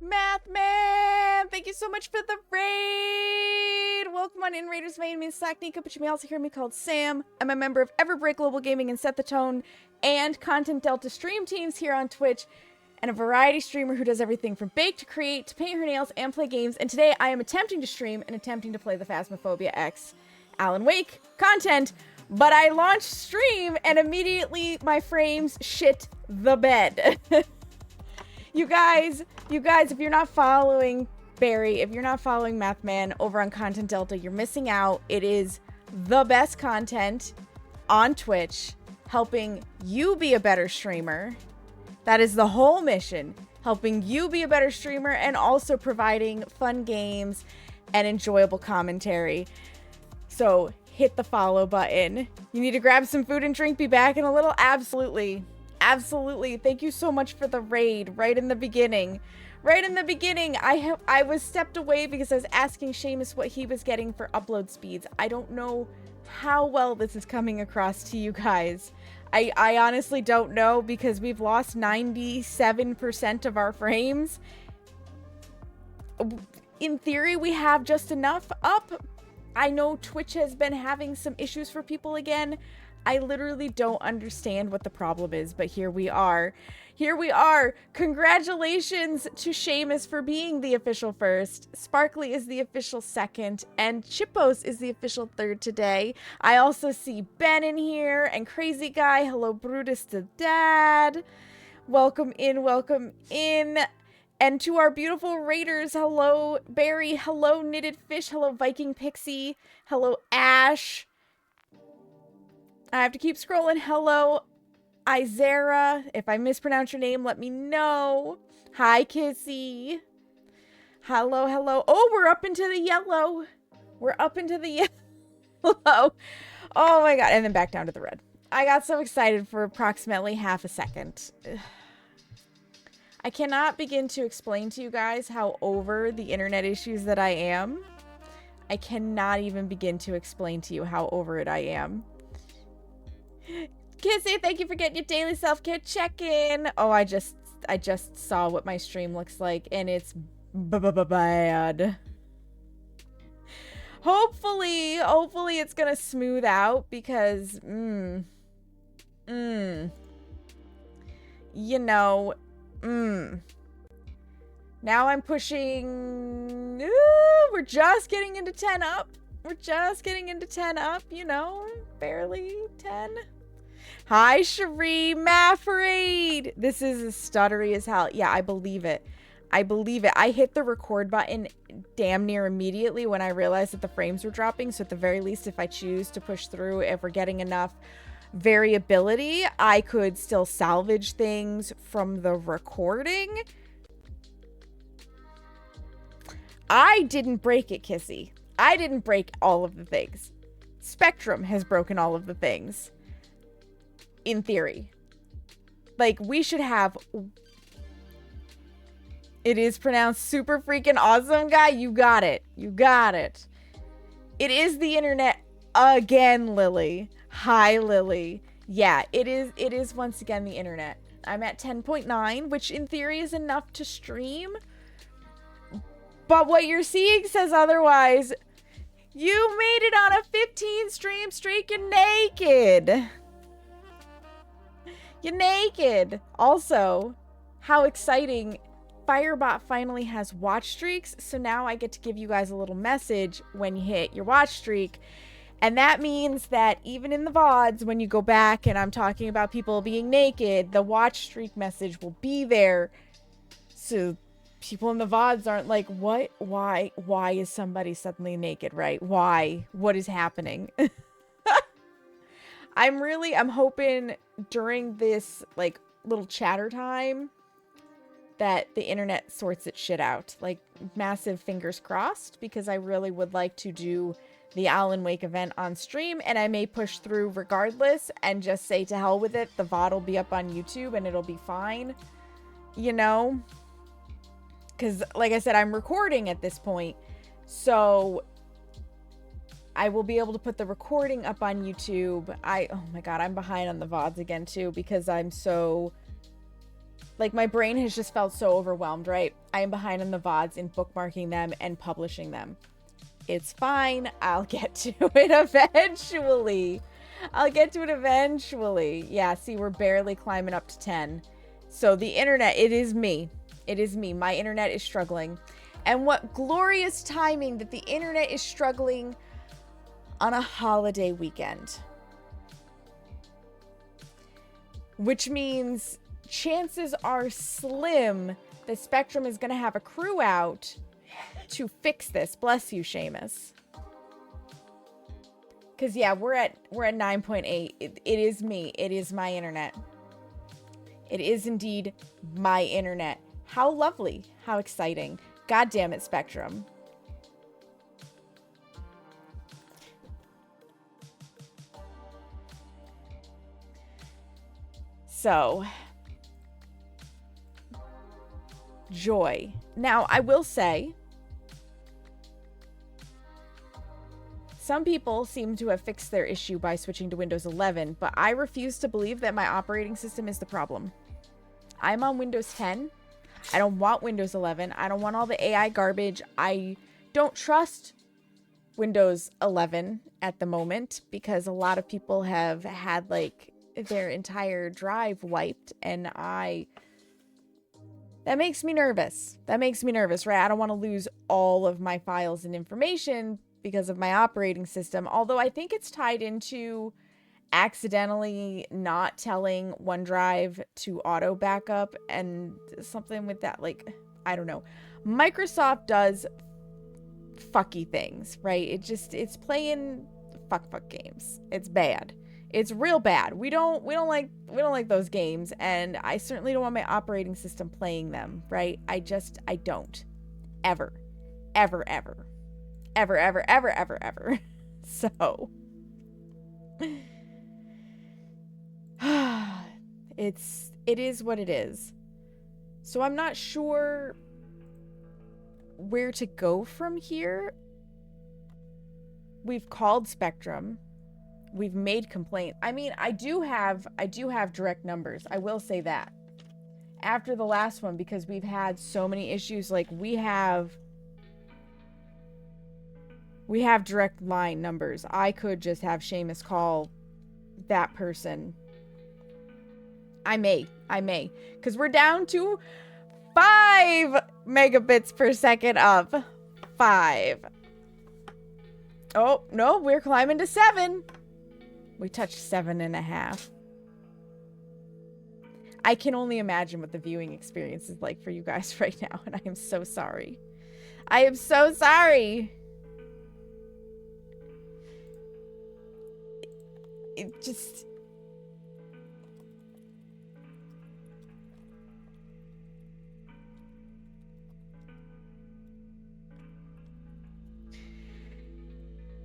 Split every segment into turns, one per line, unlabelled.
Math Man, thank you so much for the raid. Welcome on in, Raiders. My name is Slacknika, but you may also hear me called Sam. I'm a member of Everbreak Global Gaming and Set the Tone and Content Delta stream teams here on Twitch, and a variety streamer who does everything from bake to create to paint her nails and play games. And today I am attempting to stream and attempting to play the Phasmophobia X Alan Wake content, but I launched stream and immediately my frames shit the bed. You guys, if you're not following Barry, if you're not following Mathman over on Content Delta, you're missing out. It is the best content on Twitch, helping you be a better streamer. That is the whole mission, helping you be a better streamer and also providing fun games and enjoyable commentary. So hit the follow button. You need to grab some food and drink, be back in a little. Absolutely. Absolutely. Thank you so much for the raid right in the beginning. Right in the beginning, I was stepped away because I was asking Seamus what he was getting for upload speeds. I don't know how well this is coming across to you guys. I honestly don't know because we've lost 97% of our frames. In theory, we have just enough up. I know Twitch has been having some issues for people again. I literally don't understand what the problem is, but here we are. Here we are. Congratulations to Seamus for being the official first. Sparkly is the official second, and Chippos is the official third today. I also see Ben in here, and Crazy Guy. Hello, Brutus to Dad. Welcome in, welcome in. And to our beautiful raiders, hello, Barry. Hello, Knitted Fish. Hello, Viking Pixie. Hello, Ash. I have to keep scrolling. Hello, Izera. If I mispronounce your name, let me know. Hi, Kissy. Hello, hello. Oh, we're up into the yellow. We're up into the yellow. Oh my god. And then back down to the red. I got so excited for approximately half a second. I cannot begin to explain to you guys how over the internet issues that I am. I cannot even begin to explain to you how over it I am. Kissy, thank you for getting your daily self-care check-in. Oh, I just saw what my stream looks like, and it's bad. Hopefully it's gonna smooth out because, you know, now I'm pushing, we're just getting into 10 up. We're just getting into 10 up, you know, barely 10. Hi, Cherie Maffraid. This is as stuttery as hell. Yeah, I believe it. I believe it. I hit the record button damn near immediately when I realized that the frames were dropping. So at the very least, if I choose to push through, if we're getting enough variability, I could still salvage things from the recording. I didn't break it, Kissy. I didn't break all of the things. Spectrum has broken all of the things. In theory. Like, we should have... It is pronounced super freaking awesome, guy. You got it. You got it. It is the internet again, Lily. Hi, Lily. Yeah, it is once again the internet. I'm at 10.9, which in theory is enough to stream. But what you're seeing says otherwise. You made it on a 15 stream streak. You're naked. You're naked. Also, how exciting. Firebot finally has watch streaks. So now I get to give you guys a little message when you hit your watch streak. And that means that even in the VODs, when you go back and I'm talking about people being naked, the watch streak message will be there. So people in the VODs aren't like, what? Why is somebody suddenly naked, right? Why? What is happening? I'm hoping during this, like, little chatter time that the internet sorts its shit out. Like, massive fingers crossed, because I really would like to do the Alan Wake event on stream, and I may push through regardless and just say to hell with it. The VOD will be up on YouTube and it'll be fine. You know? Because, like I said, I'm recording at this point, so I will be able to put the recording up on YouTube. Oh my god, I'm behind on the VODs again too because I'm so Like, my brain has just felt so overwhelmed, right? I am behind on the VODs in bookmarking them and publishing them. It's fine. I'll get to it eventually. I'll get to it eventually. Yeah, see, we're barely climbing up to 10. So the internet, it is me. It is me. My internet is struggling. And what glorious timing that the internet is struggling on a holiday weekend. Which means chances are slim that Spectrum is going to have a crew out to fix this. Bless you, Seamus. Because, yeah, we're at 9.8. It is me. It is my internet. It is indeed my internet. How lovely. How exciting. God damn it, Spectrum. So, joy. Now, I will say, some people seem to have fixed their issue by switching to Windows 11, but I refuse to believe that my operating system is the problem. I'm on Windows 10. I don't want Windows 11. I don't want all the AI garbage. I don't trust Windows 11 at the moment because a lot of people have had like their entire drive wiped, and that makes me nervous. That makes me nervous, right? I don't want to lose all of my files and information because of my operating system, although I think it's tied into accidentally not telling OneDrive to auto backup and something with that. Like, I don't know. Microsoft does fucky things, right? It's playing fuck games. It's bad. It's real bad. We don't like those games, and I certainly don't want my operating system playing them, right? I don't. Ever. So it is what it is. So I'm not sure where to go from here. We've called Spectrum. We've made complaint. I mean, I do have direct numbers. I will say that. After the last one, because we've had so many issues, like we have direct line numbers. I could just have Seamus call that person. I may. Because we're down to 5 megabits per second up. 5. Oh, no, we're climbing to 7. We touched 7.5. I can only imagine what the viewing experience is like for you guys right now, and I am so sorry. I am so sorry. It just...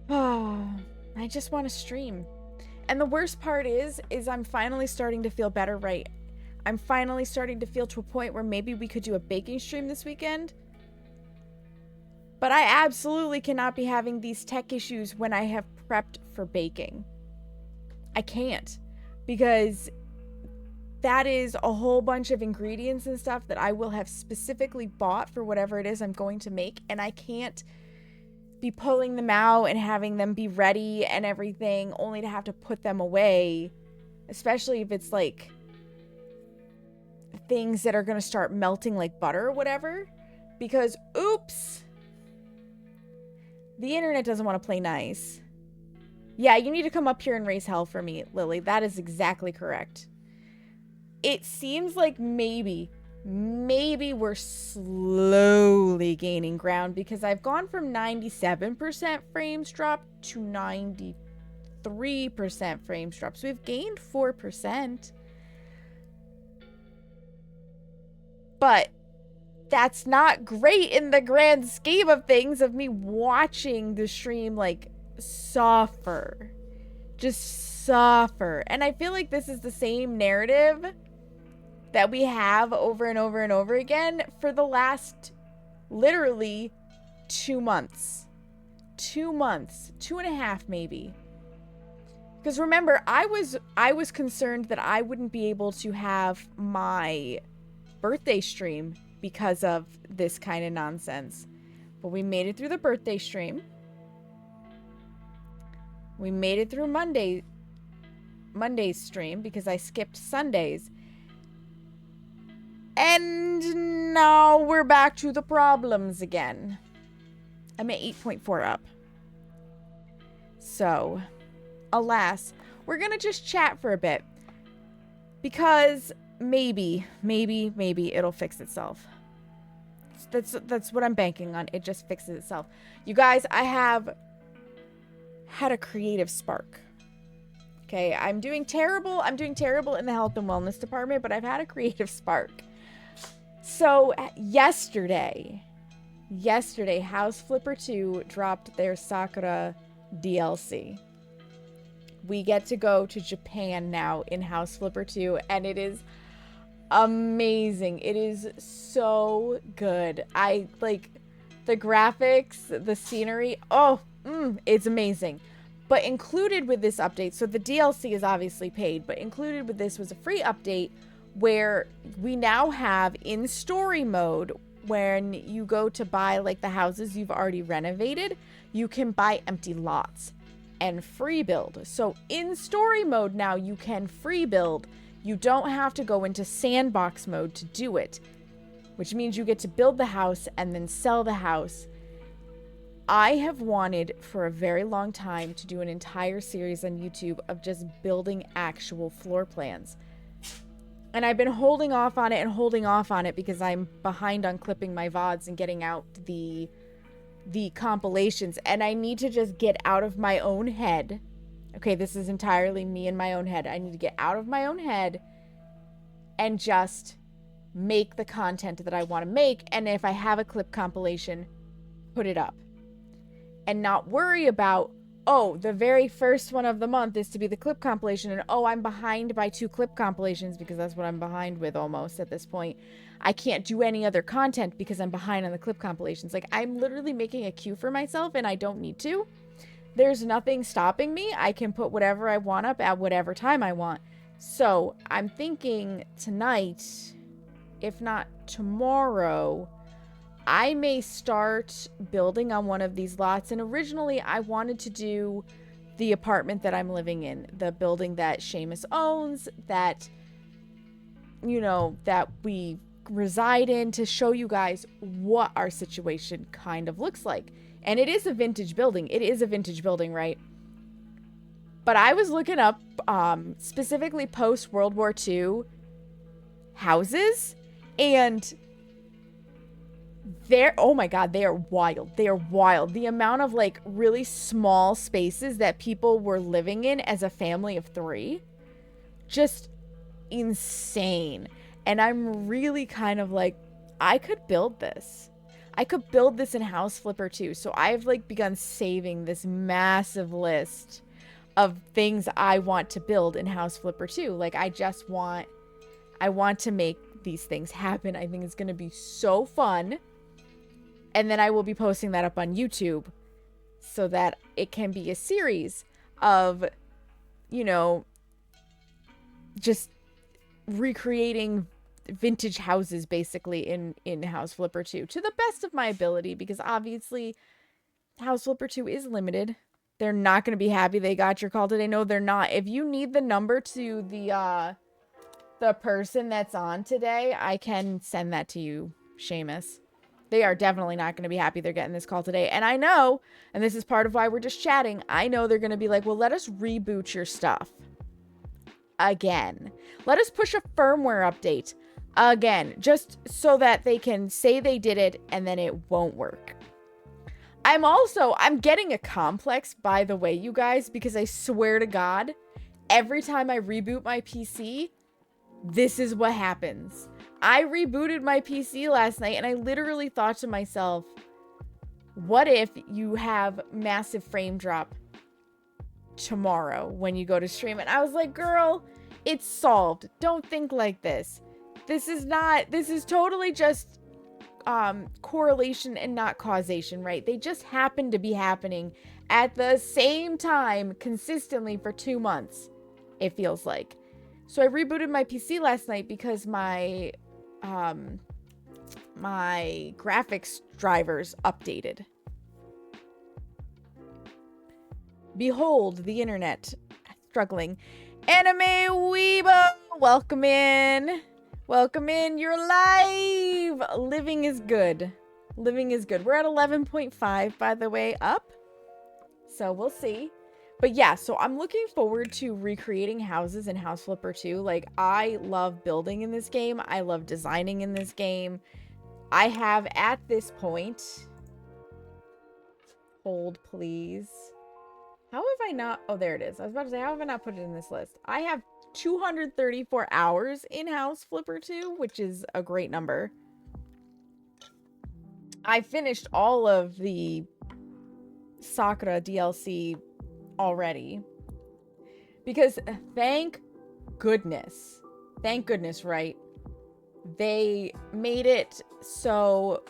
Oh, I just want to stream. And the worst part is I'm finally starting to feel better, right? I'm finally starting to feel to a point where maybe we could do a baking stream this weekend. But I absolutely cannot be having these tech issues when I have prepped for baking. I can't, because that is a whole bunch of ingredients and stuff that I will have specifically bought for whatever it is I'm going to make, and I can't be pulling them out and having them be ready and everything only to have to put them away, especially if it's like things that are going to start melting like butter or whatever, because oops, the internet doesn't want to play nice. Yeah, you need to come up here and raise hell for me, Lily. That is exactly correct. It seems like maybe we're slowly gaining ground, because I've gone from 97% frames drop to 93% frames drop. So we've gained 4%. But that's not great in the grand scheme of things, of me watching the stream like suffer. Just suffer. And I feel like this is the same narrative that we have over and over and over again for the last literally 2 months. 2 months. 2.5 maybe. Because remember, I was concerned that I wouldn't be able to have my birthday stream because of this kind of nonsense. But we made it through the birthday stream. We made it through Monday's stream because I skipped Sundays. And now we're back to the problems again. I'm at 8.4 up. So, alas, we're gonna just chat for a bit. Because maybe it'll fix itself. That's what I'm banking on. It just fixes itself. You guys, I have had a creative spark. Okay, I'm doing terrible in the health and wellness department, but I've had a creative spark. So yesterday, House Flipper 2 dropped their Sakura DLC. We get to go to Japan now in House Flipper 2, and it is amazing. It is so good. I like the graphics, the scenery. Oh, it's amazing. But included with this update, so the DLC is obviously paid, but included with this was a free update where we now have in story mode, when you go to buy like the houses you've already renovated, you can buy empty lots and free build. So in story mode now you can free build. You don't have to go into sandbox mode to do it, which means you get to build the house and then sell the house. I have wanted for a very long time to do an entire series on YouTube of just building actual floor plans. And I've been holding off on it because I'm behind on clipping my VODs and getting out the compilations. And I need to just get out of my own head. Okay, this is entirely me in my own head. I need to get out of my own head and just make the content that I want to make. And if I have a clip compilation, put it up. And not worry about, oh, the very first one of the month is to be the clip compilation, and oh, I'm behind by 2 clip compilations because that's what I'm behind with almost at this point. I can't do any other content because I'm behind on the clip compilations. Like, I'm literally making a queue for myself, and I don't need to. There's nothing stopping me. I can put whatever I want up at whatever time I want. So I'm thinking tonight, if not tomorrow, I may start building on one of these lots. And originally I wanted to do the apartment that I'm living in, the building that Seamus owns, that, you know, that we reside in, to show you guys what our situation kind of looks like. And it is a vintage building. It is a vintage building, right? But I was looking up specifically post World War II houses, and oh my god, they are wild. They are wild. The amount of like really small spaces that people were living in as a family of 3, just insane. And I'm really kind of like, I could build this. I could build this in House Flipper 2. So I've like begun saving this massive list of things I want to build in House Flipper 2. Like, I want to make these things happen. I think it's going to be so fun. And then I will be posting that up on YouTube so that it can be a series of, you know, just recreating vintage houses basically in House Flipper 2 to the best of my ability, because obviously House Flipper 2 is limited. They're not going to be happy they got your call today. No, they're not. If you need the number to the person that's on today, I can send that to you, Seamus. They are definitely not going to be happy they're getting this call today. And I know, and this is part of why we're just chatting, I know they're going to be like, well, let us reboot your stuff again. Let us push a firmware update again, just so that they can say they did it and then it won't work. I'm getting a complex, by the way, you guys, because I swear to God, every time I reboot my PC, this is what happens. I rebooted my PC last night and I literally thought to myself, what if you have massive frame drop tomorrow when you go to stream? And I was like, girl, it's solved. Don't think like this. This is totally just correlation and not causation, right? They just happen to be happening at the same time consistently for 2 months, it feels like. So I rebooted my PC last night because my my graphics drivers updated. Behold, the internet struggling. Anime Weebo, welcome in. Welcome in. You're live. Living is good. Living is good. We're at 11.5, by the way, up. So we'll see. But yeah, so I'm looking forward to recreating houses in House Flipper 2. Like, I love building in this game. I love designing in this game. I have, at this point... Hold, please. How have I not... Oh, there it is. I was about to say, how have I not put it in this list? I have 234 hours in House Flipper 2, which is a great number. I finished all of the Sakura DLC already. Because thank goodness, right? They made it so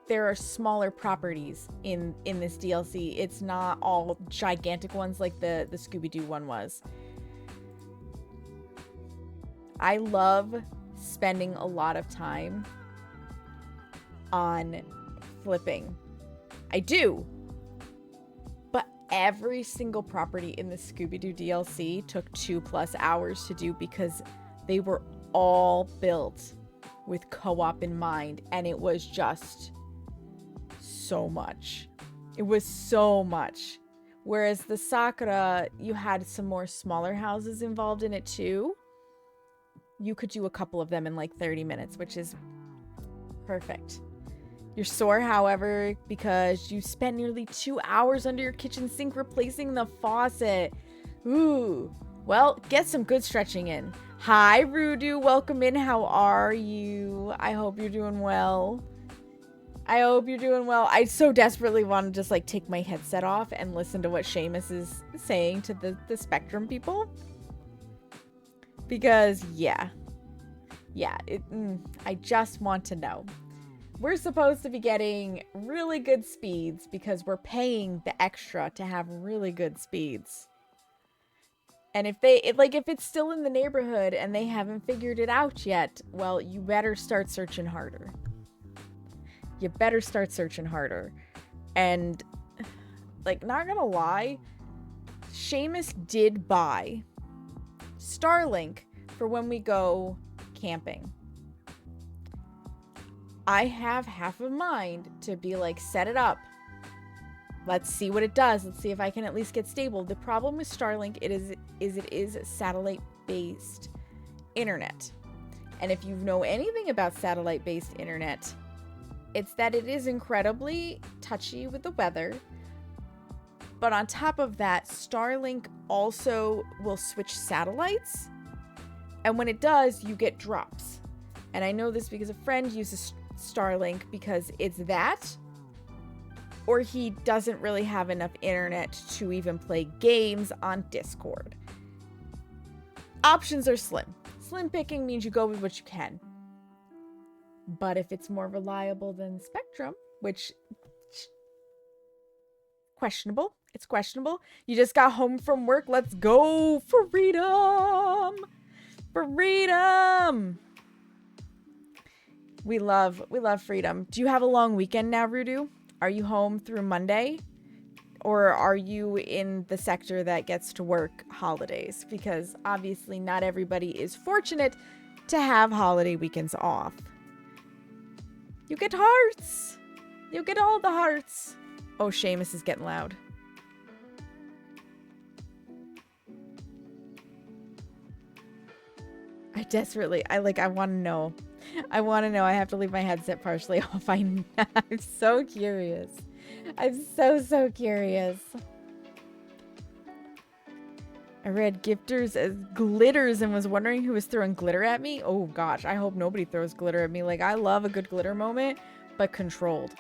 there are smaller properties in this DLC. It's not all gigantic ones like the Scooby-Doo one was. I love spending a lot of time on flipping. I do. But every single property in the Scooby-Doo DLC took 2+ hours to do because they were all built with co-op in mind, and it was just so much. It was so much. Whereas the Sakura, you had some more smaller houses involved in it too. You could do a couple of them in like 30 minutes, which is perfect. You're sore, however, because you spent nearly 2 hours under your kitchen sink replacing the faucet. Ooh. Well, get some good stretching in. Hi, Rudu. Welcome in. How are you? I hope you're doing well. I hope you're doing well. I so desperately want to just like take my headset off and listen to what Seamus is saying to the Spectrum people. Because, yeah. Yeah, I just want to know. We're supposed to be getting really good speeds because we're paying the extra to have really good speeds. And if it's still in the neighborhood and they haven't figured it out yet, well, you better start searching harder. You better start searching harder. And, like, not gonna lie, Seamus did buy Starlink for when we go camping. I have half a mind to be like, set it up. Let's see what it does. Let's see if I can at least get stable. The problem with Starlink it is satellite-based internet. And if you know anything about satellite-based internet, it's that it is incredibly touchy with the weather. But on top of that, Starlink also will switch satellites. And when it does, you get drops. And I know this because a friend uses Starlink because it's that, or he doesn't really have enough internet to even play games on Discord. Options are slim. Slim picking means you go with what you can. But if it's more reliable than Spectrum, which questionable, it's questionable. You just got home from work. Let's go. Freedom. Freedom. We love freedom. Do you have a long weekend now, Rudu? Are you home through Monday? Or are you in the sector that gets to work holidays? Because obviously not everybody is fortunate to have holiday weekends off. You get hearts. You get all the hearts. Oh, Seamus is getting loud. I want to know. I want to know. I have to leave my headset partially off. I'm so curious. I'm so curious. I read gifters as glitters and was wondering who was throwing glitter at me. Oh gosh, I hope nobody throws glitter at me. Like, I love a good glitter moment, but controlled.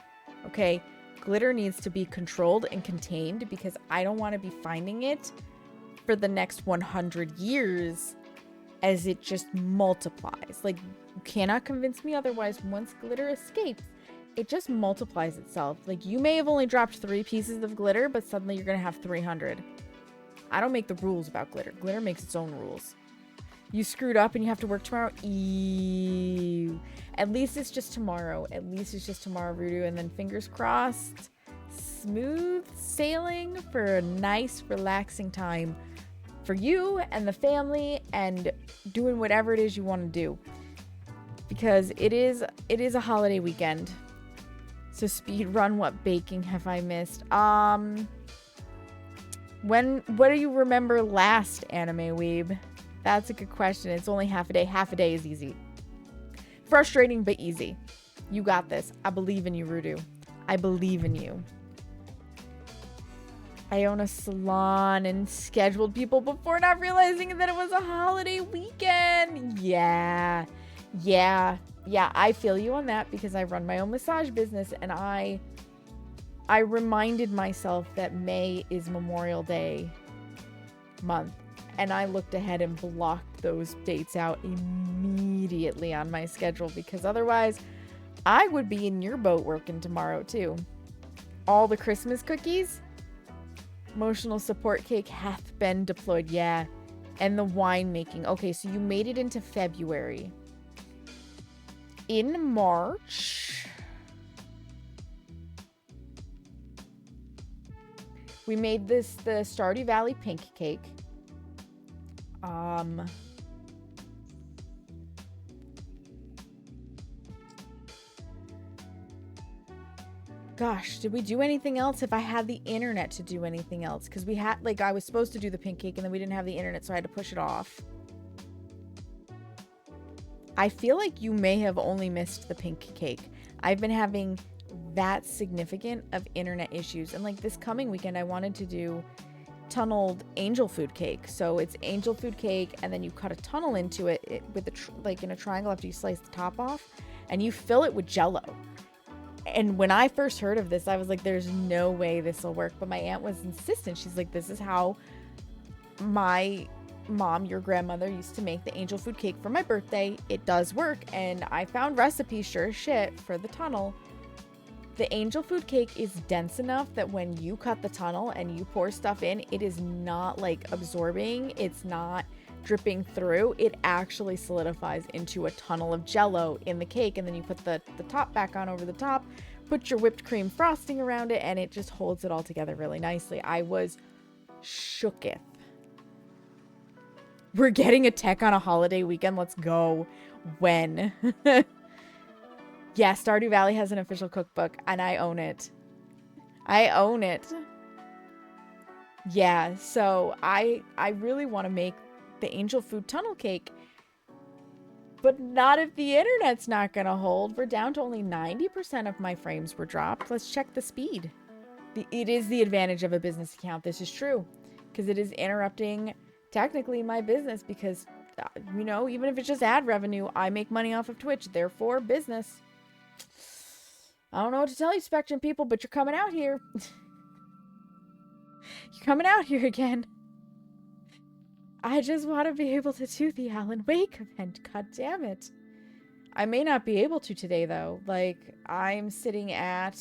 Okay? Glitter needs to be controlled and contained because I don't want to be finding it for the next 100 years as it just multiplies. Like, you cannot convince me otherwise. Once glitter escapes, it just multiplies itself. Like, you may have only dropped 3 pieces of glitter, but suddenly you're gonna have 300. I don't make the rules about glitter. Glitter makes its own rules. You screwed up and you have to work tomorrow? Ew. At least it's just tomorrow. At least it's just tomorrow, Voodoo. And then fingers crossed, smooth sailing for a nice, relaxing time for you and the family and doing whatever it is you want to do. Because it is a holiday weekend. So speed run, what baking have I missed? What do you remember last, Anime Weeb? That's a good question. It's only half a day. Half a day is easy. Frustrating, but easy. You got this. I believe in you, Rudu. I believe in you. I own a salon and scheduled people before not realizing that it was a holiday weekend. Yeah. I feel you on that because I run my own massage business and I reminded myself that May is Memorial Day month. And I looked ahead and blocked those dates out immediately on my schedule because otherwise I would be in your boat working tomorrow too. All the Christmas cookies, emotional support cake hath been deployed. Yeah. And the wine making. Okay, so you made it into February. In March, we made the Stardew Valley pink cake. Gosh, did we do anything else? If I had the internet to do anything else, because we had, like, I was supposed to do the pink cake and then we didn't have the internet, so I had to push it off. I feel like you may have only missed the pink cake. I've been having that significant of internet issues, and like this coming weekend I wanted to do tunneled angel food cake. So it's angel food cake and then you cut a tunnel into it with the like in a triangle after you slice the top off, and you fill it with Jello. And when I first heard of this, I was like, there's no way this will work. But my aunt was insistent. She's like, this is how my mom, your grandmother, used to make the angel food cake for my birthday. It does work. And I found recipes, sure as shit, for the tunnel. The angel food cake is dense enough that when you cut the tunnel and you pour stuff in, it is not like absorbing. It's not dripping through. It actually solidifies into a tunnel of Jello in the cake. And then you put the top back on over the top, put your whipped cream frosting around it, and it just holds it all together really nicely. I was shooketh. We're getting a tech on a holiday weekend. Let's go. When? Yeah, Stardew Valley has an official cookbook, and I own it. I own it. Yeah, so I really want to make the angel food tunnel cake, but not if the internet's not going to hold. We're down to only 90% of my frames were dropped. Let's check the speed. It is the advantage of a business account. This is true, because it is interrupting technically my business because, you know, even if it's just ad revenue, I make money off of Twitch, therefore business. I don't know what to tell you, Spectrum people, but you're coming out here. You're coming out here again. I just want to be able to do the Alan Wake event. God damn it. I may not be able to today, though. Like, I'm sitting at...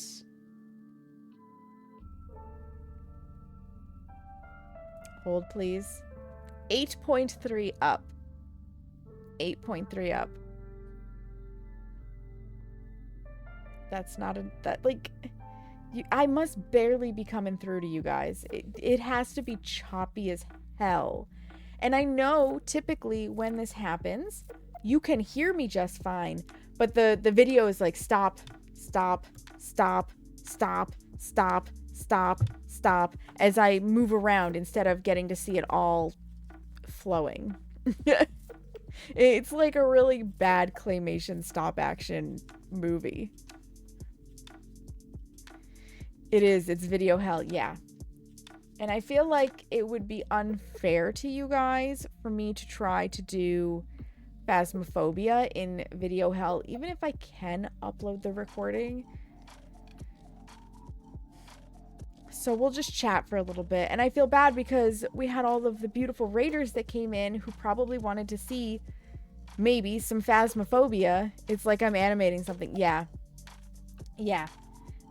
Hold, please. 8.3 up. 8.3 up. That's not a... That, like... I must barely be coming through to you guys. It has to be choppy as hell. And I know, typically, when this happens, you can hear me just fine. But the video is like, stop, stop, stop, stop, stop, stop, stop, as I move around instead of getting to see it all flowing. It's like a really bad claymation stop action movie. It is. It's video hell. Yeah. And I feel like it would be unfair to you guys for me to try to do Phasmophobia in video hell, even if I can upload the recording. So we'll just chat for a little bit. And I feel bad because we had all of the beautiful raiders that came in who probably wanted to see maybe some Phasmophobia. It's like I'm animating something. Yeah. Yeah.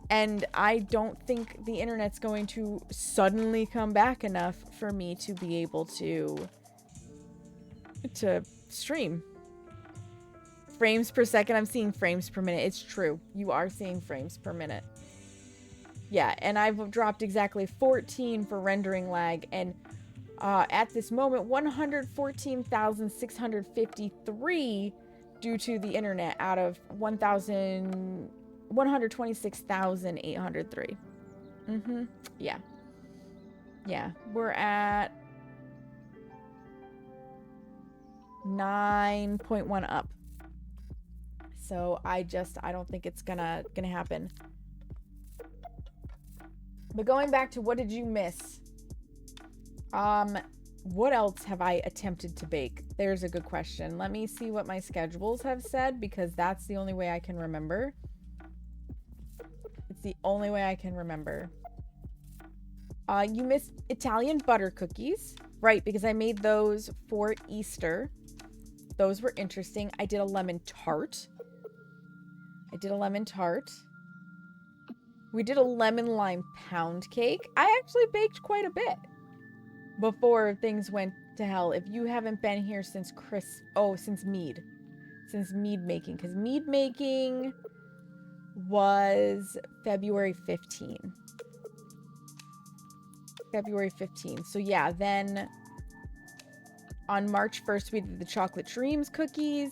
And I don't think the internet's going to suddenly come back enough for me to be able to to stream. Frames per second. I'm seeing frames per minute. It's true. You are seeing frames per minute. Yeah, and I've dropped exactly 14 for rendering lag, and at this moment, 114,653 due to the internet out of 126,803. Yeah. Yeah, we're at 9.1 up. So I don't think it's gonna happen. But going back to what did you miss? What else have I attempted to bake? There's a good question. Let me see what my schedules have said, because that's the only way I can remember. It's the only way I can remember. You missed Italian butter cookies, right? Because I made those for Easter. Those were interesting. I did a lemon tart. We did a lemon lime pound cake. I actually baked quite a bit before things went to hell. If you haven't been here since since mead making, because mead making was February 15. So yeah, then on March 1st, we did the chocolate dreams cookies.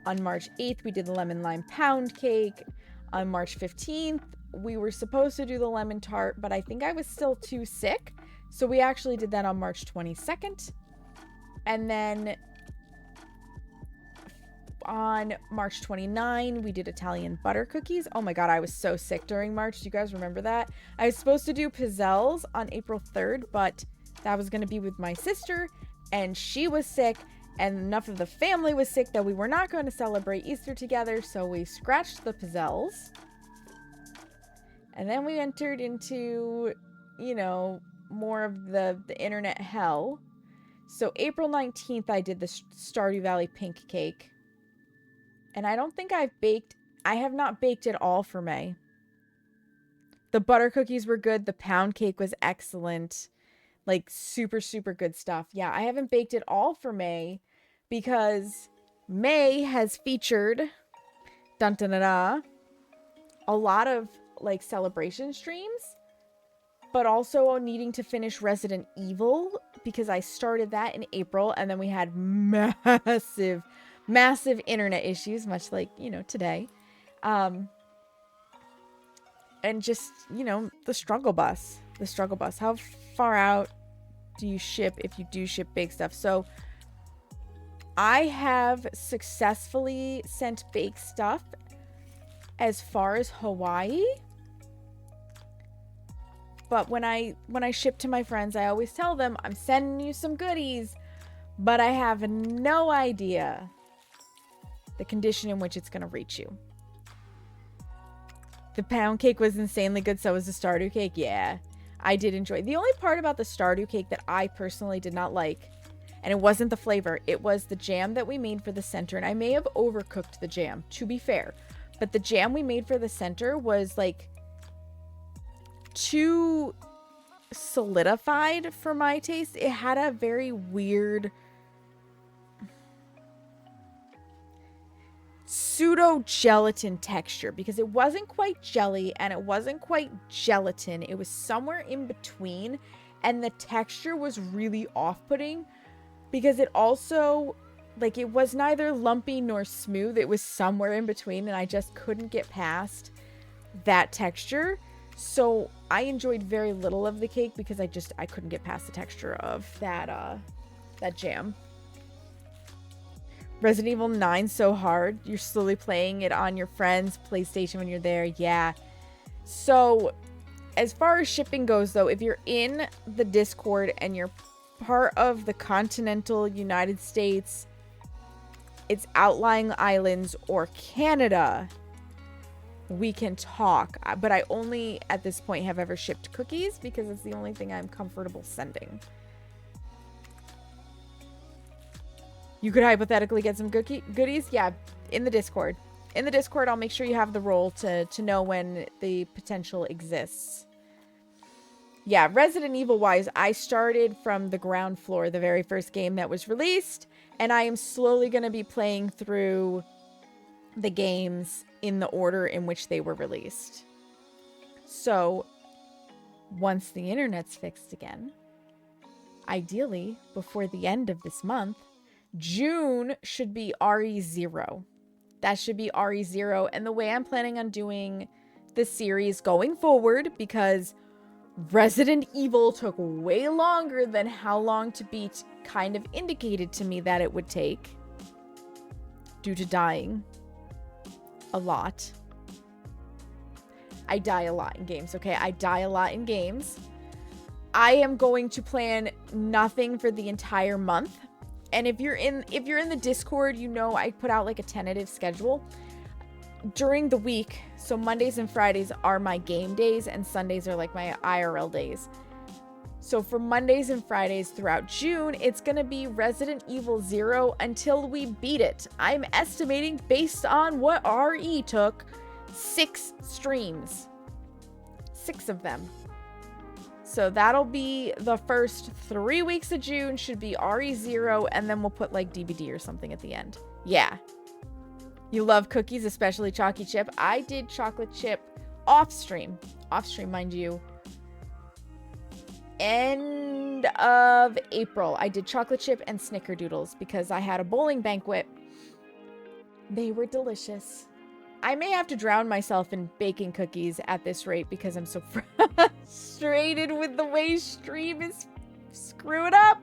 On March 8th, we did the lemon lime pound cake. On March 15th, we were supposed to do the lemon tart, but I think I was still too sick. So we actually did that on March 22nd. And then on March 29, we did Italian butter cookies. Oh my God, I was so sick during March. Do you guys remember that? I was supposed to do pizzelles on April 3rd, but that was going to be with my sister, and she was sick, and enough of the family was sick that we were not going to celebrate Easter together, so we scratched the pizzelles. And then we entered into, you know, more of the internet hell. So April 19th, I did the Stardew Valley pink cake. And I don't think I have not baked at all for May. The butter cookies were good. The pound cake was excellent. Like, super, super good stuff. Yeah, I haven't baked at all for May because May has featured, dun dun dun dun, a lot of, like, celebration streams, but also needing to finish Resident Evil because I started that in April, and then we had massive internet issues, much like, you know, today. And just, you know, the struggle bus. How far out do you ship if you do ship bake stuff? So I have successfully sent bake stuff as far as Hawaii. But when I ship to my friends, I always tell them, I'm sending you some goodies, but I have no idea the condition in which it's going to reach you. The pound cake was insanely good, so was the Stardew cake. Yeah, I did enjoy. The only part about the Stardew cake that I personally did not like, and it wasn't the flavor, it was the jam that we made for the center, and I may have overcooked the jam, to be fair. But the jam we made for the center was, like, too solidified for my taste. It had a very weird pseudo gelatin texture because it wasn't quite jelly and it wasn't quite gelatin. It was somewhere in between, and the texture was really off-putting because it also, like, it was neither lumpy nor smooth. It was somewhere in between, and I just couldn't get past that texture. So I enjoyed very little of the cake because I couldn't get past the texture of that jam. Resident Evil 9 so hard. You're slowly playing it on your friend's PlayStation when you're there. Yeah. So as far as shipping goes, though, if you're in the Discord and you're part of the continental United States, its outlying islands, or Canada, we can talk. But I only, at this point, have ever shipped cookies because it's the only thing I'm comfortable sending. You could hypothetically get some goodies. Yeah, in the Discord. In the Discord, I'll make sure you have the role to know when the potential exists. Yeah, Resident Evil-wise, I started from the ground floor, the very first game that was released, And I am slowly going to be playing through the games in the order in which they were released. So, once the internet's fixed again, ideally before the end of this month, June should be RE0. That should be RE0. And the way I'm planning on doing the series going forward, because Resident Evil took way longer than how long to beat kind of indicated to me that it would take due to dying a lot. I die a lot in games, okay? I die a lot in games. I am going to plan nothing for the entire month. And if you're in the Discord, you know I put out like a tentative schedule during the week. So Mondays and Fridays are my game days and Sundays are like my IRL days. So for Mondays and Fridays throughout June, it's going to be Resident Evil 0 until we beat it. I'm estimating, based on what RE took, 6 streams. 6 of them. So that'll be the first 3 weeks of June, should be RE0, and then we'll put like DVD or something at the end. Yeah. You love cookies, especially Chalky Chip. I did chocolate chip off stream. Off stream, mind you. End of April. I did chocolate chip and snickerdoodles because I had a bowling banquet. They were delicious. I may have to drown myself in baking cookies at this rate because I'm so frustrated with the way stream is screwing up.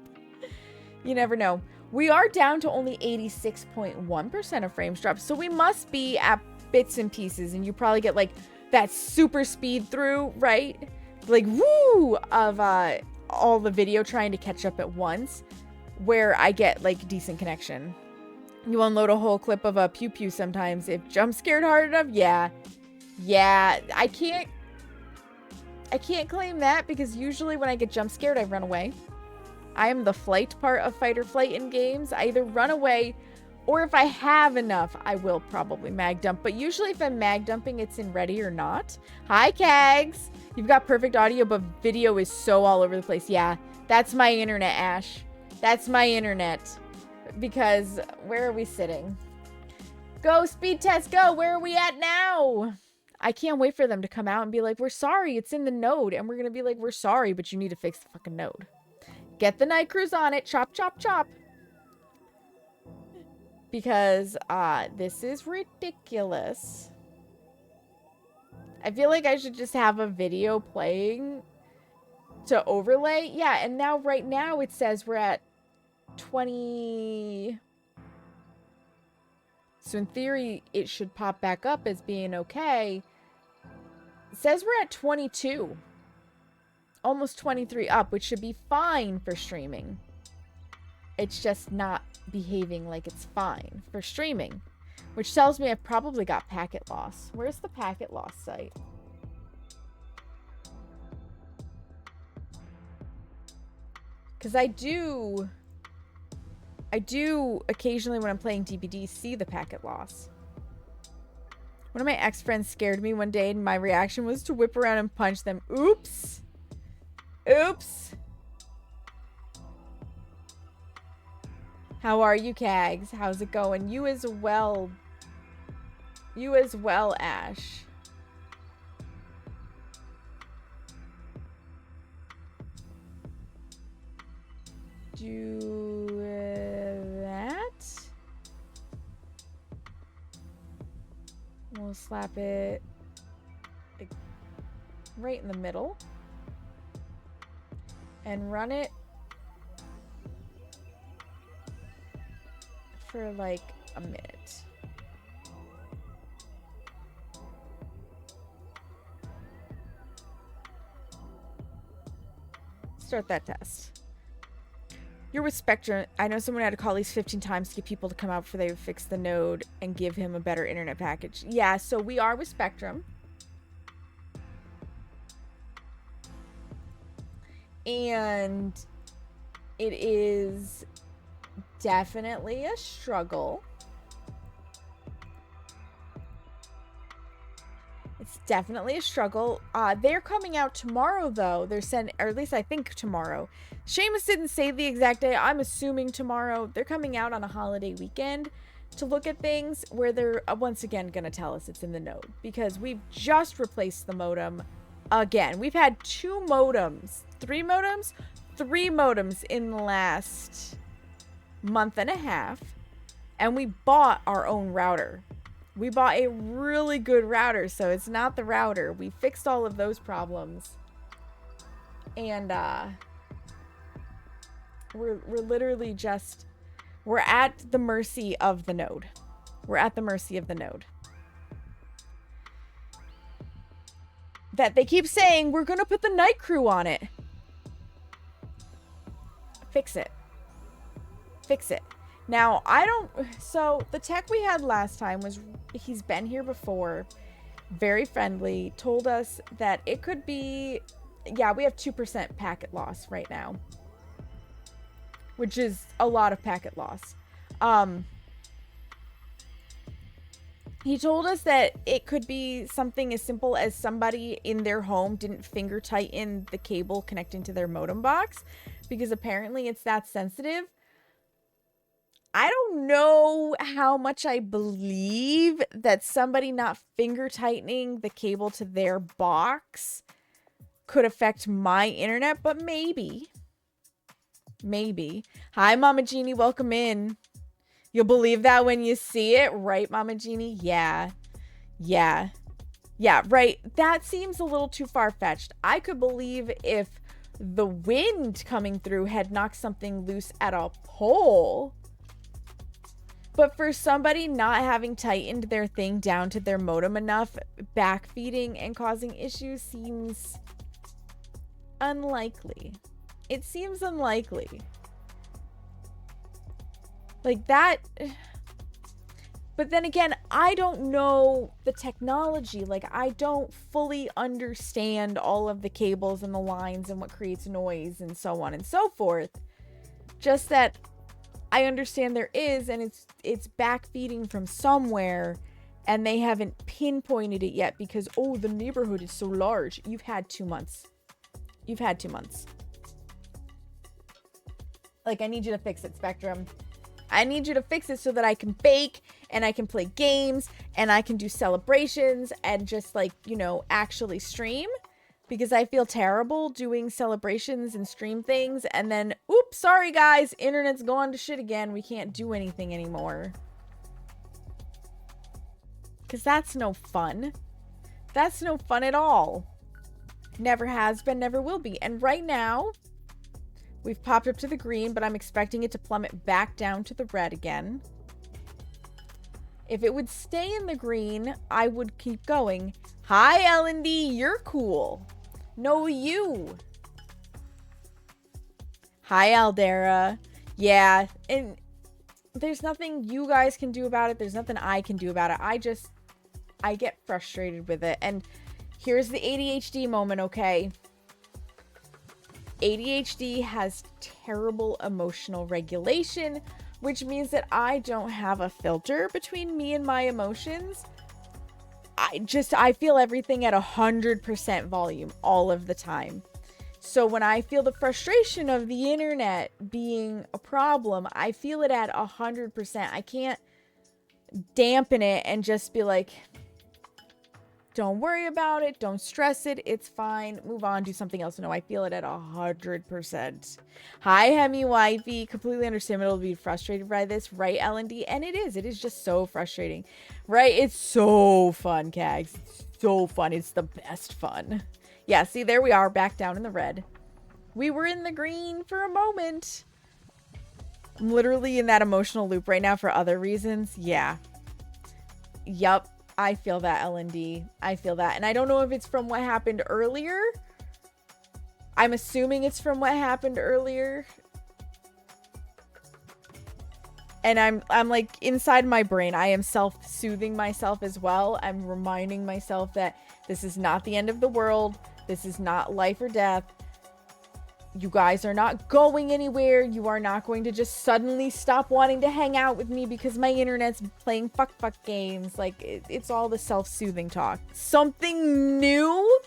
You never know. We are down to only 86.1% of frames dropped, so we must be at bits and pieces, and you probably get like that super speed through, right? Like, woo, of all the video trying to catch up at once, where I get like decent connection. You unload a whole clip of a pew pew sometimes if jump scared hard enough. Yeah, I can't claim that because usually when I get jump scared, I run away. I am the flight part of fight or flight in games. I either run away, or if I have enough, I will probably mag dump. But usually if I'm mag dumping, it's in ready or not. Hi, Kags. You've got perfect audio, but video is so all over the place. Yeah, that's my internet, Ash. That's my internet. Because where are we sitting? Go, speed test, go. Where are we at now? I can't wait for them to come out and be like, we're sorry, it's in the node. And we're going to be like, we're sorry, but you need to fix the fucking node. Get the night crews on it. Chop, chop, chop. Because this is ridiculous. I feel like I should just have a video playing to overlay. Yeah, and now right now it says we're at 20. So in theory, it should pop back up as being okay. It says we're at 22. Almost 23 up, which should be fine for streaming. It's just not behaving like it's fine for streaming, which tells me I've probably got packet loss. Where's the packet loss site? Because I do occasionally when I'm playing DBD see the packet loss. One of my ex-friends scared me one day and my reaction was to whip around and punch them. Oops. Oops. How are you, Kags? How's it going? You as well. You as well, Ash. Do that. We'll slap it like, right in the middle. And run it for like a minute. Start that test. You're with Spectrum. I know someone had to call at least 15 times to get people to come out before they would fix the node and give him a better internet package. Yeah, so we are with Spectrum. And it is definitely a struggle. It's it's definitely a struggle. They're coming out tomorrow, though. They're sending, or at least I think tomorrow. Seamus didn't say the exact day. I'm assuming tomorrow. They're coming out on a holiday weekend to look at things where they're once again going to tell us it's in the node, because we've just replaced the modem again. We've had three modems in the last month and a half, and we bought our own router. We bought a really good router, so it's not the router. We fixed all of those problems, and we're literally just, we're at the mercy of the node. We're at the mercy of the node. That they keep saying, we're gonna put the night crew on it. Fix it. Fix it. Now, so the tech we had last time was, he's been here before, very friendly, told us that it could be, yeah, we have 2% packet loss right now, which is a lot of packet loss. He told us that it could be something as simple as somebody in their home didn't finger tighten the cable connecting to their modem box, because apparently it's that sensitive. I don't know how much I believe that somebody not finger tightening the cable to their box could affect my internet, but maybe. Maybe. Hi, Mama Jeannie. Welcome in. You'll believe that when you see it, right, Mama Jeannie? Yeah. Yeah. Yeah, right. That seems a little too far-fetched. I could believe if the wind coming through had knocked something loose at a pole. But for somebody not having tightened their thing down to their modem enough, backfeeding and causing issues seems unlikely. It seems unlikely. Like that. But then again, I don't know the technology. Like, I don't fully understand all of the cables and the lines and what creates noise and so on and so forth. Just that I understand there is, and it's backfeeding from somewhere, and they haven't pinpointed it yet because, oh, the neighborhood is so large. You've had 2 months. You've had 2 months. Like, I need you to fix it, Spectrum. I need you to fix it so that I can bake, and I can play games, and I can do celebrations, and just, like, you know, actually stream. Because I feel terrible doing celebrations and stream things, and then, oops, sorry guys, internet's gone to shit again. We can't do anything anymore. Because that's no fun. That's no fun at all. Never has been, never will be. And right now, we've popped up to the green, but I'm expecting it to plummet back down to the red again. If it would stay in the green, I would keep going. Hi, L&D, you're cool. No, you. Hi, Aldera. Yeah, and there's nothing you guys can do about it. There's nothing I can do about it. I get frustrated with it. And here's the ADHD moment, okay? ADHD has terrible emotional regulation, which means that I don't have a filter between me and my emotions. I feel everything at 100% volume all of the time. So when I feel the frustration of the internet being a problem, I feel it at 100%. I can't dampen it and just be like, don't worry about it. Don't stress it. It's fine. Move on. Do something else. No, I feel it at 100%. Hi, Hemi Wifey. Completely understandable to be frustrated by this, right, L&D? And it is. It is just so frustrating, right? It's so fun, Kags. It's so fun. It's the best fun. Yeah, see, there we are, back down in the red. We were in the green for a moment. I'm literally in that emotional loop right now for other reasons. Yeah. Yup. I feel that, L&D. I feel that. And I don't know if it's from what happened earlier. I'm assuming it's from what happened earlier. And I'm like, inside my brain, I am self-soothing myself as well. I'm reminding myself that this is not the end of the world. This is not life or death. You guys are not going anywhere. You are not going to just suddenly stop wanting to hang out with me because my internet's playing fuck games. Like, it's all the self-soothing talk. Something new?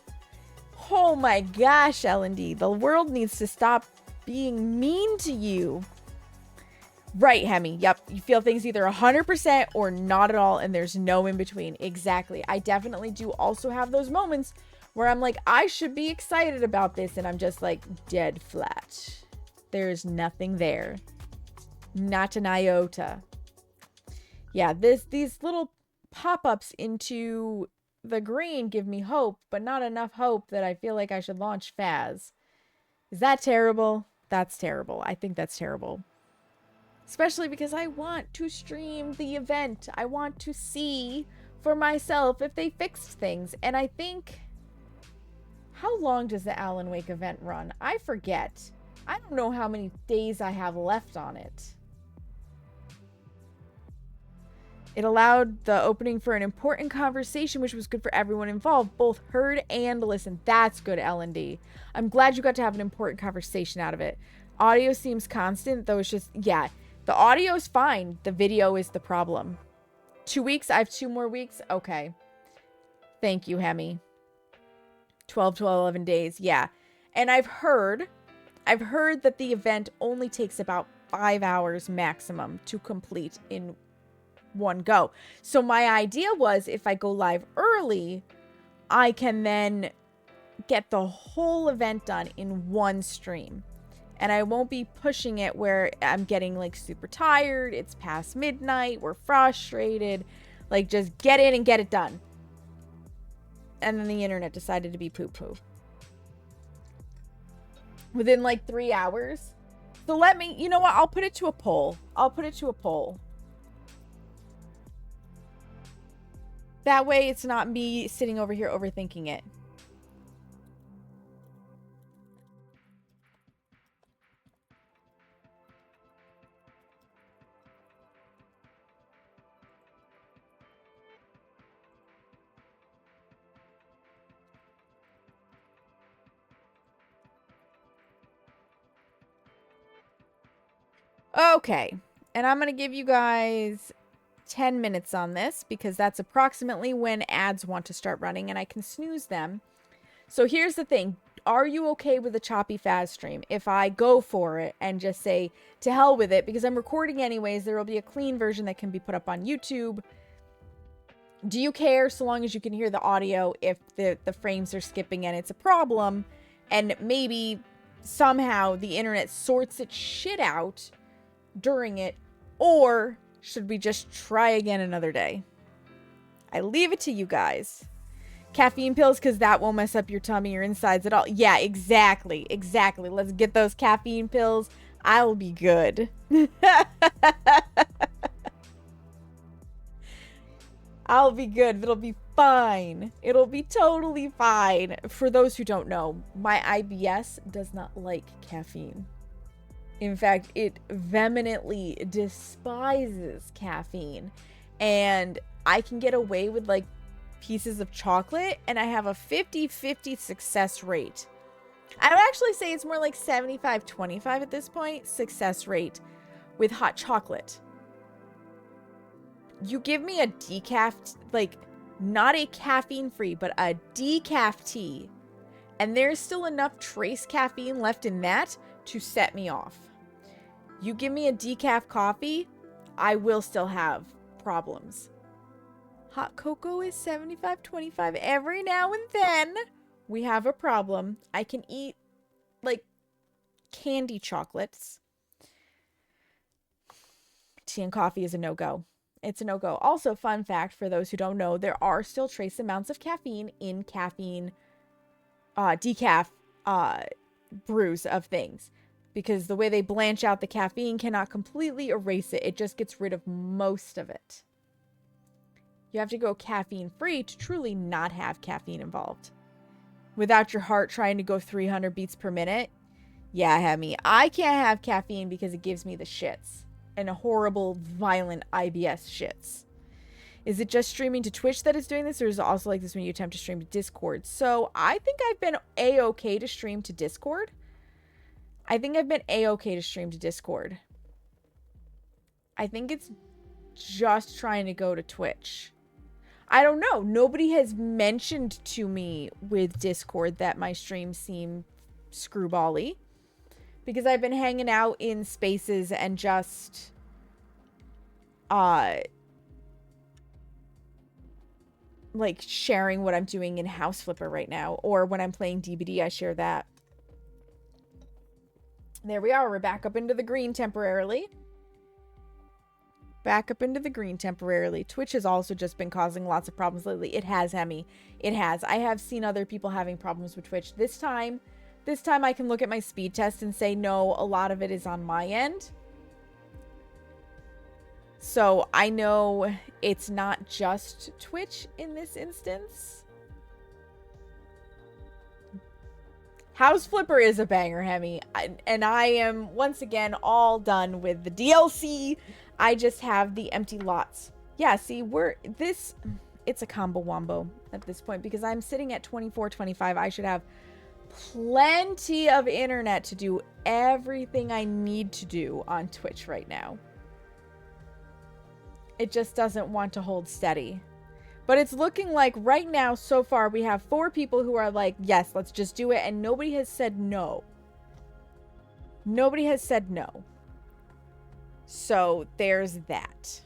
Oh my gosh, L&D. The world needs to stop being mean to you. Right, Hemi. Yep. You feel things either 100% or not at all, and there's no in between. Exactly. I definitely do also have those moments where I'm like, I should be excited about this, and I'm just like dead flat. There's nothing there. Not an iota. Yeah, these little pop-ups into the green give me hope, but not enough hope that I feel like I should launch Phas. Is that terrible? That's terrible. I think that's terrible. Especially because I want to stream the event. I want to see for myself if they fixed things. And I think... How long does the Alan Wake event run? I forget. I don't know how many days I have left on it. It allowed the opening for an important conversation, which was good for everyone involved, both heard and listened. That's good, L&D. I'm glad you got to have an important conversation out of it. Audio seems constant, though it's just, yeah, the audio is fine. The video is the problem. 2 weeks? I have 2 more weeks? Okay. Thank you, Hemi. 12 to 11 days, yeah. And I've heard that the event only takes about 5 hours maximum to complete in one go. So my idea was if I go live early, I can then get the whole event done in one stream. And I won't be pushing it where I'm getting like super tired, it's past midnight, we're frustrated. Like, just get in and get it done. And then the internet decided to be poo-poo. Within like 3 hours. So let me, you know what? I'll put it to a poll. That way it's not me sitting over here overthinking it. Okay, and I'm going to give you guys 10 minutes on this because that's approximately when ads want to start running and I can snooze them. So here's the thing. Are you okay with a choppy Phas stream? If I go for it and just say, to hell with it, because I'm recording anyways, there will be a clean version that can be put up on YouTube. Do you care so long as you can hear the audio if the frames are skipping and it's a problem? And maybe somehow the internet sorts its shit out during it, or should we just try again another day? I leave it to you guys. Caffeine pills, because that won't mess up your tummy or insides at all. Yeah, exactly. Let's get those caffeine pills. I'll be good. I'll be good. It'll be fine. It'll be totally fine. For those who don't know, my IBS does not like caffeine. In fact, it vehemently despises caffeine. And I can get away with like pieces of chocolate and I have a 50-50 success rate. I would actually say it's more like 75-25 at this point success rate with hot chocolate. You give me a decaf, like not a caffeine free, but a decaf tea, and there's still enough trace caffeine left in that to set me off. You give me a decaf coffee, I will still have problems. Hot cocoa is 75-25. Every now and then we have a problem. I can eat like candy chocolates. Tea and coffee is a no-go. It's a no-go. Also, fun fact for those who don't know, there are still trace amounts of caffeine in caffeine decaf brews of things. Because the way they blanch out the caffeine cannot completely erase it. It just gets rid of most of it. You have to go caffeine-free to truly not have caffeine involved. Without your heart trying to go 300 beats per minute. Yeah, Hemi. I can't have caffeine because it gives me the shits. And a horrible, violent IBS shits. Is it just streaming to Twitch that is doing this? Or is it also like this when you attempt to stream to Discord? So, I think I've been A-okay to stream to Discord. I think I've been a-okay to stream to Discord. I think it's just trying to go to Twitch. I don't know. Nobody has mentioned to me with Discord that my streams seem screwbally. Because I've been hanging out in spaces and just... like, sharing what I'm doing in House Flipper right now. Or when I'm playing DBD, I share that. There we are. We're back up into the green temporarily. Back up into the green temporarily. Twitch has also just been causing lots of problems lately. It has, Hemi. It has. I have seen other people having problems with Twitch. This time I can look at my speed test and say, no, a lot of it is on my end. So I know it's not just Twitch in this instance. House Flipper is a banger, Hemi. And I am, once again, all done with the DLC. I just have the empty lots. Yeah, see, it's a combo wombo at this point because I'm sitting at 24.25. I should have plenty of internet to do everything I need to do on Twitch right now. It just doesn't want to hold steady. But it's looking like right now, so far, we have 4 people who are like, yes, let's just do it. And nobody has said no. Nobody has said no. So there's that.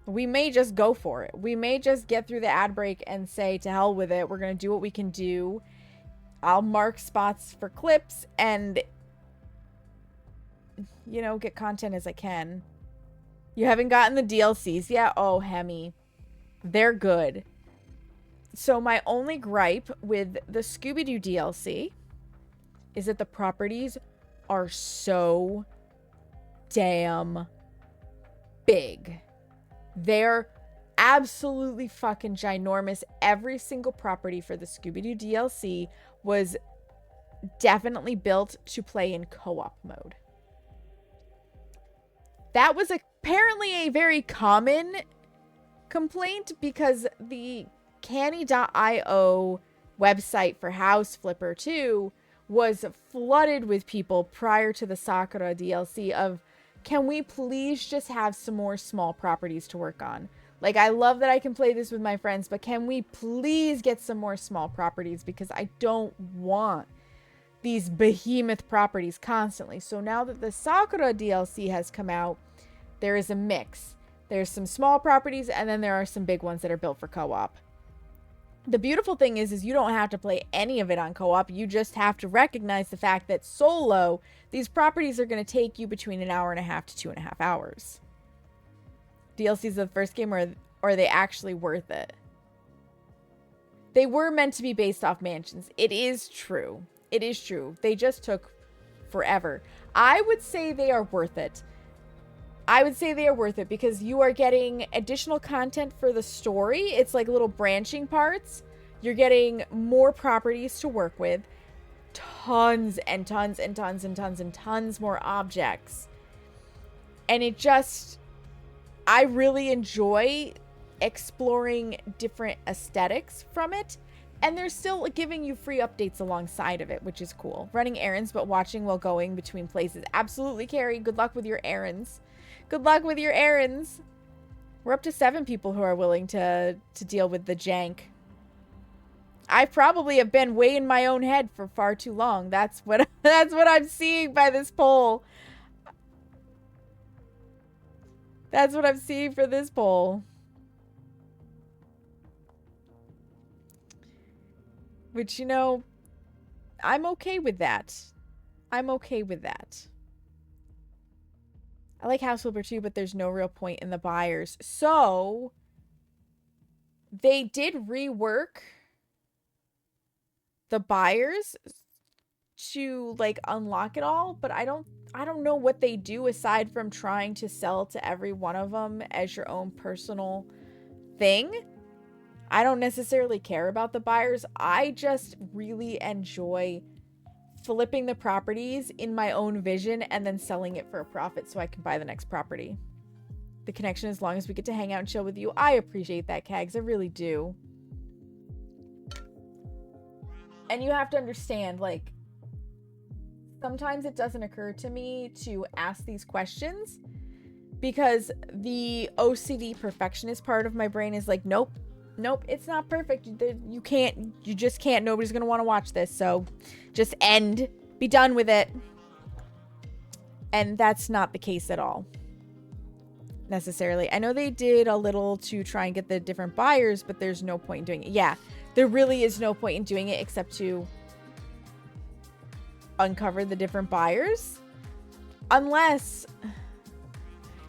We may just go for it. We may just get through the ad break and say, to hell with it. We're going to do what we can do. I'll mark spots for clips and, you know, get content as I can. You haven't gotten the DLCs yet? Oh, Hemi. They're good. So my only gripe with the Scooby-Doo DLC is that the properties are so damn big. They're absolutely fucking ginormous. Every single property for the Scooby-Doo DLC was definitely built to play in co-op mode. That was apparently a very common complaint because the canny.io website for House Flipper 2 was flooded with people prior to the Sakura DLC of, can we please just have some more small properties to work on? Like, I love that I can play this with my friends, but can we please get some more small properties? Because I don't want these behemoth properties constantly. So now that the Sakura DLC has come out, there is a mix. There's some small properties, and then there are some big ones that are built for co-op. The beautiful thing is you don't have to play any of it on co-op. You just have to recognize the fact that solo, these properties are going to take you between 1.5 hours to 2.5 hours. DLCs of the first game, or are they actually worth it? They were meant to be based off mansions. It is true. It is true. They just took forever. I would say they are worth it. I would say they are worth it because you are getting additional content for the story. It's like little branching parts. You're getting more properties to work with. Tons and tons and tons and tons and tons more objects. And it just... I really enjoy exploring different aesthetics from it. And they're still giving you free updates alongside of it, which is cool. Running errands, but watching while going between places. Absolutely, Carrie. Good luck with your errands. Good luck with your errands. We're up to 7 people who are willing to deal with the jank. I probably have been way in my own head for far too long. That's what I'm seeing by this poll. That's what I'm seeing for this poll. Which, you know, I'm okay with that. I'm okay with that. I like House Flipper too, but there's no real point in the buyers. So, they did rework the buyers to, like, unlock it all, but I don't know what they do aside from trying to sell to every one of them as your own personal thing. I don't necessarily care about the buyers. I just really enjoy flipping the properties in my own vision and then selling it for a profit so I can buy the next property. The connection, as long as we get to hang out and chill with you. I appreciate that, Kags. I really do. And you have to understand, like, sometimes it doesn't occur to me to ask these questions because the OCD perfectionist part of my brain is like, nope, it's not perfect. You just can't. Nobody's going to want to watch this. So just be done with it. And that's not the case at all. Necessarily. I know they did a little to try and get the different buyers, but there's no point in doing it. Yeah, there really is no point in doing it except to uncover the different buyers. Unless,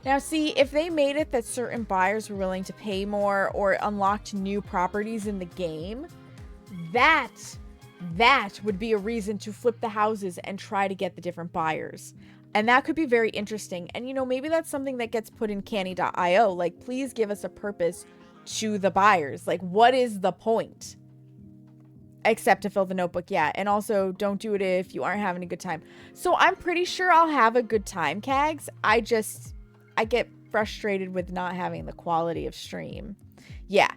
now see, if they made it that certain buyers were willing to pay more or unlocked new properties in the game, that would be a reason to flip the houses and try to get the different buyers. And that could be very interesting. And, you know, maybe that's something that gets put in canny.io. Like, please give us a purpose to the buyers. Like, what is the point? Except to fill the notebook, yeah. And also, don't do it if you aren't having a good time. So, I'm pretty sure I'll have a good time, Kags. I get frustrated with not having the quality of stream. Yeah.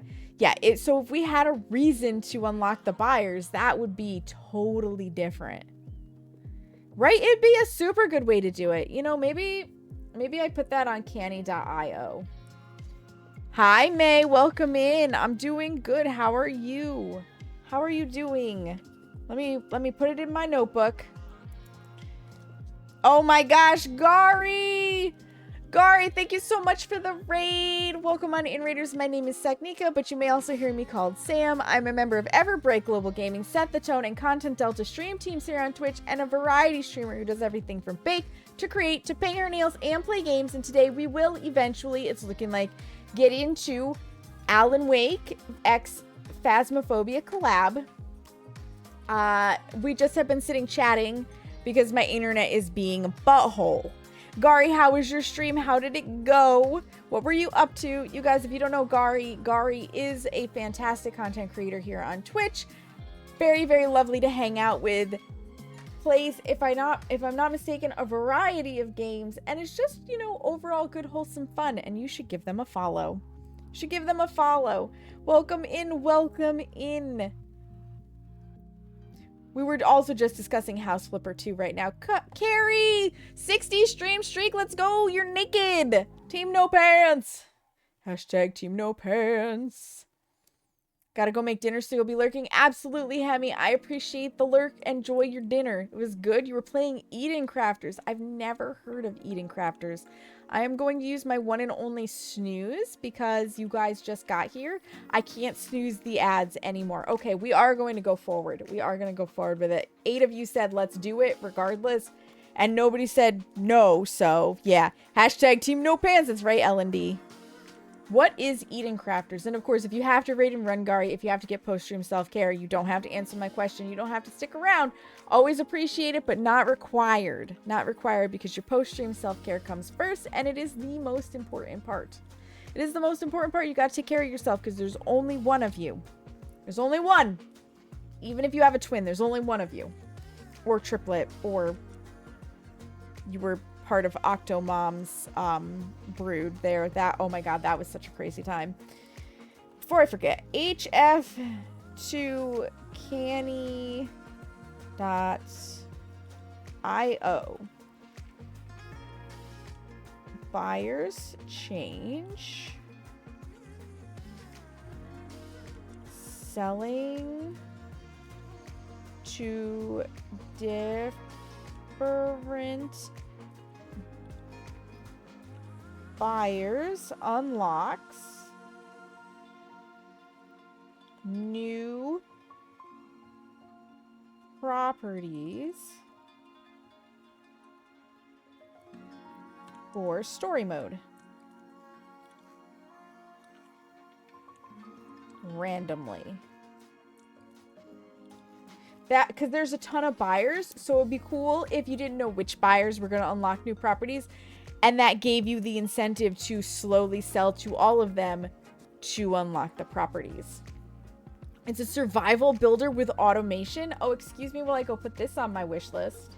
So, if we had a reason to unlock the buyers, that would be totally different. Right? It'd be a super good way to do it. You know, maybe I put that on canny.io. Hi, May. Welcome in. I'm doing good. How are you? How are you doing? Let me put it in my notebook. Oh my gosh, Gary! Gary, thank you so much for the raid. Welcome on In Raiders. My name is Saknika, but you may also hear me called Sam. I'm a member of Everbreak Global Gaming, Set the Tone, and Content Delta stream teams here on Twitch, and a variety streamer who does everything from bake to create to paint her nails and play games. And today we will eventually, it's looking like, get into Alan Wake X Phasmophobia collab. We just have been sitting chatting because my internet is being a butthole. Gary, how was your stream? How did it go? What were you up to? You guys, if you don't know Gary is a fantastic content creator here on Twitch. Very, very lovely to hang out with. Plays, if I'm not mistaken, a variety of games. And it's just, you know, overall good, wholesome fun. And you should give them a follow. Welcome in. We were also just discussing House Flipper 2 right now. Carrie! 60 stream streak, let's go! You're naked! Team No Pants! Hashtag Team No Pants. Gotta go make dinner, so you'll be lurking. Absolutely, Hemi. I appreciate the lurk. Enjoy your dinner. It was good. You were playing Eden Crafters. I've never heard of Eden Crafters. I am going to use my one and only snooze because you guys just got here. I can't snooze the ads anymore. Okay, we are going to go forward. We are going to go forward with it. 8 of you said let's do it regardless. And nobody said no, so yeah. Hashtag Team No Pants. That's right, L&D. What is Eden Crafters? And of course, if you have to raid and run, Gary, if you have to get post-stream self-care, you don't have to answer my question. You don't have to stick around. Always appreciate it, but not required. Not required because your post-stream self-care comes first, and it is the most important part. It is the most important part. You got to take care of yourself because there's only one of you. There's only one. Even if you have a twin, there's only one of you. Or triplet, or you were part of Octomom's brood there. Oh my god, that was such a crazy time. Before I forget, HF to canny.io. Buyers change. Selling to different buyers unlocks new properties for story mode randomly. That because there's a ton of buyers, so it'd be cool if you didn't know which buyers were going to unlock new properties. And that gave you the incentive to slowly sell to all of them to unlock the properties. It's a survival builder with automation. Oh, excuse me while I go put this on my wish list.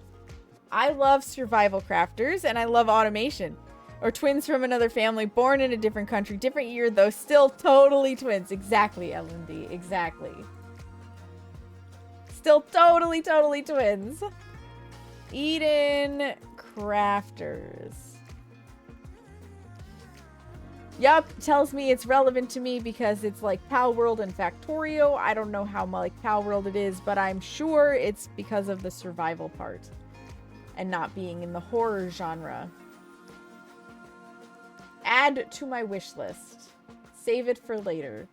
I love survival crafters and I love automation. Or twins from another family, born in a different country, different year, though still totally twins. Exactly, L&D. Exactly. Still totally twins. Eden Crafters. Yup, tells me it's relevant to me because it's like Pal World and Factorio. I don't know how like Pal World it is, but I'm sure it's because of the survival part and not being in the horror genre. Add to my wish list. Save it for later.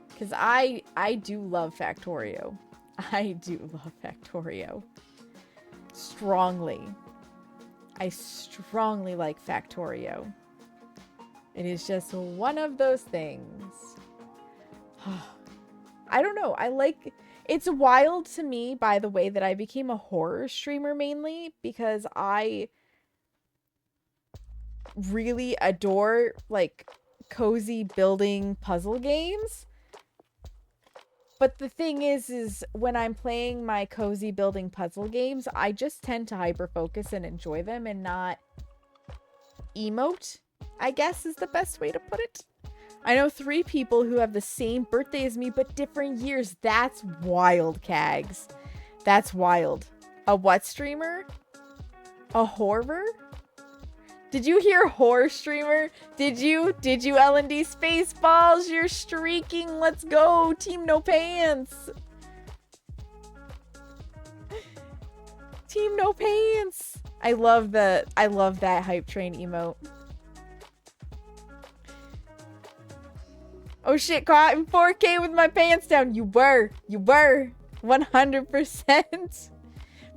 Because I do love Factorio. I do love Factorio. Strongly. I strongly like Factorio. It is just one of those things. I don't know. I like... It's wild to me, by the way, that I became a horror streamer mainly because I really adore, like, cozy building puzzle games. But the thing is when I'm playing my cozy building puzzle games, I just tend to hyper-focus and enjoy them and not emote, I guess is the best way to put it. I know 3 people who have the same birthday as me, but different years. That's wild, Kags. That's wild. A what streamer? A horror? Did you hear horror streamer? Did you L&D Spaceballs? You're streaking. Let's go. Team No Pants. Team No Pants. I love that hype train emote. Oh shit, caught in 4K with my pants down. You were. 100%.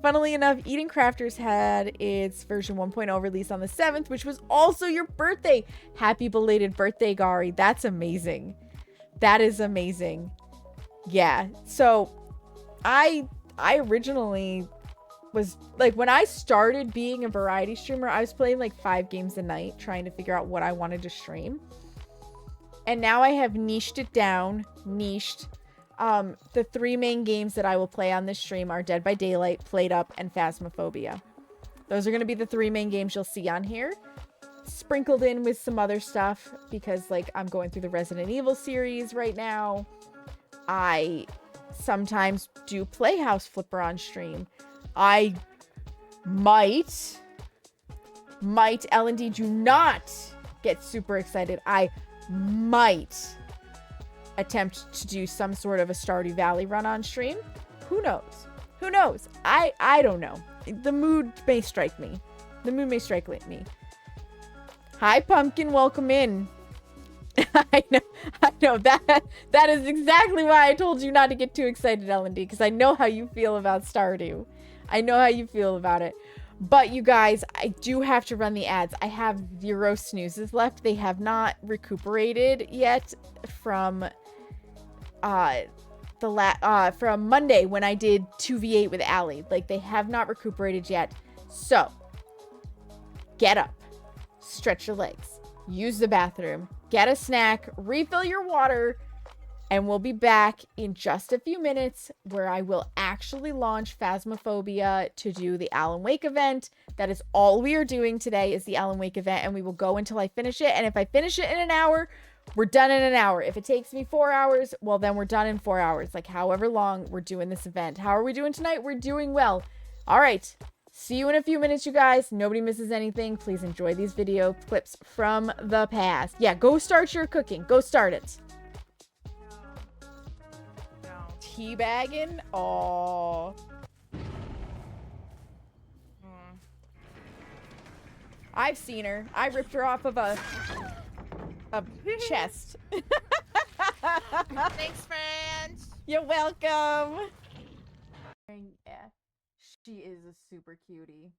Funnily enough, Eden Crafters had its version 1.0 release on the 7th, which was also your birthday. Happy belated birthday, Gari. That's amazing. That is amazing. Yeah. So, I originally was, like, when I started being a variety streamer, I was playing, like, 5 games a night, trying to figure out what I wanted to stream. And now I have niched it down. The 3 main games that I will play on this stream are Dead by Daylight, Played Up, and Phasmophobia. Those are going to be the 3 main games you'll see on here. Sprinkled in with some other stuff because, like, I'm going through the Resident Evil series right now. I sometimes do Playhouse Flipper on stream. I might, L&D, do not get super excited. I might attempt to do some sort of a Stardew Valley run on stream. Who knows? Who knows? I don't know. The mood may strike me. Hi, Pumpkin. Welcome in. I know. That is exactly why I told you not to get too excited, L&D, because I know how you feel about Stardew. I know how you feel about it. But you guys, I do have to run the ads. I have 0 snoozes left. They have not recuperated yet from from Monday when I did 2v8 with Allie. Like, they have not recuperated yet. So, get up, stretch your legs, use the bathroom, get a snack, refill your water, and we'll be back in just a few minutes where I will actually launch Phasmophobia to do the Alan Wake event. That is all we are doing today is the Alan Wake event, and we will go until I finish it. And if I finish it in an hour, we're done in an hour. If it takes me 4 hours, well, then we're done in 4 hours. Like, however long we're doing this event. How are we doing tonight? We're doing well. All right. See you in a few minutes, you guys. Nobody misses anything. Please enjoy these video clips from the past. Yeah, go start your cooking. Go start it. Teabagging? Aww. I've seen her. I ripped her off of a chest.
Thanks, friends.
You're welcome. Yeah, she is a super cutie.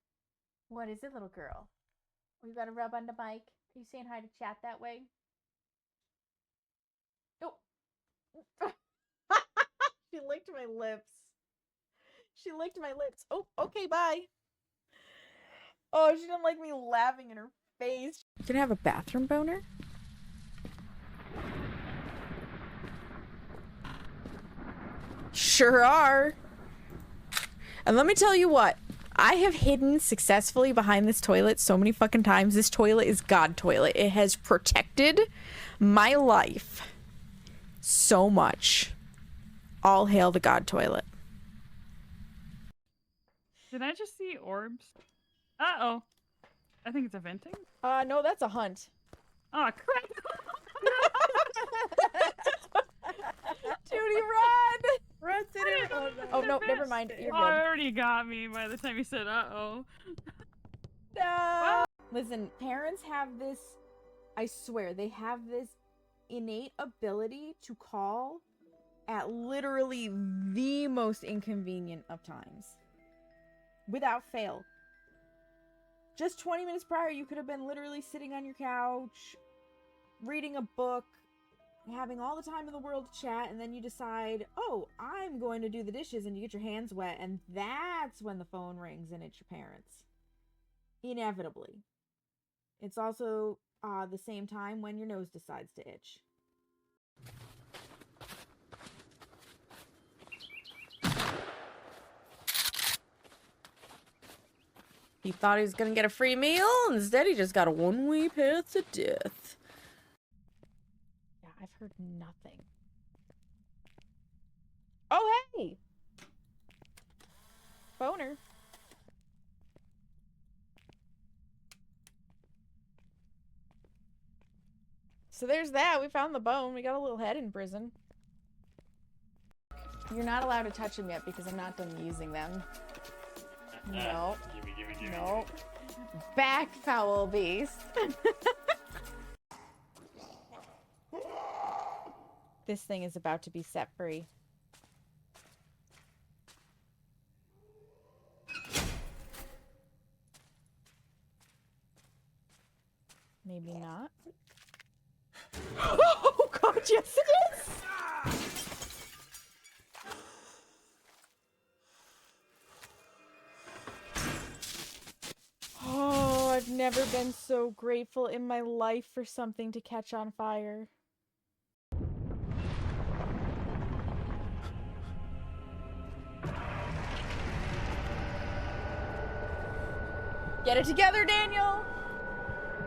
What is it, little girl? We gotta rub on the mic. Are you saying hi to chat that way? Oh. She licked my lips. Oh, okay, bye. Oh, she didn't like me laughing in her face. You gonna have a bathroom boner? Sure are. And let me tell you what. I have hidden successfully behind this toilet so many fucking times. This toilet is God toilet. It has protected my life so much. All hail the God toilet.
Did I just see orbs? Uh-oh. I think it's a venting.
No, that's a hunt.
Oh, crap.
Judy, run!
Run, Cinnamon! Oh, no.
Oh, no, never mind. You're
Oh,
good.
it already got me by the time you said uh-oh.
No!
Well,
Listen, parents have this, I swear, they have this innate ability to call at literally the most inconvenient of times. Without fail. Just 20 minutes prior, you could have been literally sitting on your couch, reading a book, having all the time in the world to chat, and then you decide, oh, I'm going to do the dishes, and you get your hands wet, and that's when the phone rings and it's your parents. Inevitably. It's also the same time when your nose decides to itch. He thought he was gonna get a free meal, instead he just got a one-way path to death. Yeah, I've heard nothing. Oh, hey! Boner. So there's that. We found the bone. We got a little head in prison. You're not allowed to touch them yet because I'm not done using them. No.
Gimme.
No. Back, foul beast. This thing is about to be set free. Maybe not. Oh god, yes it is! Oh, I've never been so grateful in my life for something to catch on fire. Get it together, Daniel!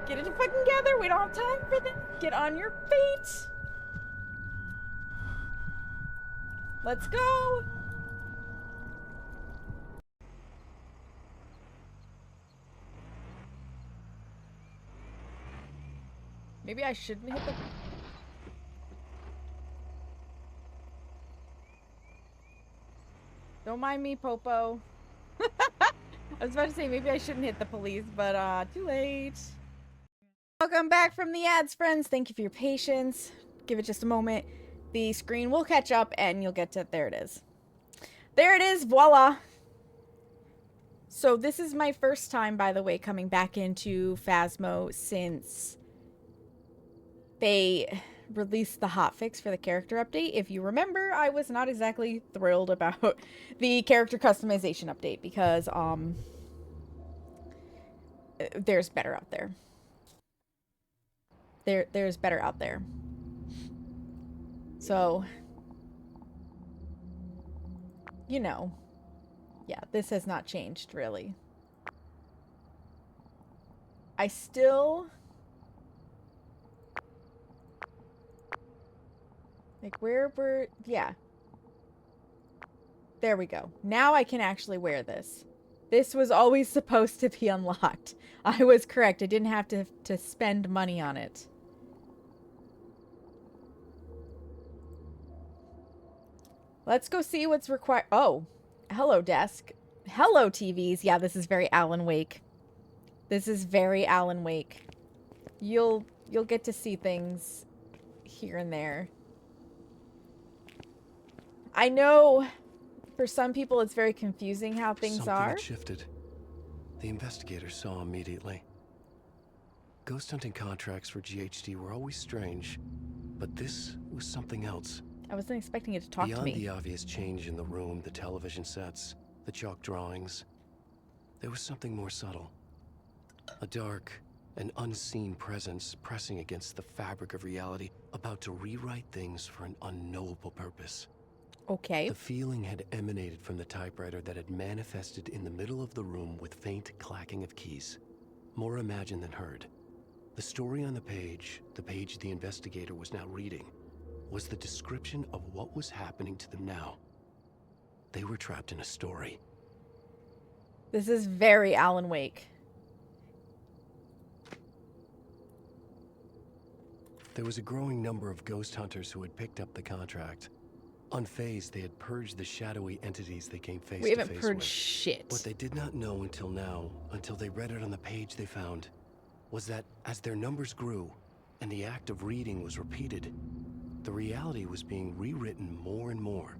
Get it fucking together! We don't have time for this! Get on your feet! Let's go! Maybe I shouldn't hit the... Don't mind me, Popo. I was about to say maybe I shouldn't hit the police, but too late. Welcome back from the ads, friends. Thank you for your patience. Give it just a moment. The screen will catch up and you'll get to... There it is. There it is. Voila. So this is my first time, by the way, coming back into Phasmo since they released the hotfix for the character update. If you remember, I was not exactly thrilled about the character customization update because there's better out there. There's better out there. So, you know, yeah, this has not changed really. I still... Like, where were... Yeah. There we go. Now I can actually wear this. This was always supposed to be unlocked. I was correct. I didn't have to spend money on it. Let's go see what's required. Oh. Hello, desk. Hello, TVs. Yeah, this is very Alan Wake. This is very Alan Wake. You'll get to see things here and there. I know for some people it's very confusing how things
Something
are.
had shifted. The investigators saw immediately. Ghost hunting contracts for GHD were always strange, but this was something else.
I wasn't expecting it to talk to me.
Beyond the obvious change in the room, the television sets, the chalk drawings, there was something more subtle. A dark and unseen presence pressing against the fabric of reality, about to rewrite things for an unknowable purpose.
Okay.
The feeling had emanated from the typewriter that had manifested in the middle of the room with faint clacking of keys. More imagined than heard. The story on the page the investigator was now reading, was the description of what was happening to them now. They were trapped in a story.
This is very Alan Wake.
There was a growing number of ghost hunters who had picked up the contract. Unfazed, they had purged the shadowy entities they came face
We
to
haven't
face
purged
with.
shit.
What they did not know until now, until they read it on the page they found, was that as their numbers grew, and the act of reading was repeated, the reality was being rewritten more and more.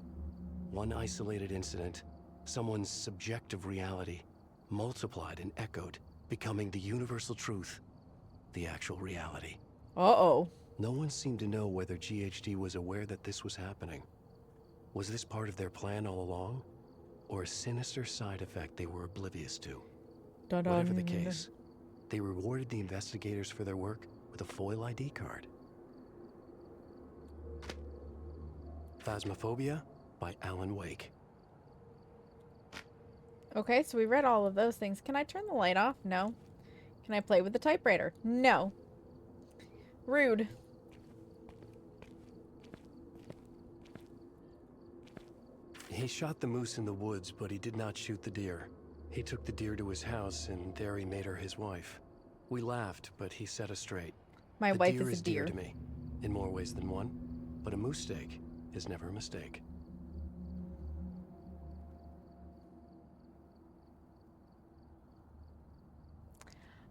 One isolated incident, someone's subjective reality, multiplied and echoed, becoming the universal truth, the actual reality.
Uh-oh.
No one seemed to know whether GHD was aware that this was happening. Was this part of their plan all along? Or a sinister side effect they were oblivious to?
Dun-dun.
Whatever the case, they rewarded the investigators for their work with a foil ID card. Phasmophobia by Alan Wake.
Okay, so we read all of those things. Can I turn the light off? No. Can I play with the typewriter? No. Rude.
He shot the moose in the woods, but he did not shoot the deer. He took the deer to his house, and there he made her his wife. We laughed, but he set us straight.
My
The
wife
deer
is a deer.
to me, in more ways than one, but a moose steak is never a mistake.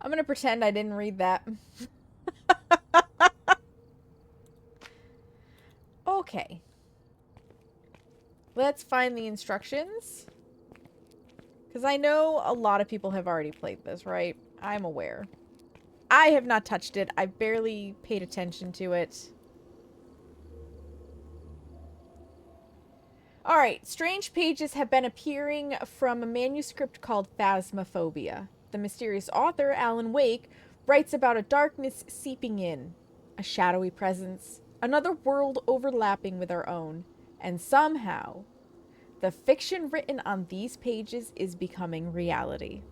I'm gonna pretend I didn't read that. Okay. Let's find the instructions. Because I know a lot of people have already played this, right? I'm aware. I have not touched it. I've barely paid attention to it. Alright, strange pages have been appearing from a manuscript called Phasmophobia. The mysterious author, Alan Wake, writes about a darkness seeping in, a shadowy presence, another world overlapping with our own, and somehow, the fiction written on these pages is becoming reality.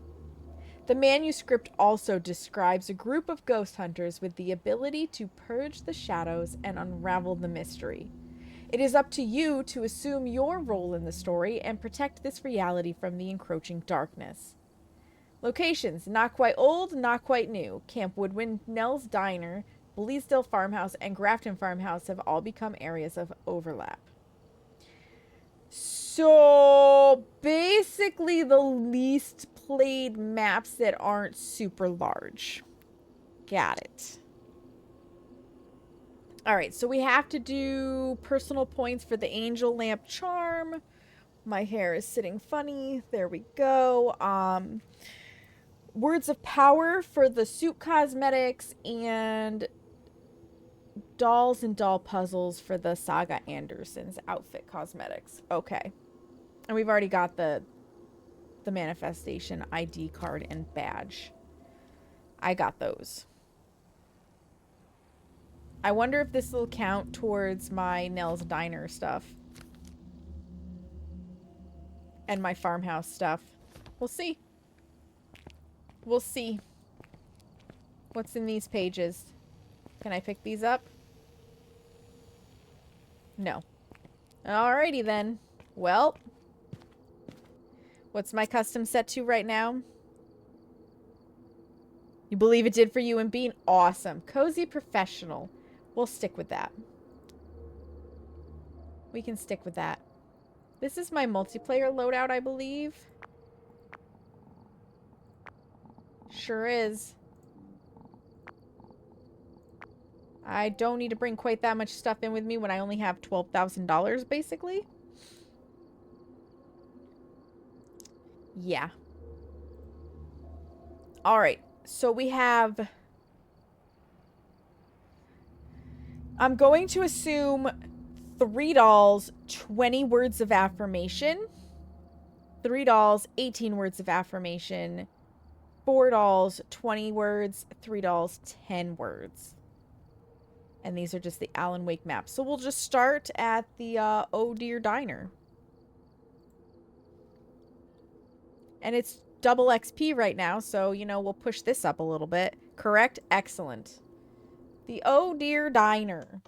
The manuscript also describes a group of ghost hunters with the ability to purge the shadows and unravel the mystery. It is up to you to assume your role in the story and protect this reality from the encroaching darkness. Locations: not quite old, not quite new. Camp Woodwind, Nell's Diner, Bleasdale Farmhouse, and Grafton Farmhouse have all become areas of overlap. So, basically the least played maps that aren't super large. Got it. Alright, so we have to do personal points for the Angel Lamp Charm. My hair is sitting funny. There we go. Words of Power for the suit cosmetics, and dolls and doll puzzles for the Saga Anderson's outfit cosmetics. Okay. And we've already got the manifestation ID card and badge. I got those. I wonder if this will count towards my Nell's Diner stuff. And my farmhouse stuff. We'll see. We'll see. What's in these pages? Can I pick these up? No. Alrighty then. Well. What's my custom set to right now? You believe it did for you and being awesome. Cozy professional. We'll stick with that. We can stick with that. This is my multiplayer loadout, I believe. Sure is. I don't need to bring quite that much stuff in with me when I only have $12,000, basically. Yeah. Alright, so we have... I'm going to assume 3 dolls, 20 words of affirmation. 3 dolls, 18 words of affirmation. 4 dolls, 20 words. 3 dolls, 10 words. And these are just the Alan Wake maps. So we'll just start at the Oh Dear Diner. And it's double XP right now, so, you know, we'll push this up a little bit. Correct? Excellent. The Oh Dear Diner.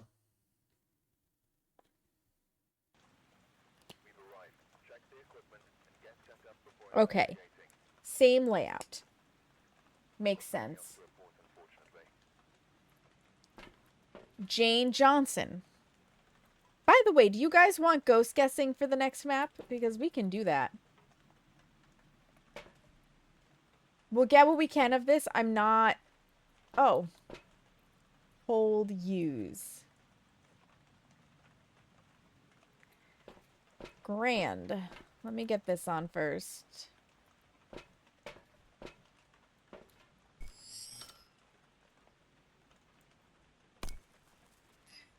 Okay. same layout. Makes sense. Jane Johnson. By the way, do you guys want ghost guessing for the next map? Because we can do that. We'll get what we can of this. I'm not... Oh. Hold use. Grand. Let me get this on first.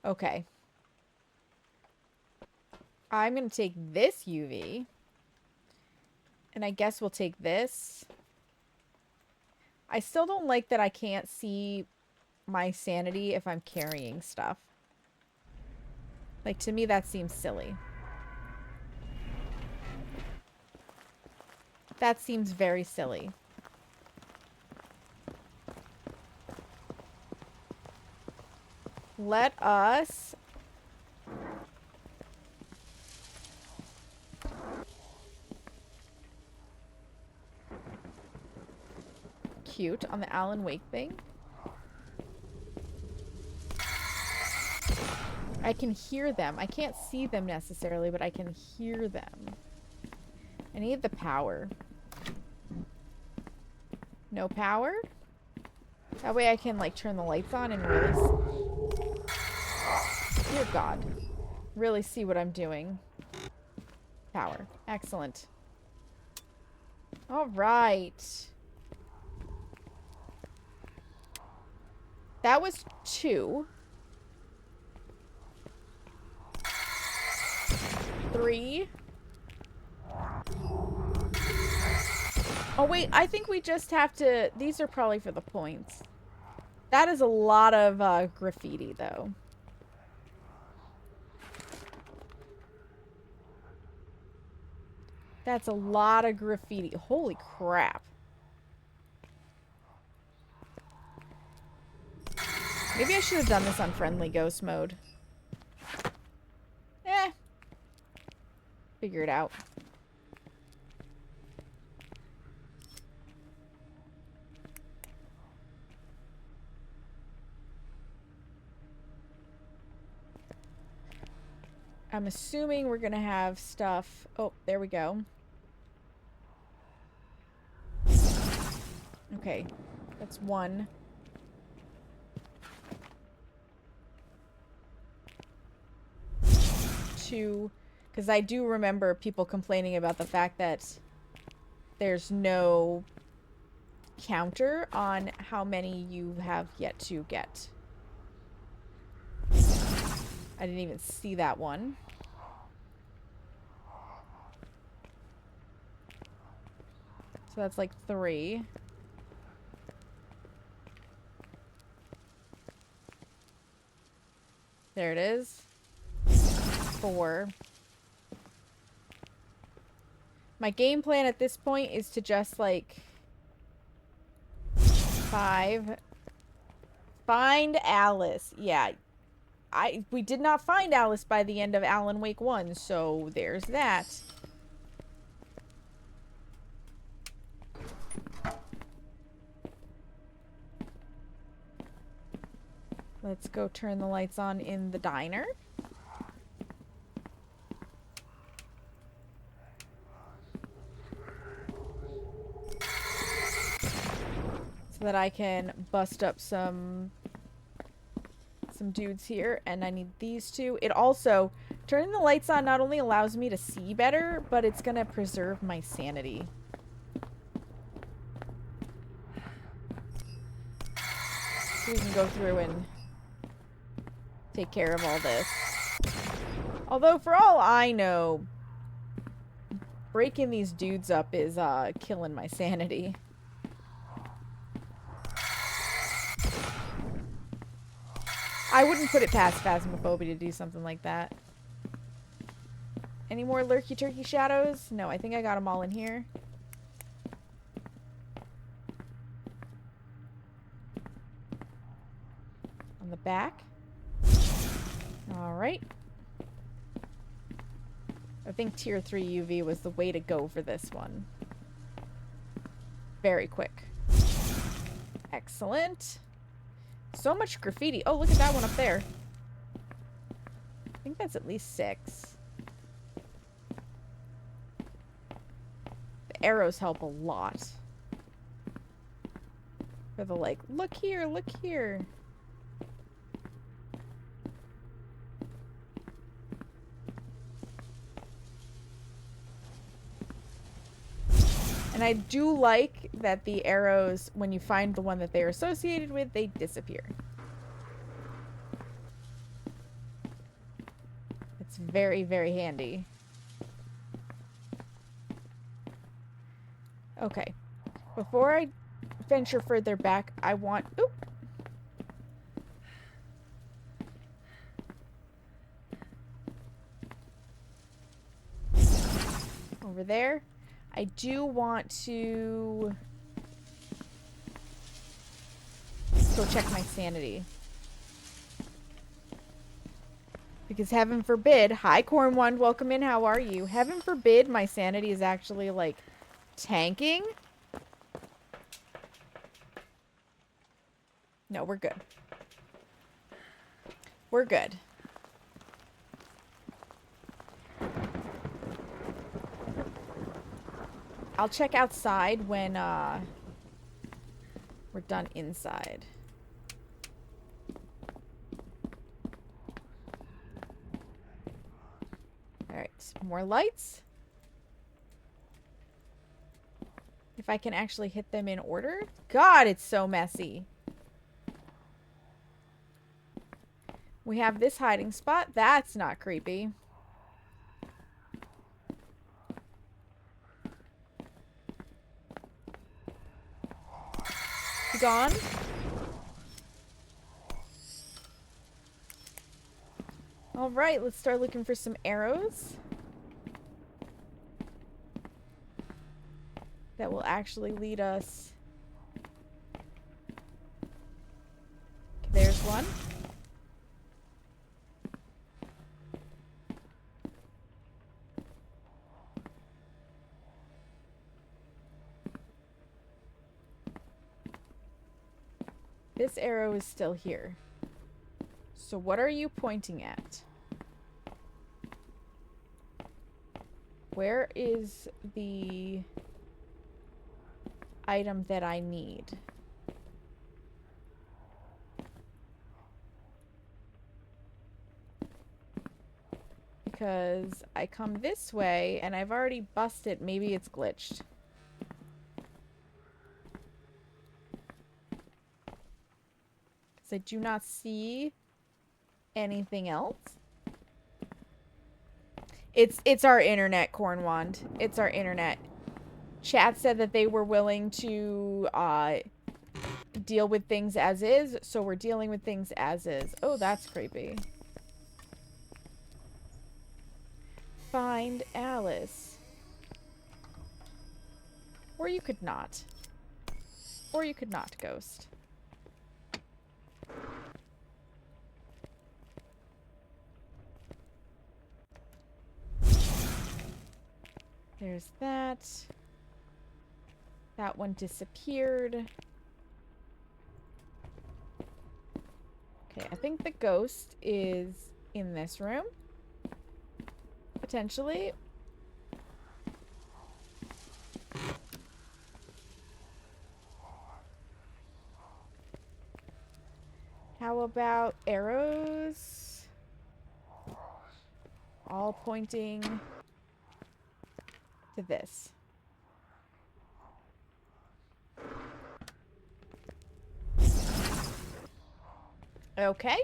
Okay. I'm going to take this UV. And I guess we'll take this. I still don't like that I can't see my sanity if I'm carrying stuff. Like, to me, that seems silly. That seems very silly. Let us... Cute on the Alan Wake thing. I can hear them. I can't see them necessarily, but I can hear them. I need the power. No power? That way I can, like, turn the lights on and really... Dear God. Really see what I'm doing. Power. Excellent. Alright. That was 2. 3. Oh, wait. I think we just have to... These are probably for the points. That is a lot of graffiti, though. That's a lot of graffiti. Holy crap. Maybe I should have done this on friendly ghost mode. Eh. Figure it out. I'm assuming we're gonna have stuff. Oh, there we go. Okay. That's 1. Because I do remember people complaining about the fact that there's no counter on how many you have yet to get. I didn't even see that one. So that's like 3. There it is. 4. My game plan at this point is to just, like... 5. Find Alice. Yeah. We did not find Alice by the end of Alan Wake 1, so there's that. Let's go turn the lights on in the diner. So that I can bust up some dudes here, and I need these 2. It also, turning the lights on not only allows me to see better, but it's gonna preserve my sanity. So we can go through and take care of all this. Although, for all I know, breaking these dudes up is killing my sanity. I wouldn't put it past Phasmophobia to do something like that. Any more lurky turkey shadows? No, I think I got them all in here. On the back. Alright. I think tier 3 UV was the way to go for this one. very quick. Excellent. So much graffiti. Oh, look at that one up there. I think that's at least 6. The arrows help a lot. For the like, look here, look here. And I do like that the arrows, when you find the one that they're associated with, they disappear. It's very, very handy. Okay. Before I venture further back, I want... Oop! Over there. I do want to go check my sanity. Because heaven forbid, hi Cornwand, welcome in, how are you? Heaven forbid my sanity is actually like tanking. No, we're good. We're good. I'll check outside when we're done inside. Alright, more lights. If I can actually hit them in order. God, it's so messy. We have this hiding spot. That's not creepy. Gone. All right, let's start looking for some arrows that will actually lead us. Okay, there's one. This arrow is still here. So what are you pointing at? Where is the item that I need? Because I come this way and I've already busted. Maybe it's glitched. I do not see anything else. It's our internet, Cornwand. It's our internet. Chat said that they were willing to deal with things as is, so we're dealing with things as is. Oh, that's creepy. Find Alice. Or you could not. Or you could not, ghost. There's that. That one disappeared. Okay, I think the ghost is in this room. Potentially. How about arrows? All pointing to this. Okay.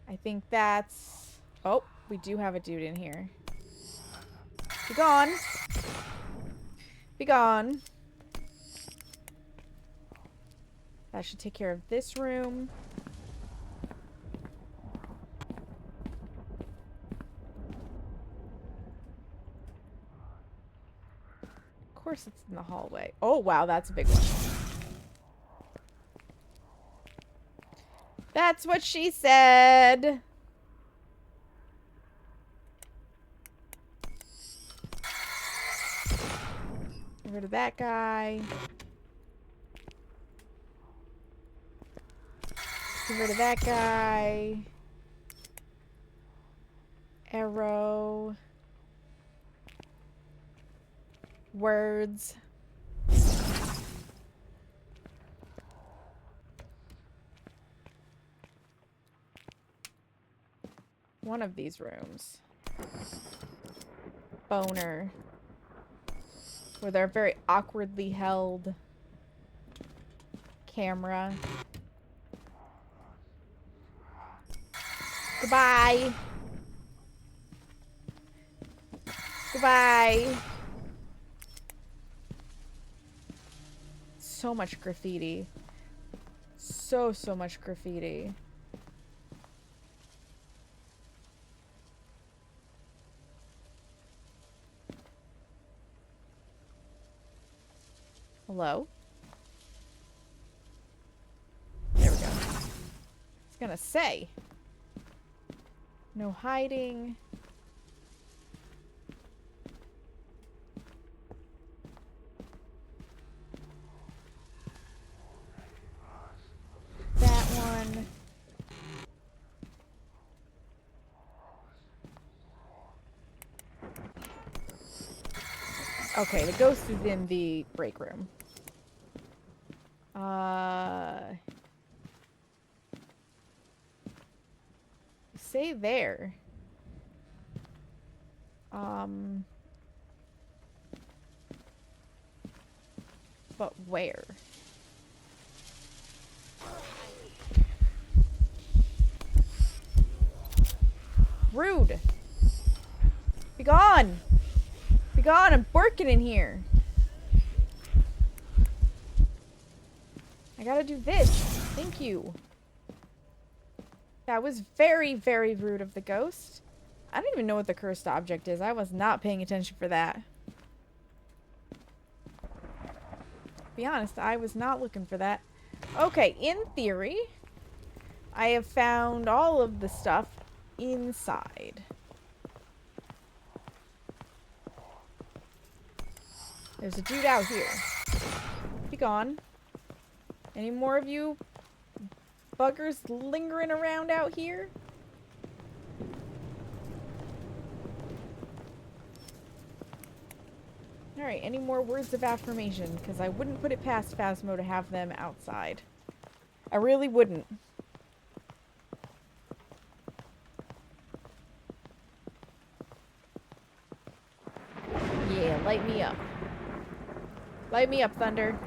I think that's... Oh, we do have a dude in here. Be gone. Be gone. That should take care of this room. Of course it's in the hallway. Oh, wow, that's a big one. That's what she said. Get rid of that guy. Get rid of that guy. Arrow. Words. One of these rooms. Boner. Where they're very awkwardly held. Camera. Goodbye. Goodbye. So much graffiti. So much graffiti. Hello? There we go. It's gonna say. No hiding. That one. Okay, the ghost is in the break room. Say there. But where? Rude! Be gone! Be gone, I'm working in here! I gotta do this. Thank you. That was very, very rude of the ghost. I don't even know what the cursed object is. I was not paying attention for that. To be honest, I was not looking for that. Okay, in theory, I have found all of the stuff inside. There's a dude out here. Be gone. Any more of you buggers lingering around out here? Alright, any more words of affirmation? Because I wouldn't put it past Phasmo to have them outside. I really wouldn't. Yeah, light me up. Light me up, Thunder.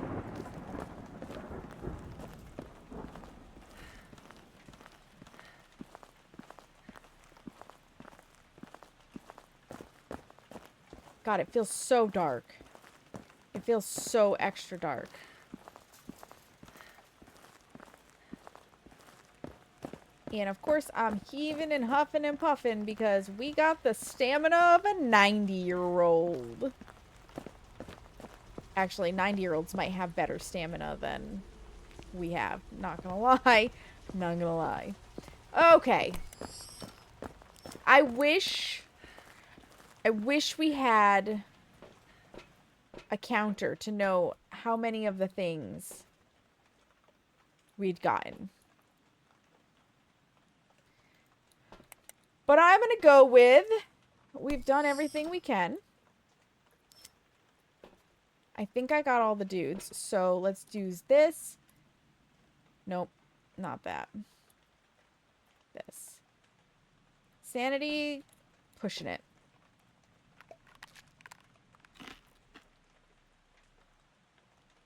God, it feels so dark. It feels so extra dark. And of course, I'm heaving and huffing and puffing because we got the stamina of a 90-year-old. Actually, 90-year-olds might have better stamina than we have. Not gonna lie. Not gonna lie. Okay. I wish we had a counter to know how many of the things we'd gotten. But I'm gonna go with we've done everything we can. I think I got all the dudes, so let's do this. Nope, not that. This. Sanity, pushing it.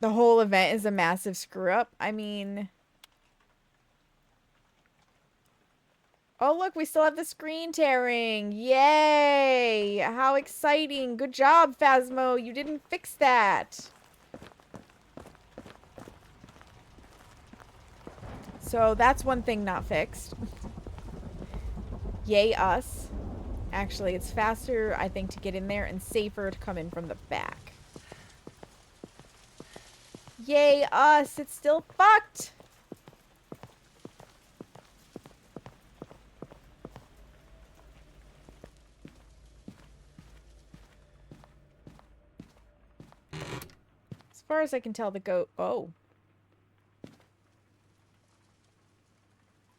The whole event is a massive screw up. I mean... Oh, look, we still have the screen tearing. Yay! How exciting. Good job, Phasmo. You didn't fix that. So that's one thing not fixed. Yay, us. Actually, it's faster, I think, to get in there and safer to come in from the back. Yay, us. It's still fucked. far as I can tell, the ghost... Oh.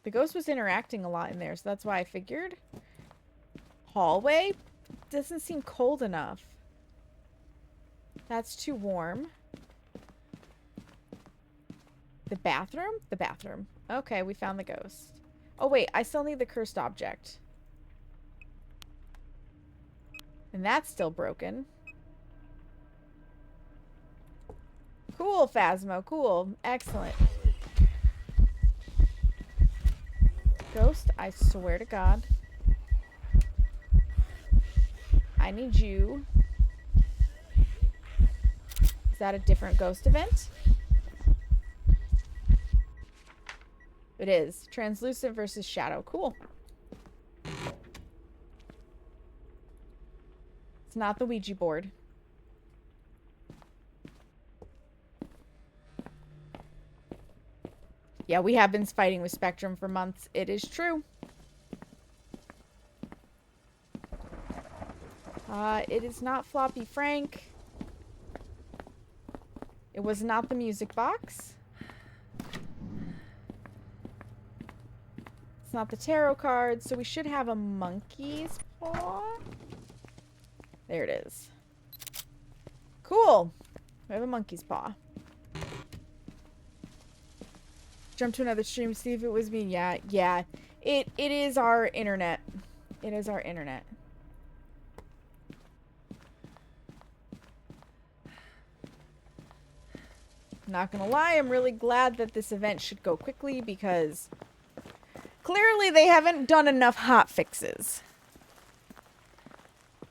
The ghost was interacting a lot in there, so that's why I figured. Hallway? Doesn't seem cold enough. That's too warm. The bathroom? The bathroom. Okay, we found the ghost. Oh, wait. I still need the cursed object. And that's still broken. Cool, Phasmo. Cool. Excellent. Ghost, I swear to God. I need you. Is that a different ghost event? It is. Translucent versus shadow. Cool. It's not the Ouija board. Yeah, we have been fighting with Spectrum for months. It is true. It is not Floppy Frank. It was not the music box. It's not the tarot card, so we should have a monkey's paw. There it is. Cool. We have a monkey's paw. Jump to another stream, see if it was me. Yeah. It is our internet. It is our internet. Not gonna lie, I'm really glad that this event should go quickly because clearly they haven't done enough hot fixes.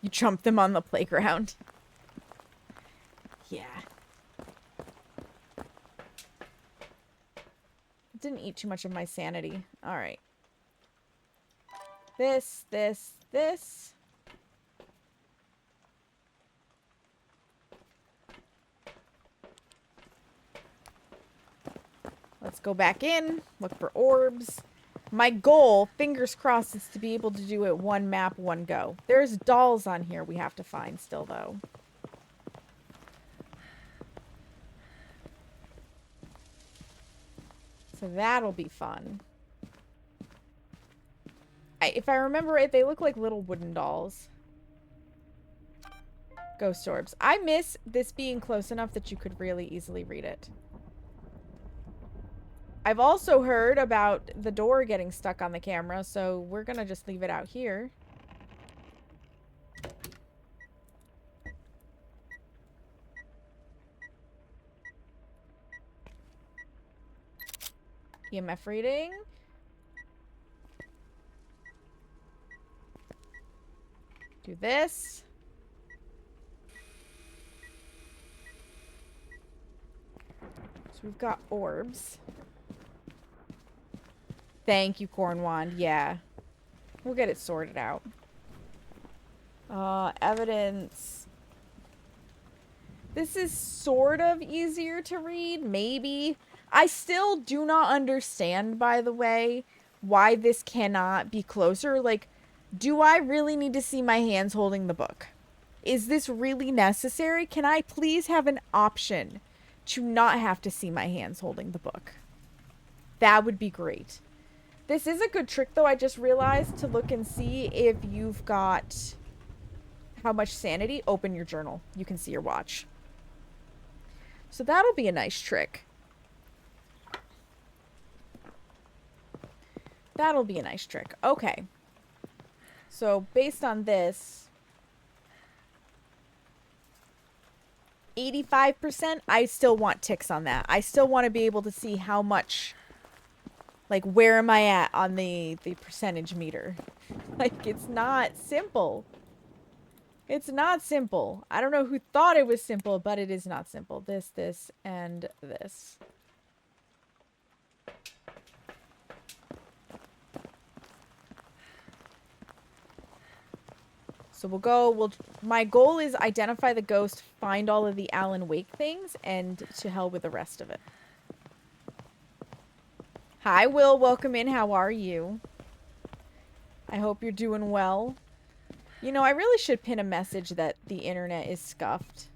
You trump them on the playground. Yeah. Didn't eat too much of my sanity. Alright. This. Let's go back in, look for orbs. My goal, fingers crossed, is to be able to do it one map, one go. There's dolls on here we have to find still, though. So that'll be fun. If I remember right, they look like little wooden dolls. Ghost orbs. I miss this being close enough that you could really easily read it. I've also heard about the door getting stuck on the camera, so we're gonna just leave it out here. EMF reading. Do this. So we've got orbs. Thank you, Cornwand. Yeah. We'll get it sorted out. Evidence. This is sort of easier to read, maybe. I still do not understand, by the way, why this cannot be closer. Like, do I really need to see my hands holding the book? Is this really necessary? Can I please have an option to not have to see my hands holding the book? That would be great. This is a good trick, though, I just realized, to look and see if you've got how much sanity. Open your journal. You can see your watch. So that'll be a nice trick. That'll be a nice trick. Okay. So, based on this, 85%, I still want ticks on that. I still want to be able to see how much, like, where am I at on the percentage meter? Like, it's not simple. It's not simple. I don't know who thought it was simple, but it is not simple. This, and this. So my goal is identify the ghost, find all of the Alan Wake things, and to hell with the rest of it. Hi, Will. Welcome in. How are you? I hope you're doing well. You know, I really should pin a message that the internet is scuffed.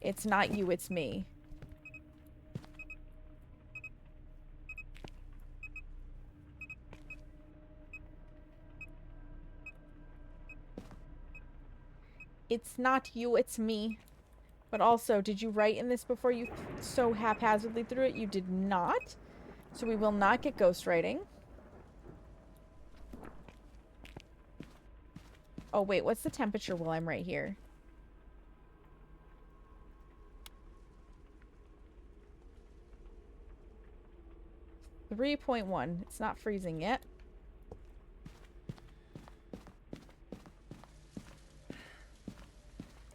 It's not you, it's me. It's not you, it's me. But also, did you write in this before you so haphazardly threw it? You did not. So we will not get ghostwriting. Oh, wait, what's the temperature while I'm right here? .1. It's not freezing yet.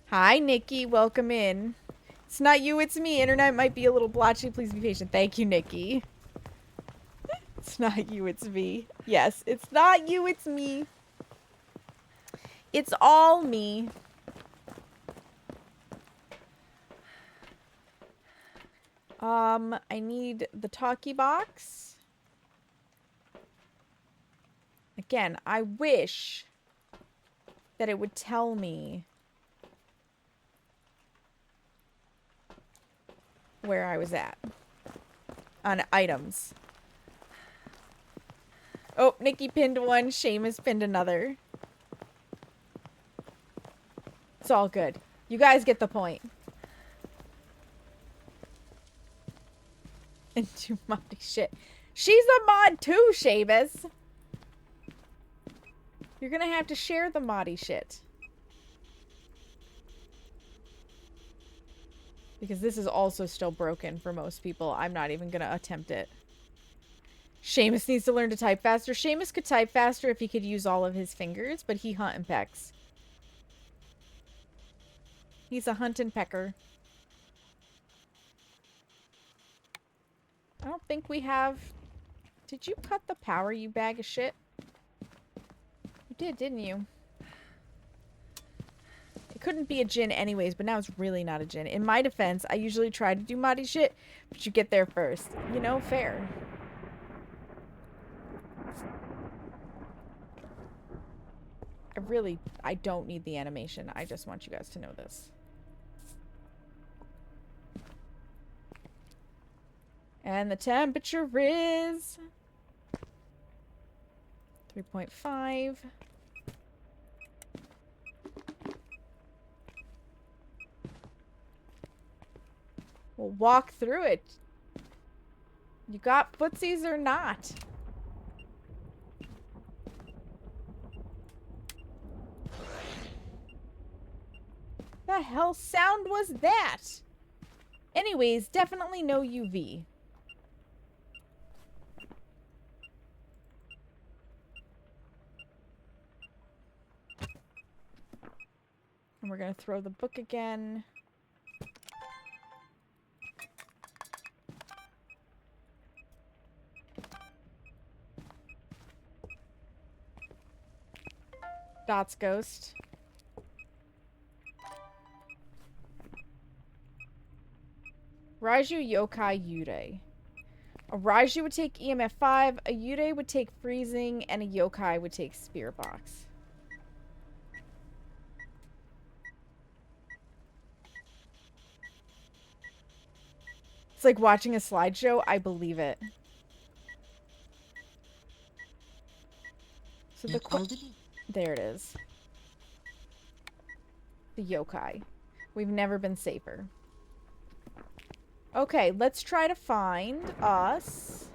Hi, Nikki. Welcome in. It's not you, it's me. Internet might be a little blotchy. Please be patient. Thank you, Nikki. It's not you, it's me. Yes, it's not you, it's me. It's all me. I need the talkie box. Again, I wish that it would tell me where I was at on items. Oh, Nikki pinned one. Seamus pinned another. It's all good. You guys get the point. And do moddy shit. She's a mod too, Seamus. You're gonna have to share the moddy shit. Because this is also still broken for most people. I'm not even gonna attempt it. Seamus needs to learn to type faster. Seamus could type faster if he could use all of his fingers, but he hunt and pecks. He's a hunt and pecker. I don't think we have... Did you cut the power, you bag of shit? You did, didn't you? It couldn't be a djinn anyways, but now it's really not a djinn. In my defense, I usually try to do moddy shit, but you get there first. You know, fair. I don't need the animation. I just want you guys to know this. And the temperature is 3.5. We'll walk through it. You got footsies or not? The hell sound was that? Anyways, definitely no UV. And we're gonna throw the book again. Dot's ghost. Raiju Yokai Yurei. A Raiju would take EMF 5, a Yurei would take freezing, and a Yokai would take Spear Box. It's like watching a slideshow. I believe it. So there it is. The yokai. We've never been safer. Okay, let's try to find us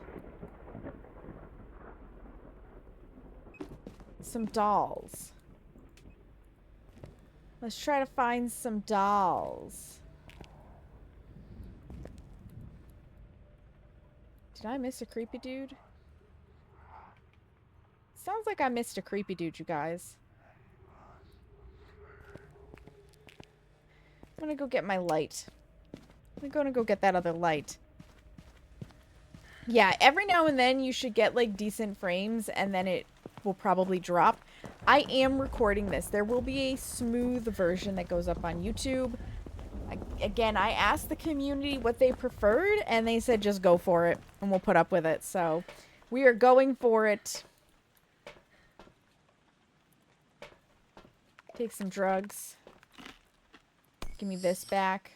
some dolls. Let's try to find some dolls. Did I miss a creepy dude? Sounds like I missed a creepy dude, you guys. I'm gonna go get my light. I'm gonna go get that other light. Yeah, every now and then you should get like decent frames and then it will probably drop. I am recording this. There will be a smooth version that goes up on YouTube. Again, I asked the community what they preferred and they said just go for it and we'll put up with it. So we are going for it. Take some drugs. Give me this back.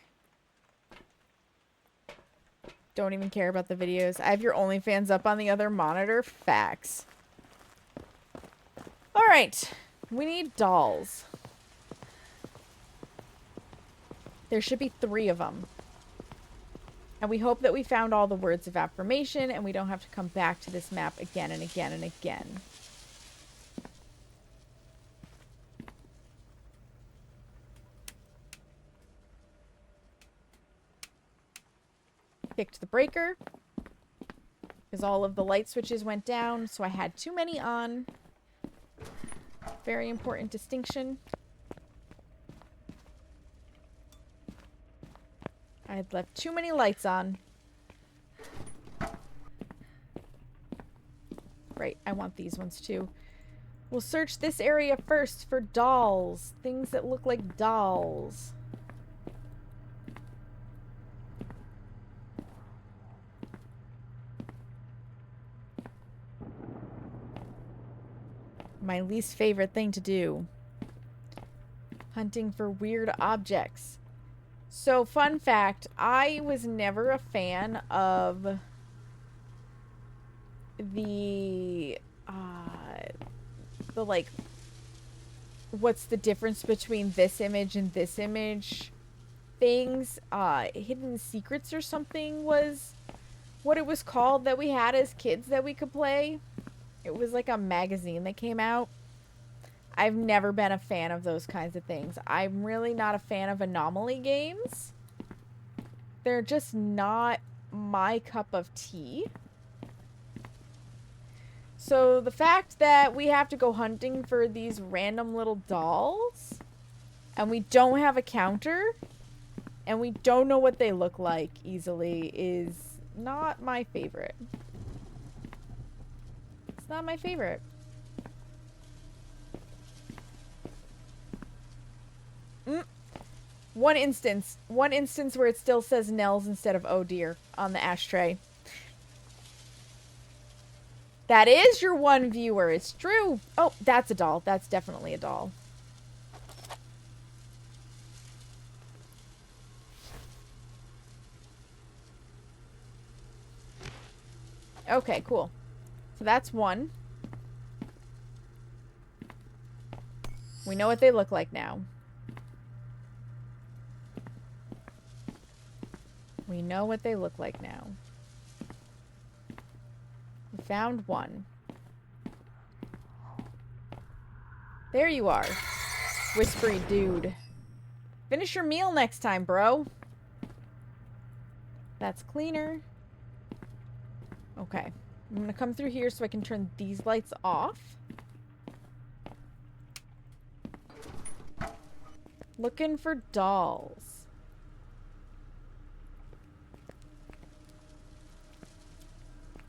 Don't even care about the videos. I have your OnlyFans up on the other monitor. Facts. Alright. We need dolls. There should be 3 of them. And we hope that we found all the words of affirmation and we don't have to come back to this map again and again and again. Picked the breaker. Because all of the light switches went down, so I had too many on. Very important distinction. I had left too many lights on. Right, I want these ones too. We'll search this area first for dolls. Things that look like dolls. My least favorite thing to do. Hunting for weird objects. So, fun fact, I was never a fan of the like, what's the difference between this image and this image things. Hidden Secrets or something was what it was called that we had as kids that we could play. It was like a magazine that came out. I've never been a fan of those kinds of things. I'm really not a fan of anomaly games. They're just not my cup of tea. So the fact that we have to go hunting for these random little dolls, and we don't have a counter, and we don't know what they look like easily, is not my favorite. It's not my favorite. One instance where it still says Nels instead of oh dear on the ashtray. That is your one viewer. It's true. Oh, that's a doll. That's definitely a doll. Okay, cool. So that's one. We know what they look like now. We know what they look like now. We found one. There you are. Whispery dude. Finish your meal next time, bro. That's cleaner. Okay. I'm gonna come through here so I can turn these lights off. Looking for dolls.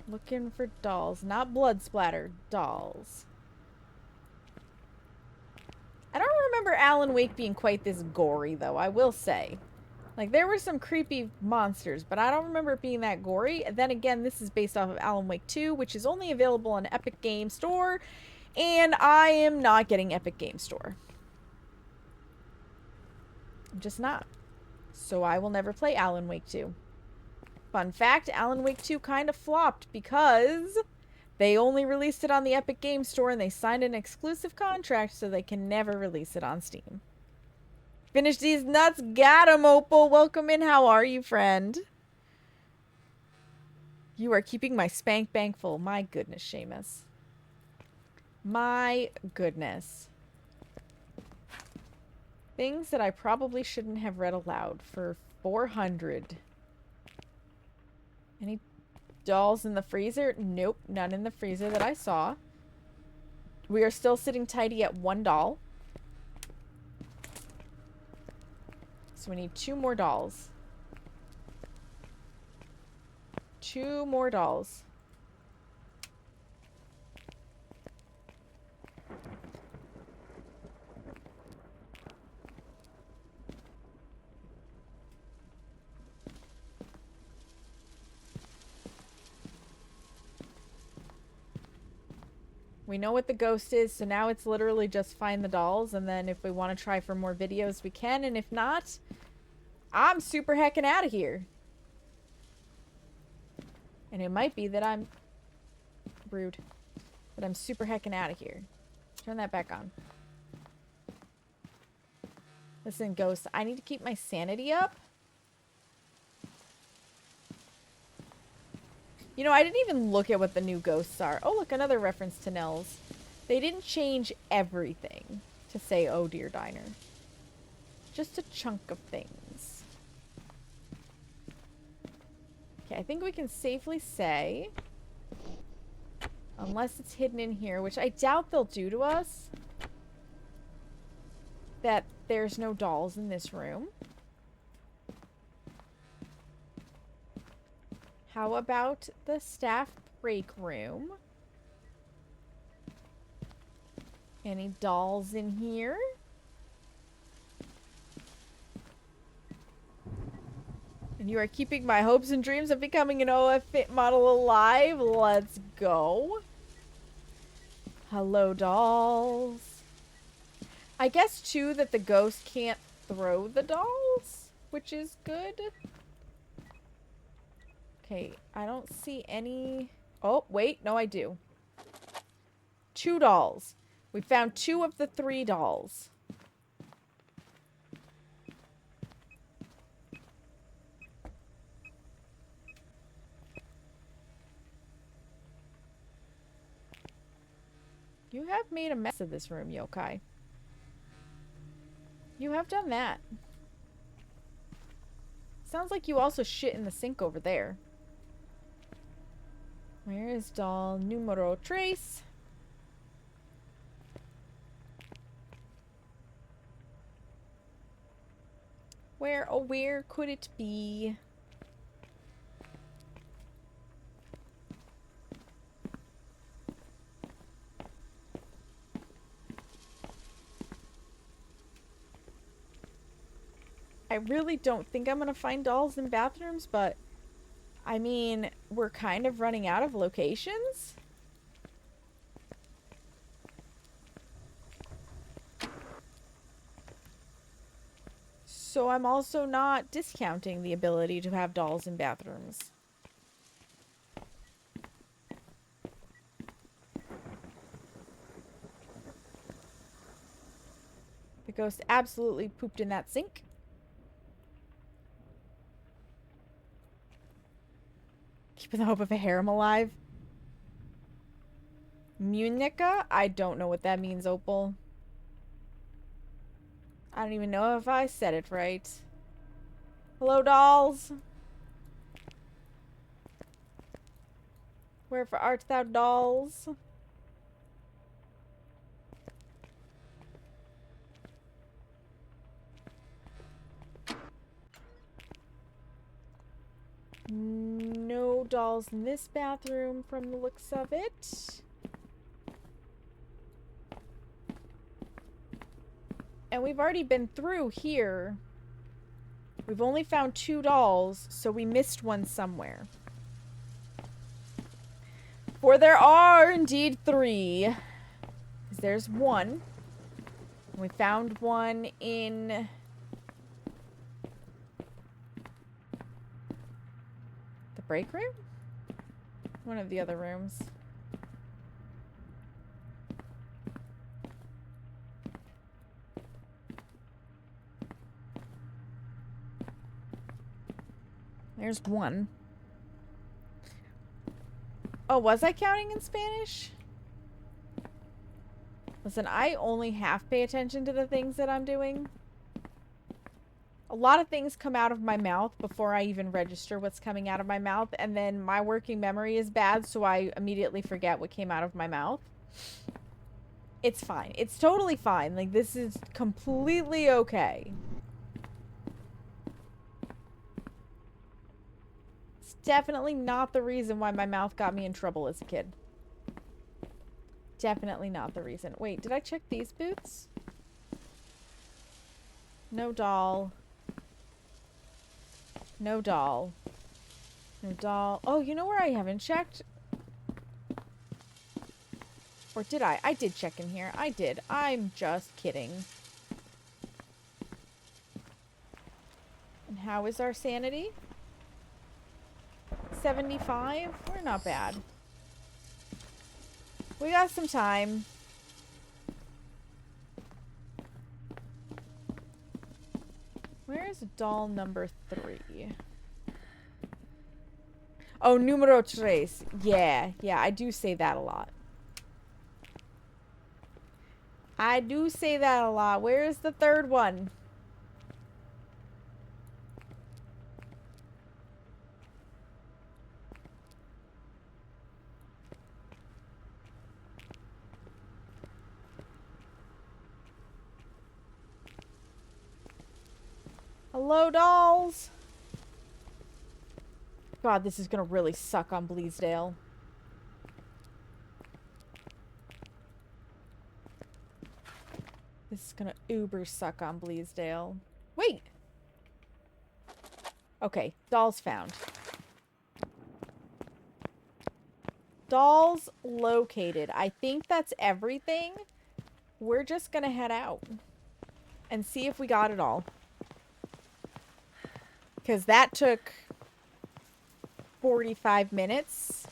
Looking for dolls. Not blood splatter. Dolls. I don't remember Alan Wake being quite this gory, though, I will say. Like, there were some creepy monsters, but I don't remember it being that gory. And then again, this is based off of Alan Wake 2, which is only available on Epic Game Store. And I am not getting Epic Game Store. I'm just not. So I will never play Alan Wake 2. Fun fact, Alan Wake 2 kind of flopped because they only released it on the Epic Game Store and they signed an exclusive contract so they can never release it on Steam. Finish these nuts. Got 'em, Opal. Welcome in. How are you, friend? You are keeping my spank bank full. My goodness, Seamus. My goodness. Things that I probably shouldn't have read aloud for 400. Any dolls in the freezer? Nope, none in the freezer that I saw. We are still sitting tidy at 1 doll. So we need 2 more dolls. 2 more dolls. We know what the ghost is, so now it's literally just find the dolls, and then if we want to try for more videos, we can, and if not, I'm super heckin' out of here. And it might be that I'm rude, but I'm super heckin' out of here. Turn that back on. Listen, ghosts, I need to keep my sanity up. You know, I didn't even look at what the new ghosts are. Oh, look, another reference to Nels. They didn't change everything to say, oh dear diner. Just a chunk of things. Okay, I think we can safely say, unless it's hidden in here, which I doubt they'll do to us, that there's no dolls in this room. How about the staff break room? Any dolls in here? And you are keeping my hopes and dreams of becoming an OF Fit model alive. Let's go. Hello, dolls. I guess, too, that the ghost can't throw the dolls, which is good. Okay, I don't see any... Oh, wait. No, I do. 2 dolls. We found 2 of the 3 dolls. You have made a mess of this room, yokai. You have done that. Sounds like you also shit in the sink over there. Where is doll numero tres? Where, oh, where could it be? I really don't think I'm gonna find dolls in bathrooms, but I mean, we're kind of running out of locations. So I'm also not discounting the ability to have dolls in bathrooms. The ghost absolutely pooped in that sink. Keeping the hope of a harem alive. Munica? I don't know what that means, Opal. I don't even know if I said it right. Hello, dolls. Wherefore art thou, dolls? No dolls in this bathroom from the looks of it. And we've already been through here. We've only found 2 dolls, so we missed one somewhere. For there are indeed 3. Because there's 1. We found one in... the break room? One of the other rooms. There's 1. Oh, was I counting in Spanish? Listen, I only half pay attention to the things that I'm doing. A lot of things come out of my mouth before I even register what's coming out of my mouth, and then my working memory is bad, so I immediately forget what came out of my mouth. It's fine. It's totally fine. Like, this is completely okay. It's definitely not the reason why my mouth got me in trouble as a kid. Definitely not the reason. Wait, did I check these boots? No doll. No doll. No doll. Oh, you know where I haven't checked? Or did I? I did check in here. I did. I'm just kidding. And how is our sanity? 75? We're not bad. We got some time. Where's doll number 3? Oh, numero tres. Yeah, I do say that a lot. I do say that a lot. Where is the 3rd one? Hello, dolls. God, this is gonna really suck on Bleasdale. This is gonna uber suck on Bleasdale. Wait! Okay, dolls found. Dolls located. I think that's everything. We're just gonna head out and see if we got it all. Because that took 45 minutes.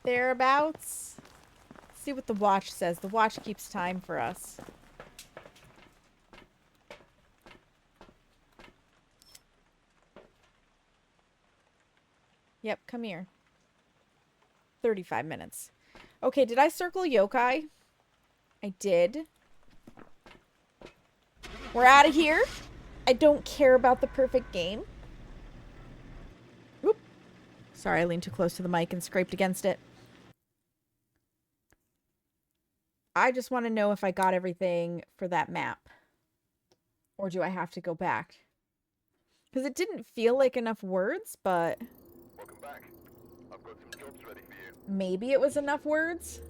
Thereabouts. See what the watch says. The watch keeps time for us. Yep, come here. 35 minutes. Okay, did I circle yokai? I did. We're out of here. I don't care about the perfect game. Oop. Sorry, I leaned too close to the mic and scraped against it. I just want to know if I got everything for that map. Or do I have to go back? Because it didn't feel like enough words, but...
Welcome back. I've got some jobs ready for you.
maybe it was enough words?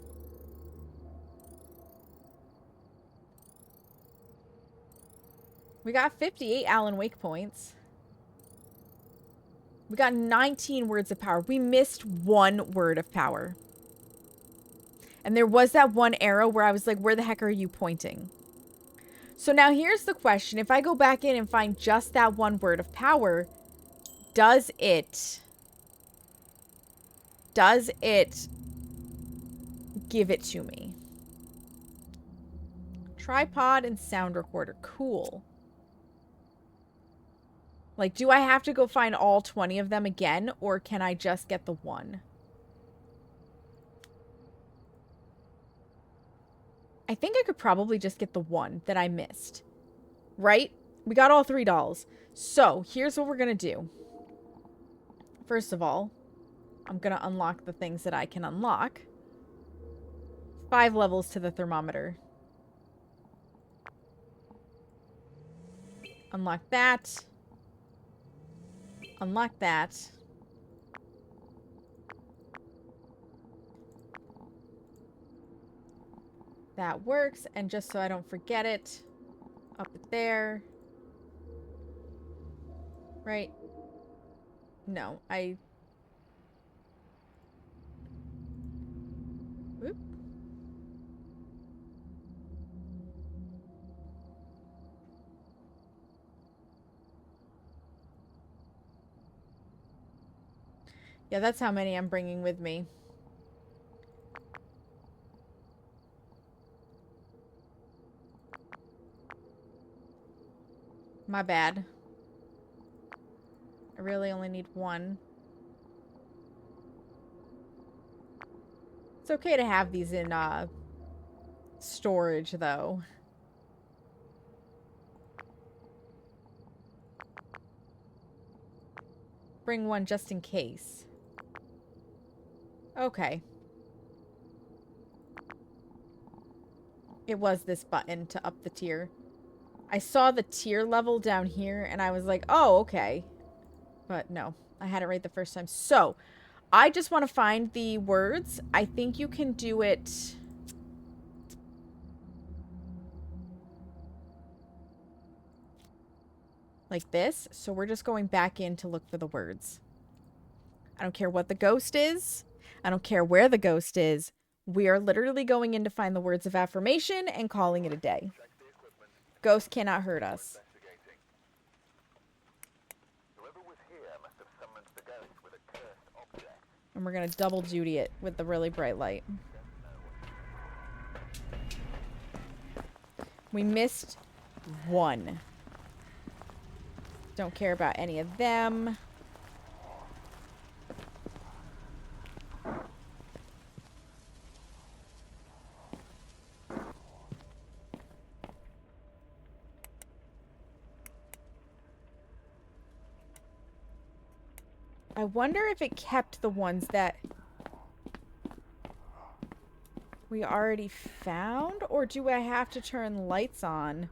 We got 58 Alan Wake points. We got 19 words of power. We missed 1 word of power. And there was that one arrow where I was like, where the heck are you pointing? So now here's the question. If I go back in and find just that 1 word of power, does it give it to me? Tripod and sound recorder. Cool. Like, do I have to go find all 20 of them again, or can I just get the 1? I think I could probably just get the 1 that I missed. Right? We got all 3 dolls. So, here's what we're gonna do. First of all, I'm gonna unlock the things that I can unlock. 5 levels to the thermometer. Unlock that. Unlock that. That works, and just so I don't forget it, up there. Right? No, Oop. Yeah, that's how many I'm bringing with me. My bad. I really only need 1. It's okay to have these in storage, though. Bring 1 just in case. Okay. It was this button to up the tier. I saw the tier level down here, and I was like, oh, okay. But no, I had it right the first time. So, I just want to find the words. I think you can do it... like this. So we're just going back in to look for the words. I don't care what the ghost is. I don't care where the ghost is. We are literally going in to find the words of affirmation and calling it a day. Ghost cannot hurt us. And we're going to double duty it with the really bright light. We missed 1. Don't care about any of them. I wonder if it kept the ones that we already found, or do I have to turn lights on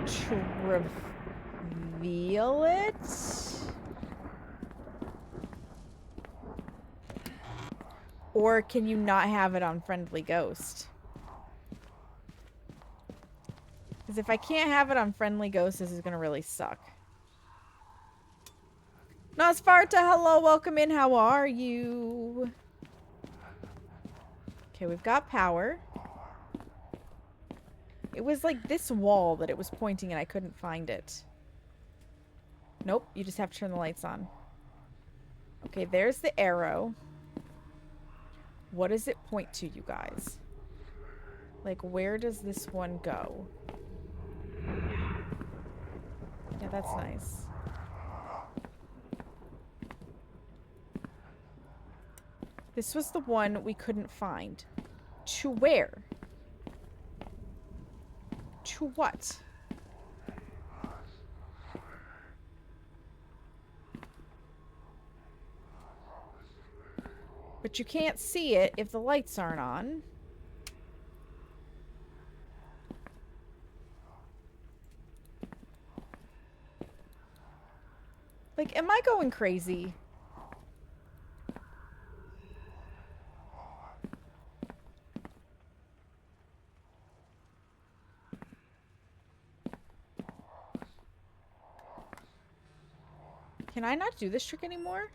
to reveal it? Or can you not have it on Friendly Ghost? Because if I can't have it on Friendly Ghost, this is going to really suck. Nosfarta, hello, welcome in. How are you? Okay, we've got power. It was like this wall that it was pointing and I couldn't find it. Nope, you just have to turn the lights on. Okay, there's the arrow. What does it point to, you guys? Like, where does this one go? Yeah, that's nice. This was the one we couldn't find. To where? To what? But you can't see it if the lights aren't on. Like, am I going crazy? Can I not do this trick anymore?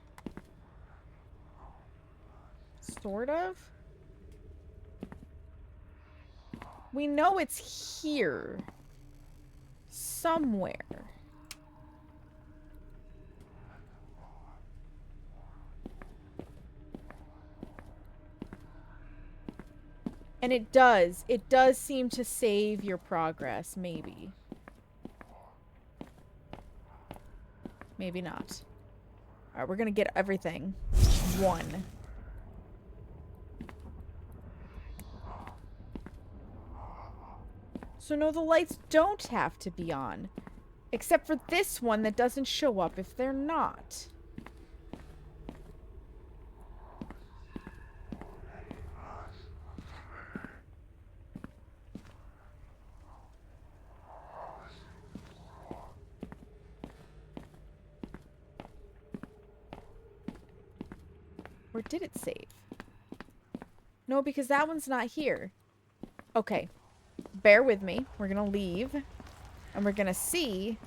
Sort of. We know it's here. Somewhere. And it does. It does seem to save your progress, maybe. Maybe not. Alright, we're gonna get everything. One. So no, the lights don't have to be on. Except for this one that doesn't show up if they're not. Or did it save? No, because that one's not here. Okay. Bear with me. We're gonna leave. And we're gonna see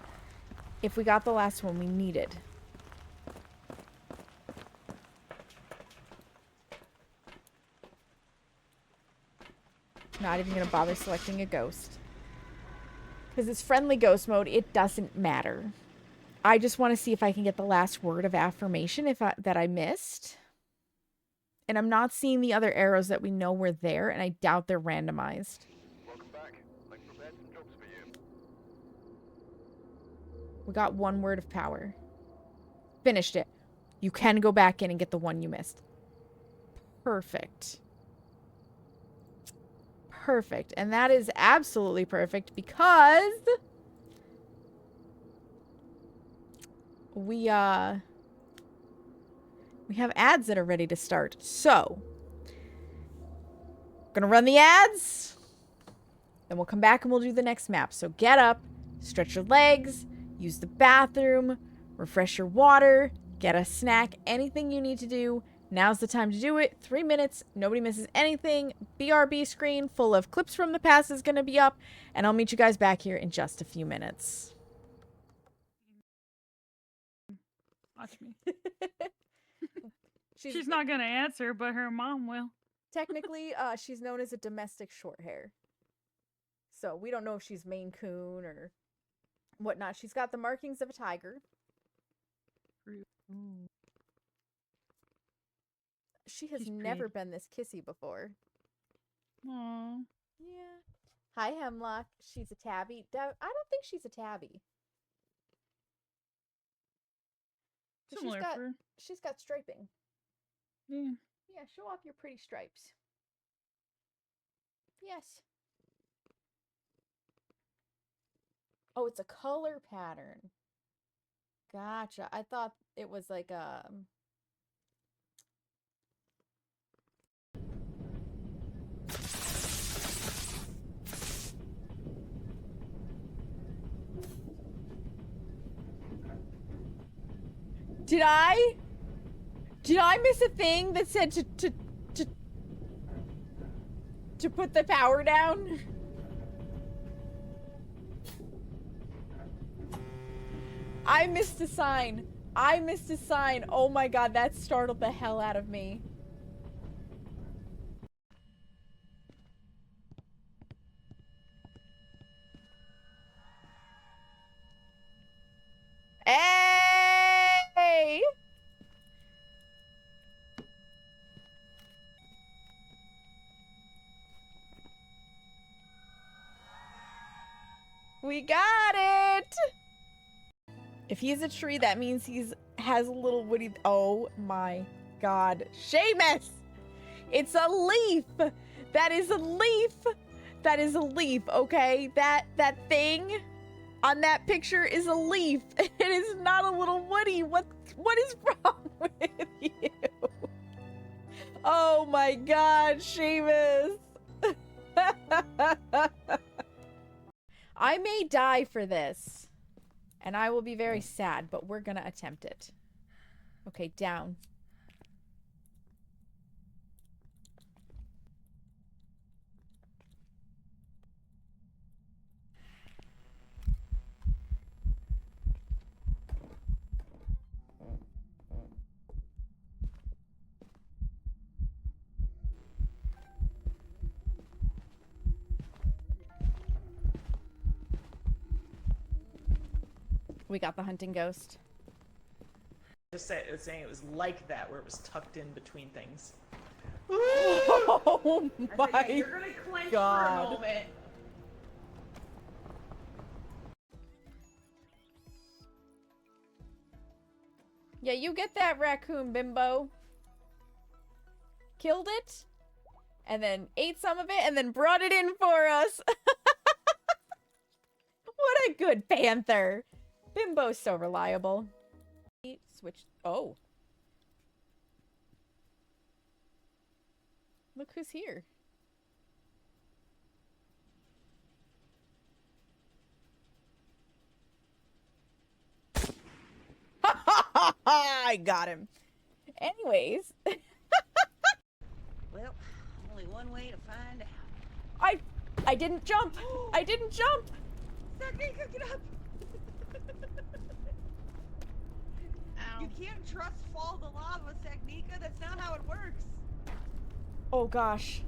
if we got the last one we needed. Not even gonna bother selecting a ghost. Because it's friendly ghost mode, it doesn't matter. I just want to see if I can get the last word of affirmation that I missed. And I'm not seeing the other arrows that we know were there, and I doubt they're randomized.
Welcome back. I've prepared some jobs for you.
We got one word of power. Finished it. You can go back in and get the one you missed. Perfect. Perfect. And that is absolutely perfect because we have ads that are ready to start. So, gonna run the ads, then we'll come back and we'll do the next map. So get up, stretch your legs, use the bathroom, refresh your water, get a snack, anything you need to do. Now's the time to do it. 3 minutes, nobody misses anything. BRB screen full of clips from the past is gonna be up, and I'll meet you guys back here in just a few minutes.
Watch me.
She's
She's not gonna answer, but her mom will.
technically, she's known as a domestic short hair. So we don't know if she's Maine Coon or whatnot. She's got the markings of a tiger. She has
She's
never
pretty.
been this kissy before.
Aww.
Yeah. Hi, Hemlock. She's a tabby. I don't think she's a tabby.
Similar fur.
She's got striping.
Yeah.
Yeah, show off your pretty stripes. Yes. Oh, it's a color pattern. Gotcha. I thought it was like a... Did I miss a thing that said to put the power down? I missed a sign. I missed a sign. Oh my god, that startled the hell out of me. Hey! We got it! If he's a tree, that means has a little woody... Oh my god. Seamus! It's a leaf! That is a leaf! That is a leaf, okay? That thing on that picture is a leaf. It is not a little woody. What is wrong with you? Oh my god, Seamus! I may die for this. And I will be very sad, but we're gonna attempt it. Okay, down. We got the hunting ghost.
Just saying it was like that, where it was tucked in between things.
Oh my
yeah, you're gonna clench
god.
for a moment.
Yeah, you get that raccoon, bimbo. Killed it, and then ate some of it, and then brought it in for us. What a good panther. Bimbo's so reliable. Switch. Oh. Look who's here. I got him. Anyways.
Well, only one way to find out.
I didn't jump. I didn't jump.
Technica, get up!
Ow.
You can't trust fall to lava, Technica. That's not how it works.
Oh gosh.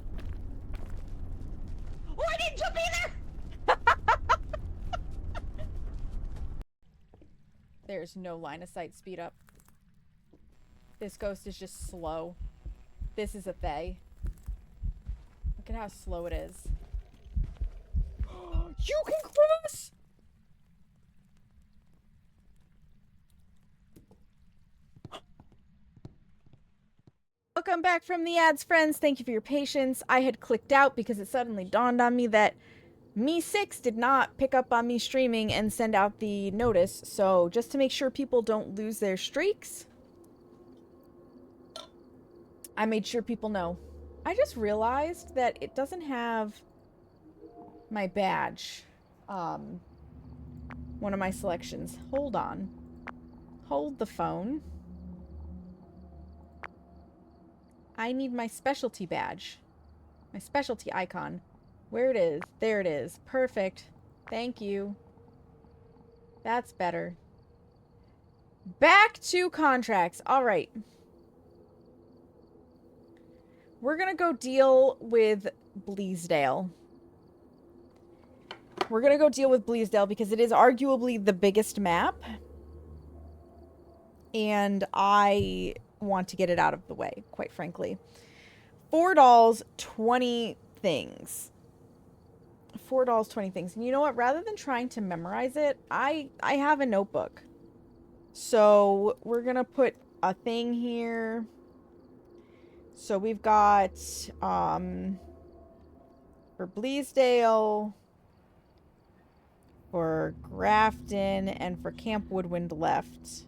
Oh, I didn't jump either!
There's no line of sight speed up. This ghost is just slow. This is a Fae. Look at how slow it is. You can cross! Welcome back from the ads, friends. Thank you for your patience. I had clicked out because it suddenly dawned on me that Me6 did not pick up on me streaming and send out the notice. So just to make sure people don't lose their streaks, I made sure people know. I just realized that it doesn't have my badge. One of my selections. Hold on. Hold the phone. I need my specialty badge. My specialty icon. Where it is. There it is. Perfect. Thank you. That's better. Back to contracts. All right. We're gonna go deal with Bleasdale. We're gonna go deal with Bleasdale because it is arguably the biggest map. And I want to get it out of the way, quite frankly. 4 dolls, 20 things. 4 dolls, 20 things. And you know what? Rather than trying to memorize it, I have a notebook. So we're gonna put a thing here. So we've got for Bleasdale, for Grafton, and for Camp Woodwind left.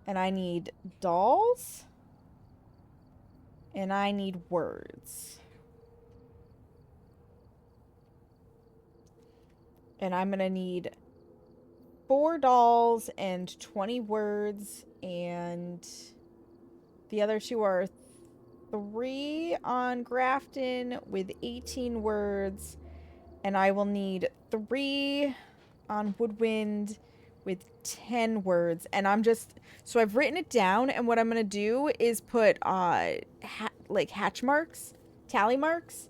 And I need dolls. And I need words. And I'm gonna need 4 dolls and 20 words, and the other 2 are 3 on Grafton with 18 words, and I will need 3 on Woodwind with 10 words. And I'm just, so I've written it down, and what I'm gonna do is put like hatch marks, tally marks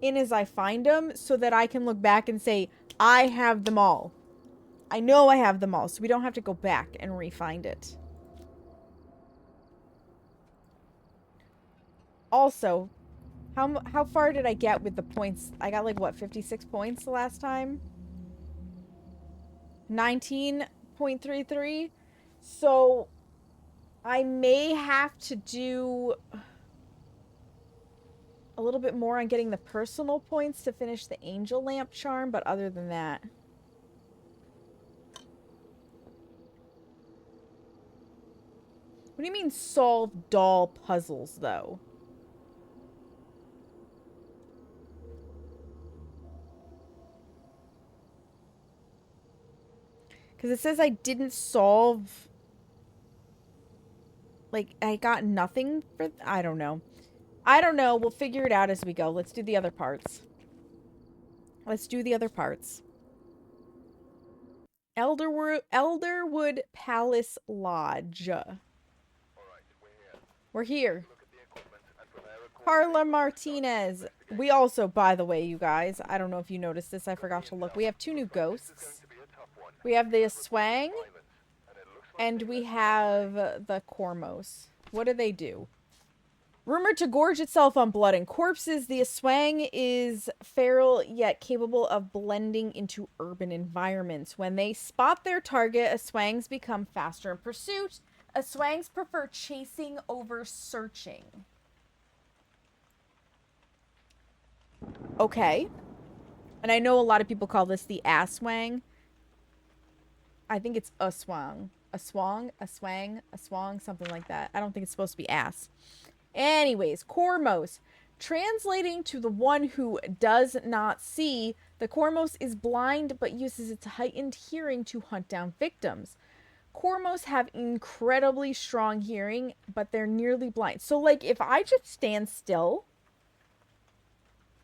in as I find them, so that I can look back and say I have them all. I know I have them all, so we don't have to go back and re-find it. Also, how far did I get with the points? I got like, what, 56 points the last time? 19.33? So, I may have to do a little bit more on getting the personal points to finish the angel lamp charm, but other than that... What do you mean solve doll puzzles, though? Because it says I didn't solve... Like, I got nothing for... I don't know. I don't know. We'll figure it out as we go. Let's do the other parts. Let's do the other parts. Elderwood Palace Lodge. We're here. Carla Martinez. We also, by the way, you guys, I don't know if you noticed this. I forgot to look. We have 2 new ghosts. We have the Swang. And we have the Cormos. What do they do? Rumored to gorge itself on blood and corpses, the Aswang is feral yet capable of blending into urban environments. When they spot their target, Aswangs become faster in pursuit. Aswangs prefer chasing over searching. Okay. And I know a lot of people call this the Aswang. I think it's Aswang. Aswang, something like that. I don't think it's supposed to be ass. Anyways, Cormos. Translating to the one who does not see, the Cormos is blind but uses its heightened hearing to hunt down victims. Cormos have incredibly strong hearing, but they're nearly blind. So, like, if I just stand still,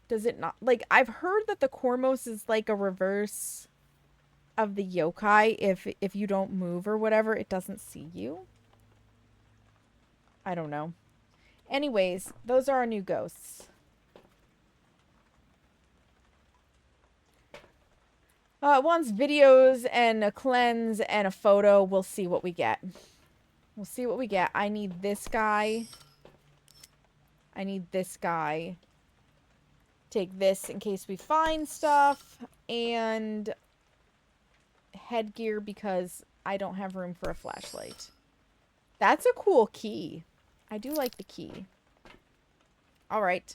does it not... Like, I've heard that the Cormos is like a reverse of the yokai. If you don't move or whatever, it doesn't see you. I don't know. Anyways, those are our new ghosts. Once videos and a cleanse and a photo, we'll see what we get. We'll see what we get. I need this guy. I need this guy. Take this in case we find stuff. And headgear because I don't have room for a flashlight. That's a cool key. I do like the key. Alright.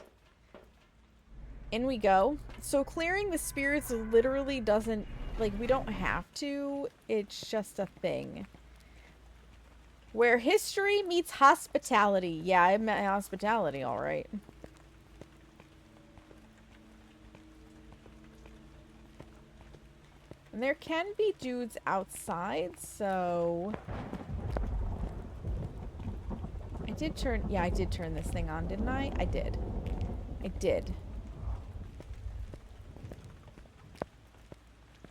In we go. So clearing the spirits literally doesn't... Like, we don't have to. It's just a thing. Where history meets hospitality. Yeah, I met hospitality, alright. And there can be dudes outside, so... I did turn this thing on, didn't I? I did. I did.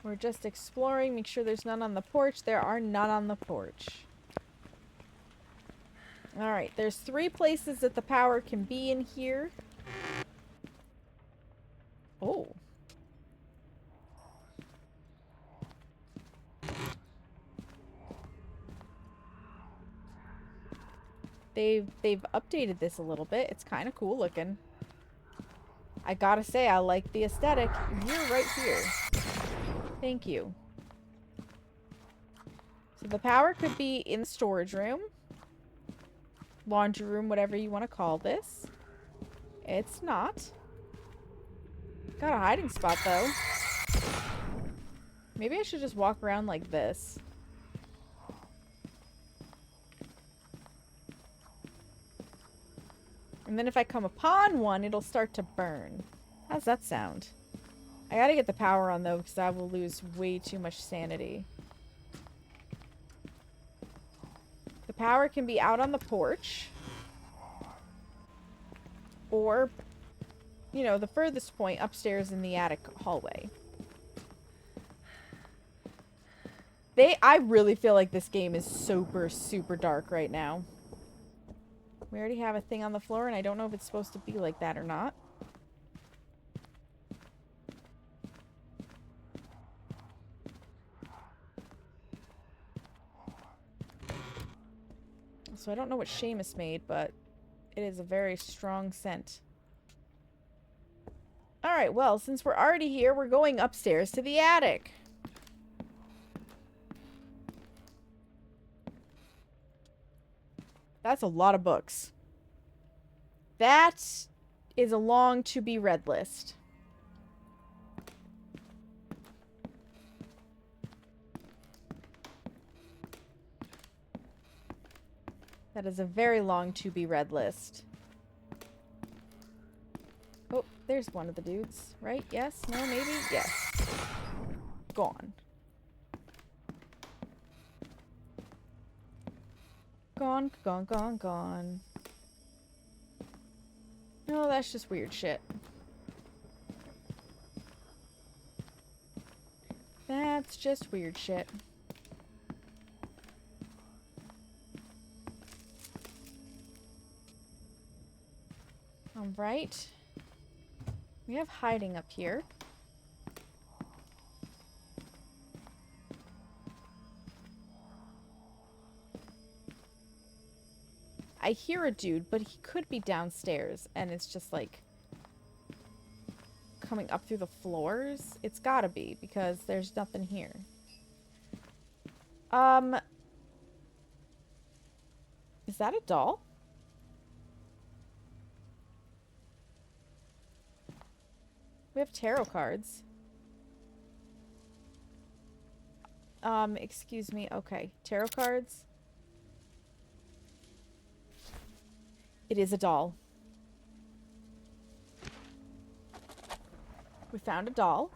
We're just exploring, make sure there's none on the porch. There are none on the porch. Alright, there's 3 places that the power can be in here. Oh. They've updated this a little bit. It's kind of cool looking. I gotta say, I like the aesthetic. You're right here. Thank you. So the power could be in the storage room. Laundry room, whatever you want to call this. It's not. Got a hiding spot, though. Maybe I should just walk around like this. And then if I come upon one, it'll start to burn. How's that sound? I gotta get the power on, though, because I will lose way too much sanity. The power can be out on the porch. Or, you know, the furthest point upstairs in the attic hallway. I really feel like this game is super, super dark right now. We already have a thing on the floor, and I don't know if it's supposed to be like that or not. So I don't know what Seamus made, but it is a very strong scent. Alright, well, since we're already here, we're going upstairs to the attic. That's a lot of books. That is a long to-be-read list. That is a very long to-be-read list. Oh, there's one of the dudes, right? Yes? No? Maybe? Yes. Gone. Gone, gone, gone, gone. No, that's just weird shit. That's just weird shit. Alright. We have hiding up here. I hear a dude, but he could be downstairs, and it's just like coming up through the floors. It's gotta be, because there's nothing here. Is that a doll? We have tarot cards. Excuse me. Okay. Tarot cards. It is a doll. We found a doll.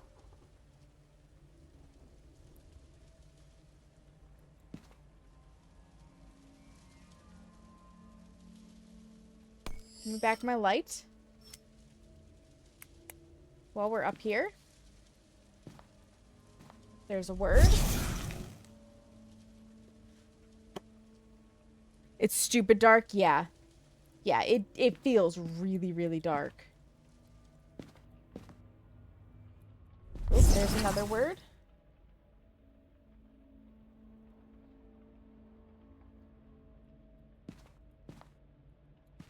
Give me back my light. While we're up here. There's a word. It's stupid dark, yeah. Yeah, it feels really, really dark. Oh, there's another word.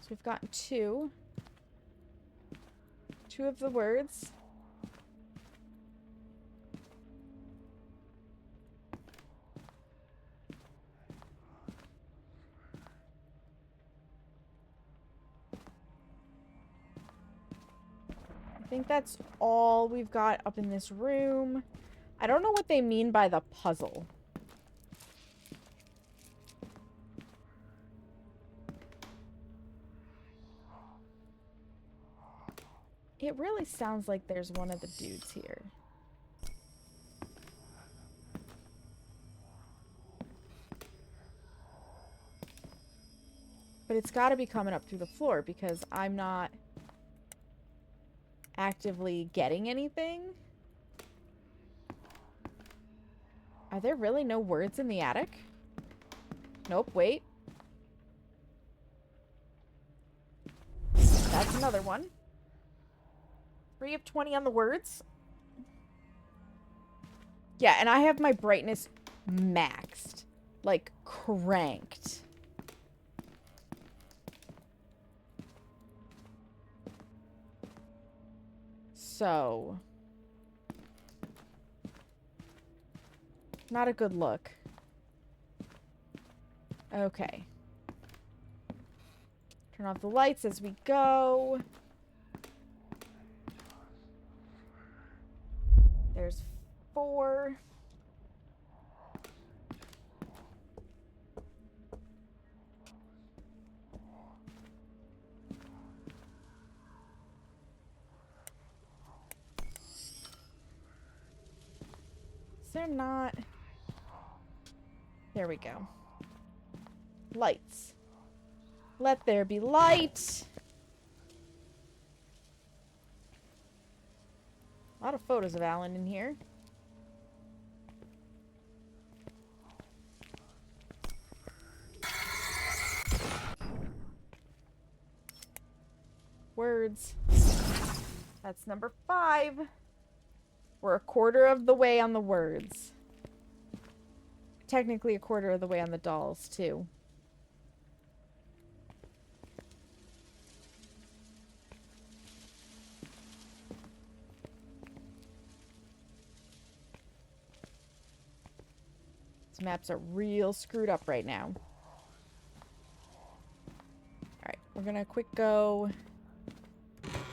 So we've gotten two. Two of the words. I think that's all we've got up in this room. I don't know what they mean by the puzzle. It really sounds like there's one of the dudes here. But it's got to be coming up through the floor because I'm not actively getting anything. Are there really no words in the attic? Nope, wait. That's another one. 3 of 20 on the words. Yeah, and I have my brightness maxed. Like, cranked. So. Not a good look. Okay. Turn off the lights as we go. There's 4. Is there not? There we go. Lights. Let there be light. A lot of photos of Alan in here. Words. That's number 5. We're a quarter of the way on the words. Technically a quarter of the way on the dolls, too. These maps are real screwed up right now. Alright, we're gonna quick go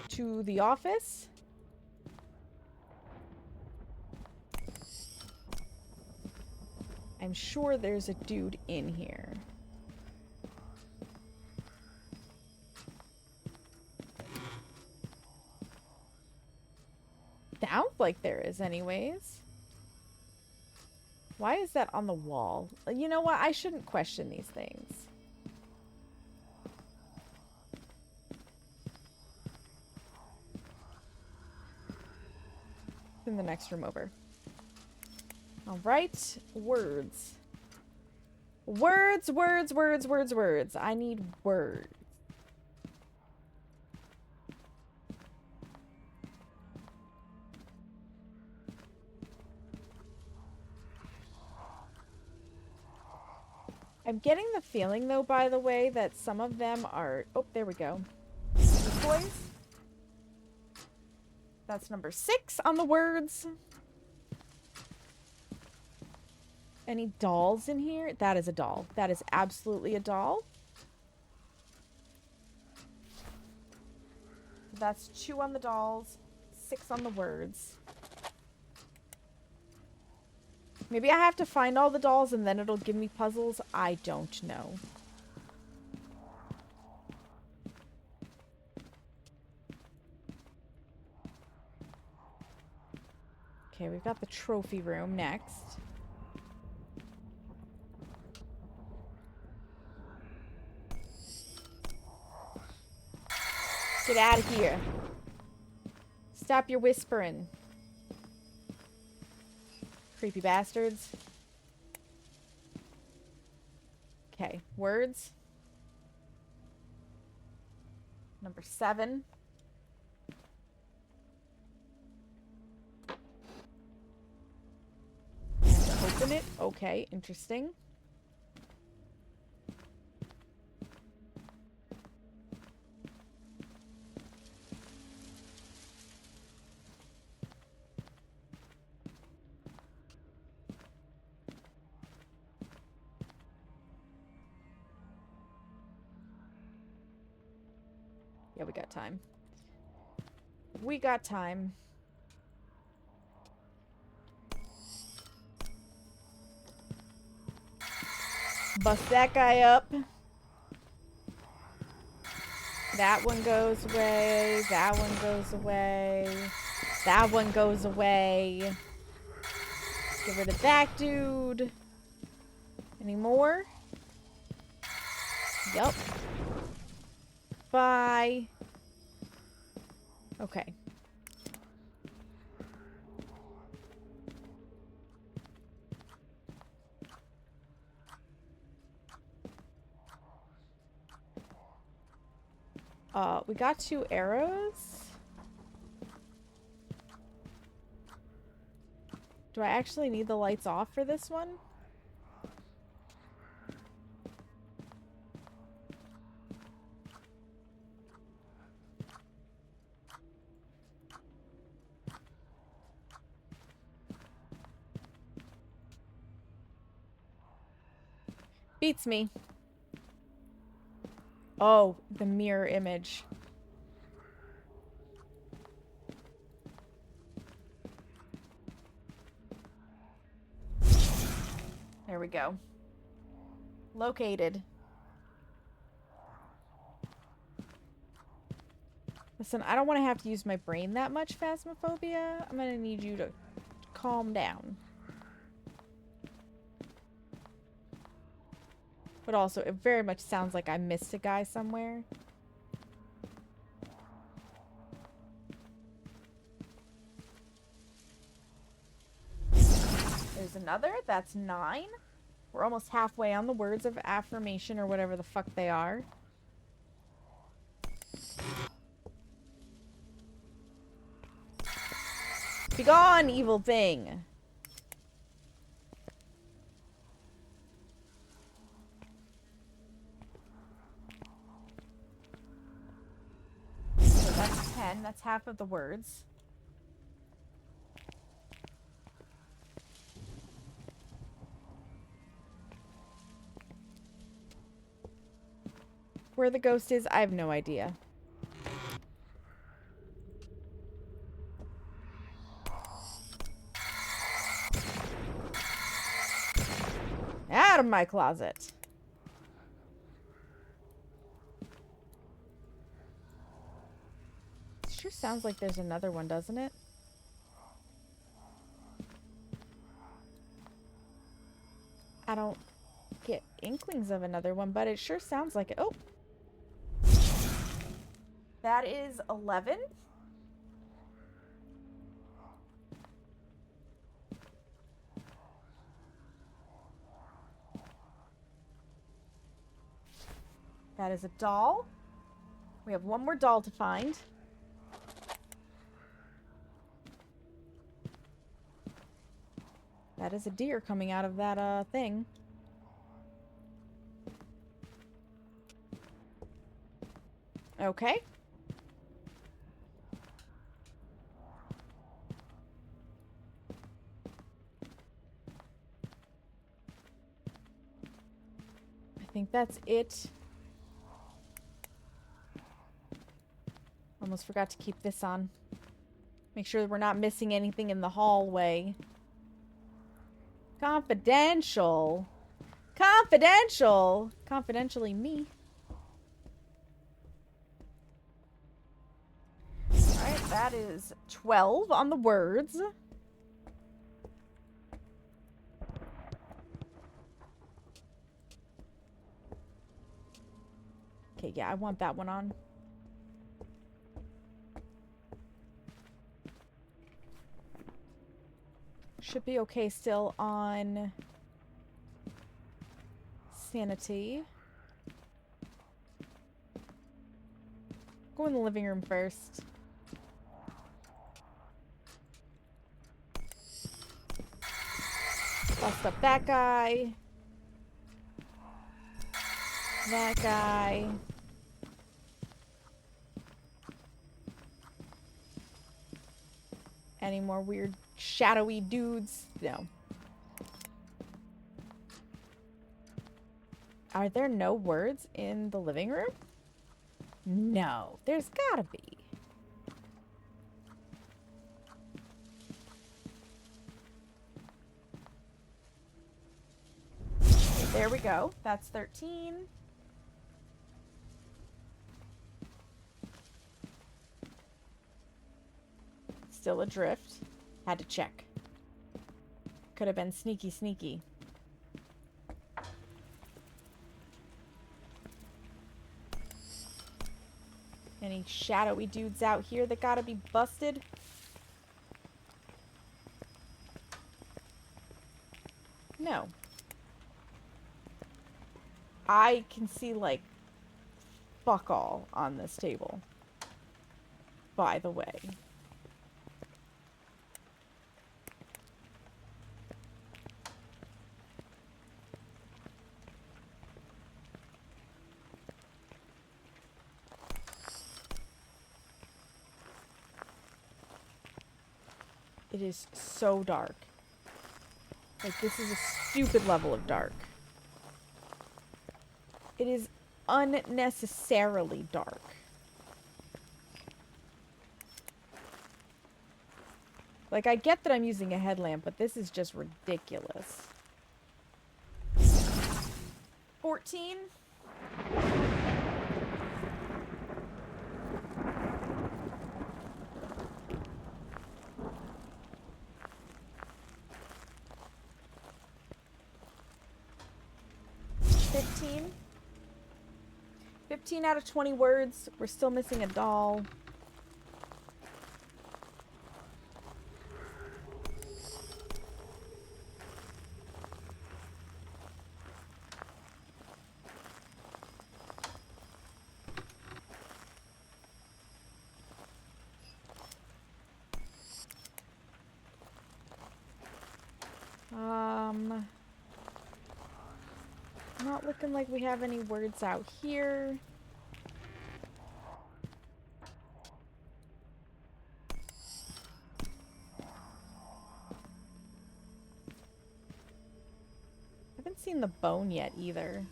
to the office. I'm sure there's a dude in here. Sounds like there is anyways. Why is that on the wall? You know what? I shouldn't question these things. In the next room over. Alright. Words. Words, words, words, words, words. I need words. I'm getting the feeling, though, by the way, that some of them are... Oh, there we go. These boys. That's number 6 on the words. Any dolls in here? That is a doll. That is absolutely a doll. That's 2 on the dolls, 6 on the words. Maybe I have to find all the dolls and then it'll give me puzzles. I don't know. Okay, we've got the trophy room next. Get out of here. Stop your whispering. Creepy bastards. Okay, words. Number 7. Open it. Okay, interesting. Yeah, we got time. We got time. Bust that guy up. That one goes away. That one goes away. That one goes away. Get rid of that dude. Any more? Yup. Bye. Okay. We got 2 arrows. Do I actually need the lights off for this one? Beats me. Oh, the mirror image. There we go. Located. Listen, I don't want to have to use my brain that much, Phasmophobia. I'm gonna need you to calm down. But also, it very much sounds like I missed a guy somewhere. There's another. That's 9. We're almost halfway on the words of affirmation or whatever the fuck they are. Begone, evil thing! So that's 10. That's half of the words. Where the ghost is, I have no idea. Out of my closet. Sure sounds like there's another one, doesn't it? I don't get inklings of another one, but it sure sounds like it. Oh. That is 11. That is a doll. We have one more doll to find. That is a deer coming out of that thing. Okay. I think that's it. Almost forgot to keep this on. Make sure we're not missing anything in the hallway. Confidential. Confidential. Confidentially me. Alright, that is 12 on the words. Okay, yeah, I want that one on. Should be okay still on sanity. Go in the living room first. Bust up that guy. That guy. Any more weird shadowy dudes? No. Are there no words in the living room? No, there's gotta be. There we go. That's 13. Still adrift. Had to check. Could have been sneaky, sneaky. Any shadowy dudes out here that gotta be busted? No. I can see, like, fuck all on this table. By the way. It is so dark. Like, this is a stupid level of dark. It is unnecessarily dark. Like, I get that I'm using a headlamp, but this is just ridiculous. 14? $15? 15 out of 20 words. We're still missing a doll. Not looking like we have any words out here. Haven't seen the bone yet either.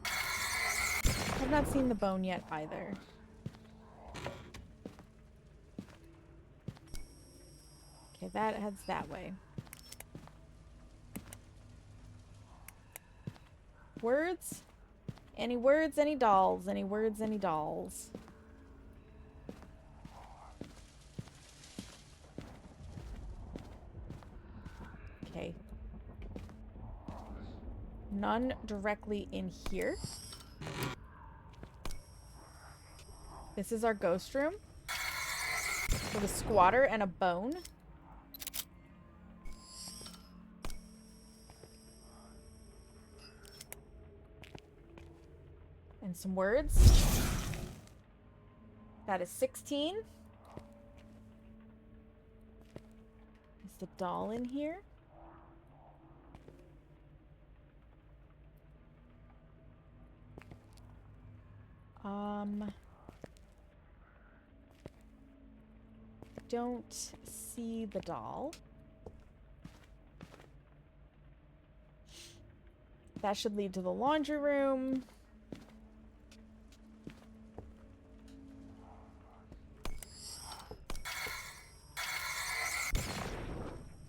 I've not seen the bone yet either. Okay, that heads that way. Words? Any words, any dolls? Any words, any dolls? Okay. None directly in here. This is our ghost room. With a squatter and a bone. And some words. That is 16. Is the doll in here? Don't see the doll. That should lead to the laundry room.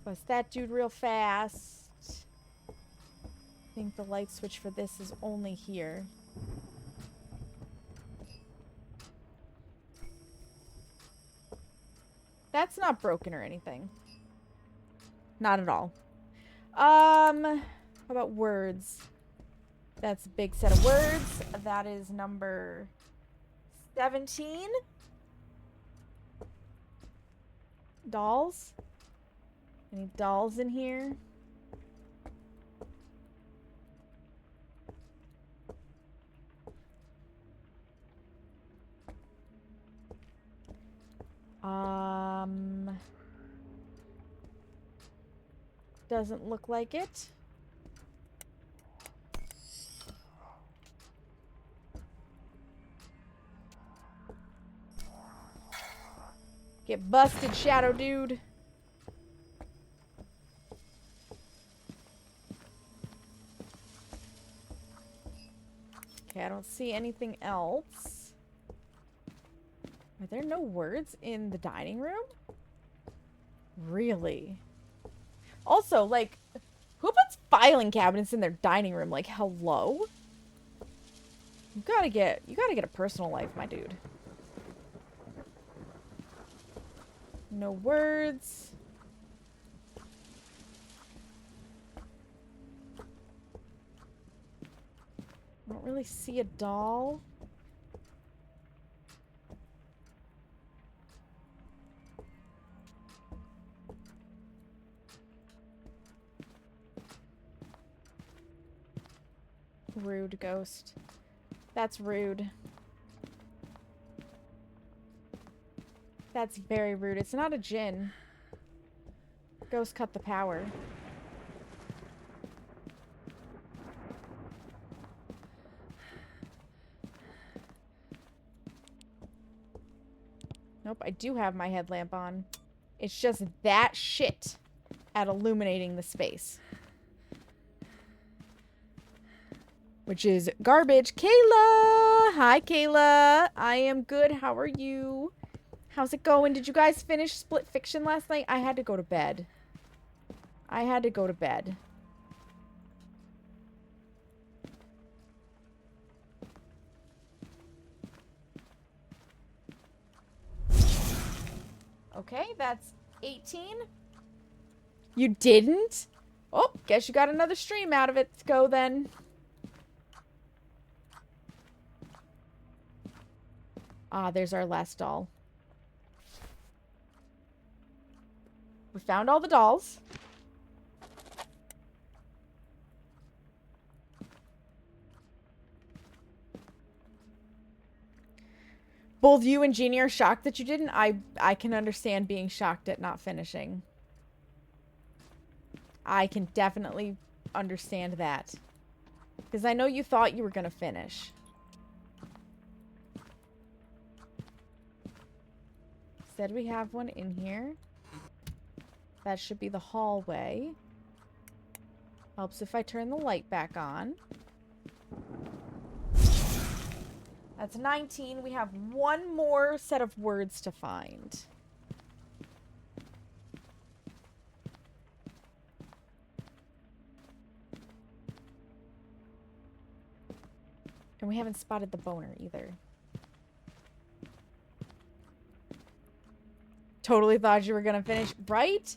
Bust that dude real fast. I think the light switch for this is only here. That's not broken or anything. Not at all. How about words? That's a big set of words. That is number 17. Dolls? Any dolls in here? Doesn't look like it. Get busted, Shadow Dude. Okay, I don't see anything else. Are there no words in the dining room? Really? Also, like, who puts filing cabinets in their dining room? Like, hello? You gotta get a personal life, my dude. No words. I don't really see a doll. Rude ghost. That's rude. That's very rude. It's not a djinn. Ghost cut the power. Nope, I do have my headlamp on. It's just that shit at illuminating the space. which is garbage. Kayla! Hi, Kayla. I am good. How are you? How's it going? Did you guys finish Split Fiction last night? I had to go to bed. I had to go to bed. Okay, that's 18. You didn't? Oh, guess you got another stream out of it. Let's go then. Ah, there's our last doll. We found all the dolls. Both you and Jeannie are shocked that you didn't. I can understand being shocked at not finishing. I can definitely understand that. Because I know you thought you were going to finish. Said we have one in here. That should be the hallway. Helps if I turn the light back on. That's 19. We have one more set of words to find. And we haven't spotted the boner either. Totally thought you were gonna finish. Right?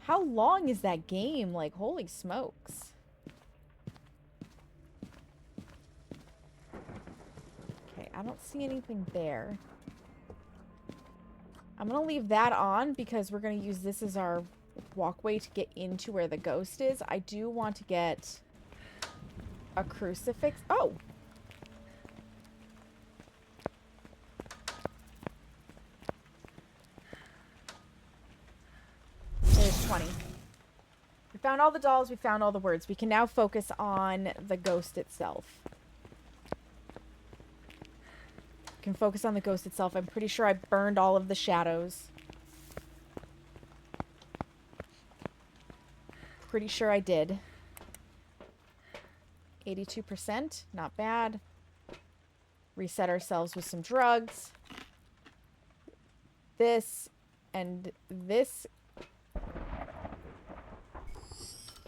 How long is that game? Like, holy smokes. Okay, I don't see anything there. I'm gonna leave that on because we're gonna use this as our walkway to get into where the ghost is. I do want to get a crucifix. Oh! There's 20. We found all the dolls. We found all the words. We can now focus on the ghost itself. We can focus on the ghost itself. I'm pretty sure I burned all of the shadows. Pretty sure I did. 82%. Not bad. Reset ourselves with some drugs. This and this.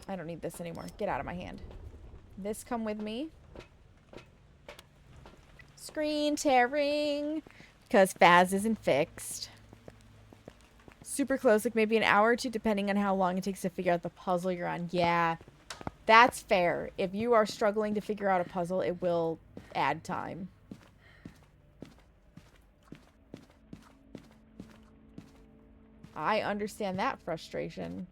I don't need this anymore. Get out of my hand. This come with me. Screen tearing. Because Phaz isn't fixed. Super close, like maybe an hour or two, depending on how long it takes to figure out the puzzle you're on. Yeah, that's fair. If you are struggling to figure out a puzzle, it will add time. I understand that frustration.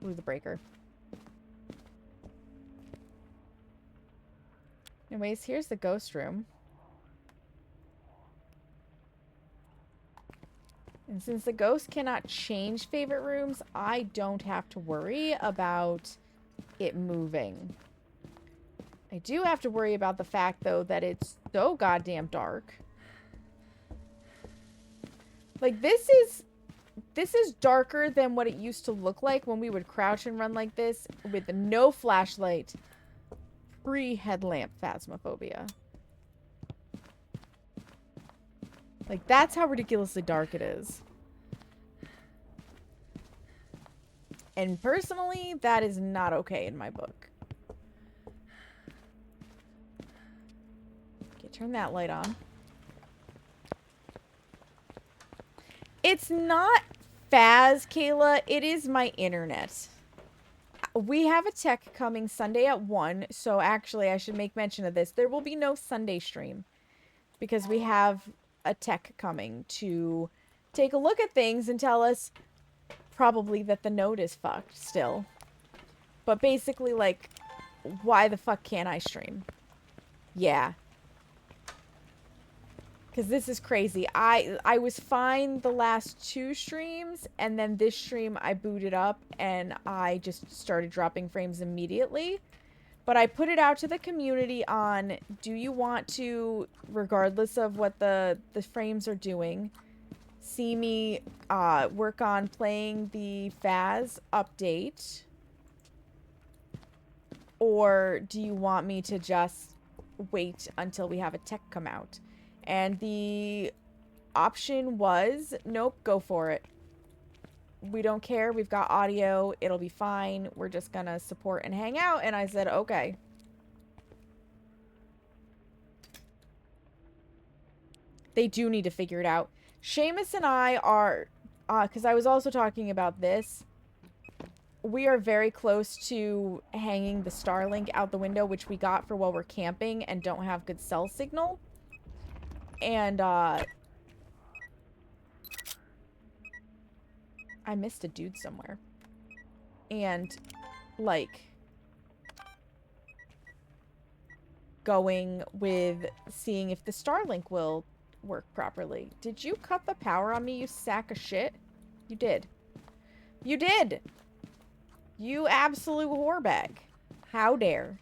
Ooh, the breaker. Anyways, here's the ghost room. And since the ghost cannot change favorite rooms, I don't have to worry about it moving. I do have to worry about the fact, though, that it's so goddamn dark. Like, this is darker than what it used to look like when we would crouch and run like this with no flashlight. Pre-headlamp Phasmophobia. Like, that's how ridiculously dark it is. And personally, that is not okay in my book. Okay, turn that light on. It's not Phaz, Kayla. It is my internet. We have a tech coming Sunday at 1, so actually I should make mention of this. There will be no Sunday stream because we have a tech coming to take a look at things and tell us probably that the node is fucked still. But basically, like, why the fuck can't I stream? Yeah. Because this is crazy. I was fine the last 2 streams, and then this stream I booted up, and I just started dropping frames immediately. But I put it out to the community on, do you want to, regardless of what the frames are doing, see me work on playing the Phas update? Or do you want me to just wait until we have a tech come out? And the option was, nope, go for it. We don't care. We've got audio. It'll be fine. We're just gonna support and hang out. And I said, okay. They do need to figure it out. Seamus and I are, because I was also talking about this. We are very close to hanging the Starlink out the window, which we got for while we're camping and don't have good cell signal. And, I missed a dude somewhere. And, like, going with seeing if the Starlink will work properly. Did you cut the power on me, you sack of shit? You did. You did! You absolute whorebag. How dare.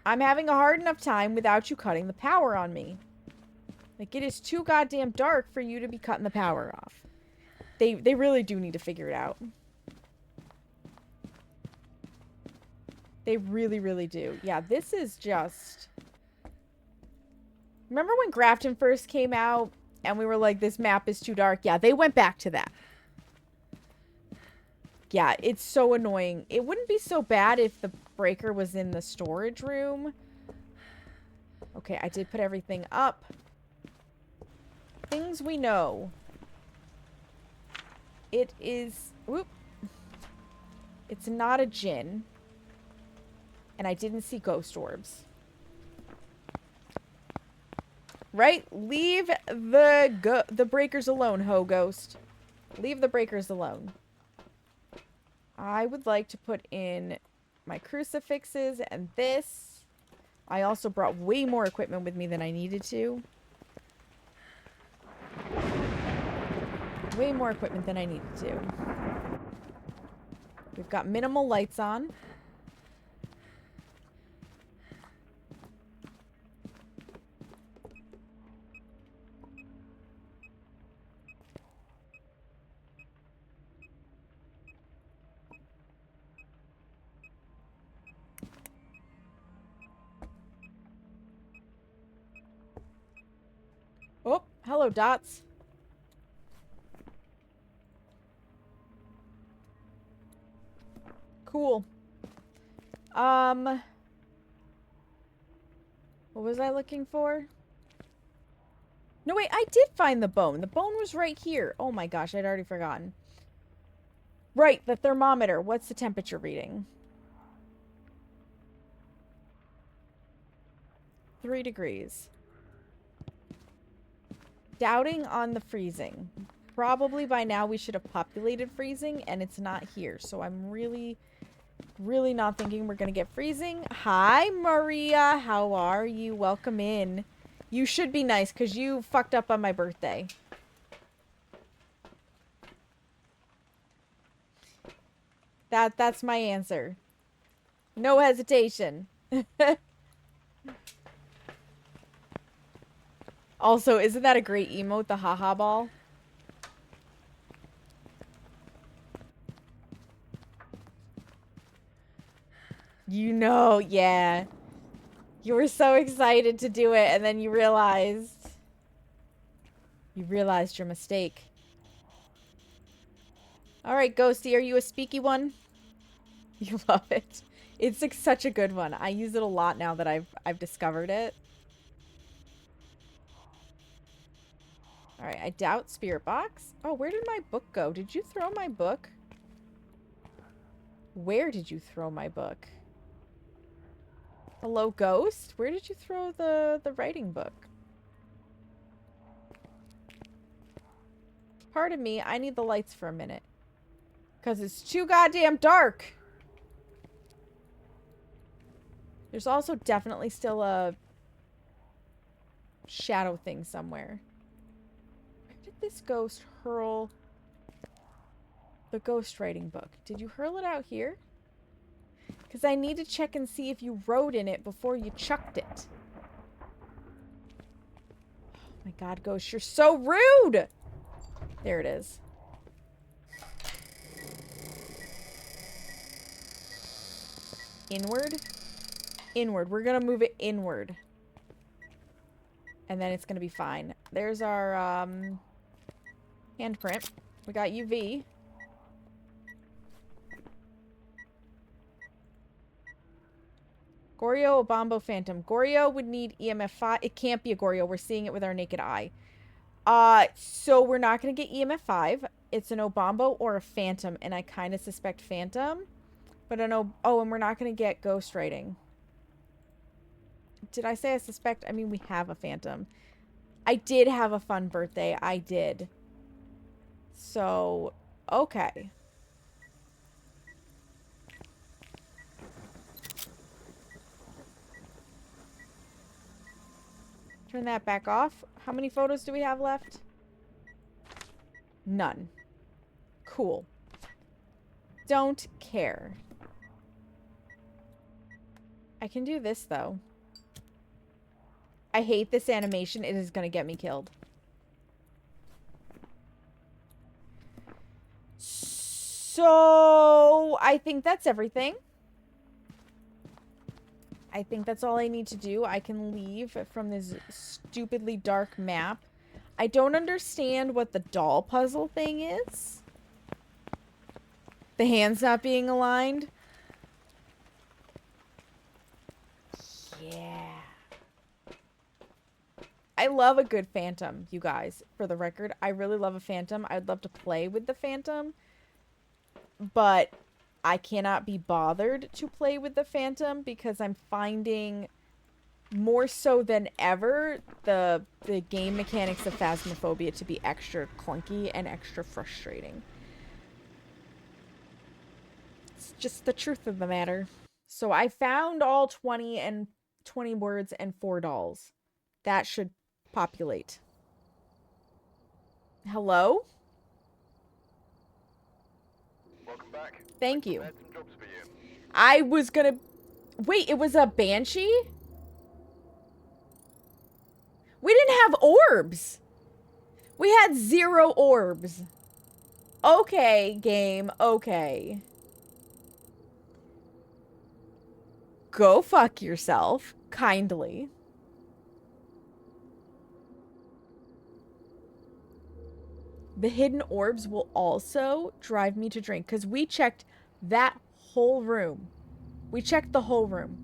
I'm having a hard enough time without you cutting the power on me. Like, it is too goddamn dark for you to be cutting the power off. They really do need to figure it out. They really, really do. Yeah, this is just... Remember when Grafton first came out and we were like, this map is too dark? Yeah, they went back to that. Yeah, it's so annoying. It wouldn't be so bad if the breaker was in the storage room. Okay, I did put everything up. Things we know. It is... Whoop. It's not a djinn. And I didn't see ghost orbs. Right? Leave the breakers alone, ho ghost. Leave the breakers alone. I would like to put in my crucifixes and this. I also brought way more equipment with me than I needed to. Way more equipment than I needed to. We've got minimal lights on. Oh, hello, Dots. Cool. What was I looking for? No, wait, I did find the bone. The bone was right here. Oh my gosh, I'd already forgotten. Right, the thermometer. What's the temperature reading? 3 degrees. Doubting on the freezing. Probably by now we should have populated freezing, and it's not here. So I'm really not thinking we're gonna get freezing. Hi, Maria. How are you? Welcome in. You should be nice, because you fucked up on my birthday. That's my answer. No hesitation. Also, isn't that a great emote, the haha ball? You know, yeah. You were so excited to do it, and then you realized your mistake. Alright, Ghosty, are you a speaky one? You love it. It's like such a good one. I use it a lot now that I've discovered it. Alright, I doubt spirit box. Oh, where did my book go? Did you throw my book? Where did you throw my book? Hello, ghost? Where did you throw the writing book? Pardon me, I need the lights for a minute. Because it's too goddamn dark. There's also definitely still a shadow thing somewhere. Where did this ghost hurl the ghostwriting book? Did you hurl it out here? Because I need to check and see if you wrote in it before you chucked it. Oh my god, Ghost, you're so rude! There it is. Inward? Inward. We're gonna move it inward. And then it's gonna be fine. There's our, handprint. We got UV. Goryo, Obombo, Phantom. Goryo would need EMF 5. It can't be a Goryo. We're seeing it with our naked eye. So we're not going to get EMF 5. It's an Obombo or a Phantom, and I kind of suspect Phantom. But I know... Oh, and we're not going to get Ghost Writing. Did I say I suspect? I mean, we have a Phantom. I did have a fun birthday. I did. So, okay. Turn that back off. How many photos do we have left? None. Cool. Don't care. I can do this, though. I hate this animation. It is going to get me killed. So, I think that's everything. I think that's all I need to do. I can leave from this stupidly dark map. I don't understand what the doll puzzle thing is. The hands not being aligned. Yeah. I love a good Phantom, you guys, for the record. I really love a Phantom. I'd love to play with the Phantom. But I cannot be bothered to play with the Phantom because I'm finding more so than ever the game mechanics of Phasmophobia to be extra clunky and extra frustrating. It's just the truth of the matter. So I found all 20 words and 4 dolls. That should populate. Hello?
Welcome back.
Thank you.
I had some jobs for you.
I was gonna... Wait, it was a Banshee? We didn't have orbs. We had 0 orbs. Okay, game. Okay. Go fuck yourself. Kindly. The hidden orbs will also drive me to drink. Because we checked that whole room. We checked the whole room.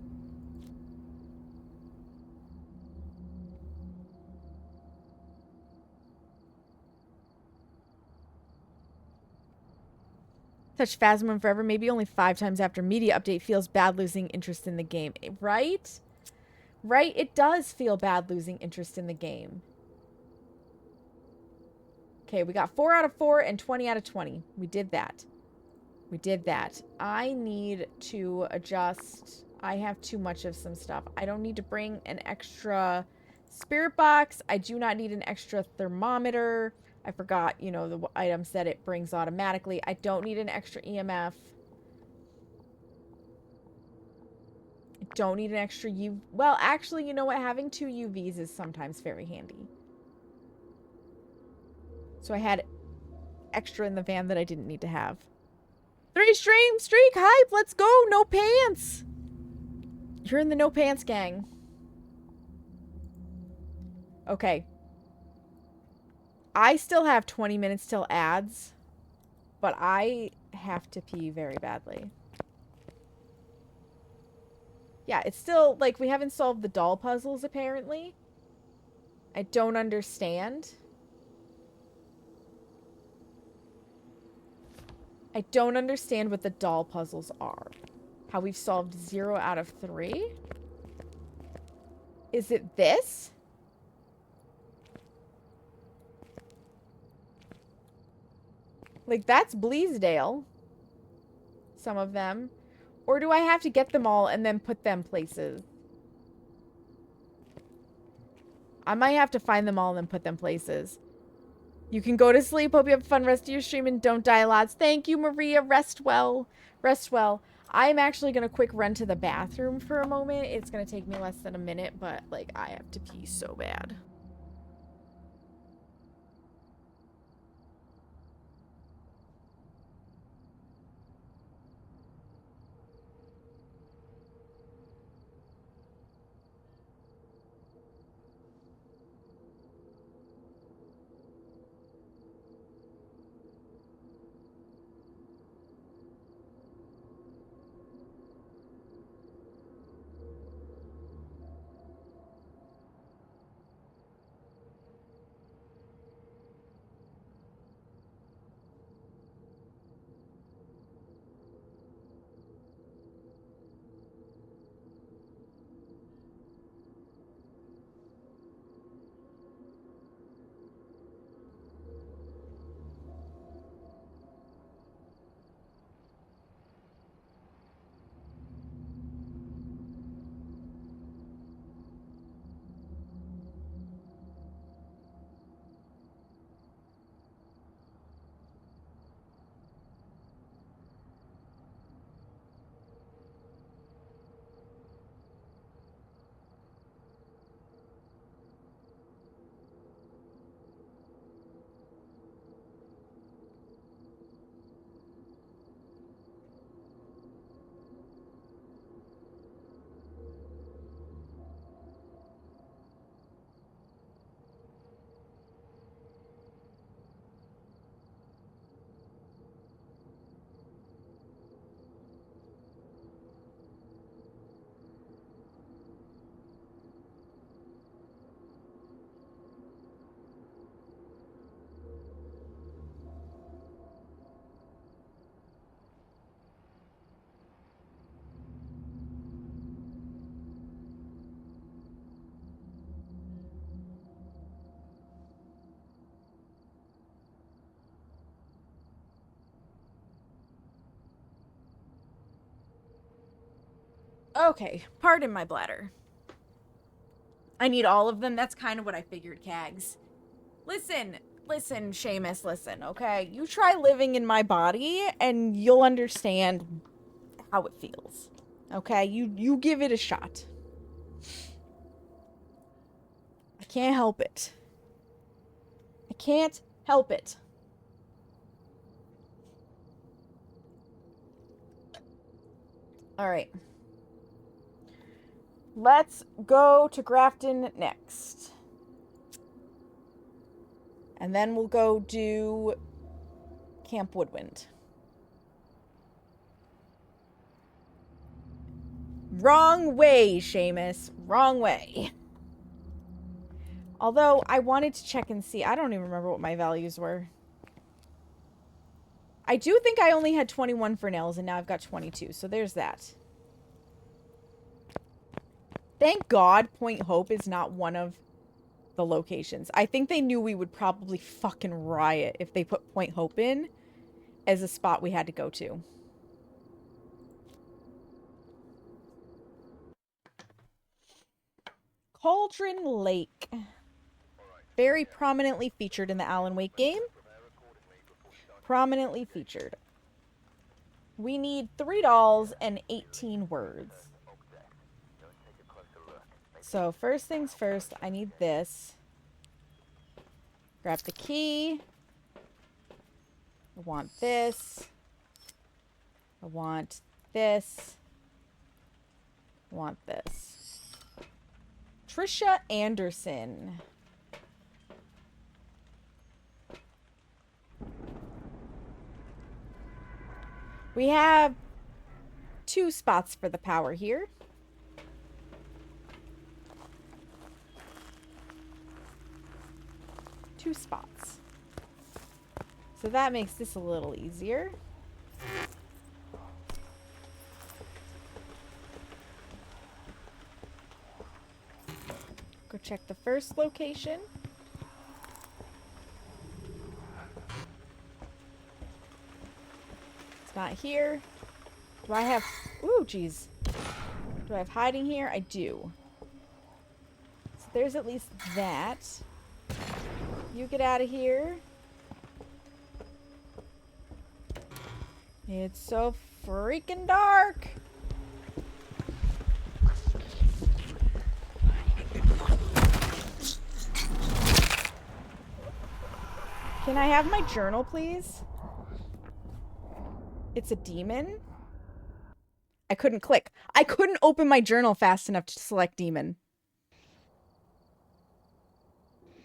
Touch Phasmo forever. Maybe only 5 times after media update feels bad losing interest in the game. Right? Right? It does feel bad losing interest in the game. Okay, we got 4 out of 4 and 20 out of 20. We did that. We did that. I need to adjust. I have too much of some stuff. I don't need to bring an extra spirit box. I do not need an extra thermometer. I forgot, you know, the items that it brings automatically. I don't need an extra EMF. I don't need an extra UV. Well, actually, you know what? Having 2 UVs is sometimes very handy. So I had extra in the van that I didn't need to have. 3 streak hype. Let's go. No pants. You're in the no pants gang. Okay. I still have 20 minutes till ads, but I have to pee very badly. Yeah, it's still, like, we haven't solved the doll puzzles, apparently. I don't understand. I don't understand what the doll puzzles are. How we've solved 0 out of 3? Is it this? Like, that's Bleasdale. Some of them. Or do I have to get them all and then put them places? I might have to find them all and then put them places. You can go to sleep. Hope you have a fun rest of your stream and don't die lots. Thank you, Maria. Rest well. Rest well. I'm actually going to quick run to the bathroom for a moment. It's going to take me less than a minute, but, like, I have to pee so bad. Okay, pardon my bladder. I need all of them. That's kind of what I figured, Cags. Listen, Seamus, listen, okay? You try living in my body, and you'll understand how it feels. Okay? You give it a shot. I can't help it. I can't help it. Alright. Let's go to Grafton next. And then we'll go do Camp Woodwind. Wrong way, Seamus. Wrong way. Although, I wanted to check and see. I don't even remember what my values were. I do think I only had 21 for nails, and now I've got 22. So there's that. Thank God Point Hope is not one of the locations. I think they knew we would probably fucking riot if they put Point Hope in as a spot we had to go to. Cauldron Lake. Very prominently featured in the Alan Wake game. Prominently featured. We need 3 dolls and 18 words. So first things first, I need this. Grab the key. I want this. I want this. I want this. Trisha Anderson. We have 2 spots for the power here. Two spots. So that makes this a little easier. Go check the first location. It's not here. Do I have... Ooh, jeez. Do I have hiding here? I do. So there's at least that. You get out of here. It's so freaking dark. Can I have my journal, please? It's a demon? I couldn't click. I couldn't open my journal fast enough to select demon.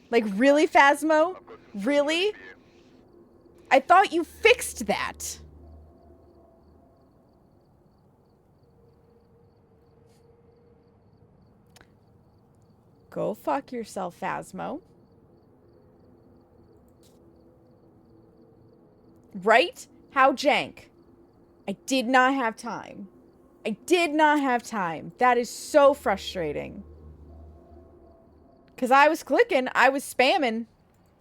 Like, really, Phasmo? Really? I thought you fixed that. Go fuck yourself, Phasmo. Right? How jank. I did not have time. I did not have time. That is so frustrating. Because I was clicking, I was spamming.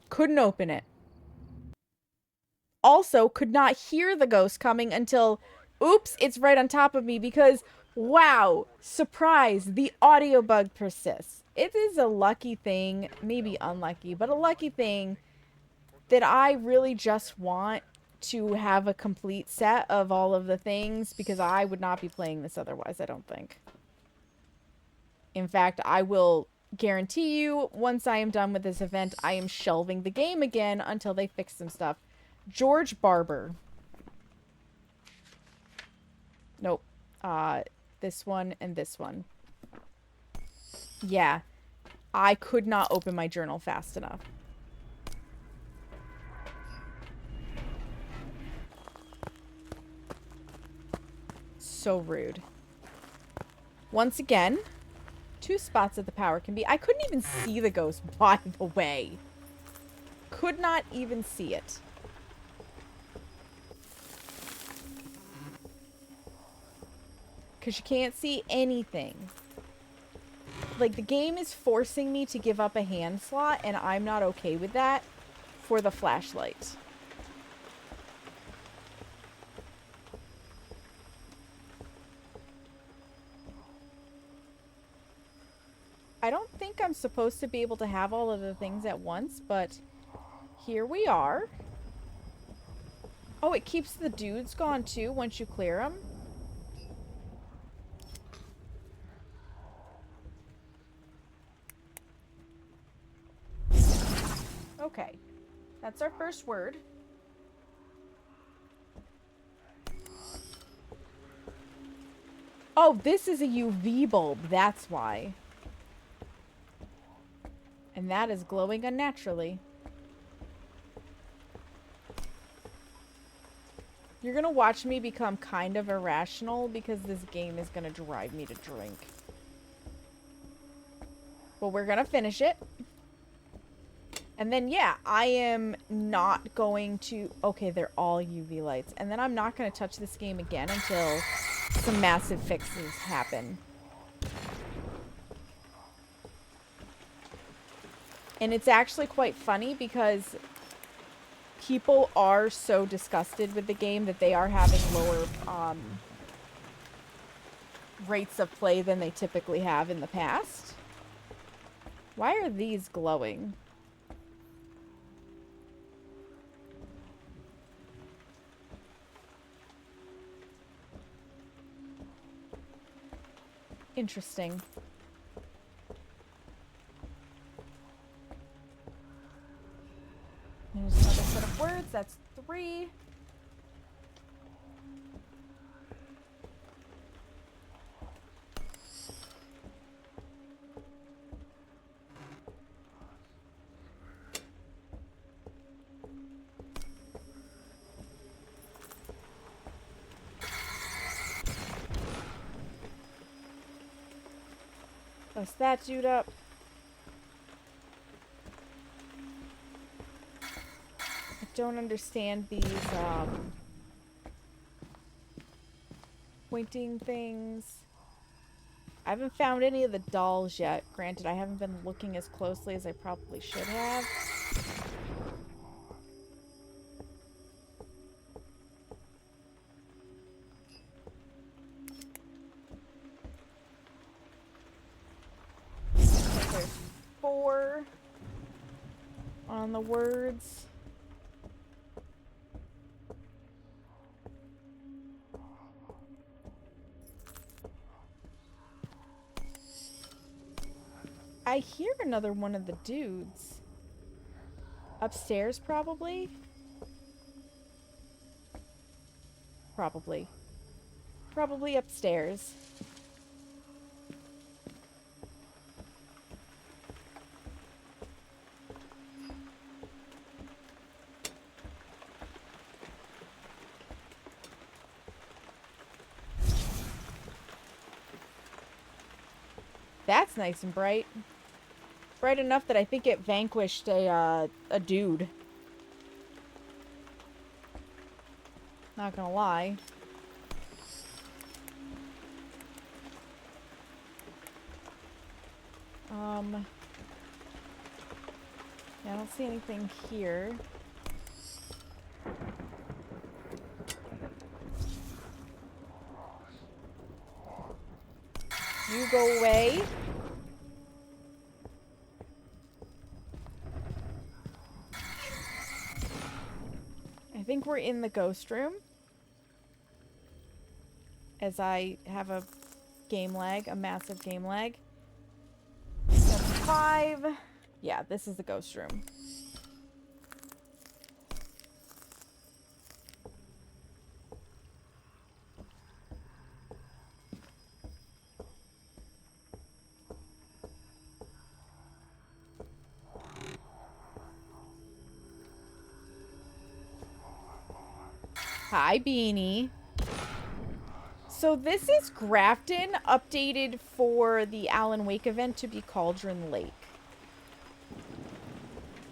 Couldn't open it. Also, could not hear the ghost coming until, oops, it's right on top of me because, wow, surprise, the audio bug persists. It is a lucky thing, maybe unlucky, but a lucky thing that I really just want to have a complete set of all of the things because I would not be playing this otherwise, I don't think. In fact, I will guarantee you, once I am done with this event, I am shelving the game again until they fix some stuff. George Barber. Nope. This one and this one. Yeah. I could not open my journal fast enough. So rude. Once again, 2 spots of the power can be... I couldn't even see the ghost, by the way. Could not even see it. Because you can't see anything. Like, the game is forcing me to give up a hand slot, and I'm not okay with that for the flashlight. I don't think I'm supposed to be able to have all of the things at once, but here we are. Oh, it keeps the dudes gone too once you clear them? Okay. That's our first word. Oh, this is a UV bulb. That's why. And that is glowing unnaturally. You're gonna watch me become kind of irrational because this game is gonna drive me to drink. But we're gonna finish it. And then, yeah, I am not going to... Okay, they're all UV lights. And then I'm not going to touch this game again until some massive fixes happen. And it's actually quite funny because people are so disgusted with the game that they are having lower rates of play than they typically have in the past. Why are these glowing? Interesting. There's another set of words. That's 3. Bust that dude up. I don't understand these, pointing things. I haven't found any of the dolls yet. Granted, I haven't been looking as closely as I probably should have. There's 4 on the words. I hear another one of the dudes. Upstairs, probably? Probably. Probably upstairs. That's nice and bright. Bright enough that I think it vanquished a dude. Not gonna lie. Yeah, I don't see anything here. You go away. I think we're in the ghost room. As I have a game lag, a massive game lag. That's 5. Yeah, this is the ghost room. Hi, Beanie. So this is Grafton, updated for the Alan Wake event to be Cauldron Lake.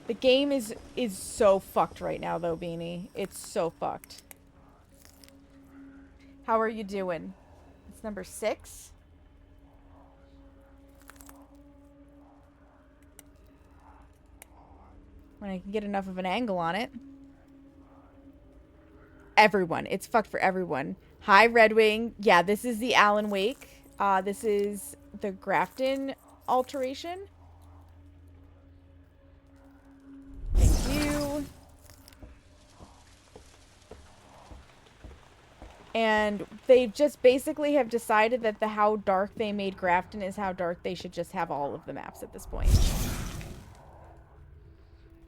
The game is so fucked right now, though, Beanie. It's so fucked. How are you doing? It's number 6. When I can get enough of an angle on it. Everyone. It's fucked for everyone. Hi, Red Wing. Yeah, this is the Alan Wake. This is the Grafton alteration. Thank you. And they just basically have decided that the how dark they made Grafton is how dark they should just have all of the maps at this point.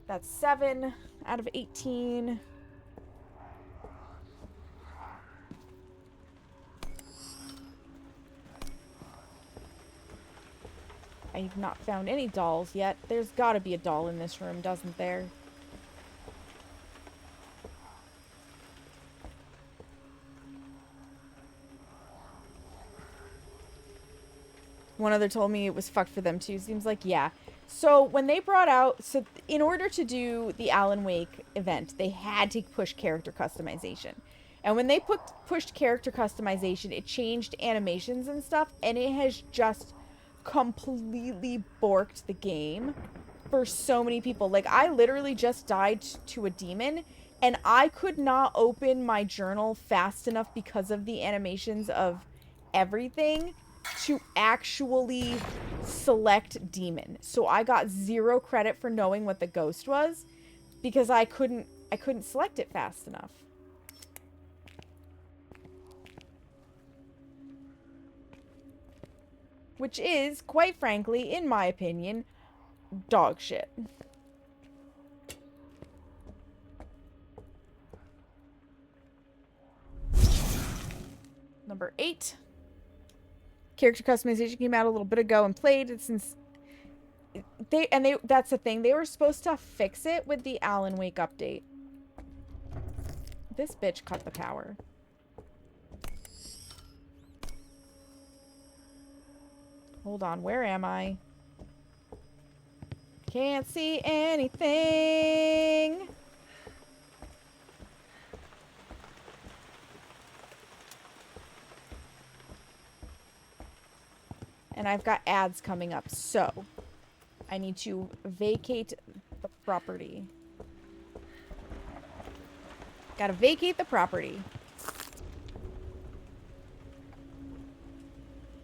That's 7 out of 18. I've not found any dolls yet. There's gotta be a doll in this room, doesn't there? One other told me it was fucked for them too. Seems like, yeah. So when they brought out, so in order to do the Alan Wake event, they had to push character customization. And when they pushed character customization, it changed animations and stuff, and it has just completely borked the game for so many people. Like, I literally just died to a demon, and I could not open my journal fast enough because of the animations of everything to actually select demon. So I got 0 credit for knowing what the ghost was because I couldn't select it fast enough. Which is, quite frankly, in my opinion, dog shit. Number 8. Character customization came out a little bit ago and played it since that's the thing. They were supposed to fix it with the Alan Wake update. This bitch cut the power. Hold on, where am I? Can't see anything. And I've got ads coming up, so I need to vacate the property. Gotta vacate the property.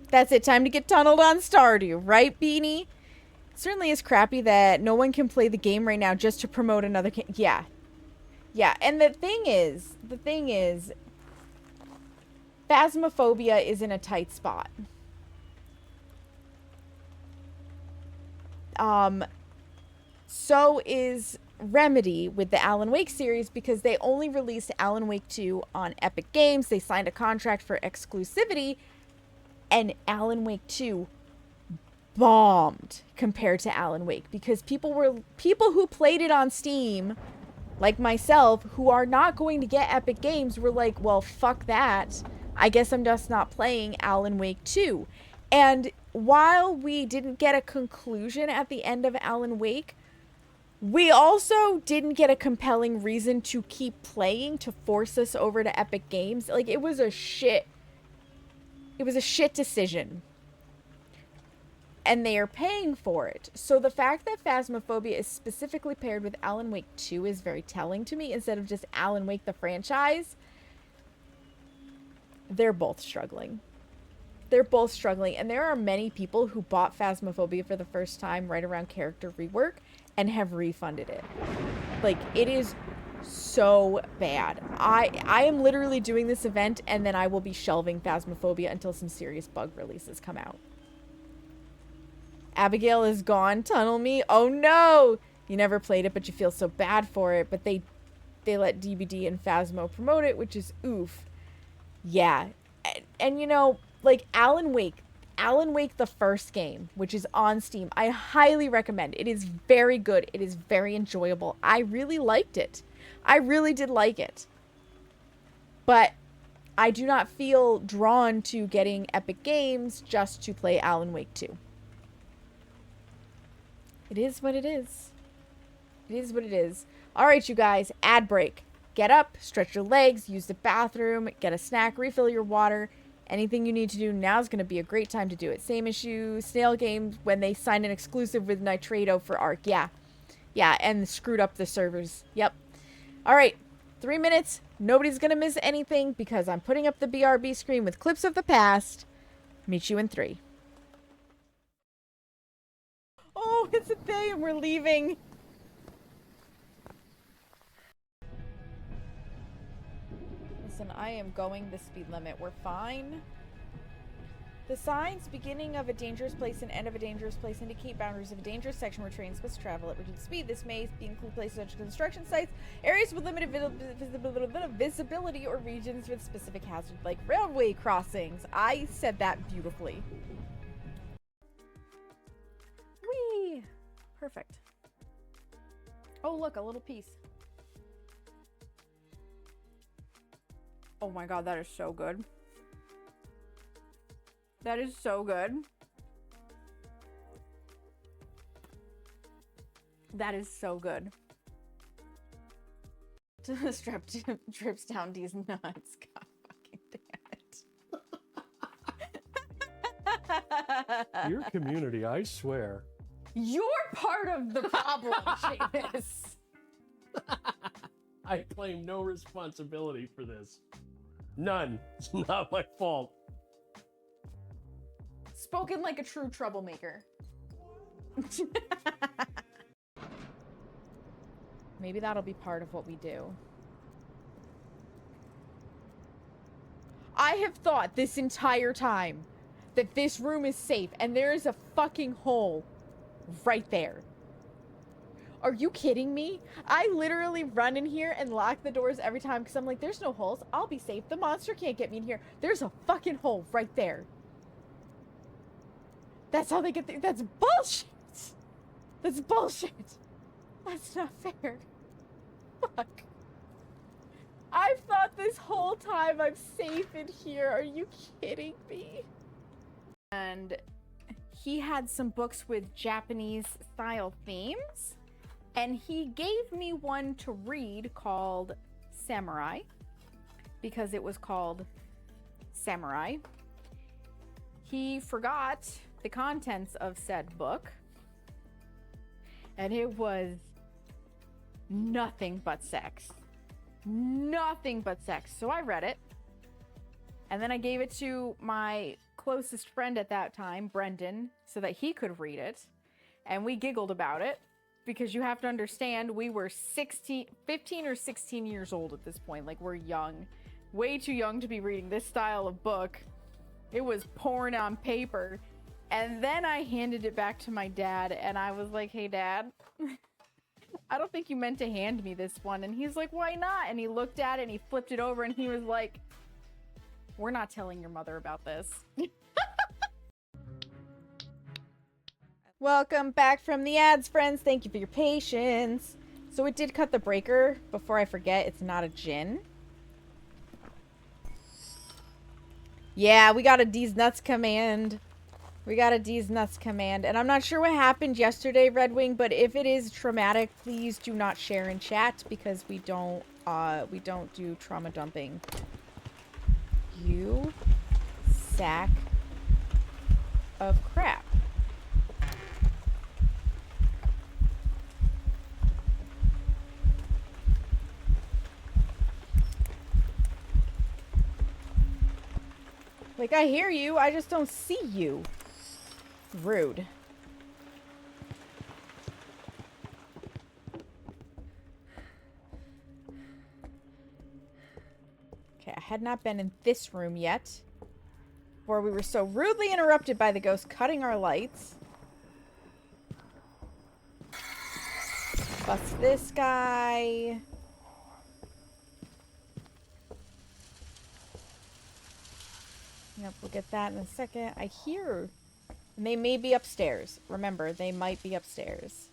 That's it. Time to get tunneled on Stardew, right, Beanie? It certainly is crappy that no one can play the game right now just to promote another game. Yeah. Yeah, and the thing is, Phasmophobia is in a tight spot. So is Remedy with the Alan Wake series because they only released Alan Wake 2 on Epic Games. They signed a contract for exclusivity, and Alan Wake 2 bombed compared to Alan Wake because people who played it on Steam, like myself, who are not going to get Epic Games, were like, well, fuck that. I guess I'm just not playing Alan Wake 2. And while we didn't get a conclusion at the end of Alan Wake, we also didn't get a compelling reason to keep playing to force us over to Epic Games. Like, it was a shit decision. And they are paying for it. So the fact that Phasmophobia is specifically paired with Alan Wake 2 is very telling to me, instead of just Alan Wake the franchise. They're both struggling. They're both struggling, and there are many people who bought Phasmophobia for the first time right around character rework and have refunded it. Like, it is so bad. I am literally doing this event, and then I will be shelving Phasmophobia until some serious bug releases come out. Abigail is gone. Tunnel me. Oh no! You never played it, but you feel so bad for it. But they let DBD and Phasmo promote it, which is oof. Yeah. And you know, like Alan Wake the first game, which is on Steam, I highly recommend. It is very good. It is very enjoyable. I really liked it. I really did like it. But I do not feel drawn to getting Epic Games just to play Alan Wake 2. It is what it is. It is what it is. All right, you guys, ad break. Get up, stretch your legs, use the bathroom, get a snack, refill your water. Anything you need to do now is going to be a great time to do it. Same issue, Snail Games, when they signed an exclusive with Nitrado for Ark. Yeah. Yeah, and screwed up the servers. Yep. All right, 3 minutes. Nobody's going to miss anything because I'm putting up the BRB screen with clips of the past. Meet you in 3. no, it's a they and we're leaving. Listen, I am going the speed limit. We're fine. The signs beginning of a dangerous place and end of a dangerous place indicate boundaries of a dangerous section where trains must travel at reduced speed. This may include places such as construction sites, areas with limited visibility, or regions with specific hazards like railway crossings. I said that beautifully. Whee! Perfect. Oh, look, a little piece. Oh my god, that is so good. That is so good. That is so good. Strap drips down these nuts. God fucking damn it.
Your community, I swear.
You're part of the problem, Seamus.
I claim no responsibility for this. None. It's not my fault.
Spoken like a true troublemaker. Maybe that'll be part of what we do. I have thought this entire time that this room is safe, and there is a fucking hole right there. Are you kidding me? I literally run in here and lock the doors every time because I'm like, there's no holes. I'll be safe. The monster can't get me in here. There's a fucking hole right there. That's how they get there. That's bullshit. That's bullshit. That's not fair. Fuck. I've thought this whole time I'm safe in here. Are you kidding me? And he had some books with Japanese style themes. And he gave me one to read called Samurai. Because it was called Samurai. He forgot the contents of said book, and it was nothing but sex. Nothing but sex. So I read it, and then I gave it to my closest friend at that time, Brendan, so that he could read it, and we giggled about it, because you have to understand, we were 15 or 16 years old at this point. Like, we're young. Way too young to be reading this style of book. It was porn on paper. And then I handed it back to my dad, and I was like, hey, Dad, I don't think you meant to hand me this one. And he's like, why not? And he looked at it, and he flipped it over, and he was like, we're not telling your mother about this. Welcome back from the ads, friends. Thank you for your patience. So it did cut the breaker. Before I forget, it's not a gin. Yeah, we got a D's Nuts command. We got a D's Nuts command. And I'm not sure what happened yesterday, Red Wing, but if it is traumatic, please do not share in chat because we don't do trauma dumping. You sack of crap. Like, I hear you, I just don't see you. Rude. Okay, I had not been in this room yet. Where we were so rudely interrupted by the ghost cutting our lights. Bust this guy. Yep, we'll get that in a second. I hear... And they may be upstairs. Remember, they might be upstairs.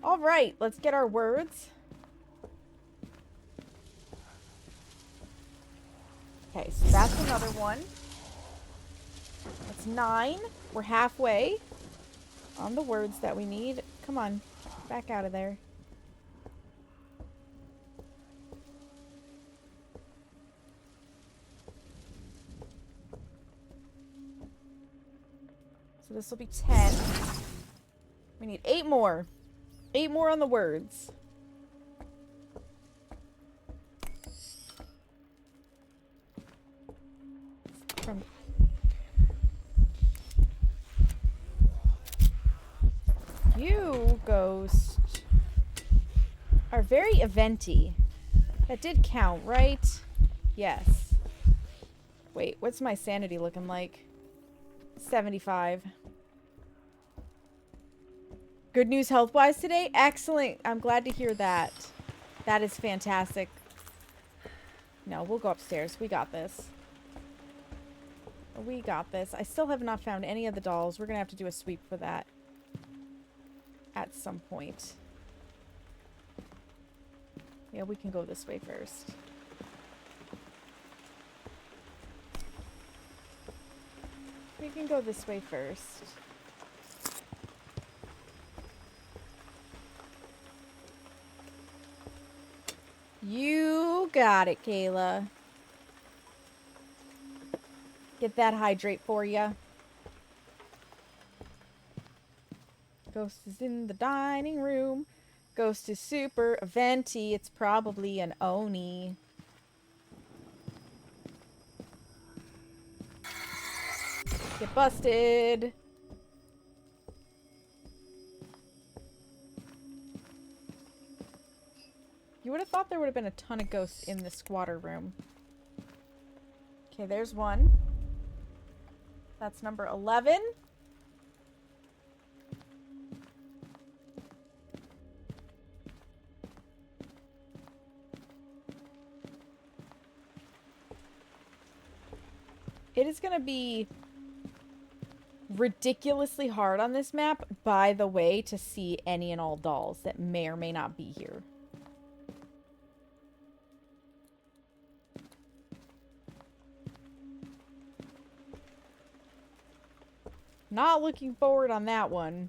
Alright, let's get our words. Okay, so that's another one. That's 9. We're halfway on the words that we need. Come on, back out of there. So this will be 10. We need 8 more. 8 more on the words. You, ghost, are very eventy. That did count, right? Yes. Wait, what's my sanity looking like? 75. Good news health-wise today? Excellent. I'm glad to hear that. That is fantastic. No, we'll go upstairs. We got this. We got this. I still have not found any of the dolls. We're going to have to do a sweep for that at some point. Yeah, we can go this way first. We can go this way first. You got it, Kayla. Get that hydrate for ya. Ghost is in the dining room. Ghost is super eventy. It's probably an Oni. Get busted. You would have thought there would have been a ton of ghosts in the squatter room. Okay, there's one. That's number 11. It is going to be ridiculously hard on this map, by the way, to see any and all dolls that may or may not be here. Not looking forward on that one.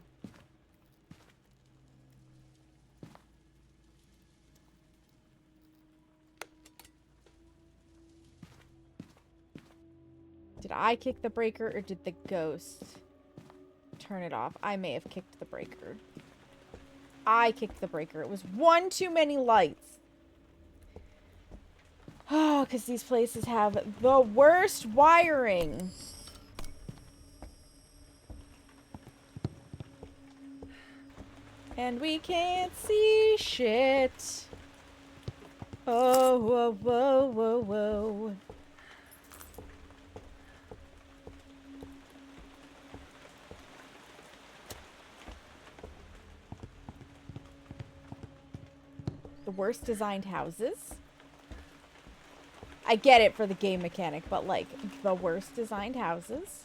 Did I kick the breaker or did the ghost turn it off? I may have kicked the breaker. I kicked the breaker. It was one too many lights. Oh, because these places have the worst wiring. And we can't see shit. Oh, whoa, whoa, whoa, whoa. The worst designed houses. I get it for the game mechanic, but like the worst designed houses.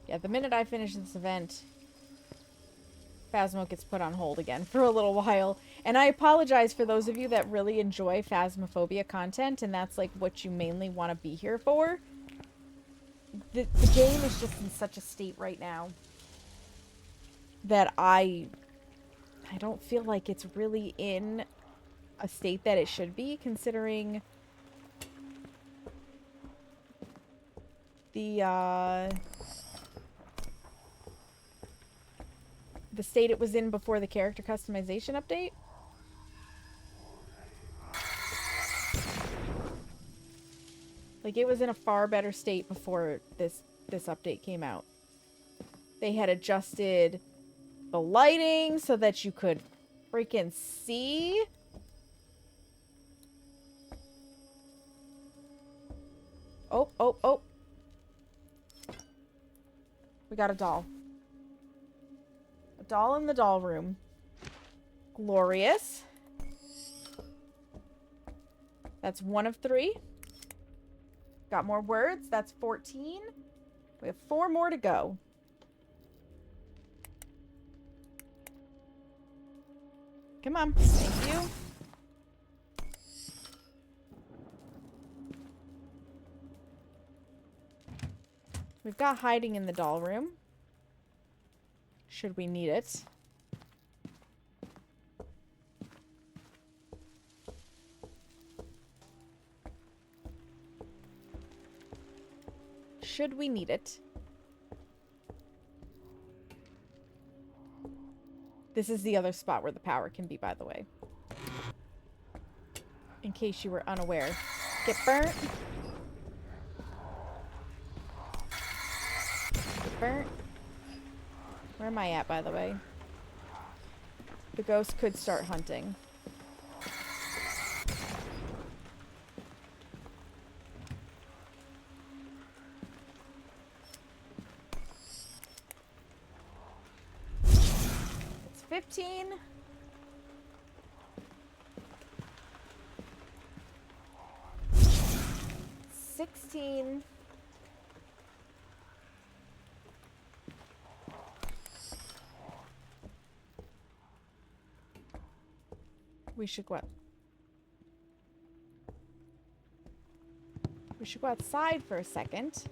Yeah, the minute I finish this event, Phasmo gets put on hold again for a little while. And I apologize for those of you that really enjoy Phasmophobia content, and that's like what you mainly want to be here for. The game is just in such a state right now that I don't feel like it's really in a state that it should be, considering the state it was in before the character customization update. Like, it was in a far better state before this update came out. They had adjusted the lighting so that you could freaking see. Oh, oh, oh. We got a doll. A doll in the doll room. Glorious. That's 1 of 3. Got more words. That's 14. We have 4 more to go. Come on. Thank you. We've got hiding in the doll room. Should we need it. Should we need it. This is the other spot where the power can be, by the way. In case you were unaware. Get burnt. Get burnt. Where am I at, by the way? The ghost could start hunting. It's 15. $16. We should go out. We should go outside for a second.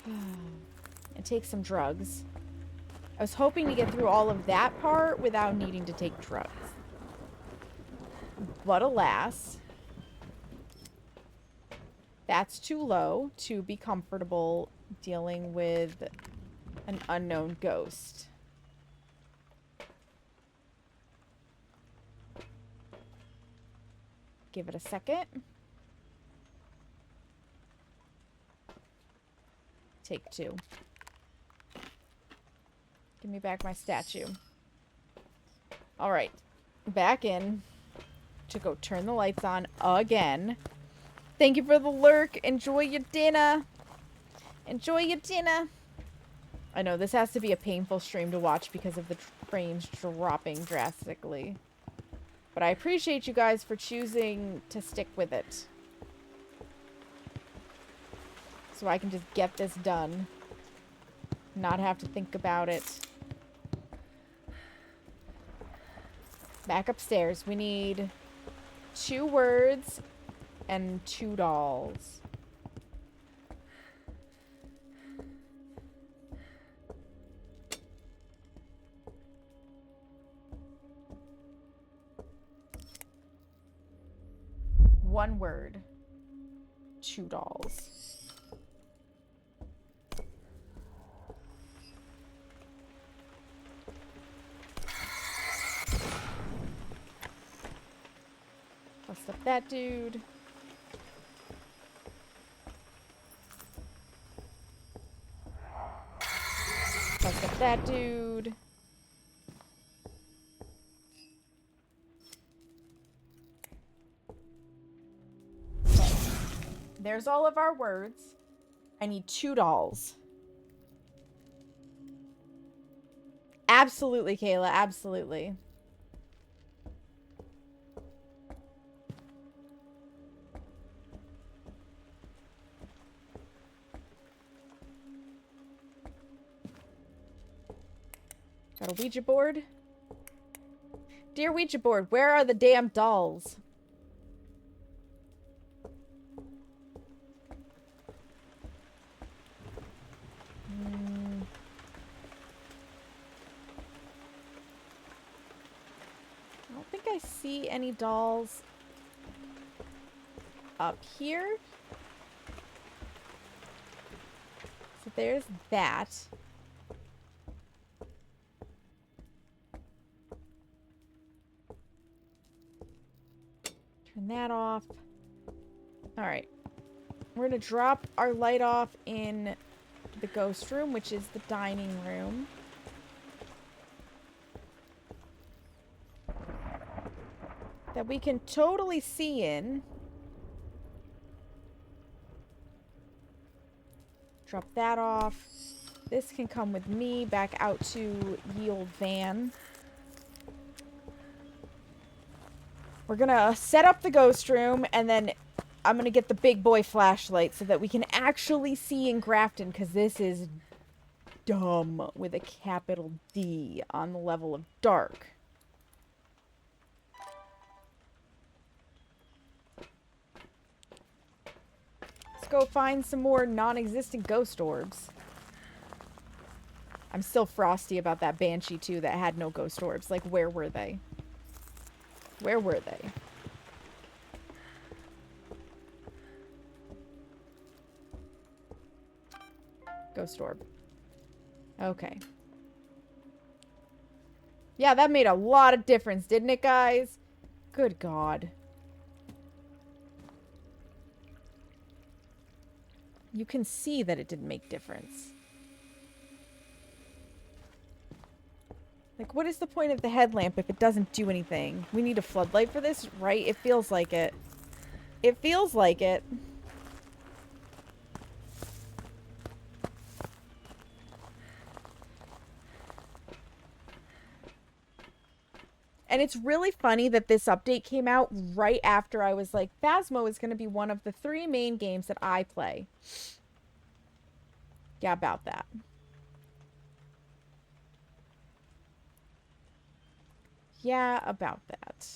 And take some drugs. I was hoping to get through all of that part without needing to take drugs. But alas, that's too low to be comfortable dealing with an unknown ghost. Give it a second. Take 2. Give me back my statue. Alright. Back in. To go turn the lights on again. Thank you for the lurk. Enjoy your dinner. Enjoy your dinner. I know, this has to be a painful stream to watch because of the frames dropping drastically. But I appreciate you guys for choosing to stick with it. So I can just get this done. Not have to think about it. Back upstairs. We need 2 words and 2 dolls. One word. 2 dolls. Bust up that dude. Bust up that dude. Okay. There's all of our words. I need 2 dolls. Absolutely, Kayla. Absolutely. Got a Ouija board. Dear Ouija board, where are the damn dolls? I don't think I see any dolls up here. So there's that. Turn that off. Alright. We're going to drop our light off in the ghost room, which is the dining room. That we can totally see in. Drop that off. This can come with me back out to ye old van. We're gonna set up the ghost room, and then I'm gonna get the big boy flashlight so that we can actually see in Grafton, because this is dumb with a capital D on the level of dark. Let's go find some more non-existent ghost orbs. I'm still frosty about that Banshee, too, that had no ghost orbs. Like, where were they? Where were they? Ghost orb. Okay. Yeah, that made a lot of difference, didn't it, guys? Good God. You can see that it didn't make difference. Like, what is the point of the headlamp if it doesn't do anything? We need a floodlight for this, right? It feels like it. It feels like it. And it's really funny that this update came out right after I was like, Phasmo is going to be one of the 3 main games that I play. Yeah, about that. Yeah, about that.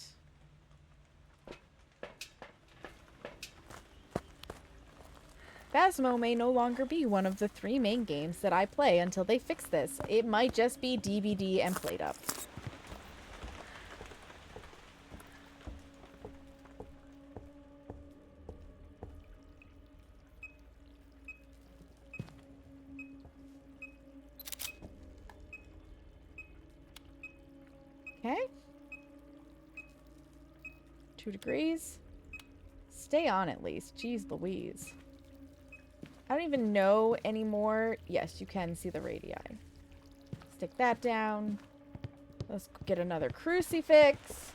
Phasmo may no longer be one of the 3 main games that I play until they fix this. It might just be DVD and played up. Okay. 2 degrees. Stay on at least. Jeez Louise. I don't even know anymore. Yes, you can see the radii. Stick that down. Let's get another crucifix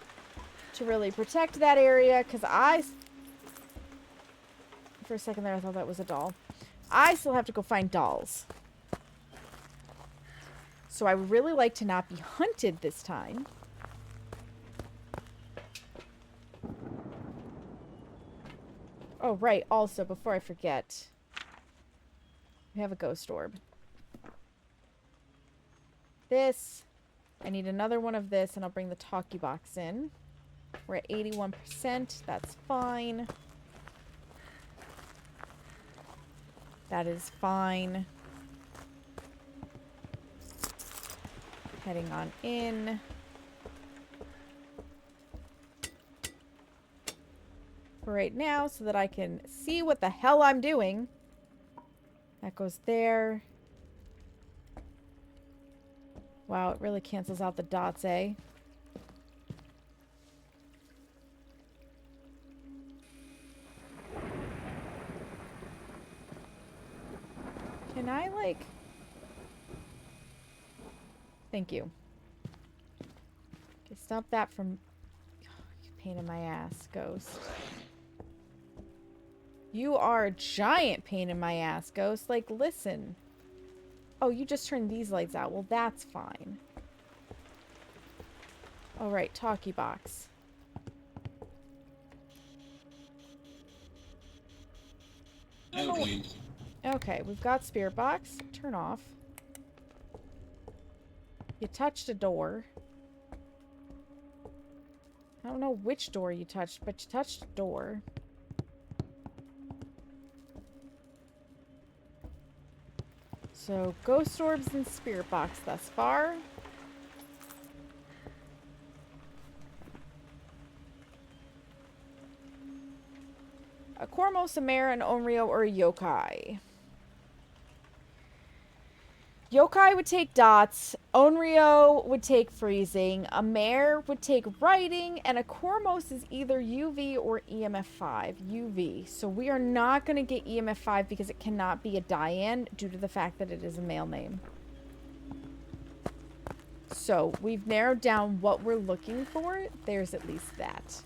to really protect that area, because for a second there I thought that was a doll. I still have to go find dolls. So I would really like to not be hunted this time. Oh, right. Also, before I forget, we have a ghost orb. This. I need another one of this, and I'll bring the talkie box in. We're at 81%. That's fine. That is fine. Heading on in. For right now, so that I can see what the hell I'm doing. That goes there. Wow, it really cancels out the dots, eh? Can I, like... Thank you. Okay, stop that from... Oh, you pain in my ass, ghost. You are a giant pain in my ass, ghost. Like, listen. Oh, you just turned these lights out. Well, that's fine. Alright, talkie box. Okay, we've got spirit box. Turn off. You touched a door. I don't know which door you touched, but you touched a door. So, ghost orbs and spirit box thus far. A Cormos, a Mare, an Onryo, or a Yokai. Yokai would take dots, Onryo would take freezing, a Mare would take writing, and a Cormos is either UV or EMF 5. UV. So we are not going to get EMF 5 because it cannot be a Diane due to the fact that it is a male name. So we've narrowed down what we're looking for. There's at least that.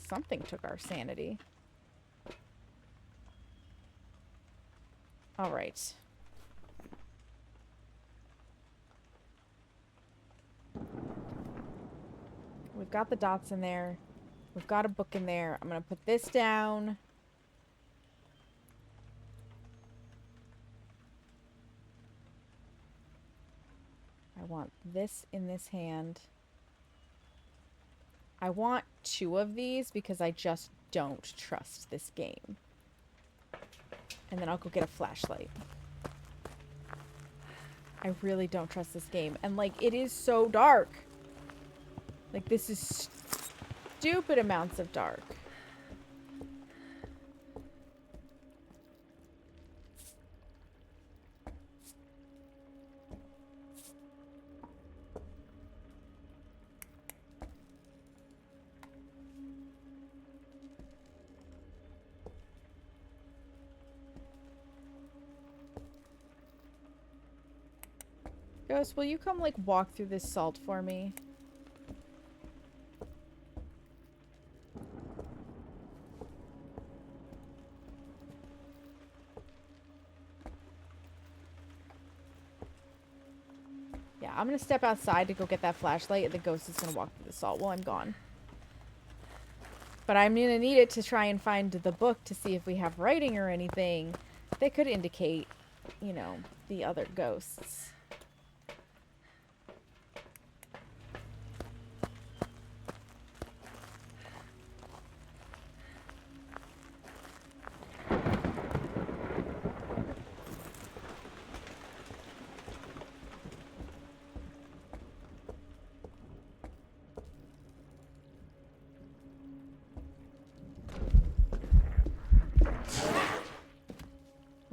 Something took our sanity. All right. We've got the dots in there. We've got a book in there. I'm going to put this down. I want this in this hand. I want 2 of these because I just don't trust this game. And then I'll go get a flashlight. I really don't trust this game. And, like, it is so dark. Like, this is stupid amounts of dark. Ghost, will you come, like, walk through this salt for me? Yeah, I'm gonna step outside to go get that flashlight, and the ghost is gonna walk through the salt while I'm gone. But I'm gonna need it to try and find the book to see if we have writing or anything that could indicate, you know, the other ghosts.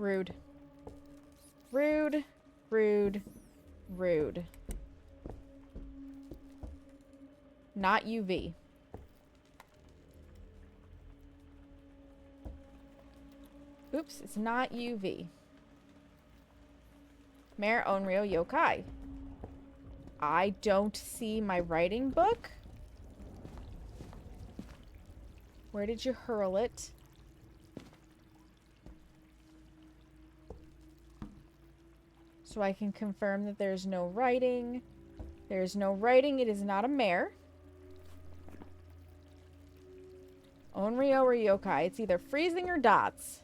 Rude. Rude. Rude. Rude. Not UV. Oops, it's not UV. Mayor Onryo Yokai. I don't see my writing book. Where did you hurl it? So I can confirm that there's no writing. There's no writing. It is not a mare. Onryo or yokai. It's either freezing or dots.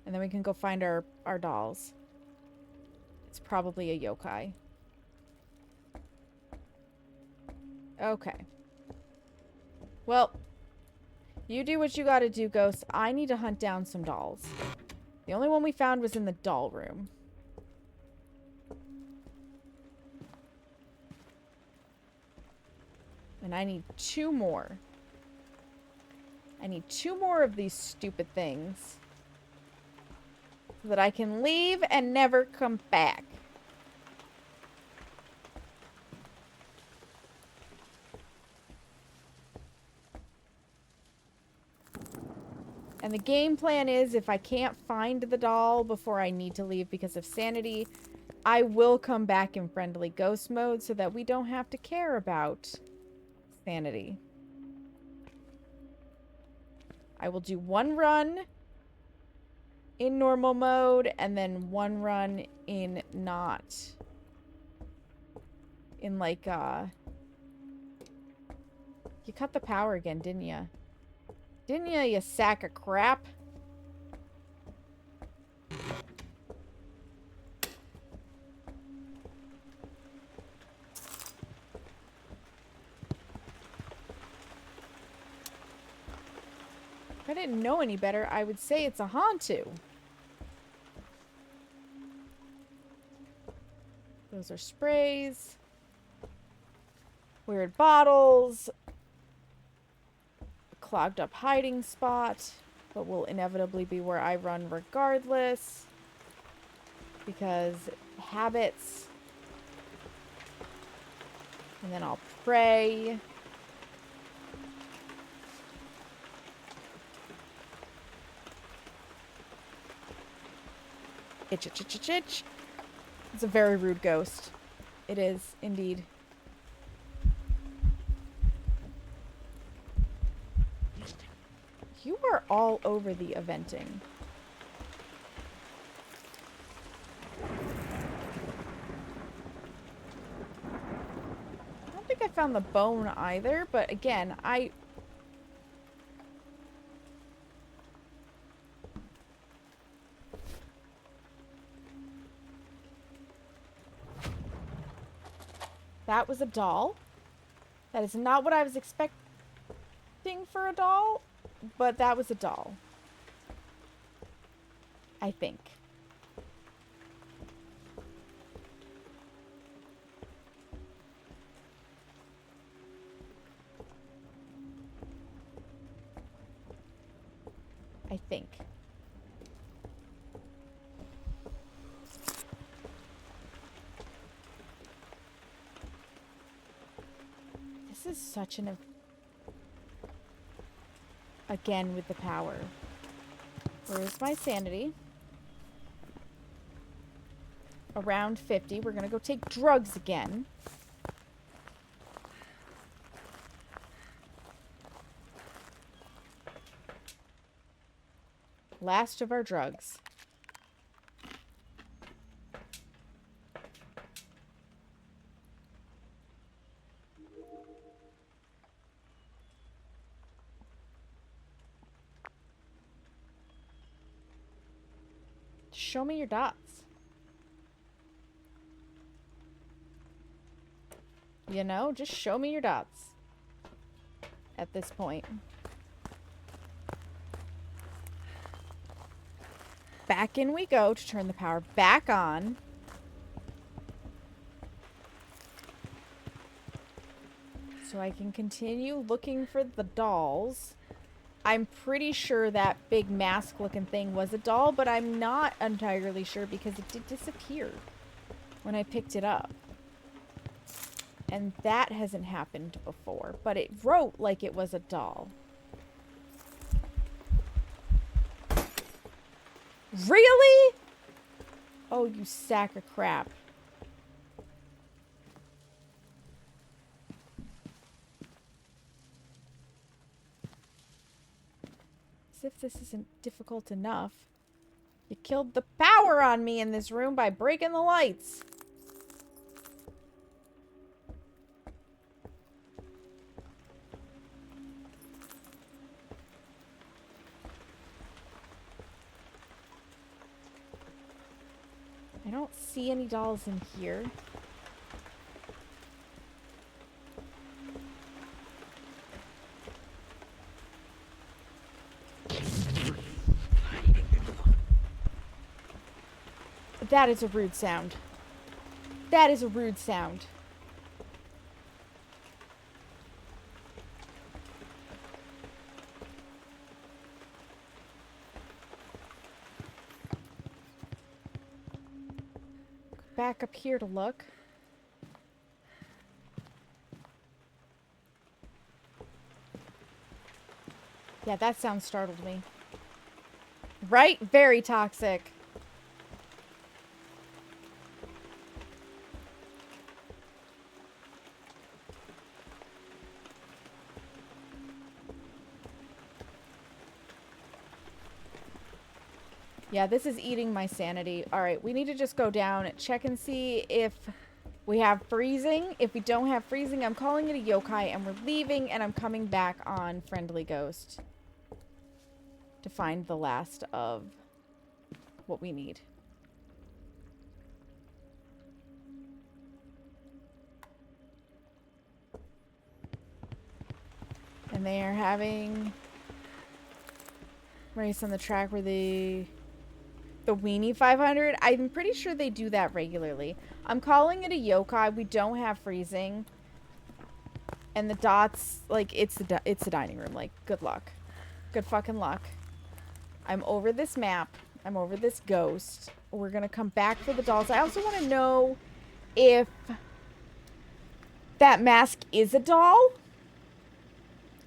And then we can go find our dolls. It's probably a yokai. Okay. Well, you do what you gotta do, Ghost. I need to hunt down some dolls. The only one we found was in the doll room. And I need 2 more. I need 2 more of these stupid things. So that I can leave and never come back. And the game plan is, if I can't find the doll before I need to leave because of sanity, I will come back in friendly ghost mode so that we don't have to care about sanity. I will do 1 run in normal mode and then 1 run in not. In like, you cut the power again, didn't ya? Didn't ya, you sack of crap? If I didn't know any better, I would say it's a Hantu. Those are sprays. Weird bottles. Clogged up hiding spot, but will inevitably be where I run regardless because habits. And then I'll pray. Itch, itch, itch, itch, itch. It's a very rude ghost. It is indeed. You are all over the eventing. I don't think I found the bone either, but again, that was a doll. That is not what I was expecting for a doll, but that was a doll. I think. I think. This is such an... Again with the power. Where's my sanity? Around 50. We're gonna go take drugs again. Last of our drugs. Show me your dots. You know, just show me your dots. At this point. Back in we go to turn the power back on. So I can continue looking for the dolls. I'm pretty sure that big mask-looking thing was a doll, but I'm not entirely sure because it did disappear when I picked it up. And that hasn't happened before, but it wrote like it was a doll. Really? Oh, you sack of crap. As if this isn't difficult enough. You killed the power on me in this room by breaking the lights. I don't see any dolls in here. That is a rude sound. That is a rude sound. Back up here to look. Yeah, that sound startled me. Right? Very toxic. Yeah, this is eating my sanity. Alright, we need to just go down, check and see if we have freezing. If we don't have freezing, I'm calling it a yokai and we're leaving and I'm coming back on Friendly Ghost to find the last of what we need. And they are having race on the track where the Weenie 500. I'm pretty sure they do that regularly. I'm calling it a yokai. We don't have freezing. And the dots, like, it's the dining room. Like, good luck. Good fucking luck. I'm over this map. I'm over this ghost. We're gonna come back for the dolls. I also want to know if that mask is a doll.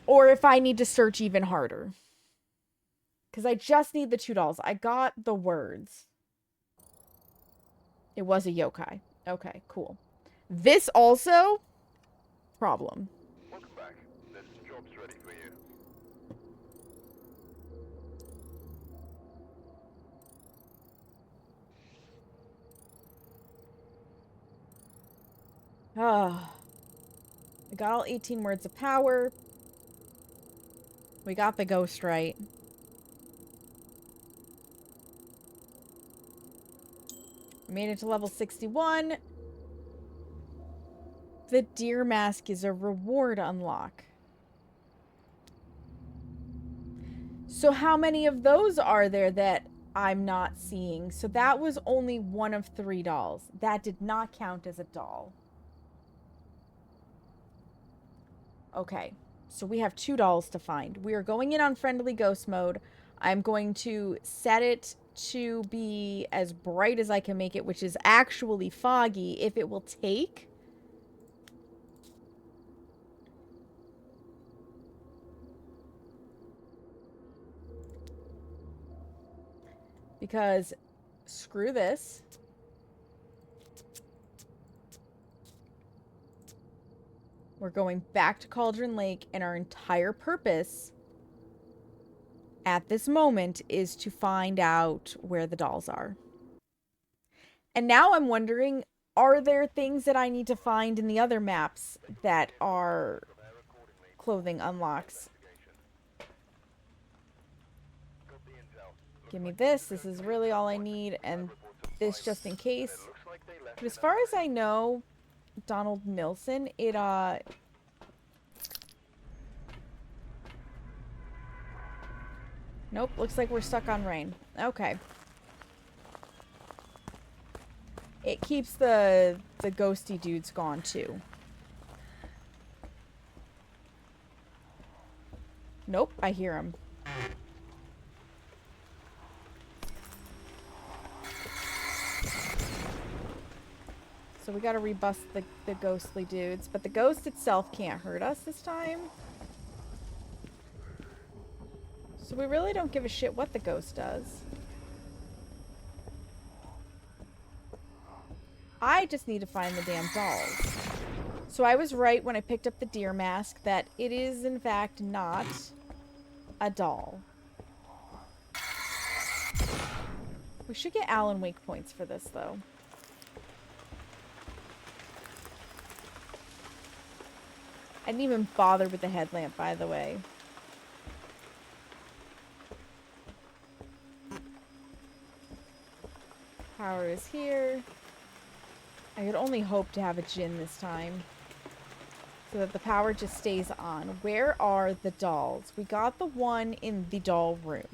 Or if I need to search even harder. Because I just need the 2 dolls. I got the words. It was a yokai. Okay, cool. This also? Problem.
Welcome back. There's some jobs ready for you.
Ah. I got all 18 words of power. We got the ghost right. Made it to level 61. the deer mask is a reward unlock. So how many of those are there that I'm not seeing? So that was only one of 3 dolls. That did not count as a doll. Okay, so we have 2 dolls to find. We are going in on friendly ghost mode. I'm going to set it to be as bright as I can make it, which is actually foggy. If it will take... Because screw this. We're going back to Cauldron Lake, and our entire purpose at this moment is to find out where the dolls are. And now I'm wondering, are there things that I need to find in the other maps that are clothing unlocks? Give me this. This is really all I need, and this just in case. But as far as I know, Donald Nilsson, it, Nope, looks like we're stuck on rain. Okay. It keeps the ghosty dudes gone, too. Nope, I hear him. So we gotta rebust the ghostly dudes. But the ghost itself can't hurt us this time. So we really don't give a shit what the ghost does. I just need to find the damn dolls. So I was right when I picked up the deer mask that it is in fact not a doll. We should get Alan Wake points for this though. I didn't even bother with the headlamp, by the way. Power is here. I could only hope to have a Jinn this time. So that the power just stays on. Where are the dolls? We got the one in the doll room.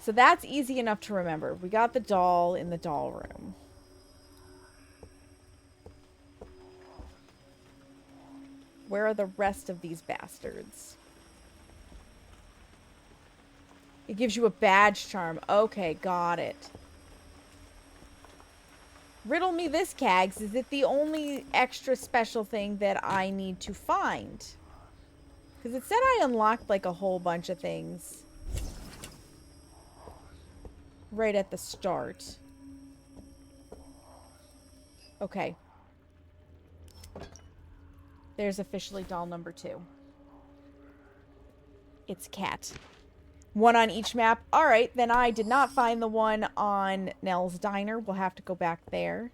So that's easy enough to remember. We got the doll in the doll room. Where are the rest of these bastards? It gives you a badge charm. Okay, got it. Riddle me this, Cags. Is it the only extra special thing that I need to find? Because it said I unlocked like a whole bunch of things right at the start. Okay. There's officially doll number 2. It's Cat. One on each map. Alright, then I did not find the one on Nell's Diner. We'll have to go back there.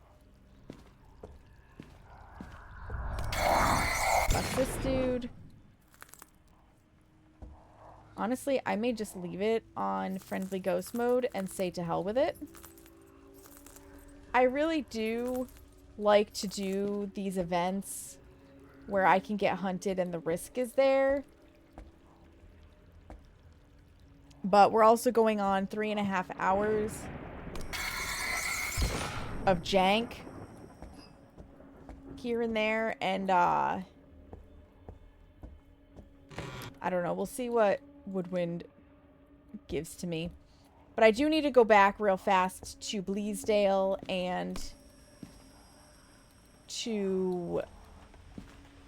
Bust this dude. Honestly, I may just leave it on friendly ghost mode and say to hell with it. I really do like to do these events where I can get hunted and the risk is there. But we're also going on 3.5 hours of jank here and there, and I don't know. We'll see what Woodwind gives to me. But I do need to go back real fast to Bleasdale and to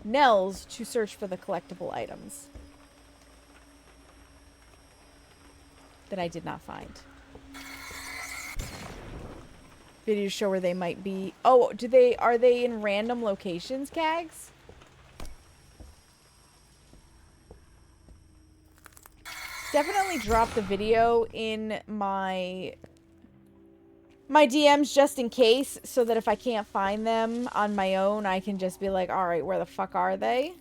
Nell's to search for the collectible items that I did not find. Videos show where they might be. Oh, are they in random locations, Cags? Definitely drop the video in my DMs just in case, so that if I can't find them on my own, I can just be like, alright, where the fuck are they?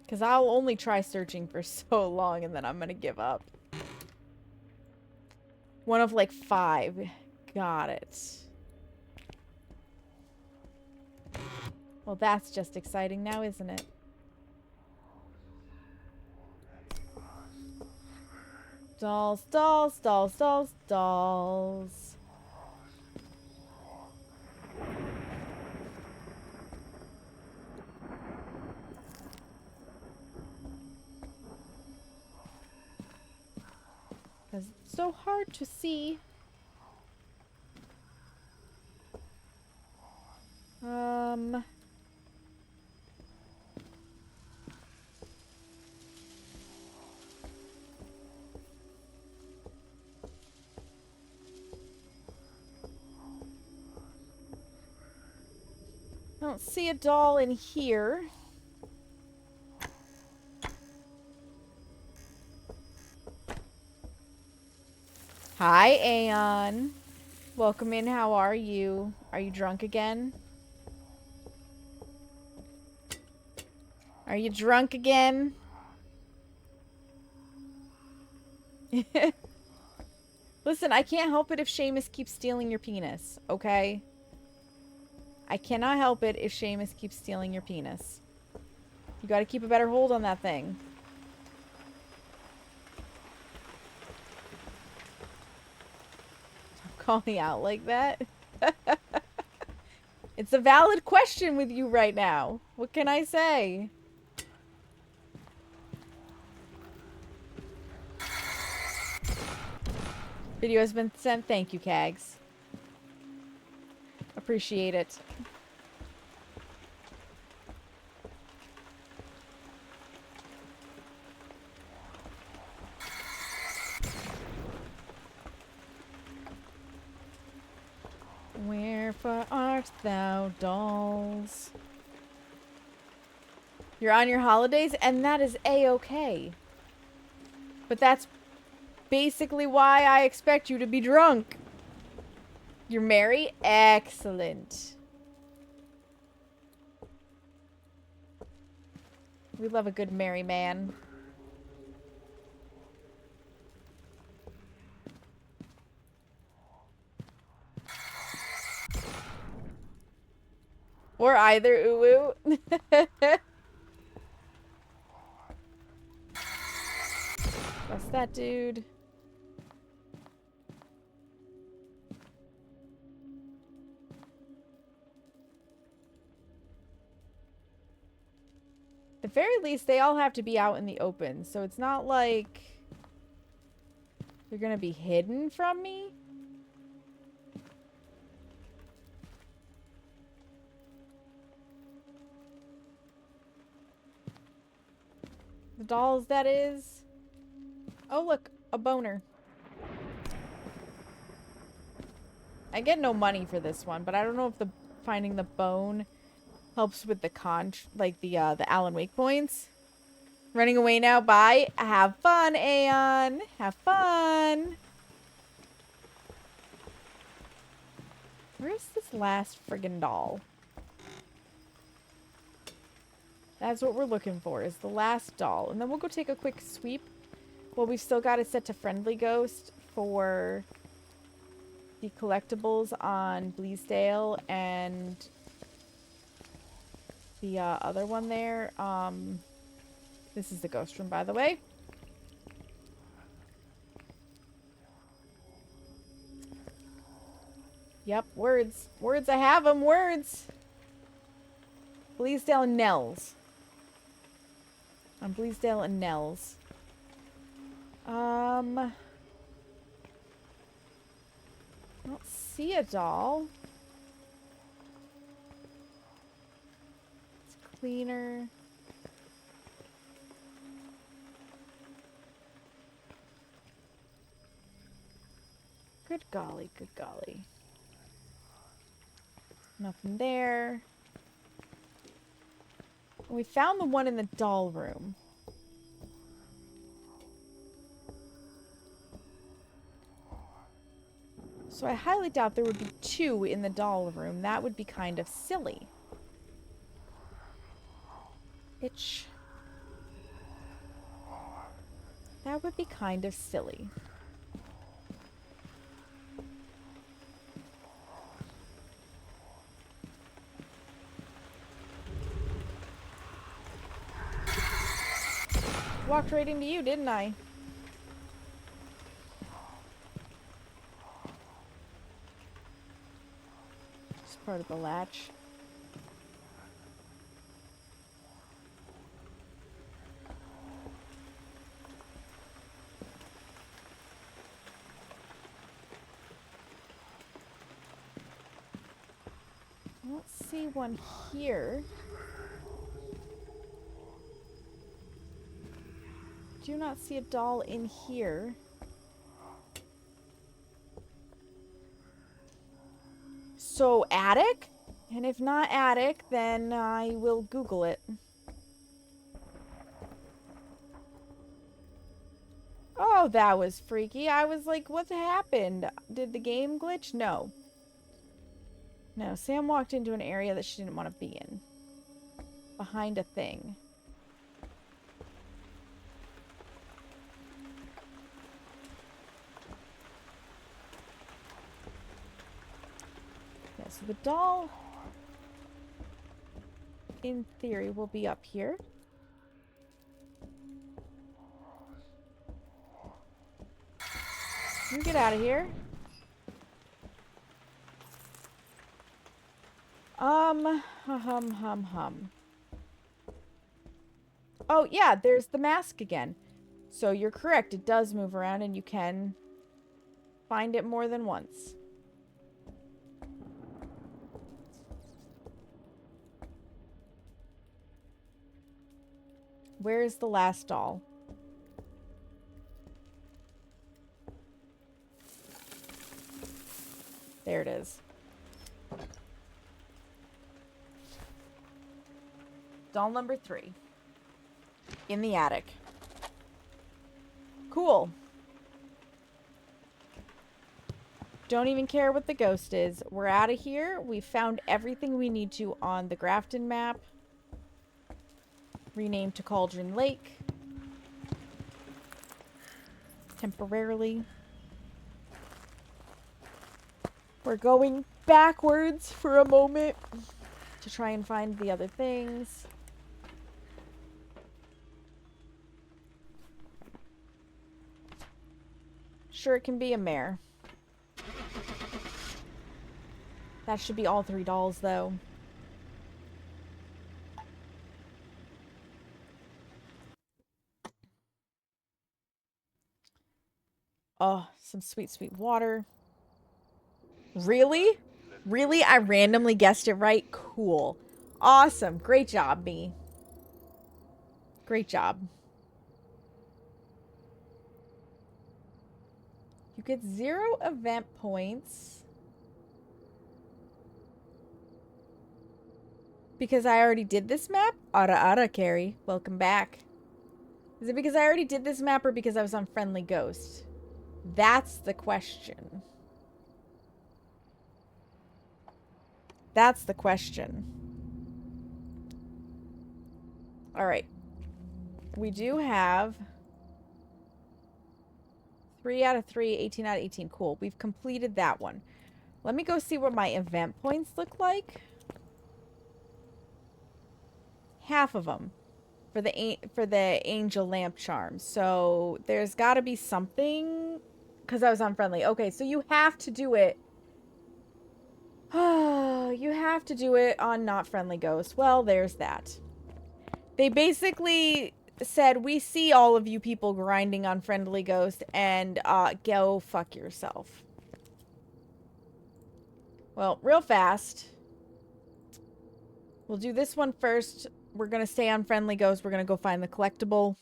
Because I'll only try searching for so long and then I'm going to give up. One of like 5. Got it. Well, that's just exciting now, isn't it? Dolls, dolls, dolls, dolls, dolls. Because it's so hard to see. I don't see a doll in here. Hi, Aeon. Welcome in. How are you? Are you drunk again? Are you drunk again? Listen, I can't help it if Seamus keeps stealing your penis, okay? I cannot help it if Seamus keeps stealing your penis. You gotta keep a better hold on that thing. Don't call me out like that. It's a valid question with you right now. What can I say? Video has been sent. Thank you, Kags. Appreciate it. Wherefore art thou, dolls? You're on your holidays, and that is a-okay. But that's basically why I expect you to be drunk. You're merry? Excellent. We love a good merry man. Or either, uwu. What's that, dude? At the very least, they all have to be out in the open, so it's not like they're gonna be hidden from me. The dolls, that is. Oh, look, a boner. I get no money for this one, but I don't know if the finding the bone helps with the the Alan Wake points. Running away now. Bye. Have fun, Aeon. Have fun. Where's this last friggin' doll? That's what we're looking for, is the last doll. And then we'll go take a quick sweep. Well, we've still got it set to Friendly Ghost for the collectibles on Bleasdale and the other one there. This is the ghost room, by the way. Yep, words. Words, I have them. Words. Bleasdale and Nels. On Bleasdale and Nels. I don't see a doll. It's cleaner. Good golly, good golly. Nothing there. We found the one in the doll room. So I highly doubt there would be two in the doll room. That would be kind of silly. Itch. That would be kind of silly. walked right into you, didn't I? It's part of the latch. I don't see one here. Do not see a doll in here. So, attic? And if not attic, then I will Google it. Oh, that was freaky. I was like, what happened? Did the game glitch? No. No, Sam walked into an area that she didn't want to be in. Behind a thing. Yeah, so the doll, in theory, will be up here. You get out of here. Oh, yeah, there's the mask again. So you're correct. It does move around and you can find it more than once. Where is the last doll? There it is. Doll number 3. In the attic. Cool. Don't even care what the ghost is. We're out of here. We found everything we need to on the Grafton map. Renamed to Cauldron Lake. Temporarily. We're going backwards for a moment to try and find the other things. Sure, it can be a mare. That should be all 3 dolls, though. Oh, some sweet, sweet water. Really? Really? I randomly guessed it right? Cool. Awesome. Great job, me. Great job. You get 0 event points. Because I already did this map? Ara, Carrie. Welcome back. Is it because I already did this map or because I was on Friendly Ghost? That's the question. That's the question. Alright. We do have 3 out of 3, 18 out of 18. Cool. We've completed that one. Let me go see what my event points look like. Half of them for the angel lamp charm. So there's got to be something because I was unfriendly. Okay, so you have to do it. You have to do it on not friendly ghost. Well, there's that. They basically said, we see all of you people grinding on friendly ghost and go fuck yourself. Well, real fast. We'll do this one first. We're going to stay on Friendly Ghost. We're going to go find the collectible.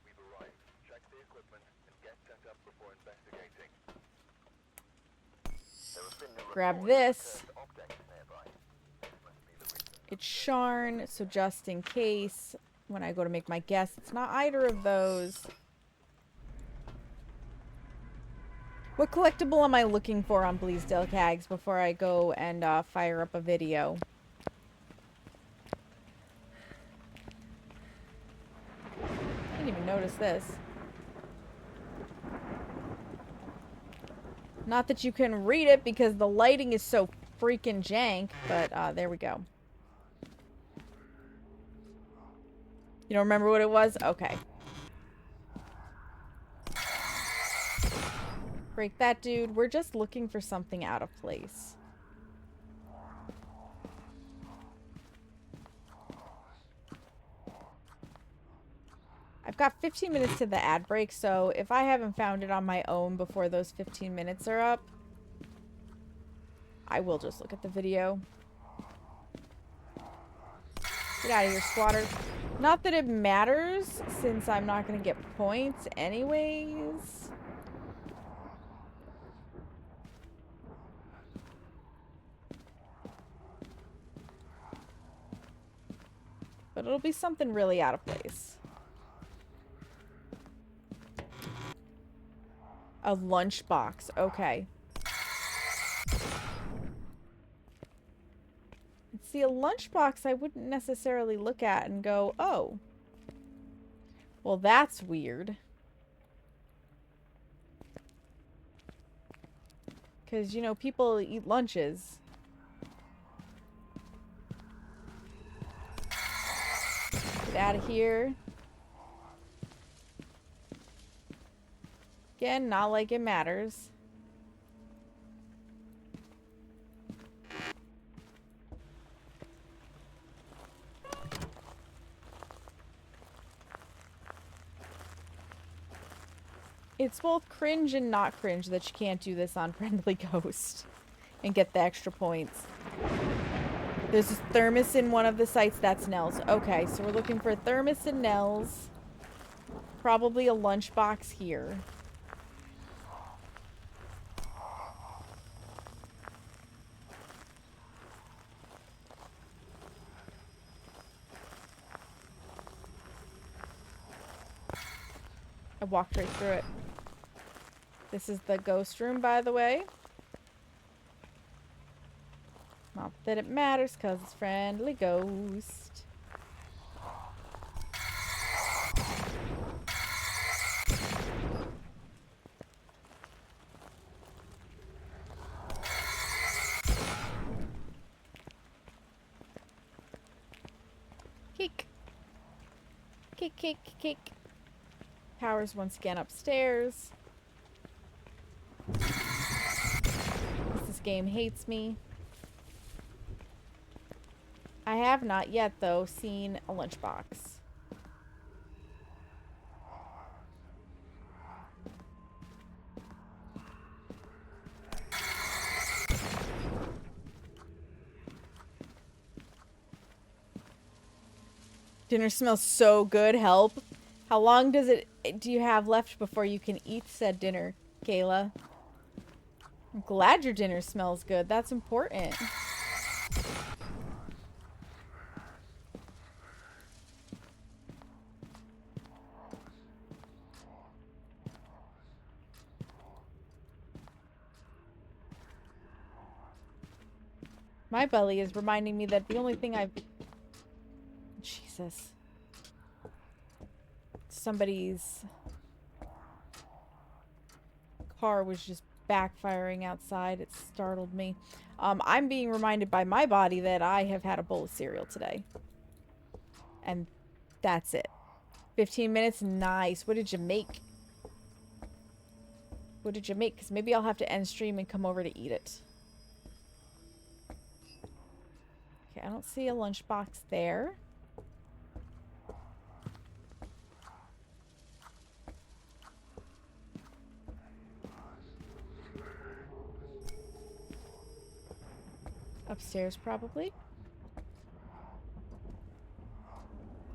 We've arrived. Check the equipment and get set up before investigating. There have been no
Grab
reports
this.
of objects nearby. This must be the reason.
It's Sharn, so just in case, when I go to make my guess, it's not either of those. What collectible am I looking for on Bleasdale Cags before I go and fire up a video? I didn't even notice this. Not that you can read it because the lighting is so freaking jank, but there we go. You don't remember what it was? Okay. Break that, dude. We're just looking for something out of place. I've got 15 minutes to the ad break, so if I haven't found it on my own before those 15 minutes are up, I will just look at the video. Get out of here, squatter. Not that it matters, since I'm not going to get points anyways. But it'll be something really out of place. A lunchbox. Okay. See, a lunchbox I wouldn't necessarily look at and go, oh. Well, that's weird. Because, you know, people eat lunches. Get out of here. Again, not like it matters. It's both cringe and not cringe that you can't do this on Friendly Ghost and get the extra points. There's a thermos in one of the sites. That's Nell's. Okay, so we're looking for a thermos in Nell's. Probably a lunchbox here. I walked right through it. This is the ghost room, by the way. Not that it matters, because it's Friendly Ghost. Kick. Kick, kick, kick. Power's once again upstairs. This game hates me. I have not yet, though, seen a lunchbox. Dinner smells so good. Help. How long do you have left before you can eat said dinner, Kayla? I'm glad your dinner smells good. That's important. My belly is reminding me that the only thing I've... Jesus. Somebody's car was just backfiring outside. It startled me. I'm being reminded by my body that I have had a bowl of cereal today. And that's it. 15 minutes? Nice. What did you make? What did you make? Because maybe I'll have to end stream and come over to eat it. Okay, I don't see a lunchbox there. Upstairs, probably.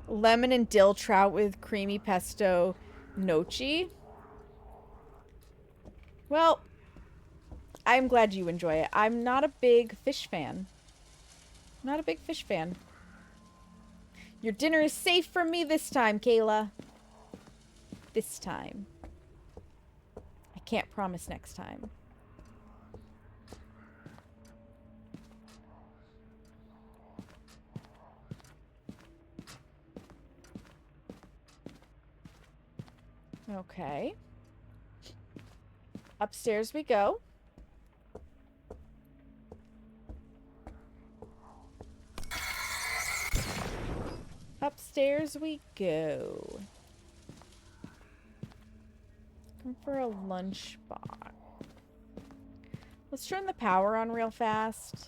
Lemon and dill trout with creamy pesto gnocchi. Well, I'm glad you enjoy it. I'm not a big fish fan. Not a big fish fan. Your dinner is safe from me this time, Kayla. This time. I can't promise next time. Okay. Upstairs we go. Upstairs we go. Looking for a lunchbox. Let's turn the power on real fast.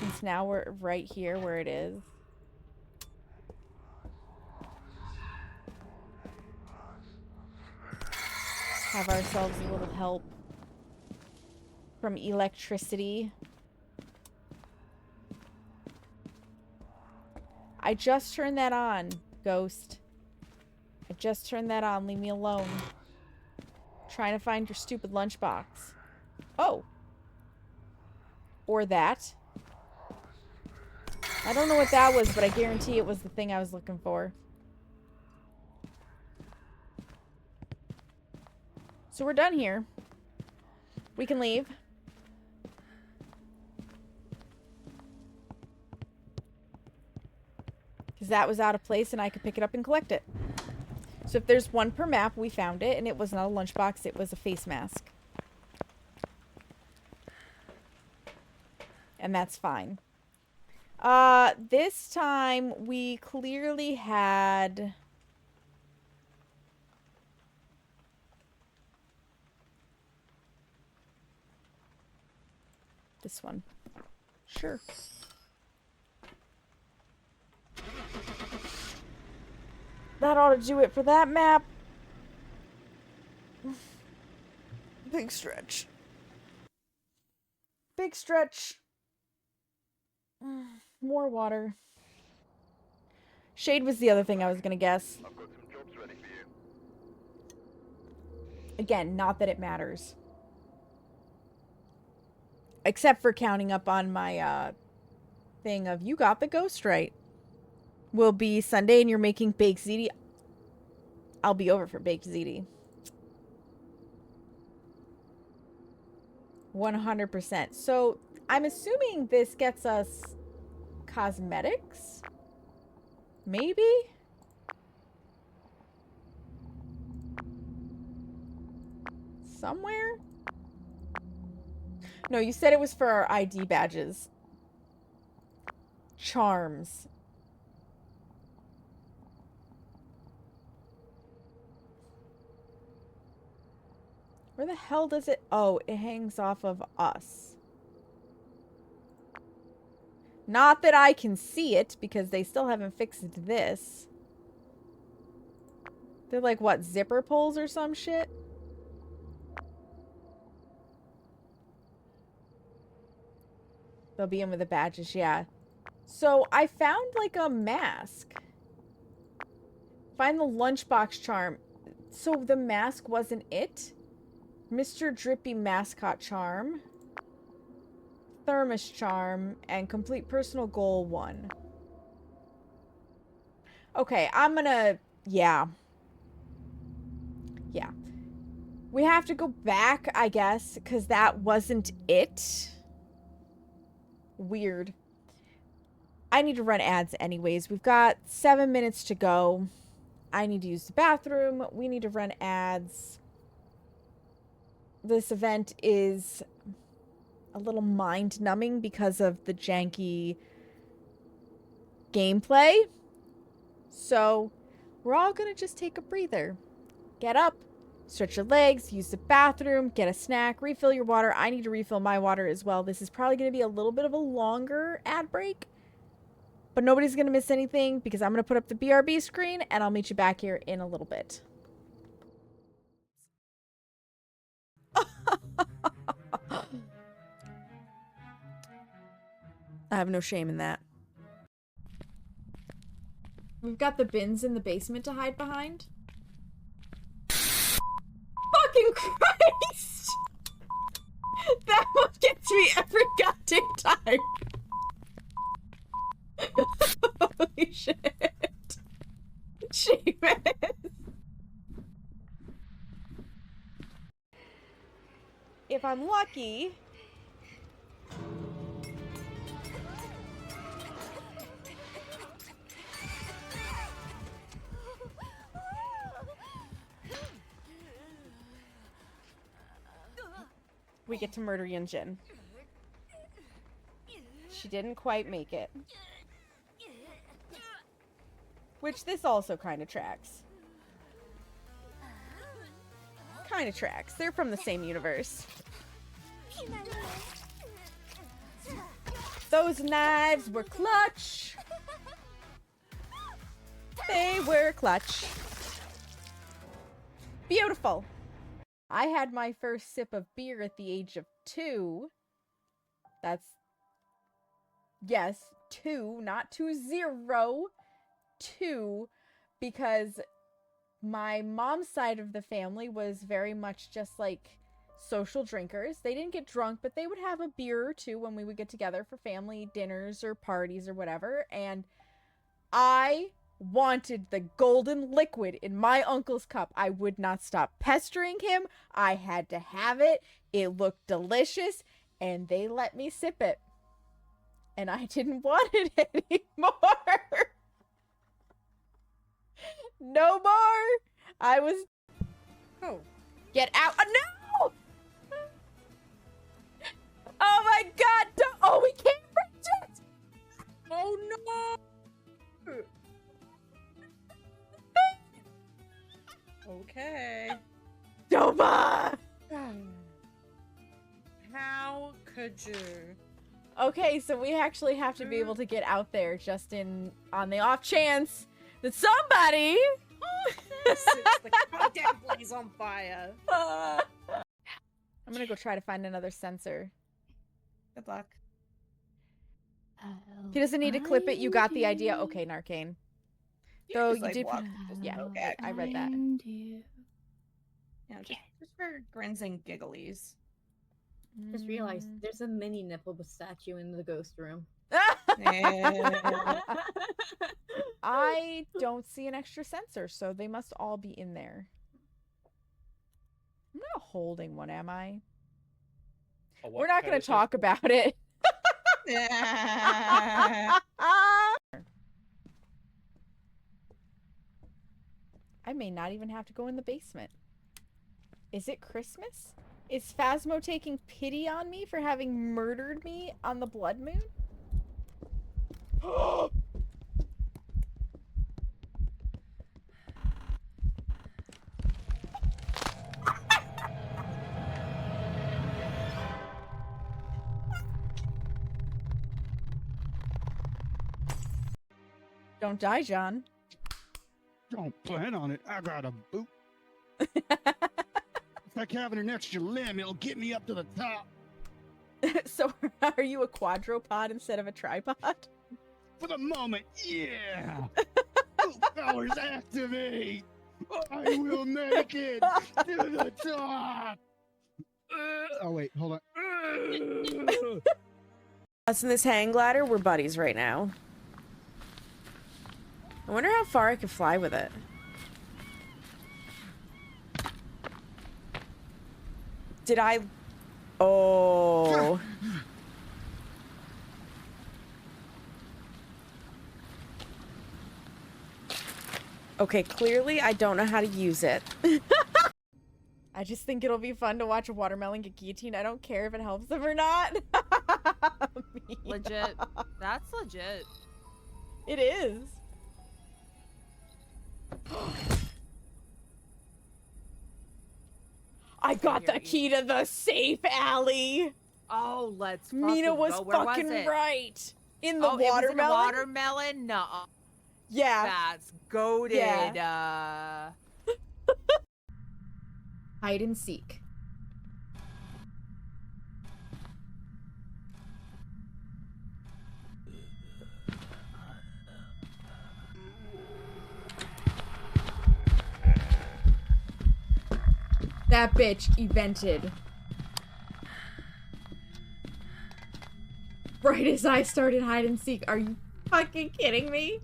Since now we're right here where it is. Have ourselves a little help from electricity. I just turned that on, Ghost. I just turned that on. Leave me alone. Trying to find your stupid lunchbox. Oh. Or that. I don't know what that was, but I guarantee it was the thing I was looking for. So we're done here. We can leave. Because that was out of place and I could pick it up and collect it. So if there's one per map, we found it. And it was not a lunchbox, it was a face mask. And that's fine. This time we clearly had... this one. Sure. That ought to do it for that map. Big stretch. Big stretch. More water. Shade was the other thing I was gonna guess.
I've got some jobs ready for you.
Again, not that it matters. Except for counting up on my thing of you got the ghost right. Will be Sunday and you're making baked ziti. I'll be over for baked ziti. 100%. So I'm assuming this gets us cosmetics? Maybe? Somewhere? No, you said it was for our ID badges. Charms. Where the hell does it... oh, it hangs off of us. Not that I can see it, because they still haven't fixed this. They're like, what, zipper pulls or some shit? They'll be in with the badges, yeah. So, I found, like, a mask. Find the lunchbox charm. So, the mask wasn't it? Mr. Drippy mascot charm. Thermos charm. And complete personal goal 1. Okay, I'm gonna... yeah. Yeah. We have to go back, I guess, because that wasn't it. Weird. I need to run ads anyways. We've got 7 minutes to go. I need to use the bathroom. We need to run ads. This event is a little mind-numbing because of the janky gameplay. So, we're all gonna just take a breather. Get up, stretch your legs, use the bathroom, get a snack, refill your water. I need to refill my water as well. This is probably going to be a little bit of a longer ad break. But nobody's going to miss anything because I'm going to put up the BRB screen and I'll meet you back here in a little bit. I have no shame in that. We've got the bins in the basement to hide behind. Fucking Christ! That one gets me every goddamn time. Holy shit. Seamus. If I'm lucky... we get to murder Yunjin. She didn't quite make it. Which this also kind of tracks. Kind of tracks. They're from the same universe. Those knives were clutch. They were clutch. Beautiful. I had my first sip of beer at the age of 2. That's... Yes, 2, not 2-0. 2, because my mom's side of the family was very much just like social drinkers. They didn't get drunk, but they would have a beer or two when we would get together for family dinners or parties or whatever. And I wanted the golden liquid in my uncle's cup. I would not stop pestering him. I had to have it. It looked delicious, and they let me sip it. And I didn't want it anymore. No more. I was...
Oh.
Get out. Oh, no! Oh my god. Don't... Oh, we can't reach it.
Oh no! Okay.
Doma!
How could you?
Okay, so we actually have to be able to get out there just on the off chance that somebody...
The goddamn place on fire.
I'm gonna go try to find another sensor.
Good luck.
He doesn't need to clip it. You got the idea. Okay, Narcane. Though you did... Yeah,
okay.
I read that.
Yeah, just for grins and gigglies.
Just realized there's a mini nipple statue in the ghost room.
I don't see an extra sensor, so they must all be in there. I'm not holding one, am I? We're not going to talk about it. I may not even have to go in the basement. Is it Christmas? Is Phasmo taking pity on me for having murdered me on the blood moon? Don't die, John.
Don't plan on it. I got a boot. It's like having an extra limb. It'll get me up to the top.
So, are you a quadrupod instead of a tripod?
For the moment, yeah. Boot powers activate. I will make it to the top. Oh wait, hold on.
Us in this hang glider, we're buddies right now. I wonder how far I could fly with it. Did I... Oh. Okay, clearly I don't know how to use it. I just think it'll be fun to watch a watermelon get guillotined. I don't care if it helps them or not.
Legit. That's legit.
It is. I got the key to the safe alley.
Oh, let's
Mina was
go. Where
fucking
was it?
right. In the
It was in
watermelon?
the watermelon? No.
Yeah.
That's goated.
Yeah. Hide and seek. That bitch evented. Right as I started hide and seek. Are you fucking kidding me?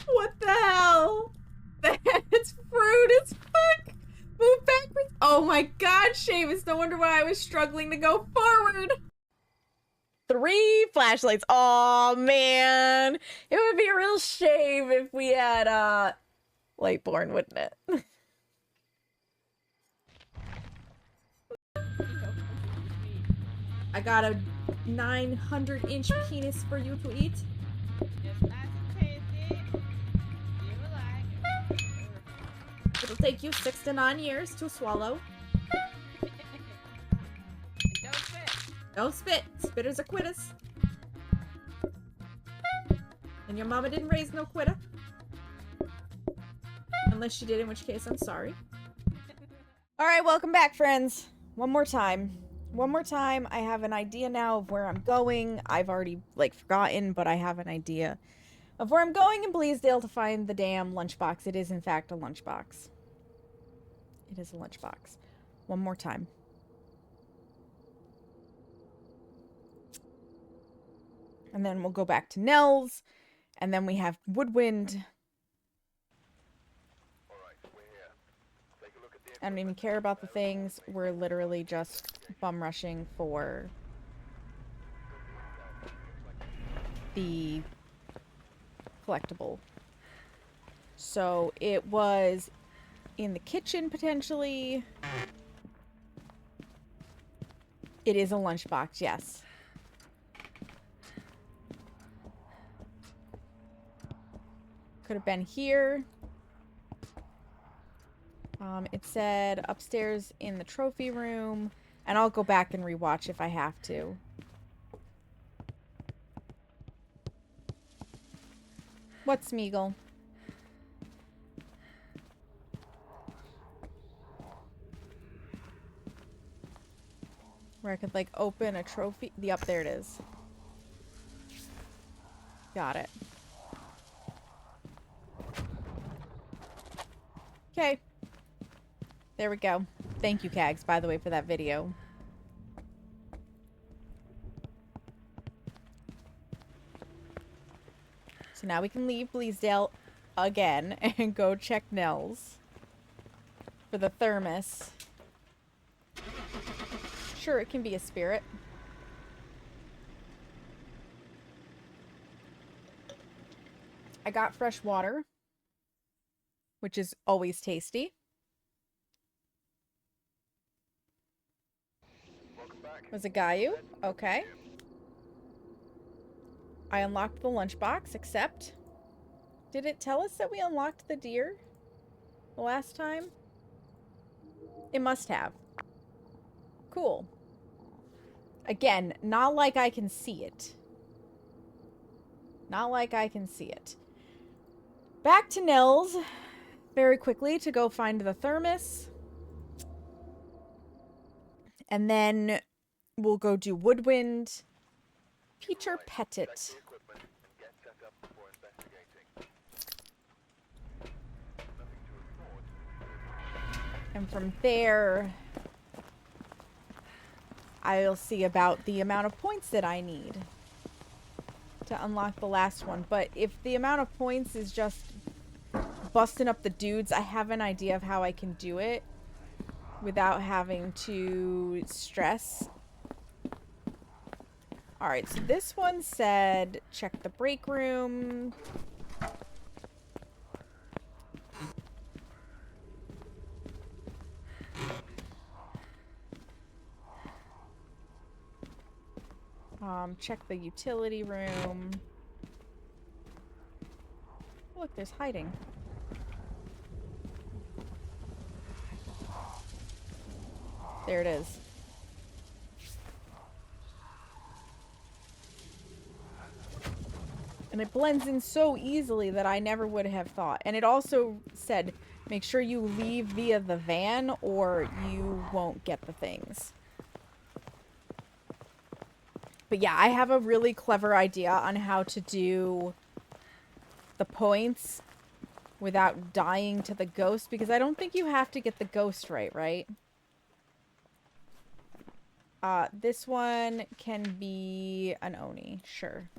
What the hell? That's fruit as fuck. Move backwards. Oh my god, Seamus. No wonder why I was struggling to go forward. 3 flashlights. Oh man. It would be a real shame if we had Lightborn, wouldn't it? I got a 900-inch penis for you to eat.
Yes, nice and tasty.
take you 6 to 9 years to swallow.
Don't spit.
Don't spit. Spitters are quitters. And your mama didn't raise no quitter. Unless she did, in which case I'm sorry. Alright, welcome back, friends. One more time. One more time. I have an idea now of where I'm going. I've already, like, forgotten, but I have an idea of where I'm going in Bleasdale to find the damn lunchbox. It is, in fact, a lunchbox. It is a lunchbox. One more time. And then we'll go back to Nell's. And then we have Woodwind. I don't even care about the things. We're literally just bum rushing for the collectible. So it was in the kitchen potentially. It is a lunchbox, yes. Could have been here. It said upstairs in the trophy room, and I'll go back and rewatch if I have to. What's Smeagol? Where I could, like, open a trophy. Up there it is. Got it. Okay. There we go. Thank you, Kags, by the way, for that video. So now we can leave Bleasdale again and go check Nell's for the thermos. Sure, it can be a spirit. I got fresh water, which is always tasty. Was it Gayu? Okay. I unlocked the lunchbox, except... Did it tell us that we unlocked the deer the last time? It must have. Cool. Again, not like I can see it. Not like I can see it. Back to Nils very quickly to go find the thermos. And then we'll go do Woodwind. Peter Pettit. And from there, I'll see about the amount of points that I need to unlock the last one. But if the amount of points is just busting up the dudes, I have an idea of how I can do it without having to stress. Alright, so this one said check the break room. Check the utility room. Look, there's hiding. There it is. And it blends in so easily that I never would have thought. And it also said, make sure you leave via the van or you won't get the things. But yeah, I have a really clever idea on how to do the points without dying to the ghost, because I don't think you have to get the ghost right? This one can be an Oni, sure.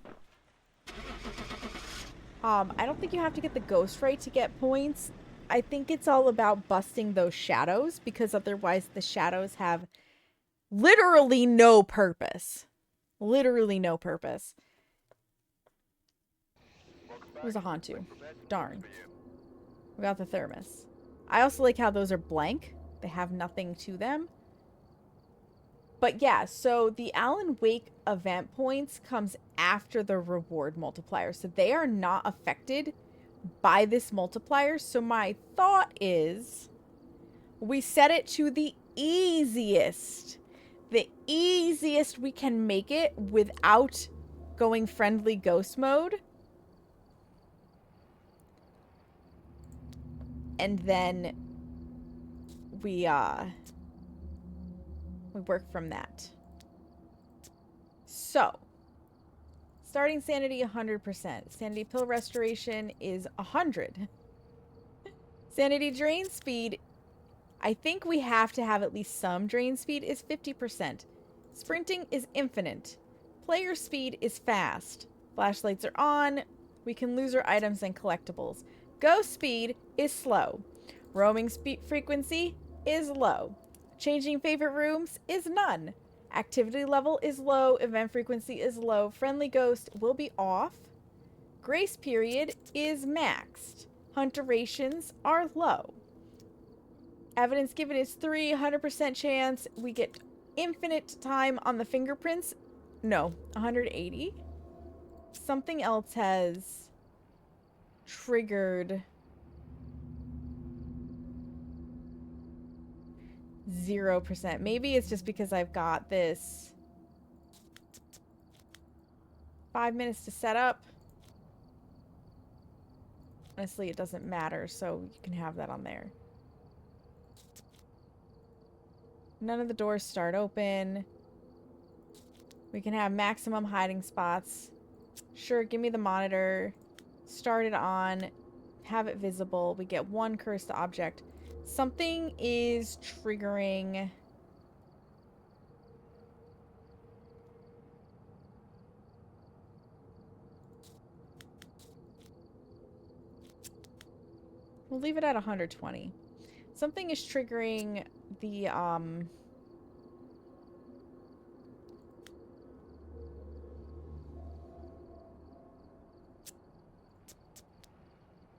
I don't think you have to get the ghost right to get points. I think it's all about busting those shadows, because otherwise the shadows have literally no purpose. Literally no purpose. It was a Hantu. Darn. We got the thermos. I also like how those are blank. They have nothing to them. But yeah, so the Alan Wake event points comes after the reward multiplier. So they are not affected by this multiplier. So my thought is we set it to the easiest. The easiest we can make it without going friendly ghost mode. And then we work from that. So, starting sanity 100%. Sanity pill restoration is 100. Sanity drain speed, I think we have to have at least some drain speed, is 50%. Sprinting is infinite. Player speed is fast. Flashlights are on. We can lose our items and collectibles. Ghost speed is slow. Roaming frequency is low. Changing favorite rooms is none. Activity level is low. Event frequency is low. Friendly ghost will be off. Grace period is maxed. Hunt durations are low. Evidence given is 300% chance. We get infinite time on the fingerprints. No, 180. Something else has triggered 0%. Maybe it's just because I've got this 5 minutes to set up. Honestly, it doesn't matter, so you can have that on there. None of the doors start open. We can have maximum hiding spots. Sure, give me the monitor. Start it on. Have it visible. We get one cursed object. Something is triggering... We'll leave it at 120. Something is triggering the,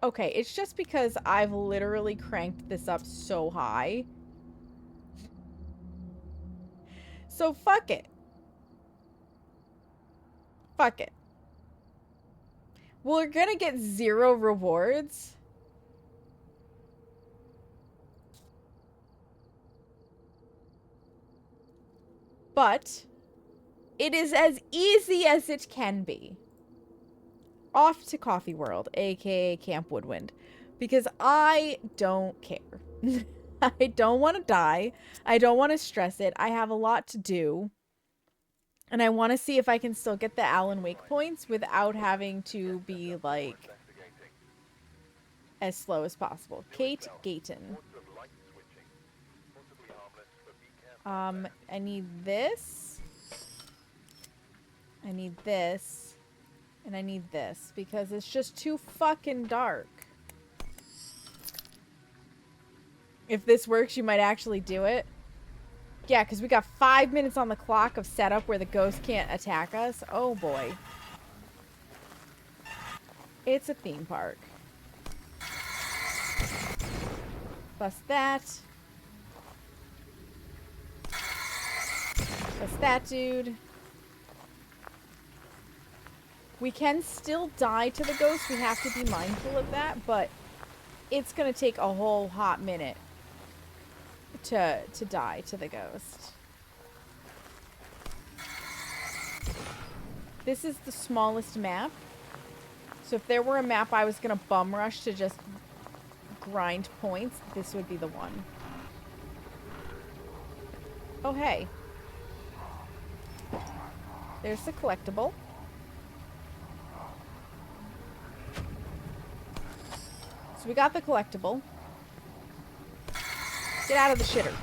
Okay, it's just because I've literally cranked this up so high. So fuck it. Fuck it. We're gonna get 0 rewards. But it is as easy as it can be. Off to Coffee World, aka Camp Woodwind, because I don't care. I don't want to die. I don't want to stress it. I have a lot to do. And I want to see if I can still get the Alan Wake points without having to be, like, as slow as possible. Kate Gayton. I need this. I need this. And I need this, because it's just too fucking dark. If this works, you might actually do it. Yeah, because we got 5 minutes on the clock of setup where the ghost can't attack us. Oh boy. It's a theme park. Bust that. Bust that, dude. We can still die to the ghost. We have to be mindful of that, but it's going to take a whole hot minute to die to the ghost. This is the smallest map. So if there were a map I was going to bum rush to just grind points, this would be the one. Oh, hey. There's the collectible. So we got the collectible. Get out of the shitter.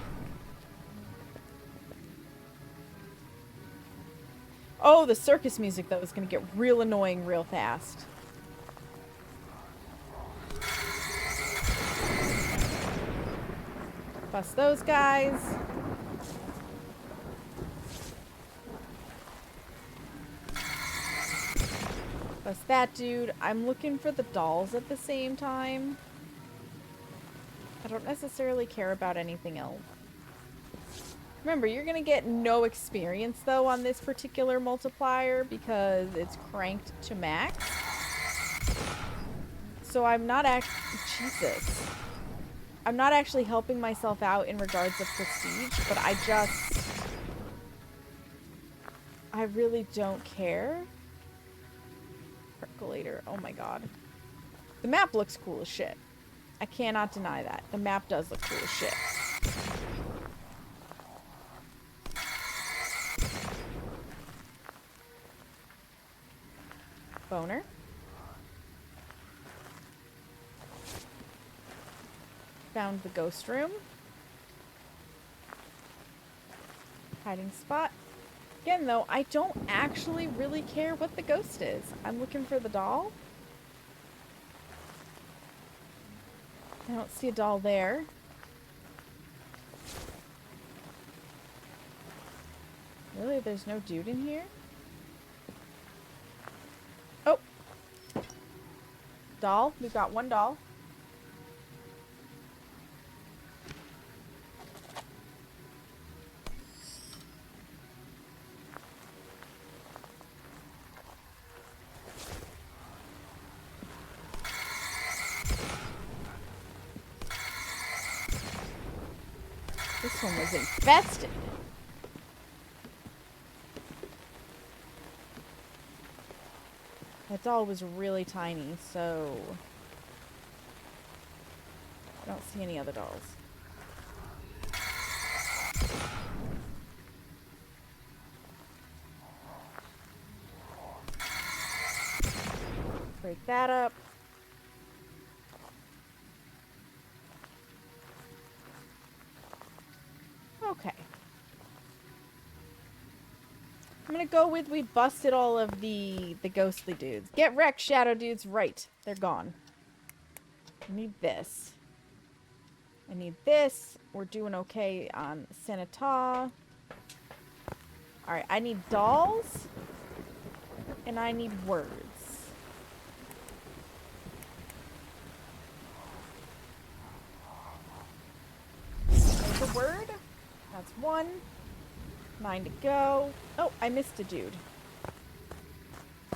Oh, the circus music, though, is going to get real annoying real fast. Bust those guys. Bust that dude. I'm looking for the dolls at the same time. I don't necessarily care about anything else. Remember, you're going to get no experience, though, on this particular multiplier because it's cranked to max. So I'm not actually... Jesus. I'm not actually helping myself out in regards of prestige, but I really don't care. Percolator, oh my god. The map looks cool as shit. I cannot deny that. The map does look cool as shit. Boner. Found the ghost room. Hiding spot. Again, though, I don't actually really care what the ghost is. I'm looking for the doll. I don't see a doll there. Really? There's no dude in here? Oh! Doll. We've got one doll. This one was infested. That doll was really tiny, so I don't see any other dolls. Break that up. Okay. I'm gonna go with we busted all of the ghostly dudes. Get wrecked, shadow dudes. Right. They're gone. I need this. I need this. We're doing okay on Senata. Alright, I need dolls. And I need words. There's a word. That's 1. 9 to go. Oh, I missed a dude.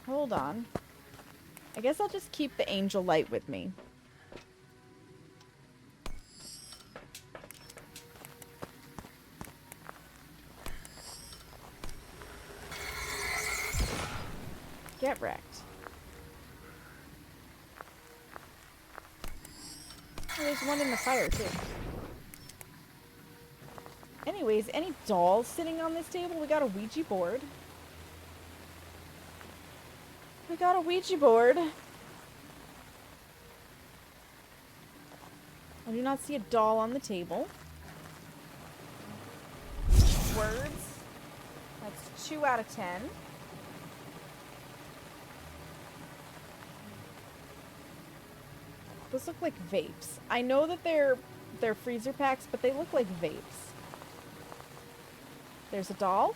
Hold on. I guess I'll just keep the angel light with me. Get wrecked. Oh, there's one in the fire, too. Anyways, any dolls sitting on this table? We got a Ouija board. We got a Ouija board. I do not see a doll on the table. Words. That's 2 out of 10. Those look like vapes. I know that they're freezer packs, but they look like vapes. There's a doll.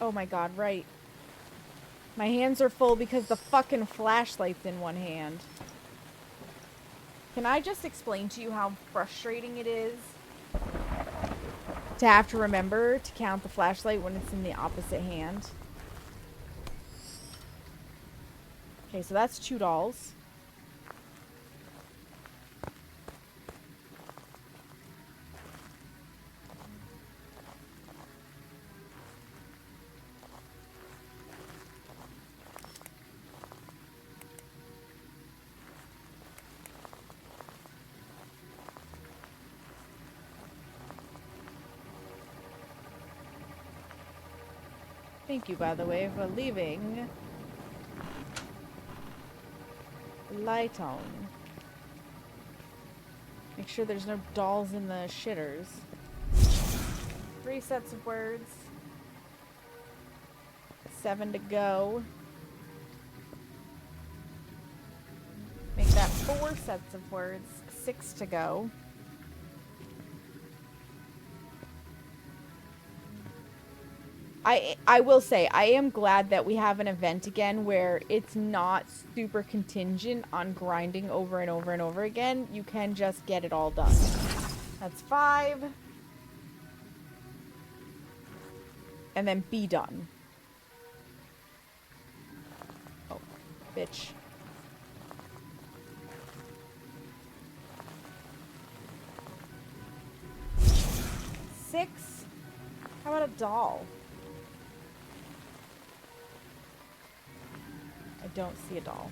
Oh my god, right. My hands are full because the fucking flashlight's in one hand. Can I just explain to you how frustrating it is to have to remember to count the flashlight when it's in the opposite hand? Okay, so that's 2 dolls. Thank you, by the way, for leaving the light on. Make sure there's no dolls in the shitters. 3 sets of words. 7 to go. Make that 4 sets of words. 6 to go. I will say, I am glad that we have an event again where it's not super contingent on grinding over and over and over again. You can just get it all done. That's 5. and then be done. Oh, bitch. 6? How about a doll? I don't see a doll.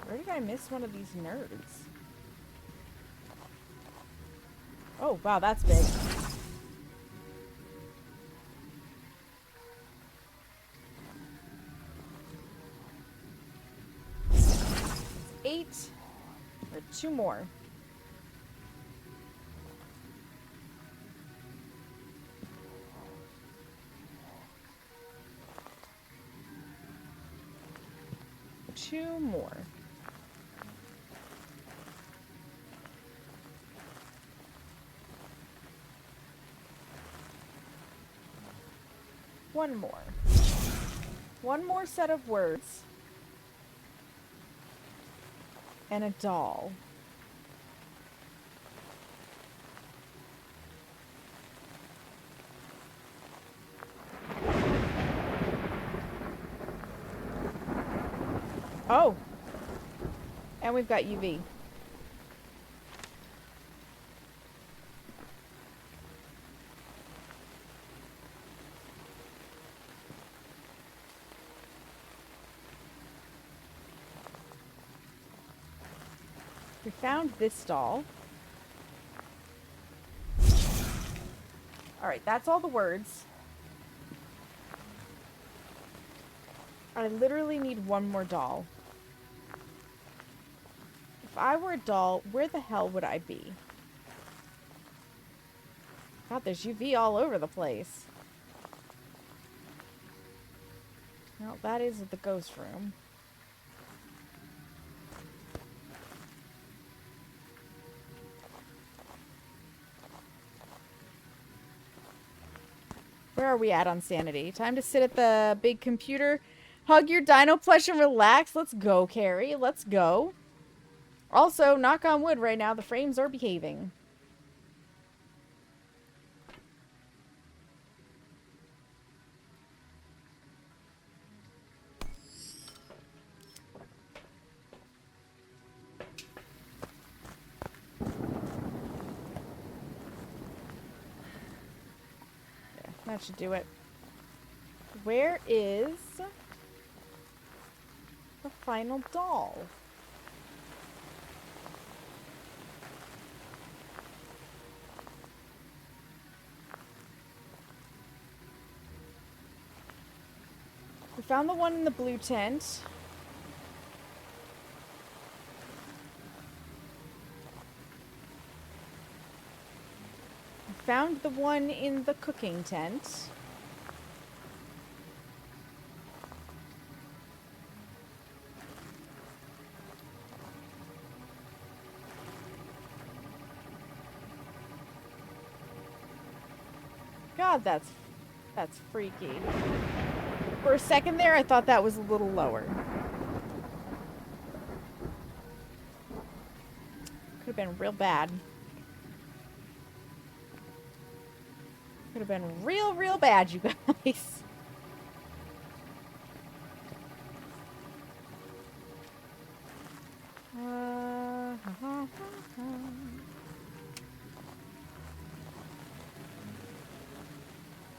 Where did I miss one of these nerds? Oh, wow, that's big. Eight. Or 2 more. Two more. One more. One more set of words. And a doll. Oh! And we've got UV. We found this doll. Alright, that's all the words. I literally need one more doll. If I were a doll, where the hell would I be? God, there's UV all over the place. Well, that is the ghost room. Where are we at on sanity? Time to sit at the big computer, hug your dino plush and relax. Let's go, Carrie. Let's go. Also, knock on wood right now, the frames are behaving. Yeah, that should do it. Where is the final doll? We found the one in the blue tent. We found the one in the cooking tent. God, that's freaky. For a second there, I thought that was a little lower. Could have been real bad. Could have been real, real bad, you guys.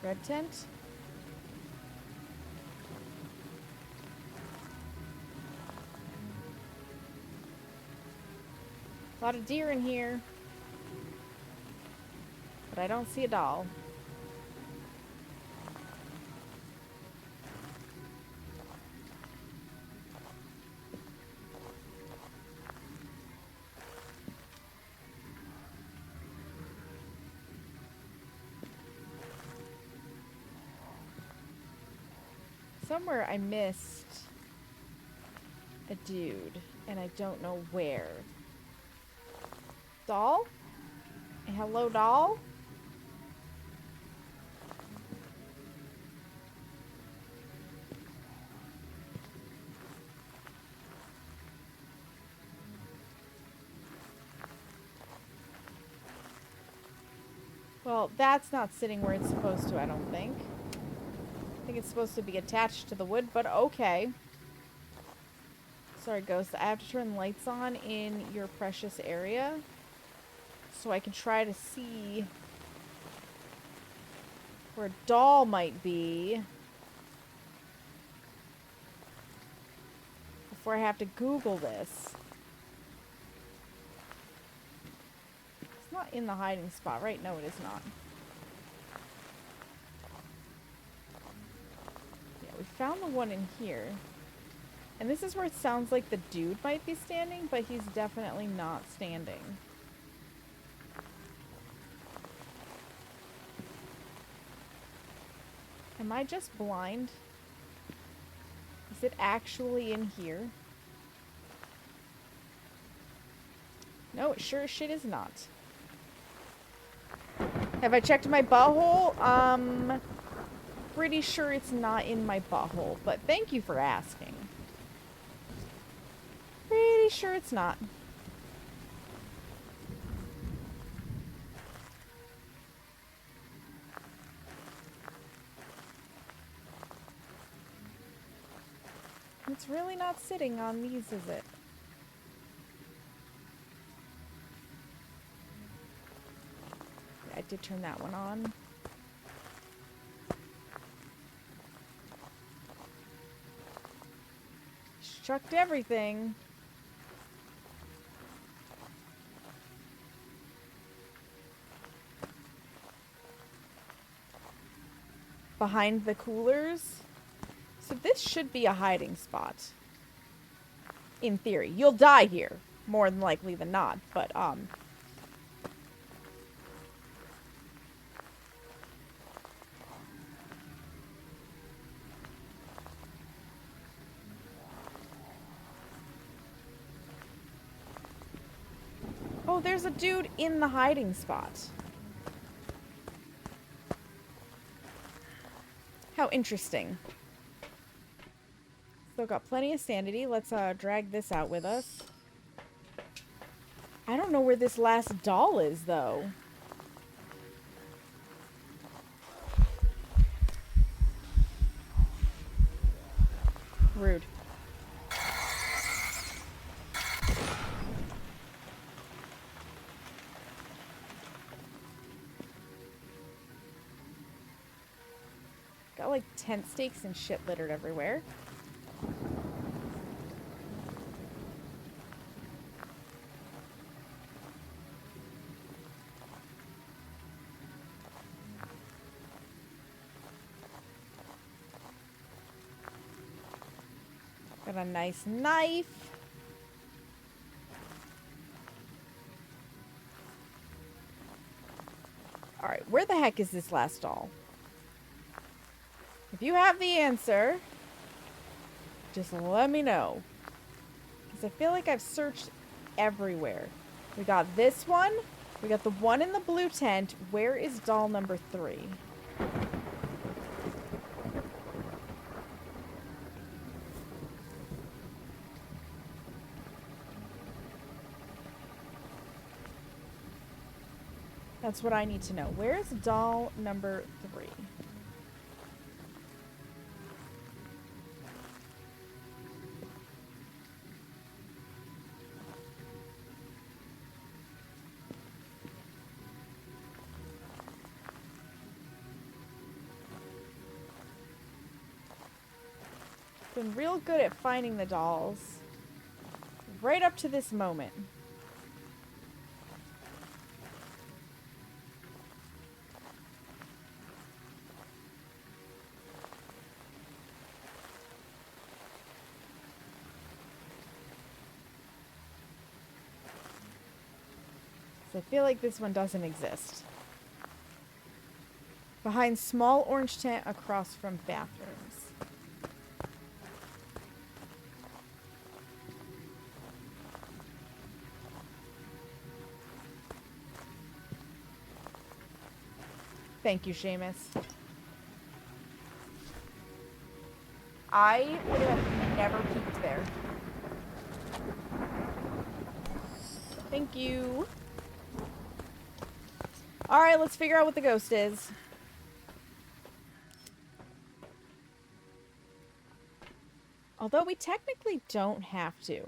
Red tent. A lot of deer in here. But I don't see a doll. Somewhere I missed a dude, and I don't know where. Doll? Hello, doll? Well, that's not sitting where it's supposed to, I don't think. I think it's supposed to be attached to the wood, but okay. Sorry, Ghost. I have to turn lights on in your precious area so I can try to see where a doll might be before I have to Google this. It's not in the hiding spot, right? No, it is not. Yeah, we found the one in here. And this is where it sounds like the dude might be standing, but he's definitely not standing. Am I just blind? Is it actually in here? No, it sure as shit is not. Have I checked my butthole? Pretty sure it's not in my butthole, but thank you for asking. Pretty sure it's not. It's really not sitting on these, is it? Yeah, I did turn that one on. Chucked everything. Behind the coolers. So this should be a hiding spot. In theory. You'll die here. More than likely than not. But, oh, there's a dude in the hiding spot. How interesting. Still got plenty of sanity. Let's drag this out with us. I don't know where this last doll is, though. Rude. Got like tent stakes and shit littered everywhere. Got a nice knife. Alright, where the heck is this last doll? If you have the answer, just let me know. Because I feel like I've searched everywhere. We got this one. We got the one in the blue tent. Where is doll number 3? That's what I need to know. Where is doll number 3? Been real good at finding the dolls. Right up to this moment. So I feel like this one doesn't exist. Behind small orange tent across from bathrooms. Thank you, Seamus. I would have never peeked there. Thank you. Alright, let's figure out what the ghost is. Although we technically don't have to.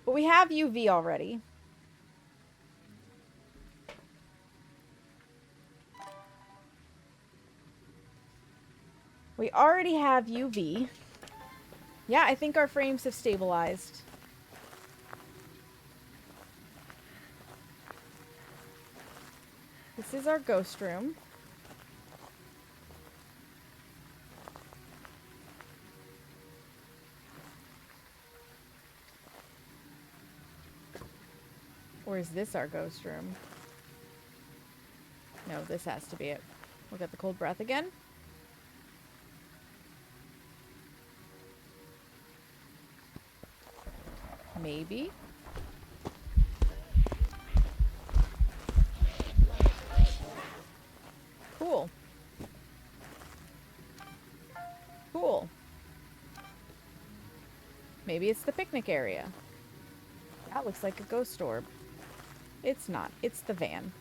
But we have UV already. We already have UV. Yeah, I think our frames have stabilized. This is our ghost room. Or is this our ghost room? No, this has to be it. We'll get the cold breath again. Maybe. Cool. Cool. Maybe it's the picnic area. That looks like a ghost orb. It's not. It's the van.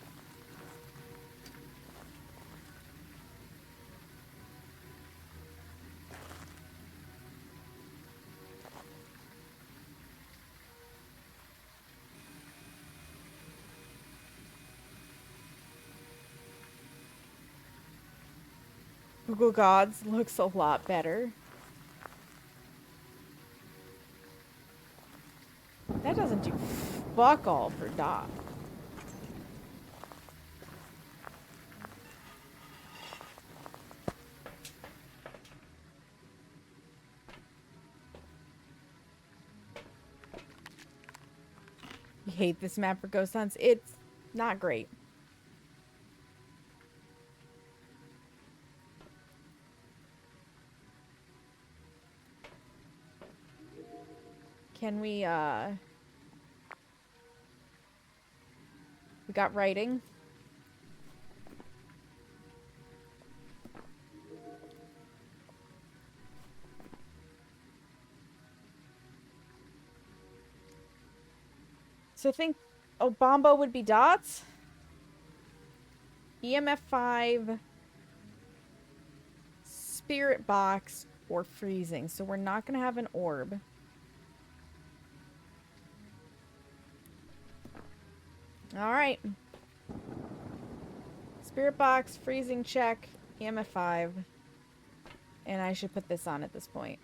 Google Gods looks a lot better. That doesn't do fuck all for Doc. You hate this map for ghost hunts? It's not great. Can we, we got writing. So I think Obamba would be dots. EMF 5, spirit box, or freezing. So we're not going to have an orb. Alright. Spirit box, freezing check, EMF 5. And I should put this on at this point.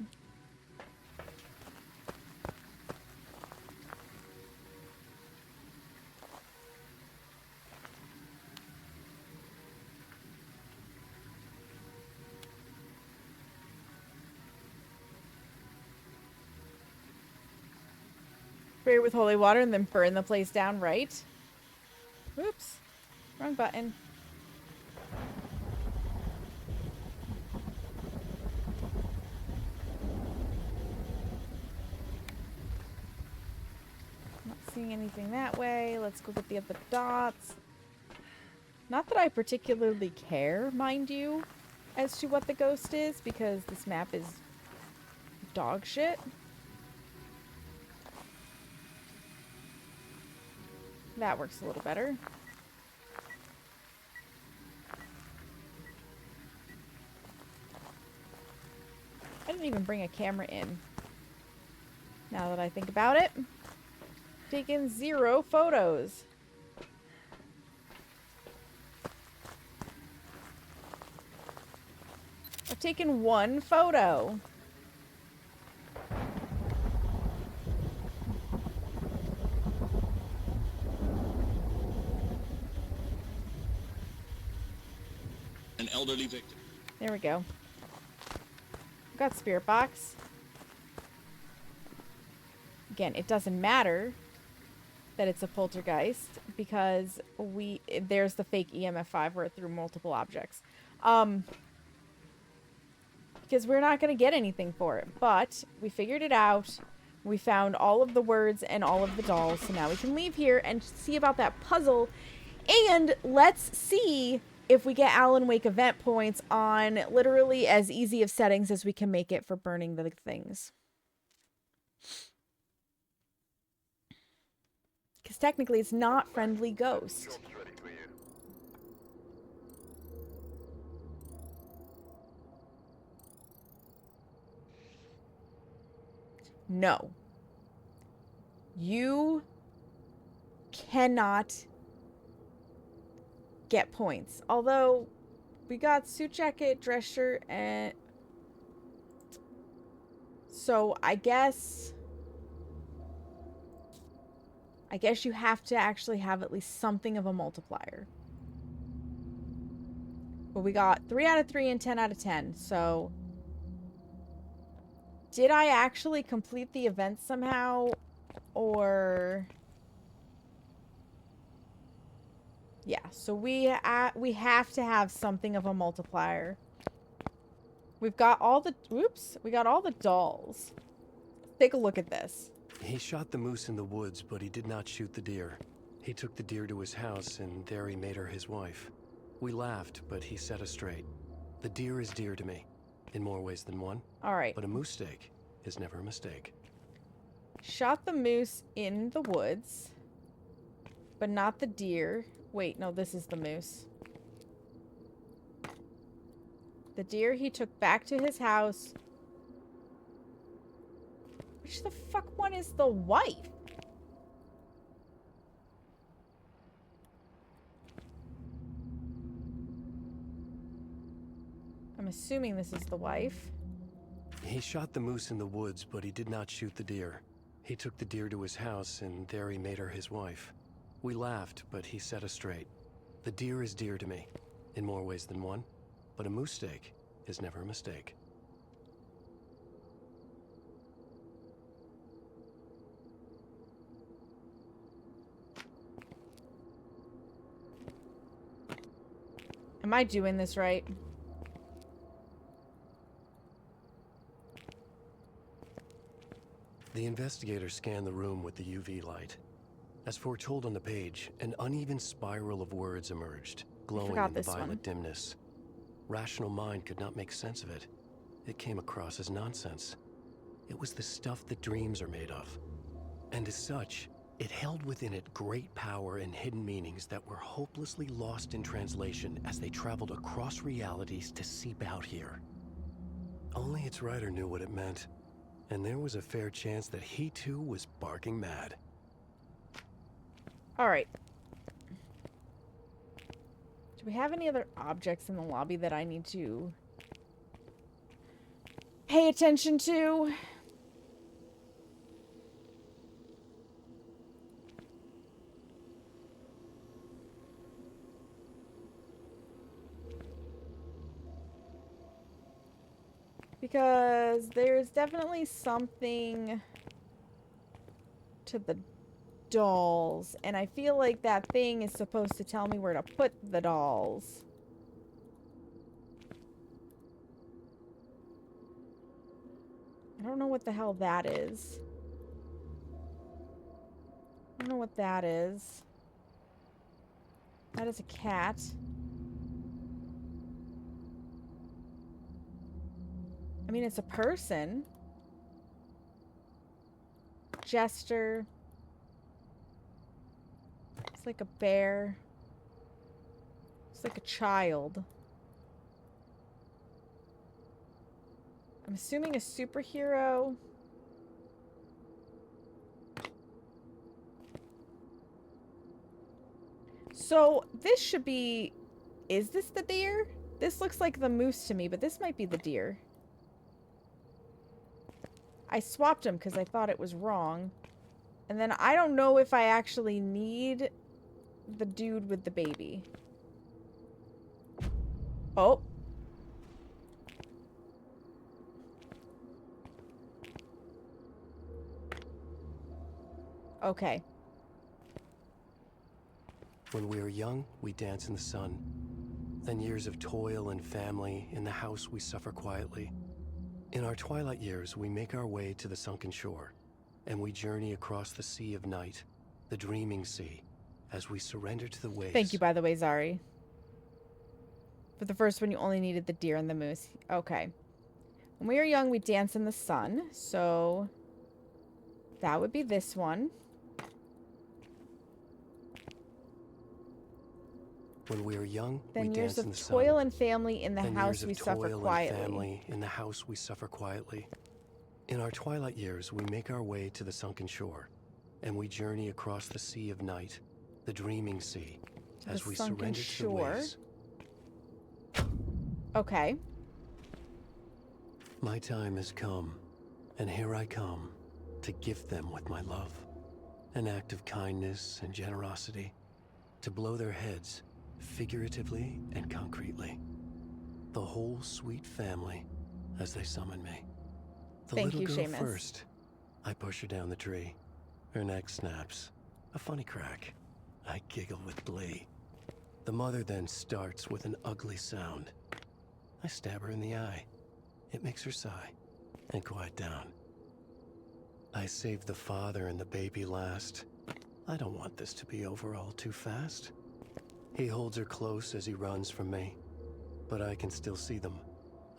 Spray it with holy water and then burn the place down, right? Oops. Wrong button. Not seeing anything that way. Let's go get the other dots. Not that I particularly care, mind you, as to what the ghost is, because this map is dog shit. That works a little better. I didn't even bring a camera in. Now that I think about it. Taken 0 photos. I've taken 1 photo.
An elderly victim.
There we go. Got spirit box. Again, it doesn't matter that it's a poltergeist because there's the fake EMF 5 where it threw multiple objects. Because we're not going to get anything for it. But we figured it out. We found all of the words and all of the dolls. So now we can leave here and see about that puzzle. And let's see if we get Alan Wake event points on literally as easy of settings as we can make it for burning the things. Because technically it's not friendly ghost.
Job's ready for you.
No. You cannot get points. Although, we got suit jacket, dress shirt, and... So, I guess you have to actually have at least something of a multiplier. But we got 3 out of 3 and 10 out of 10, so... Did I actually complete the event somehow? Or... Yeah, so we have to have something of a multiplier. We've got all the... Oops. We got all the dolls. Take a look at this.
He shot the moose in the woods, but he did not shoot the deer. He took the deer to his house, and there he made her his wife. We laughed, but he set us straight. The deer is dear to me, in more ways than one.
All right.
But a moose steak is never a mistake.
Shot the moose in the woods, but not the deer. Wait, no, this is the moose. The deer he took back to his house. Which the fuck one is the wife? I'm assuming this is the wife.
He shot the moose in the woods, but he did not shoot the deer. He took the deer to his house, and there he made her his wife. We laughed, but he set us straight. The deer is dear to me, in more ways than one. But a moose steak is never a mistake.
Am I doing this right?
The investigator scanned the room with the UV light. As foretold on the page, an uneven spiral of words emerged, glowing in the violet dimness. Rational mind could not make sense of it. It came across as nonsense. It was the stuff that dreams are made of. And as such, it held within it great power and hidden meanings that were hopelessly lost in translation as they traveled across realities to seep out here. Only its writer knew what it meant, and there was a fair chance that he too was barking mad.
Alright. Do we have any other objects in the lobby that I need to pay attention to? Because there's definitely something to the dolls, and I feel like that thing is supposed to tell me where to put the dolls. I don't know what the hell that is. I don't know what that is. That is a cat. I mean, it's a person. Jester. It's like a bear. It's like a child. I'm assuming a superhero. So, this should be... Is this the deer? This looks like the moose to me, but this might be the deer. I swapped them because I thought it was wrong. And then I don't know if I actually need the dude with the baby. Oh. Okay.
When we were young, we dance in the sun. Then years of toil and family, in the house we suffer quietly. In our twilight years, we make our way to the sunken shore, and we journey across the sea of night, the dreaming sea, as we surrender to the waves.
Thank you, by the way, Zari. For the first one, you only needed the deer and the moose. Okay. When we were young, we dance in the sun, so that would be this one.
When we were young,
then
we
years
dance in the
of
sun.
toil and family in the
Then
house
years
we
of
suffer
toil and
quietly.
family in the house we suffer quietly. In our twilight years, we make our way to the sunken shore, and we journey across the sea of night, the dreaming sea,
To
as
the
we
sunken
surrender to the
shore.
waves.
Okay.
My time has come, and here I come to gift them with my love, an act of kindness and generosity, to blow their heads, figuratively and concretely. The whole sweet family, as they summon me. The
Thank
little
you,
girl
Seamus.
first. I push her down the tree. Her neck snaps. A funny crack. I giggle with glee. The mother then starts with an ugly sound. I stab her in the eye. It makes her sigh and quiet down. I save the father and the baby last. I don't want this to be over all too fast. He holds her close as he runs from me, but I can still see them.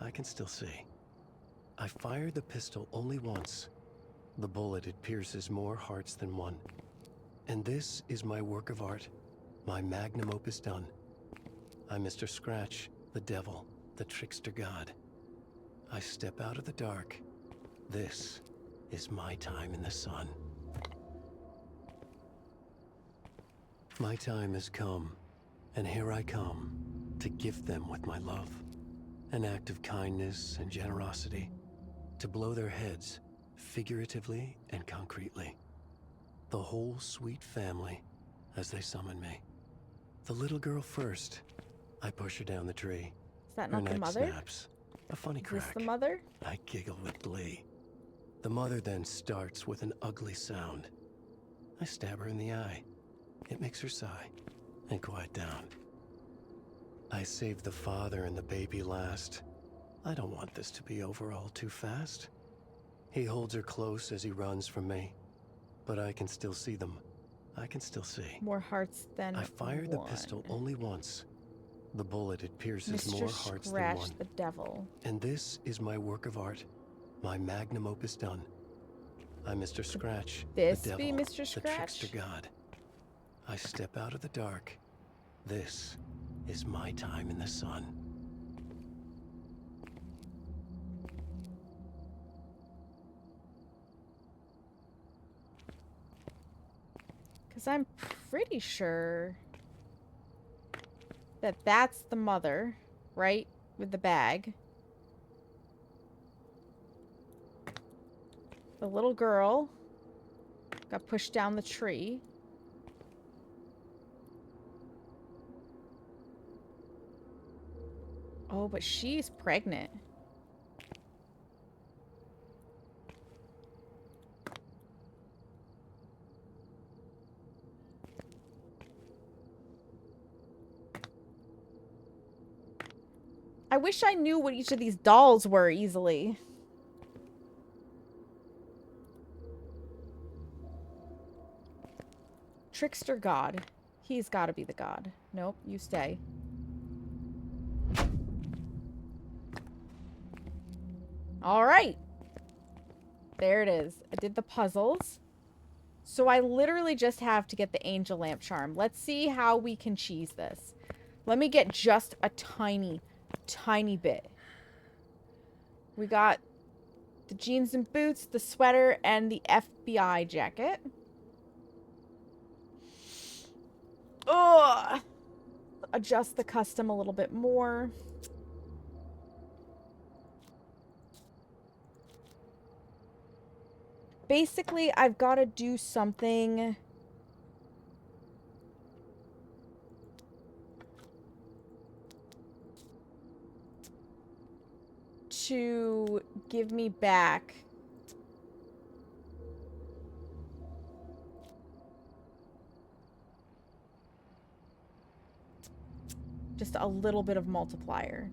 I can still see. I fired the pistol only once. The bullet, it pierces more hearts than one. And this is my work of art, my magnum opus done. I'm Mr. Scratch, the devil, the trickster god. I step out of the dark. This is my time in the sun. My time has come, and here I come to gift them with my love, an act of kindness and generosity, to blow their heads, figuratively and concretely. The whole sweet family, as they summon me. The little girl first. I push her down the tree.
Is that
Her
not the
neck
mother?
snaps. A funny
Is
crack.
this the mother?
I giggle with glee. The mother then starts with an ugly sound. I stab her in the eye. It makes her sigh and quiet down. I save the father and the baby last. I don't want this to be over all too fast. He holds her close as he runs from me, but I can still see them. I can still see.
More hearts than
I fired the
one.
pistol only once. The bullet, it pierces
Mr.
more hearts than
Scratch,
one.
the devil.
And this is my work of art, my magnum opus done. I'm Mr. Scratch,
This
the
be
devil,
Mr.
the
Scratch?
trickster god. I step out of the dark. This is my time in the sun.
Because I'm pretty sure that that's the mother, right? With the bag. The little girl got pushed down the tree. Oh, but she's pregnant. I wish I knew what each of these dolls were easily. Trickster god. He's got to be the god. Nope, you stay. All right. There it is. I did the puzzles. So I literally just have to get the angel lamp charm. Let's see how we can cheese this. Let me get just a tiny bit. We got the jeans and boots, the sweater, and the FBI jacket. Ugh. Adjust the custom a little bit more. Basically, I've got to do something to give me back just a little bit of multiplier.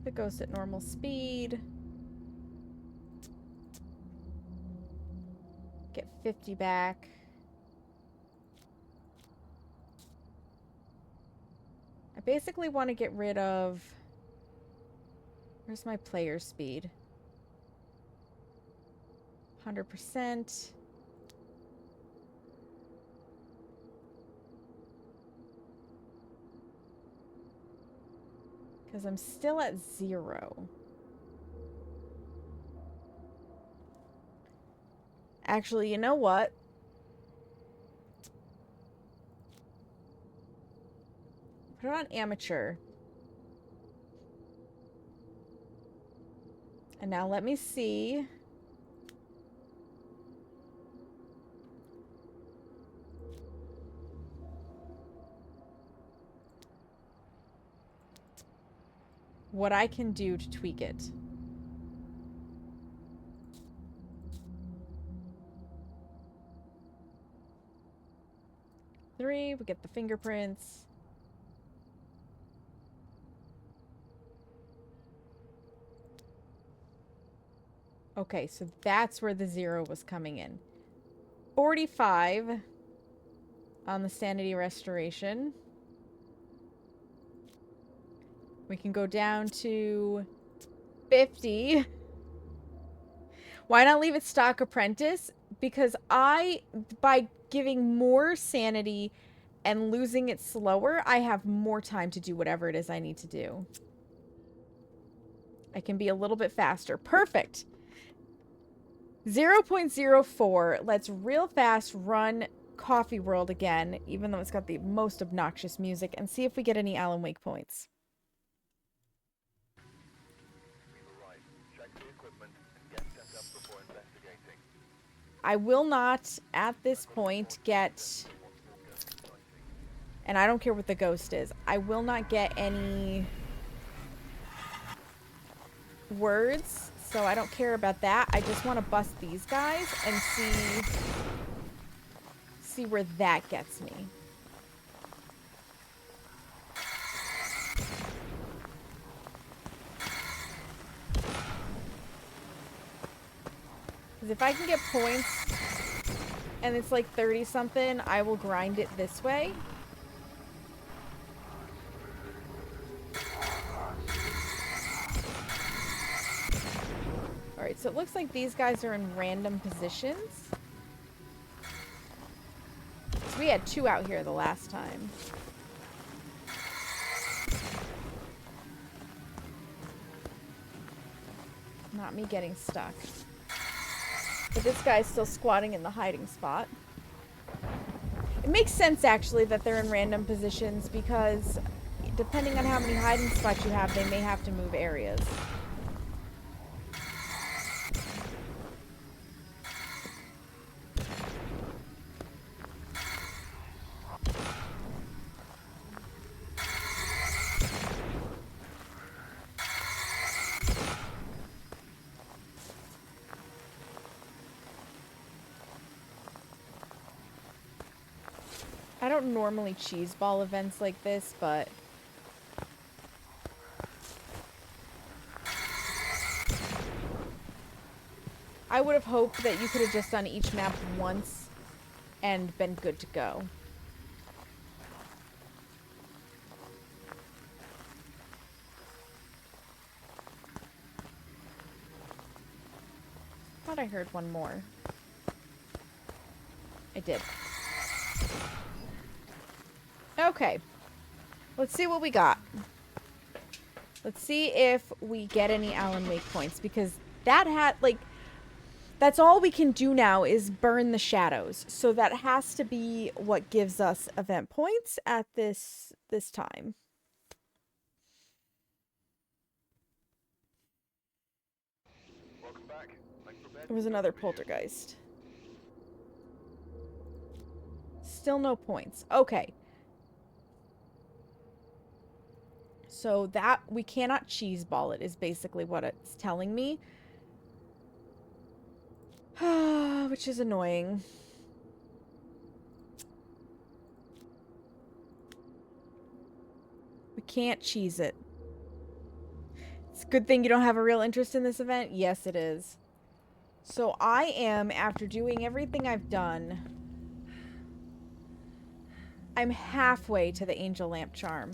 The ghost at normal speed. Get 50 back. I basically want to get rid of... Where's my player speed? 100%. Because I'm still at 0. Actually, you know what? Put it on amateur. And now let me see. What I can do to tweak it. We get the fingerprints. Okay, so that's where the 0 was coming in. 45 on the sanity restoration. We can go down to 50. Why not leave it stock apprentice? Because by giving more sanity and losing it slower, I have more time to do whatever it is I need to do. I can be a little bit faster. Perfect. 0.04. Let's real fast run Coffee World again, even though it's got the most obnoxious music, and see if we get any Alan Wake points. I will not, at this point, get... And I don't care what the ghost is. I will not get any words, so I don't care about that. I just want to bust these guys and see where that gets me. Because if I can get points and it's like 30 something, I will grind it this way. Alright, so it looks like these guys are in random positions. So we had 2 out here the last time. Not me getting stuck. But this guy's still squatting in the hiding spot. It makes sense, actually, that they're in random positions because depending on how many hiding spots you have, they may have to move areas. I don't normally cheese ball events like this, but I would have hoped that you could have just done each map once and been good to go. Thought I heard one more. I did. Okay. Let's see what we got. Let's see if we get any Alan Wake points, because that had, like, that's all we can do now is burn the shadows. So that has to be what gives us event points at this time.
Welcome back.
There was another poltergeist. Still no points. Okay. So that, we cannot cheese ball it is basically what it's telling me. Which is annoying. We can't cheese it. It's a good thing you don't have a real interest in this event. Yes, it is. So I am, after doing everything I've done, I'm halfway to the Angel Lamp Charm.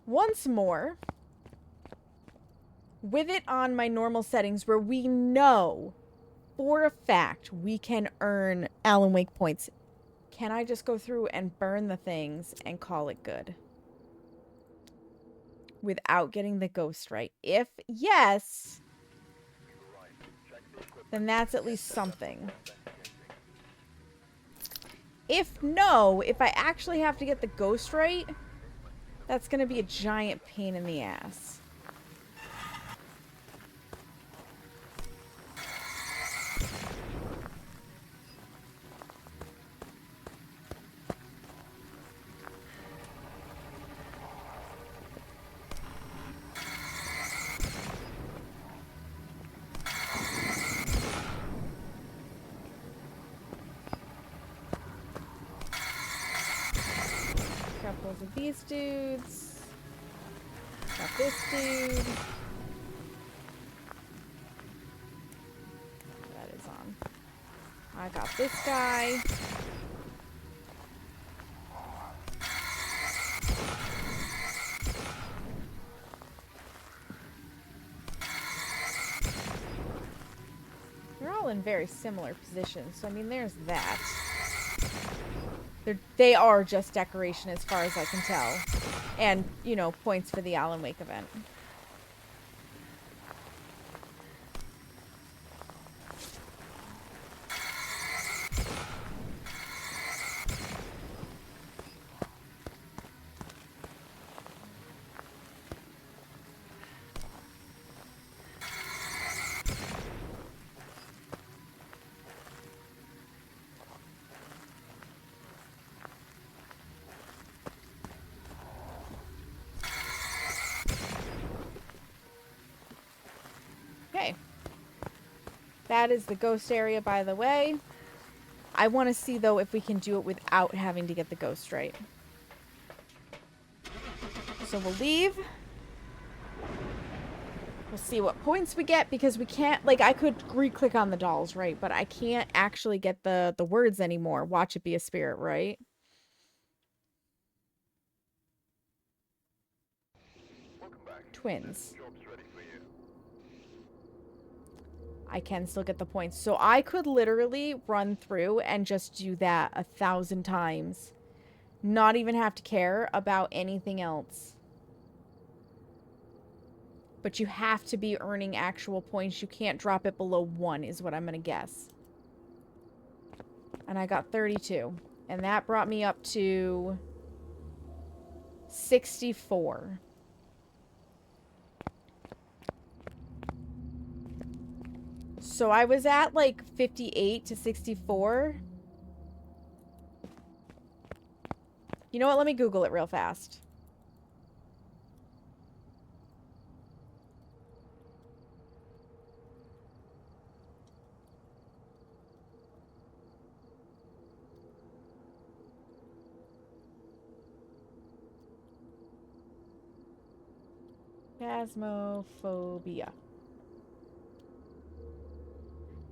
Once more, with it on my normal settings where we know for a fact we can earn Alan Wake points, can I just go through and burn the things and call it good? Without getting the ghost right. If yes, then that's at least something. If no, if I actually have to get the ghost right, that's going to be a giant pain in the ass. Grab both of these dudes. Got this dude. That is on. I got this guy. They're all in very similar positions, so I mean, there's that. They are just decoration as far as I can tell. And, you know, points for the Alan Wake event. Okay. That is the ghost area, by the way. I want to see, though, if we can do it without having to get the ghost right. So we'll leave. We'll see what points we get, because we can't, like, I could re-click on the dolls, right? But I can't actually get the words anymore. Watch it be a spirit, right? Twins. I can still get the points. So I could literally run through and just do that 1,000 times. Not even have to care about anything else. But you have to be earning actual points. You can't drop it below 1 is what I'm going to guess. And I got 32. And that brought me up to 64. So I was at like 58 to 64. You know what? Let me Google it real fast. Phasmophobia.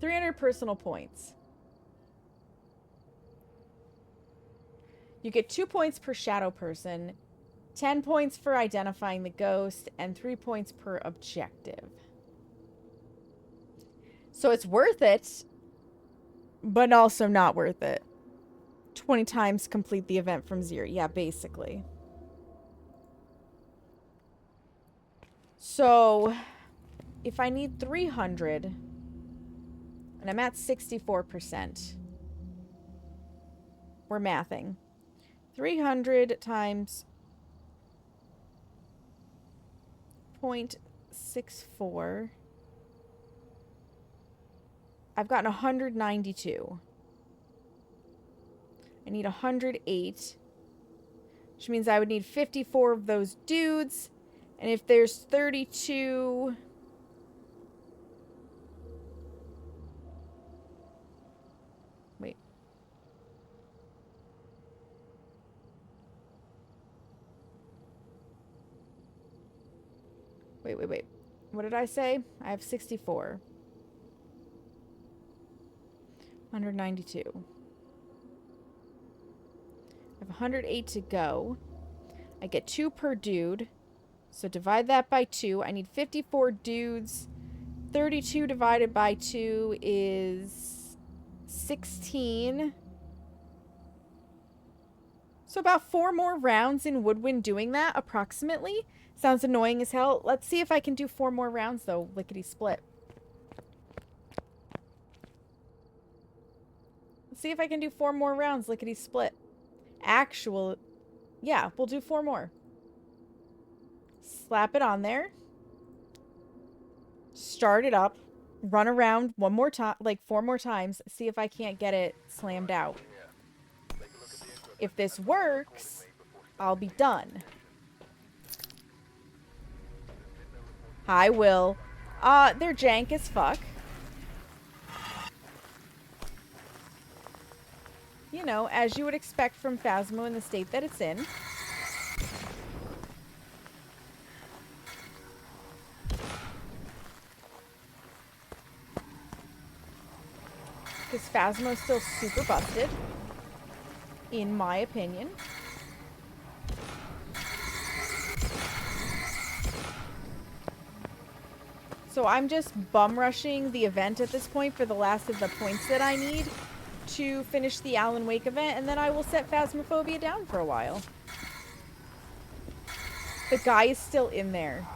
300 personal points. You get 2 points per shadow person, 10 points for identifying the ghost, and 3 points per objective. So it's worth it, but also not worth it. 20 times complete the event from 0. Yeah, basically. So if I need 300... and I'm at 64%. We're mathing. 300 times 0.64. I've gotten 192. I need 108. Which means I would need 54 of those dudes. And if there's 32... Wait. What did I say? I have 64. 192. I have 108 to go. I get 2 per dude. So divide that by 2. I need 54 dudes. 32 divided by 2 is 16. So about 4 more rounds in Woodwind doing that, approximately. Sounds annoying as hell. Let's see if I can do 4 more rounds, though, lickety-split. Let's see if I can do 4 more rounds, lickety-split. Yeah, we'll do 4 more. Slap it on there. Start it up. Run around 1 more time, like 4 more times. See if I can't get it slammed out. If this works, I'll be done. Hi, Will. They're jank as fuck. You know, as you would expect from Phasmo in the state that it's in. Because Phasmo's still super busted. In my opinion. So I'm just bum rushing the event at this point for the last of the points that I need to finish the Alan Wake event, and then I will set Phasmophobia down for a while. The guy is still in there.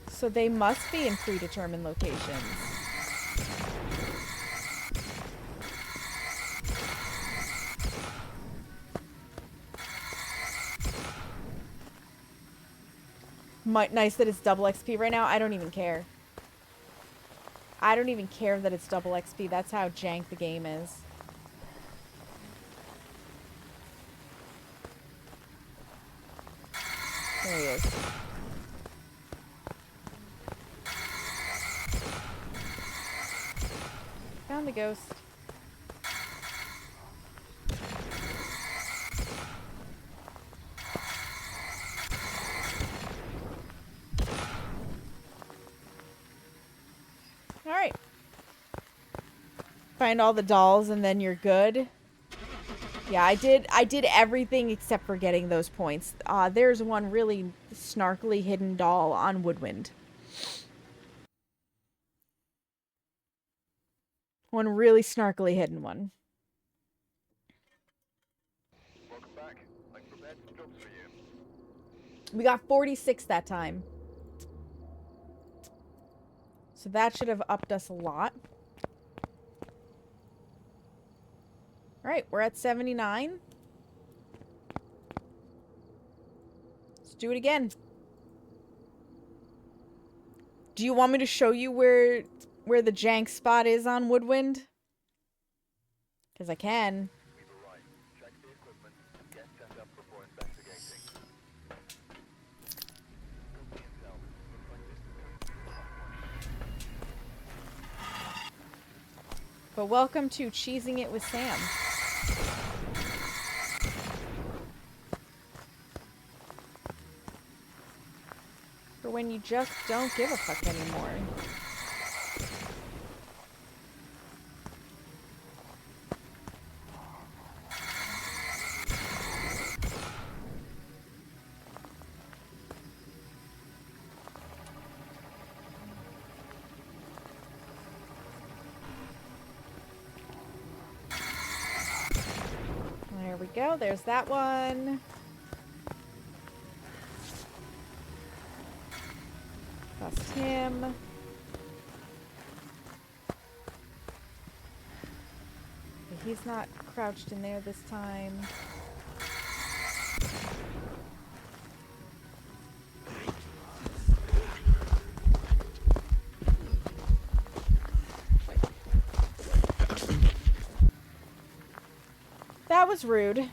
So they must be in predetermined locations. Nice that it's double XP right now. I don't even care. I don't even care that it's double XP. That's how jank the game is. There he is. Found the ghost. Alright. Find all the dolls and then you're good. Yeah, I did everything except for getting those points. There's one really snarkily hidden doll on Woodwind. One really snarkily hidden one.
Welcome back. I prepared some jobs for you.
We got 46 that time. So that should have upped us a lot. Alright, we're at 79. Let's do it again. Do you want me to show you where the jank spot is on Woodwind? Because I can.
We were right. Check the equipment and get set up before investigating. Go see himself. Looks like this is going to be a tough one.
But welcome to Cheesing It with Sam. For when you just don't give a fuck anymore. There we go. There's that one. Bust him. Okay, he's not crouched in there this time. That was rude.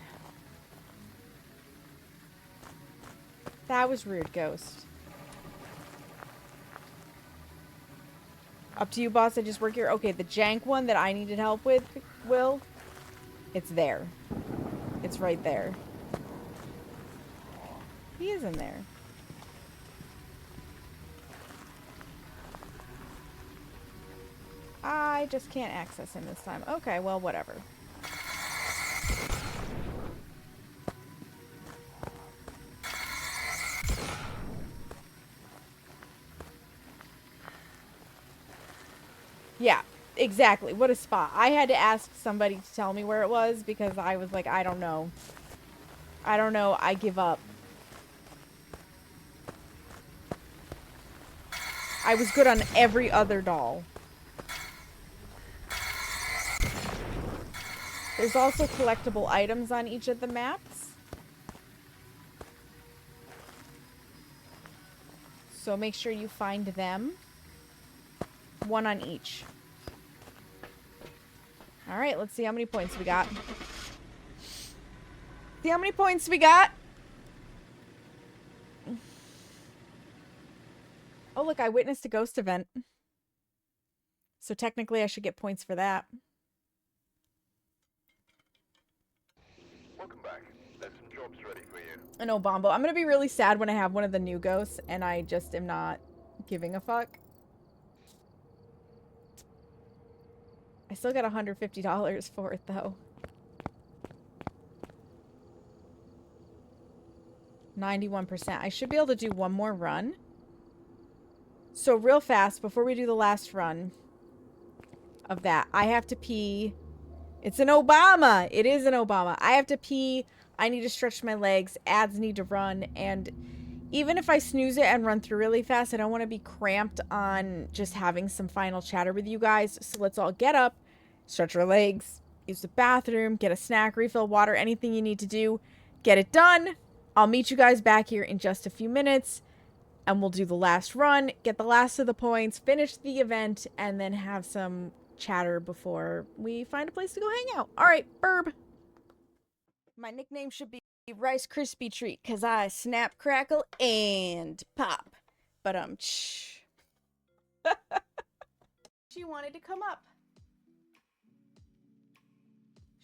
That was rude, Ghost. Up to you, boss. I just work here. Okay, the jank one that I needed help with, Will, it's there. It's right there. He is in there. I just can't access him this time. Okay, well, whatever. Yeah, exactly. What a spot. I had to ask somebody to tell me where it was because I was like, I don't know. I don't know. I give up. I was good on every other doll. There's also collectible items on each of the maps. So make sure you find them. One on each. Alright, let's see how many points we got. See how many points we got? Oh, look, I witnessed a ghost event. So technically I should get points for that.
Welcome back. There's some jobs ready for you.
I know, Bombo. I'm gonna be really sad when I have one of the new ghosts and I just am not giving a fuck. I still got $150 for it, though. 91%. I should be able to do one more run. So real fast, before we do the last run of that, I have to pee. It's an Obama. It is an Obama. I have to pee. I need to stretch my legs. Ads need to run. And even if I snooze it and run through really fast, I don't want to be cramped on just having some final chatter with you guys. So let's all get up, stretch our legs, use the bathroom, get a snack, refill water, anything you need to do. Get it done. I'll meet you guys back here in just a few minutes. And we'll do the last run, get the last of the points, finish the event, and then have some chatter before we find a place to go hang out. All right, Burb. My nickname should be Rice Krispie Treat, because I snap, crackle, and pop. But, She wanted to come up.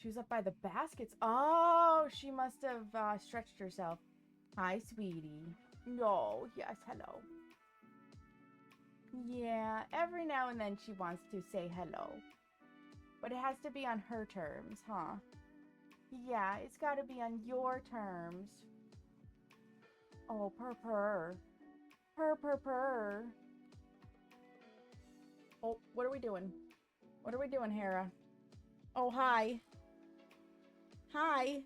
She was up by the baskets. Oh, she must have stretched herself. Hi, sweetie. No, yes, hello. Yeah, every now and then she wants to say hello. But it has to be on her terms, huh? Yeah, it's gotta be on your terms. Oh, purr. Purr. Oh, what are we doing? What are we doing, Hera? Oh, hi. Hi.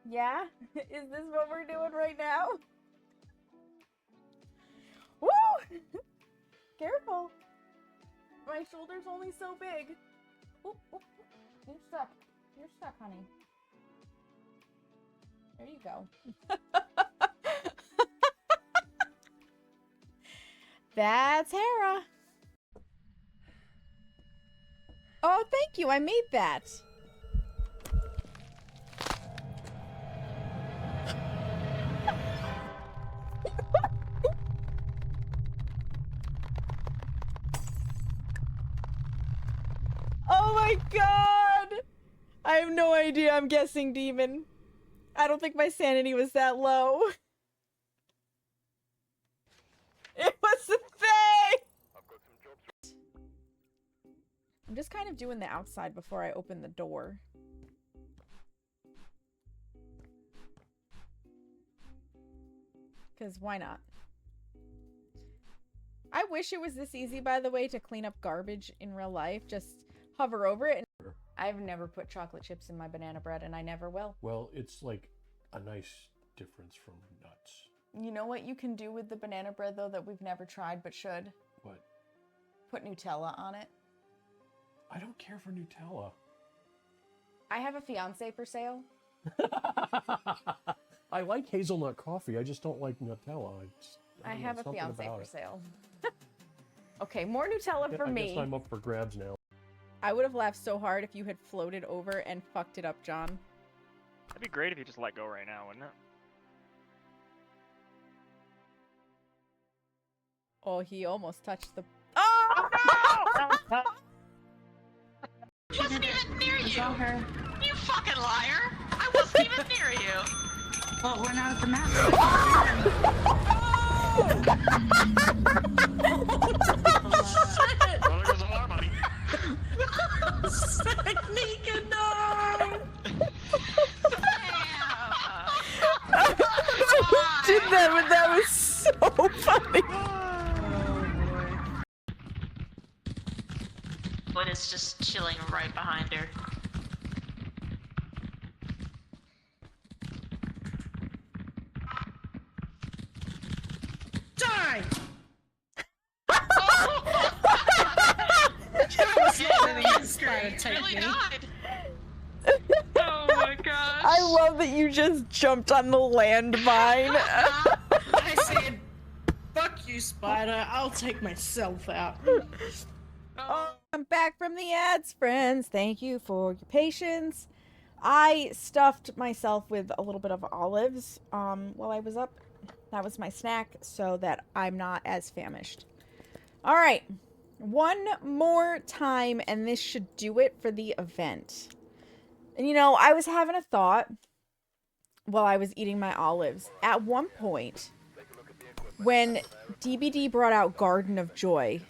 Yeah? Is this what we're doing right now? Woo! Careful. My shoulder's only so big. Oop. You're stuck. You're stuck, honey. There you go. That's Hera. Oh, thank you. I made that. Oh my god! I have no idea. I'm guessing demon. I don't think my sanity was that low. It was a thing! I'm just kind of doing the outside before I open the door. Because why not? I wish it was this easy, by the way, to clean up garbage in real life. Just hover over it. And I've never put chocolate chips in my banana bread, and I never will.
Well, it's like a nice difference from nuts.
You know what you can do with the banana bread, though, that we've never tried but should?
What?
Put Nutella on it.
I don't care for Nutella.
I have a fiance for sale.
I like hazelnut coffee. I just don't like Nutella.
I have a fiance for sale. Okay, more Nutella for me.
I guess I'm up for grabs now.
I would have laughed so hard if you had floated over and fucked it up, John.
That'd be great if you just let go right now, wouldn't it?
Oh, he almost touched the... Oh!
Wasn't even near you! You fucking liar! I wasn't even near you! Well, we're not at the map.
Well, there goes all our money.
take
really
me.
died. Oh my gosh.
I love that you just jumped on the landmine.
I said, fuck you, spider. I'll take myself out.
Oh.
I'm back from the ads, friends. Thank you for your patience. I stuffed myself with a little bit of olives while I was up. That was my snack so that I'm not as famished. All right. One more time, and this should do it for the event. And you know, I was having a thought while I was eating my olives. At one point, when DBD brought out Garden of Joy,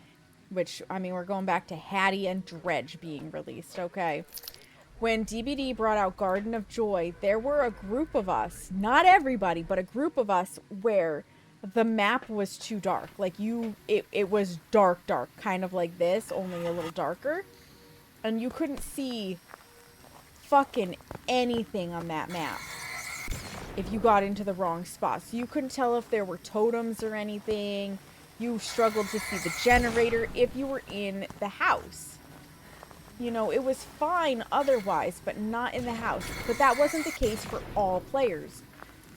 which, I mean, we're going back to Hattie and Dredge being released, okay? When DBD brought out Garden of Joy, there were a group of us, not everybody, but a group of us where the map was too dark. Like, it was dark, kind of like this, only a little darker. And you couldn't see fucking anything on that map if you got into the wrong spot. So you couldn't tell if there were totems or anything. You struggled to see the generator if you were in the house. You know, it was fine otherwise, but not in the house. But that wasn't the case for all players.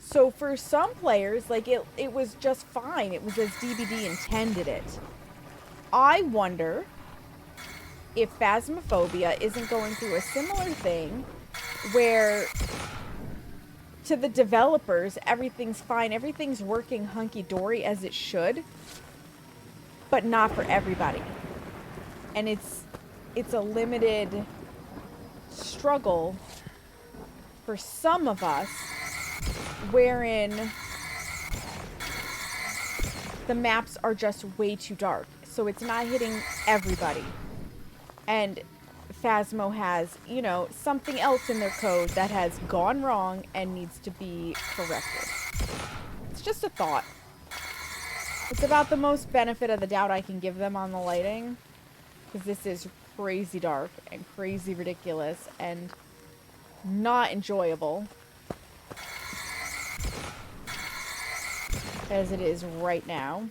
So for some players, like, it was just fine. It was as DBD intended it. I wonder if Phasmophobia isn't going through a similar thing where to the developers, everything's fine. Everything's working hunky-dory as it should, but not for everybody. And it's a limited struggle for some of us wherein the maps are just way too dark. So it's not hitting everybody. And Phasmo has, you know, something else in their code that has gone wrong and needs to be corrected. It's just a thought. It's about the most benefit of the doubt I can give them on the lighting. Because this is crazy dark and crazy ridiculous and not enjoyable. As it is right now.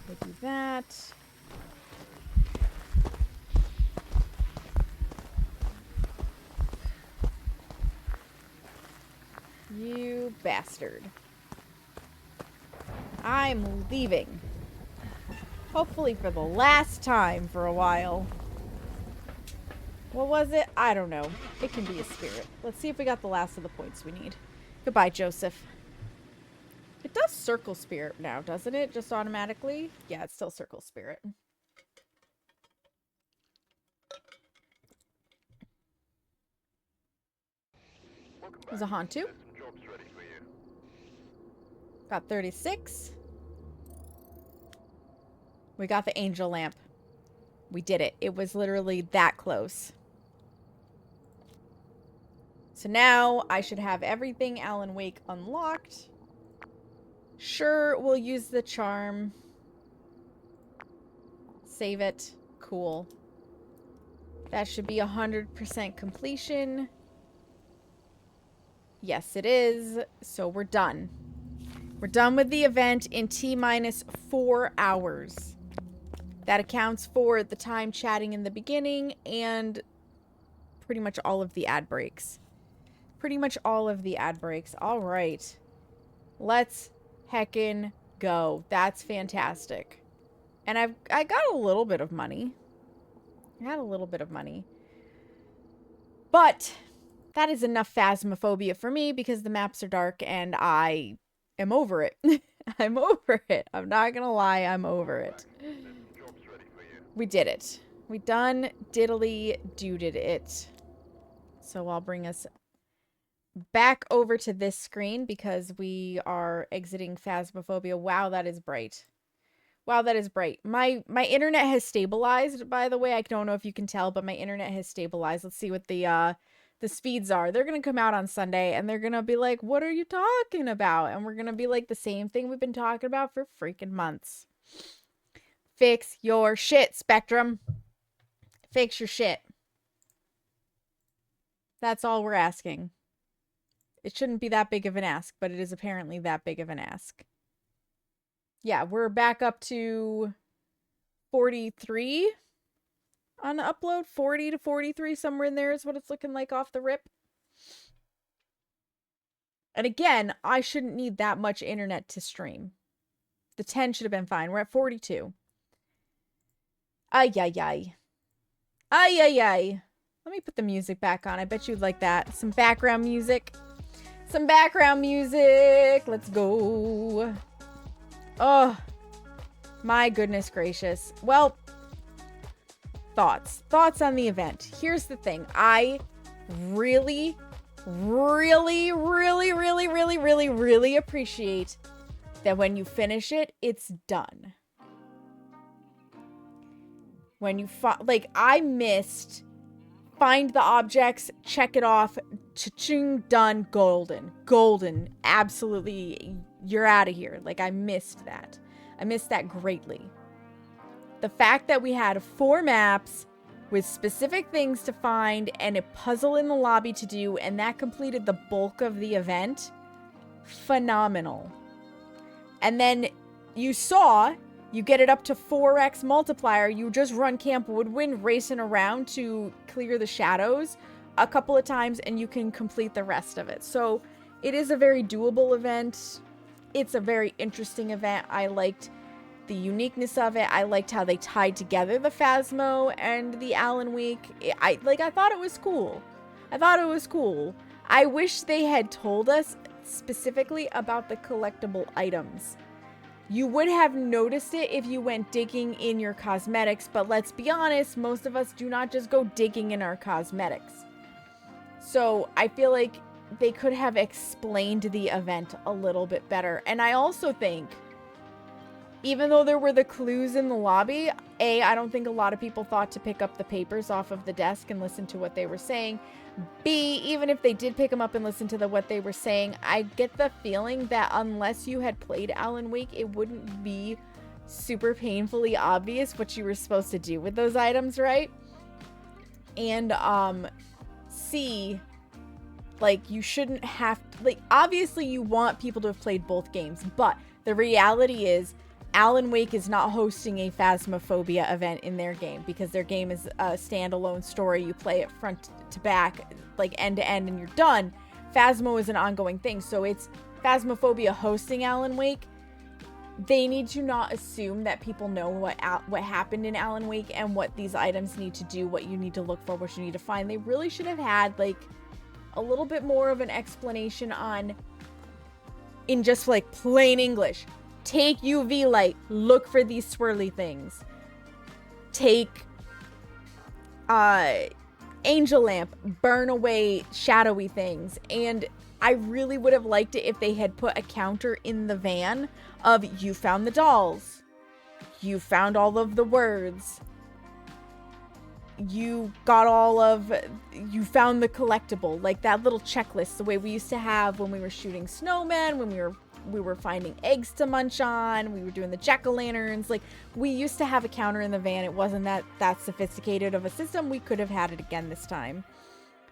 We'll do that. You bastard. I'm leaving. Hopefully for the last time for a while. What was it? I don't know. It can be a spirit. Let's see if we got the last of the points we need. Goodbye, Joseph. It does circle spirit now, doesn't it? Just automatically? Yeah, it's still circle spirit. There's a Hantu. Got 36. We got the angel lamp. We did it. It was literally that close. So now I should have everything Alan Wake unlocked. Sure, we'll use the charm. Save it. Cool. That should be 100% completion. Yes, it is. So we're done. We're done with the event in T-minus 4 hours. That accounts for the time chatting in the beginning and pretty much all of the ad breaks. Pretty much all of the ad breaks. All right. Let's heckin' go. That's fantastic. And I got a little bit of money. I had a little bit of money. But that is enough Phasmophobia for me because the maps are dark and I am over it. I'm over it. I'm not gonna lie, I'm over it. We did it. We done diddly duded it. So I'll bring us back over to this screen because we are exiting Phasmophobia. Wow, that is bright. Wow, that is bright. My internet has stabilized, by the way. I don't know if you can tell, but my internet has stabilized. Let's see what the speeds are. They're going to come out on Sunday, and they're going to be like, what are you talking about? And we're going to be like the same thing we've been talking about for freaking months. Fix your shit, Spectrum. Fix your shit. That's all we're asking. It shouldn't be that big of an ask, but it is apparently that big of an ask. Yeah, we're back up to 43 on the upload. 40 to 43, somewhere in there is what it's looking like off the rip. And again, I shouldn't need that much internet to stream. The 10 should have been fine. We're at 42. Ay, ay, ay. Ay, ay, ay. Let me put the music back on. I bet you'd like that. Some background music. Some background music. Let's go. Oh, my goodness gracious. Well, thoughts. Thoughts on the event. Here's the thing. I really appreciate that when you finish it, it's done. When you like, I missed find the objects, check it off, cha-ching, done, golden, absolutely, you're out of here. Like, I missed that. I missed that greatly. The fact that we had 4 maps with specific things to find and a puzzle in the lobby to do, and that completed the bulk of the event, phenomenal. And then you saw, you get it up to 4x multiplier, you just run Camp Woodwind racing around to clear the shadows a couple of times, and you can complete the rest of it. So it is a very doable event. It's a very interesting event. I liked the uniqueness of it. I liked how they tied together the Phasmo and the Alan Wake. I thought it was cool. I thought it was cool. I wish they had told us specifically about the collectible items. You would have noticed it if you went digging in your cosmetics, but let's be honest, most of us do not just go digging in our cosmetics. So I feel like they could have explained the event a little bit better. And I also think, even though there were the clues in the lobby, I don't think a lot of people thought to pick up the papers off of the desk and listen to what they were saying. B, even if they did pick them up and listen to what they were saying, I get the feeling that unless you had played Alan Wake, it wouldn't be super painfully obvious what you were supposed to do with those items, right? And, C, like, you shouldn't have, like, obviously you want people to have played both games, but the reality is Alan Wake is not hosting a Phasmophobia event in their game, because their game is a standalone story. You play it front to back, like end to end, and you're done. Phasmo is an ongoing thing, so it's Phasmophobia hosting Alan Wake. They need to not assume that people know what happened in Alan Wake and what these items need to do, what you need to look for, what you need to find. They really should have had, like, a little bit more of an explanation on, in just, like, plain English. Take UV light, look for these swirly things. Take angel lamp, burn away shadowy things. And I really would have liked it if they had put a counter in the van of, you found the dolls, you found all of the words, you found the collectible, like that little checklist, the way we used to have when we were shooting snowmen, when we were finding eggs to munch on, we were doing the jack-o'-lanterns. Like, we used to have a counter in the van. It wasn't that sophisticated of a system. We could have had it again this time.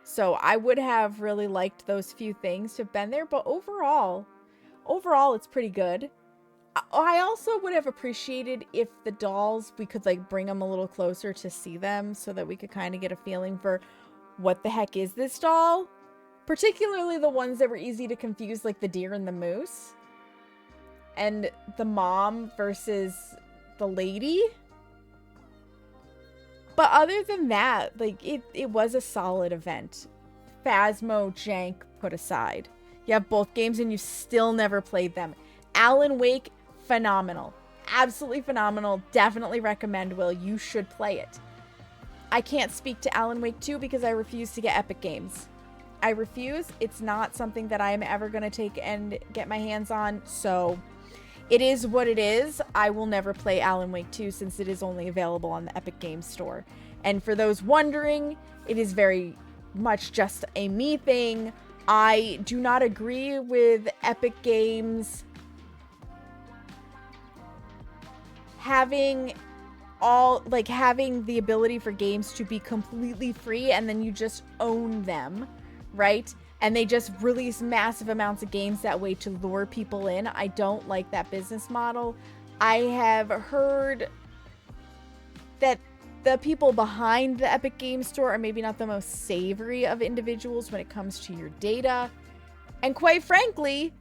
So I would have really liked those few things to have been there, but overall it's pretty good. I also would have appreciated if the dolls, we could, like, bring them a little closer to see them so that we could kind of get a feeling for what the heck is this doll? Particularly the ones that were easy to confuse, like the deer and the moose. And the mom versus the lady. But other than that, like, it was a solid event. Phasmo jank put aside. You have both games and you still never played them. Alan Wake, phenomenal. Absolutely phenomenal. Definitely recommend, Will. You should play it. I can't speak to Alan Wake 2 because I refuse to get Epic Games. I refuse. It's not something that I am ever going to take and get my hands on, so it is what it is. I will never play Alan Wake 2 since it is only available on the Epic Games Store. And for those wondering, it is very much just a me thing. I do not agree with Epic Games having the ability for games to be completely free and then you just own them. Right? and they just release massive amounts of games that way to lure people in. I don't like that business model. I have heard that the people behind the Epic Games Store are maybe not the most savory of individuals when it comes to your data. And quite frankly,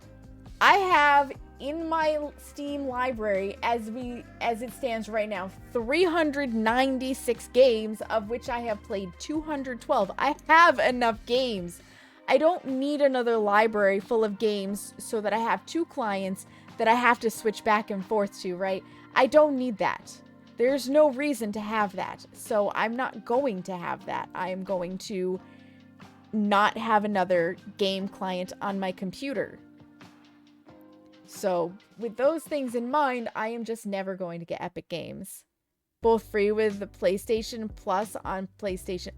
I have in my Steam library, as it stands right now, 396 games, of which I have played 212. I have enough games. I don't need another library full of games so that I have 2 clients that I have to switch back and forth to, right? I don't need that. There's no reason to have that. So I'm not going to have that. I am going to not have another game client on my computer. So with those things in mind, I am just never going to get Epic Games. Both free with the PlayStation Plus on PlayStation.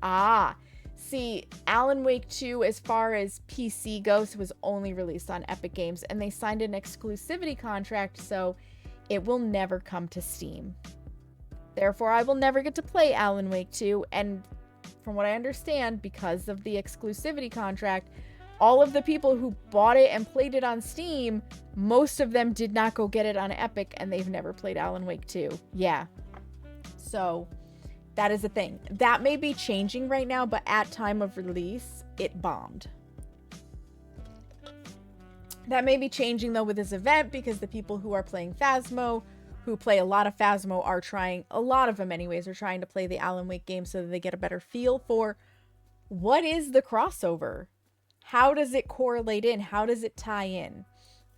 See, Alan Wake 2, as far as PC goes, was only released on Epic Games, and they signed an exclusivity contract, so it will never come to Steam. Therefore, I will never get to play Alan Wake 2, and from what I understand, because of the exclusivity contract, all of the people who bought it and played it on Steam, most of them did not go get it on Epic, and they've never played Alan Wake 2. Yeah. So, that is a thing. That may be changing right now, but at time of release, it bombed. That may be changing, though, with this event, because the people who are playing Phasmo, who play a lot of Phasmo, are trying, a lot of them anyways, are trying to play the Alan Wake game so that they get a better feel for what is the crossover? How does it correlate in? How does it tie in?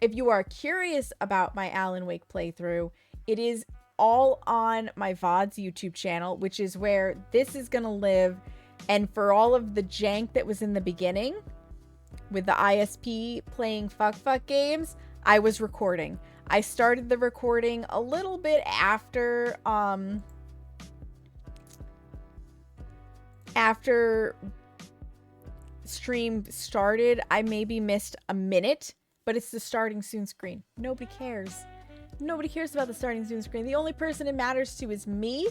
If you are curious about my Alan Wake playthrough, it is all on my VODs YouTube channel, which is where this is going to live. And for all of the jank that was in the beginning, with the ISP playing fuck games, I was recording. I started the recording a little bit after stream started. I maybe missed a minute, but it's the starting soon screen. Nobody cares. Nobody cares about the starting soon screen. The only person it matters to is me,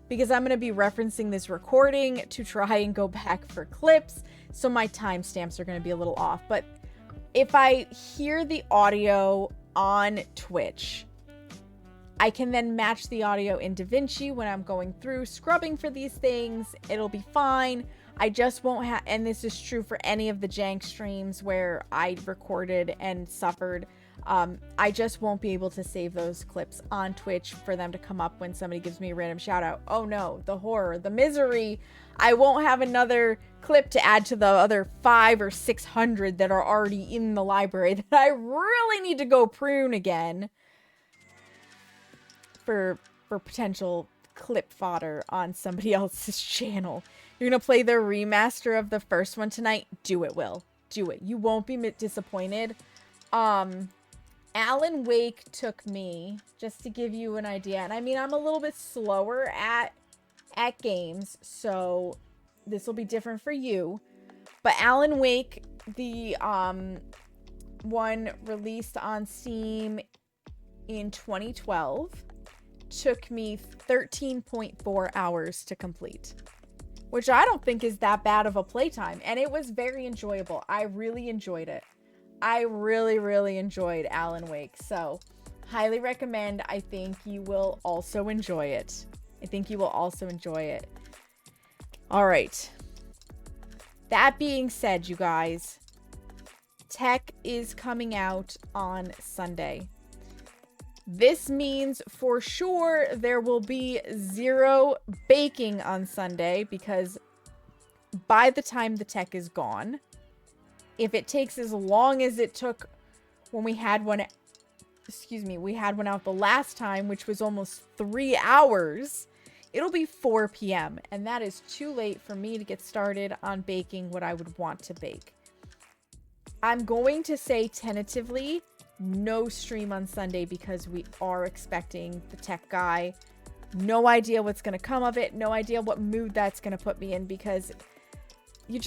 because I'm going to be referencing this recording to try and go back for clips, so my timestamps are going to be a little off. But if I hear the audio on Twitch, I can then match the audio in DaVinci when I'm going through scrubbing for these things. It'll be fine. I just won't have, and this is true for any of the jank streams where I recorded and suffered, I just won't be able to save those clips on Twitch for them to come up when somebody gives me a random shout out. Oh no, the horror, the misery. I won't have another clip to add to the other 500 or 600 that are already in the library that I really need to go prune again for potential clip fodder on somebody else's channel. You're gonna play the remaster of the first one tonight? Do it, Will. Do it. You won't be disappointed. Alan Wake took me, just to give you an idea, and I mean, I'm a little bit slower at games, so this will be different for you. But Alan Wake, the one released on Steam in 2012, took me 13.4 hours to complete, which I don't think is that bad of a playtime, and it was very enjoyable. I really enjoyed it. I really enjoyed Alan Wake, so highly recommend. I think you will also enjoy it. All right. That being said, you guys, tech is coming out on Sunday. This means for sure there will be 0 baking on Sunday, because by the time the tech is gone, if it takes as long as it took when we had one, we had one out the last time, which was almost 3 hours, it'll be 4 p.m. And that is too late for me to get started on baking what I would want to bake. I'm going to say tentatively no stream on Sunday, because we are expecting the tech guy. No idea what's going to come of it. No idea what mood that's going to put me in, because you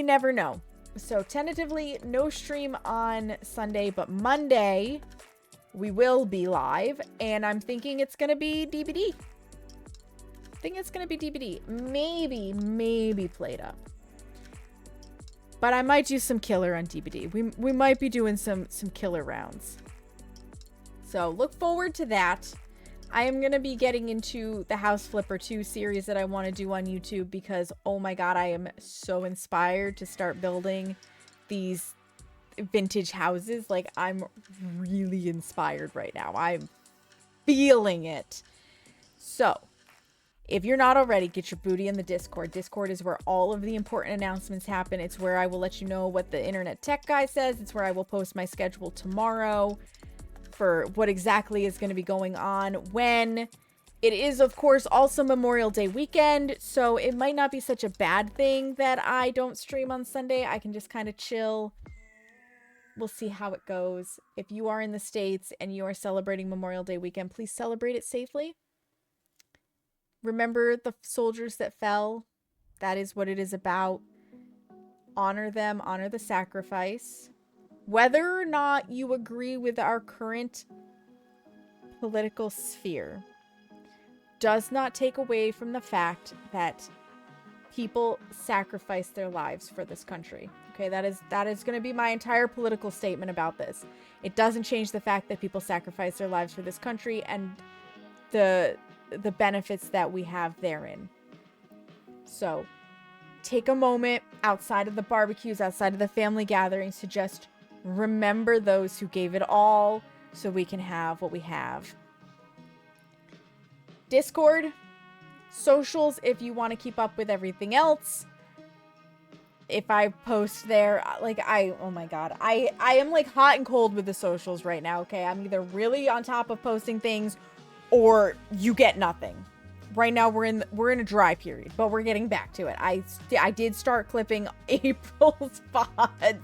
never know. So tentatively no stream on Sunday, but Monday we will be live, and I'm thinking it's going to be DBD. Maybe Played Up. But I might do some killer on DBD. We might be doing some killer rounds. So look forward to that. I am going to be getting into the House Flipper 2 series that I want to do on YouTube because, oh my god, I am so inspired to start building these vintage houses. Like, I'm really inspired right now. I'm feeling it. So, if you're not already, get your booty in the Discord. Discord is where all of the important announcements happen. It's where I will let you know what the internet tech guy says. It's where I will post my schedule tomorrow for what exactly is going to be going on when. It is, of course, also Memorial Day weekend, so it might not be such a bad thing that I don't stream on Sunday. I can just kind of chill. We'll see how it goes. If you are in the States and you are celebrating Memorial Day weekend, please celebrate it safely. Remember the soldiers that fell. That is what it is about. Honor them, honor the sacrifice. Whether or not you agree with our current political sphere does not take away from the fact that people sacrifice their lives for this country. Okay, that is going to be my entire political statement about this. It doesn't change the fact that people sacrifice their lives for this country and the benefits that we have therein. So, take a moment outside of the barbecues, outside of the family gatherings to just remember those who gave it all so we can have what we have. Discord, socials if you want to keep up with everything else. If I post there, like oh my god, I am like hot and cold with the socials right now, okay? I'm either really on top of posting things or you get nothing. Right now we're in a dry period, but we're getting back to it. I did start clipping April's VODs.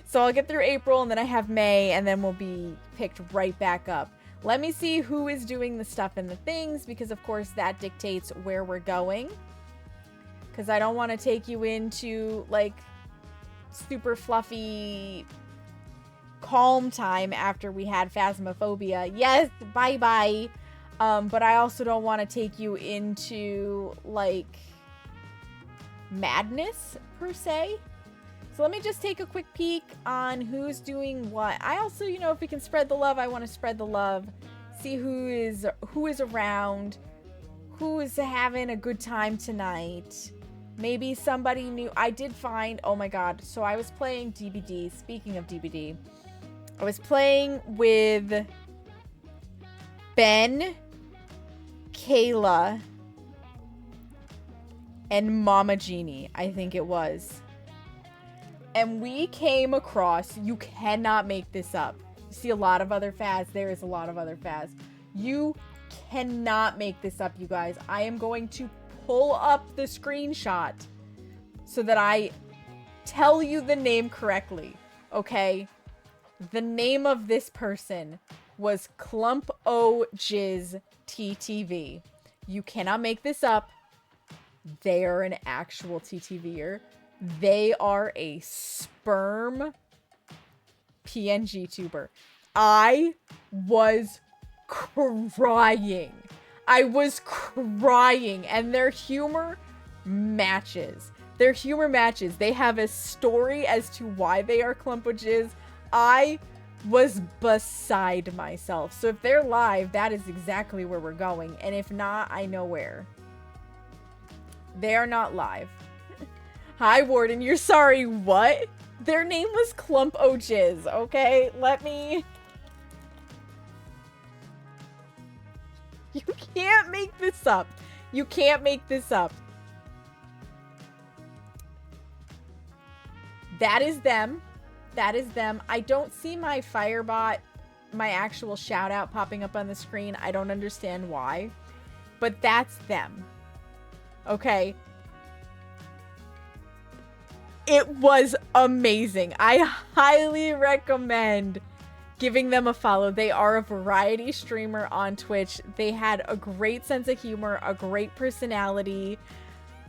So I'll get through April and then I have May and then we'll be picked right back up. Let me see who is doing the stuff and the things because of course that dictates where we're going. Because I don't want to take you into like super fluffy calm time after we had Phasmophobia. Yes, bye-bye. But I also don't want to take you into like madness per se. So let me just take a quick peek on who's doing what. I also, you know, if we can spread the love, I want to spread the love. See who is around, who is having a good time tonight. Maybe somebody new. I did find, oh my god, so I was playing DBD. Speaking of DBD, I was playing with Ben, Kayla, and Mama Genie, I think it was. And we came across, you cannot make this up. You see a lot of other fads. There is a lot of other fads. You cannot make this up, you guys. I am going to pull up the screenshot so that I tell you the name correctly, okay? The name of this person was Clump O Jizz TTV. You cannot make this up. They are an actual TTVer. They are a sperm PNG tuber. I was crying. I was crying. And their humor matches. Their humor matches. They have a story as to why they are Clumpages. I was beside myself. So if they're live, that is exactly where we're going. And if not, I know where. They are not live. Hi, Warden. You're sorry, what? Their name was Clump O Jizz, okay? Let me... You can't make this up. You can't make this up. That is them. That is them. I don't see my Firebot, my actual shout out popping up on the screen. I don't understand why. But that's them. Okay? It was amazing. I highly recommend giving them a follow. They are a variety streamer on Twitch. They had a great sense of humor, a great personality.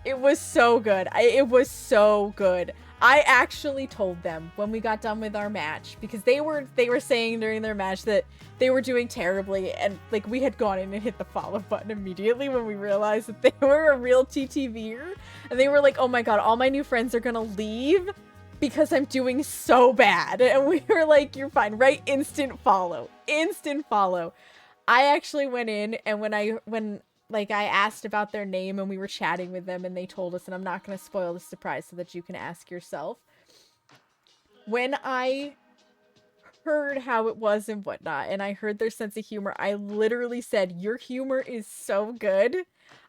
It was so good. It was so good. I actually told them when we got done with our match, because they were saying during their match that they were doing terribly, and like we had gone in and hit the follow button immediately when we realized that they were a real TTVer, and they were like, oh my god, all my new friends are gonna leave because I'm doing so bad. And we were like, you're fine, right? Instant follow. I actually went in, and when I asked about their name and we were chatting with them and they told us, and I'm not going to spoil the surprise so that you can ask yourself. When I heard how it was and whatnot, and I heard their sense of humor, I literally said, your humor is so good.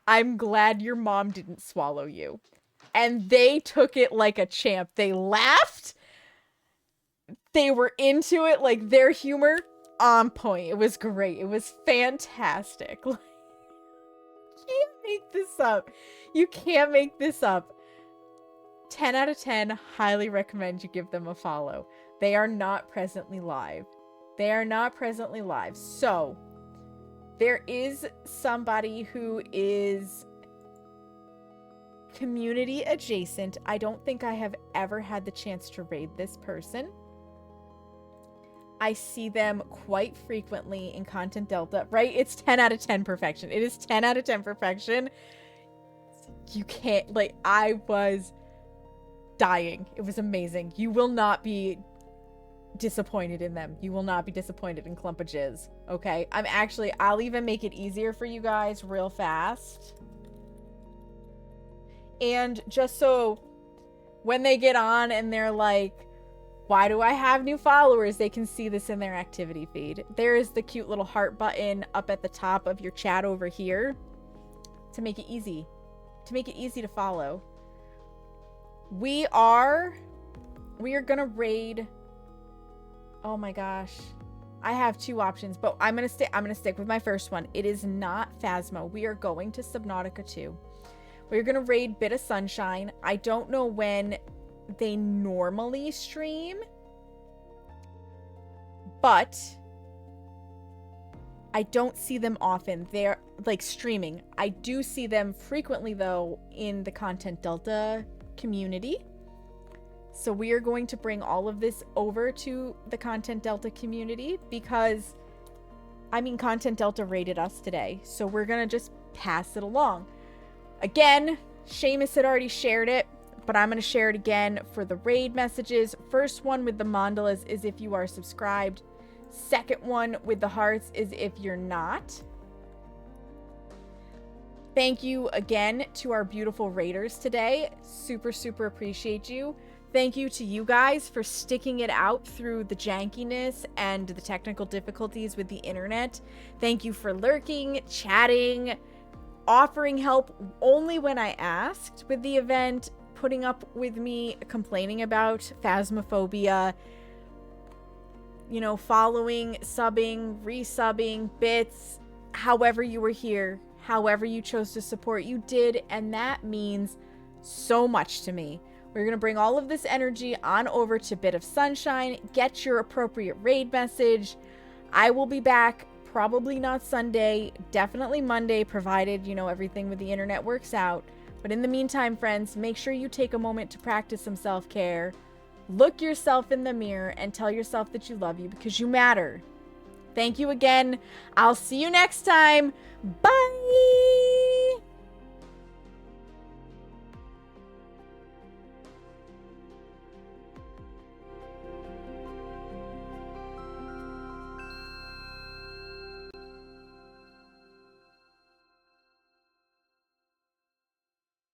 I'm glad your mom didn't swallow you. And they took it like a champ. They laughed. They were into it, like their humor on point. It was great. It was fantastic. Can't make this up. You can't make this up. 10 out of 10, highly recommend you give them a follow. They are not presently live. So, there is somebody who is community adjacent. I don't think I have ever had the chance to raid this person. I see them quite frequently in Content Delta, right? It's 10 out of 10 perfection. It is 10 out of 10 perfection. You can't, like, I was dying. It was amazing. You will not be disappointed in them. You will not be disappointed in Clump of Jizz, okay? I'll even make it easier for you guys real fast. And just so when they get on and they're like, why do I have new followers? They can see this in their activity feed. There is the cute little heart button up at the top of your chat over here to make it easy. To make it easy to follow. We are gonna raid. Oh my gosh. I have two options, but I'm gonna stick with my first one. It is not Phasmo. We are going to Subnautica 2. We're gonna raid Bit of Sunshine. I don't know when they normally stream, but I don't see them often. They're like streaming. I do see them frequently though in the Content Delta community. So we are going to bring all of this over to the Content Delta community because, I mean, Content Delta raided us today. So we're gonna just pass it along. Again, Seamus had already shared it, but I'm going to share it again for the raid messages. First one with the mandalas is if you are subscribed. Second one with the hearts is if you're not. Thank you again to our beautiful raiders today. Super, super appreciate you. Thank you to you guys for sticking it out through the jankiness and the technical difficulties with the internet. Thank you for lurking, chatting, offering help only when I asked with the event, putting up with me complaining about Phasmophobia, you know, following, subbing, resubbing, bits, however you were here, however you chose to support, you did, and that means so much to me. We're going to bring all of this energy on over to Bit of Sunshine, get your appropriate raid message. I will be back. Probably not Sunday, definitely Monday, provided, you know, everything with the internet works out. But in the meantime, friends, make sure you take a moment to practice some self-care. Look yourself in the mirror and tell yourself that you love you because you matter. Thank you again. I'll see you next time. Bye!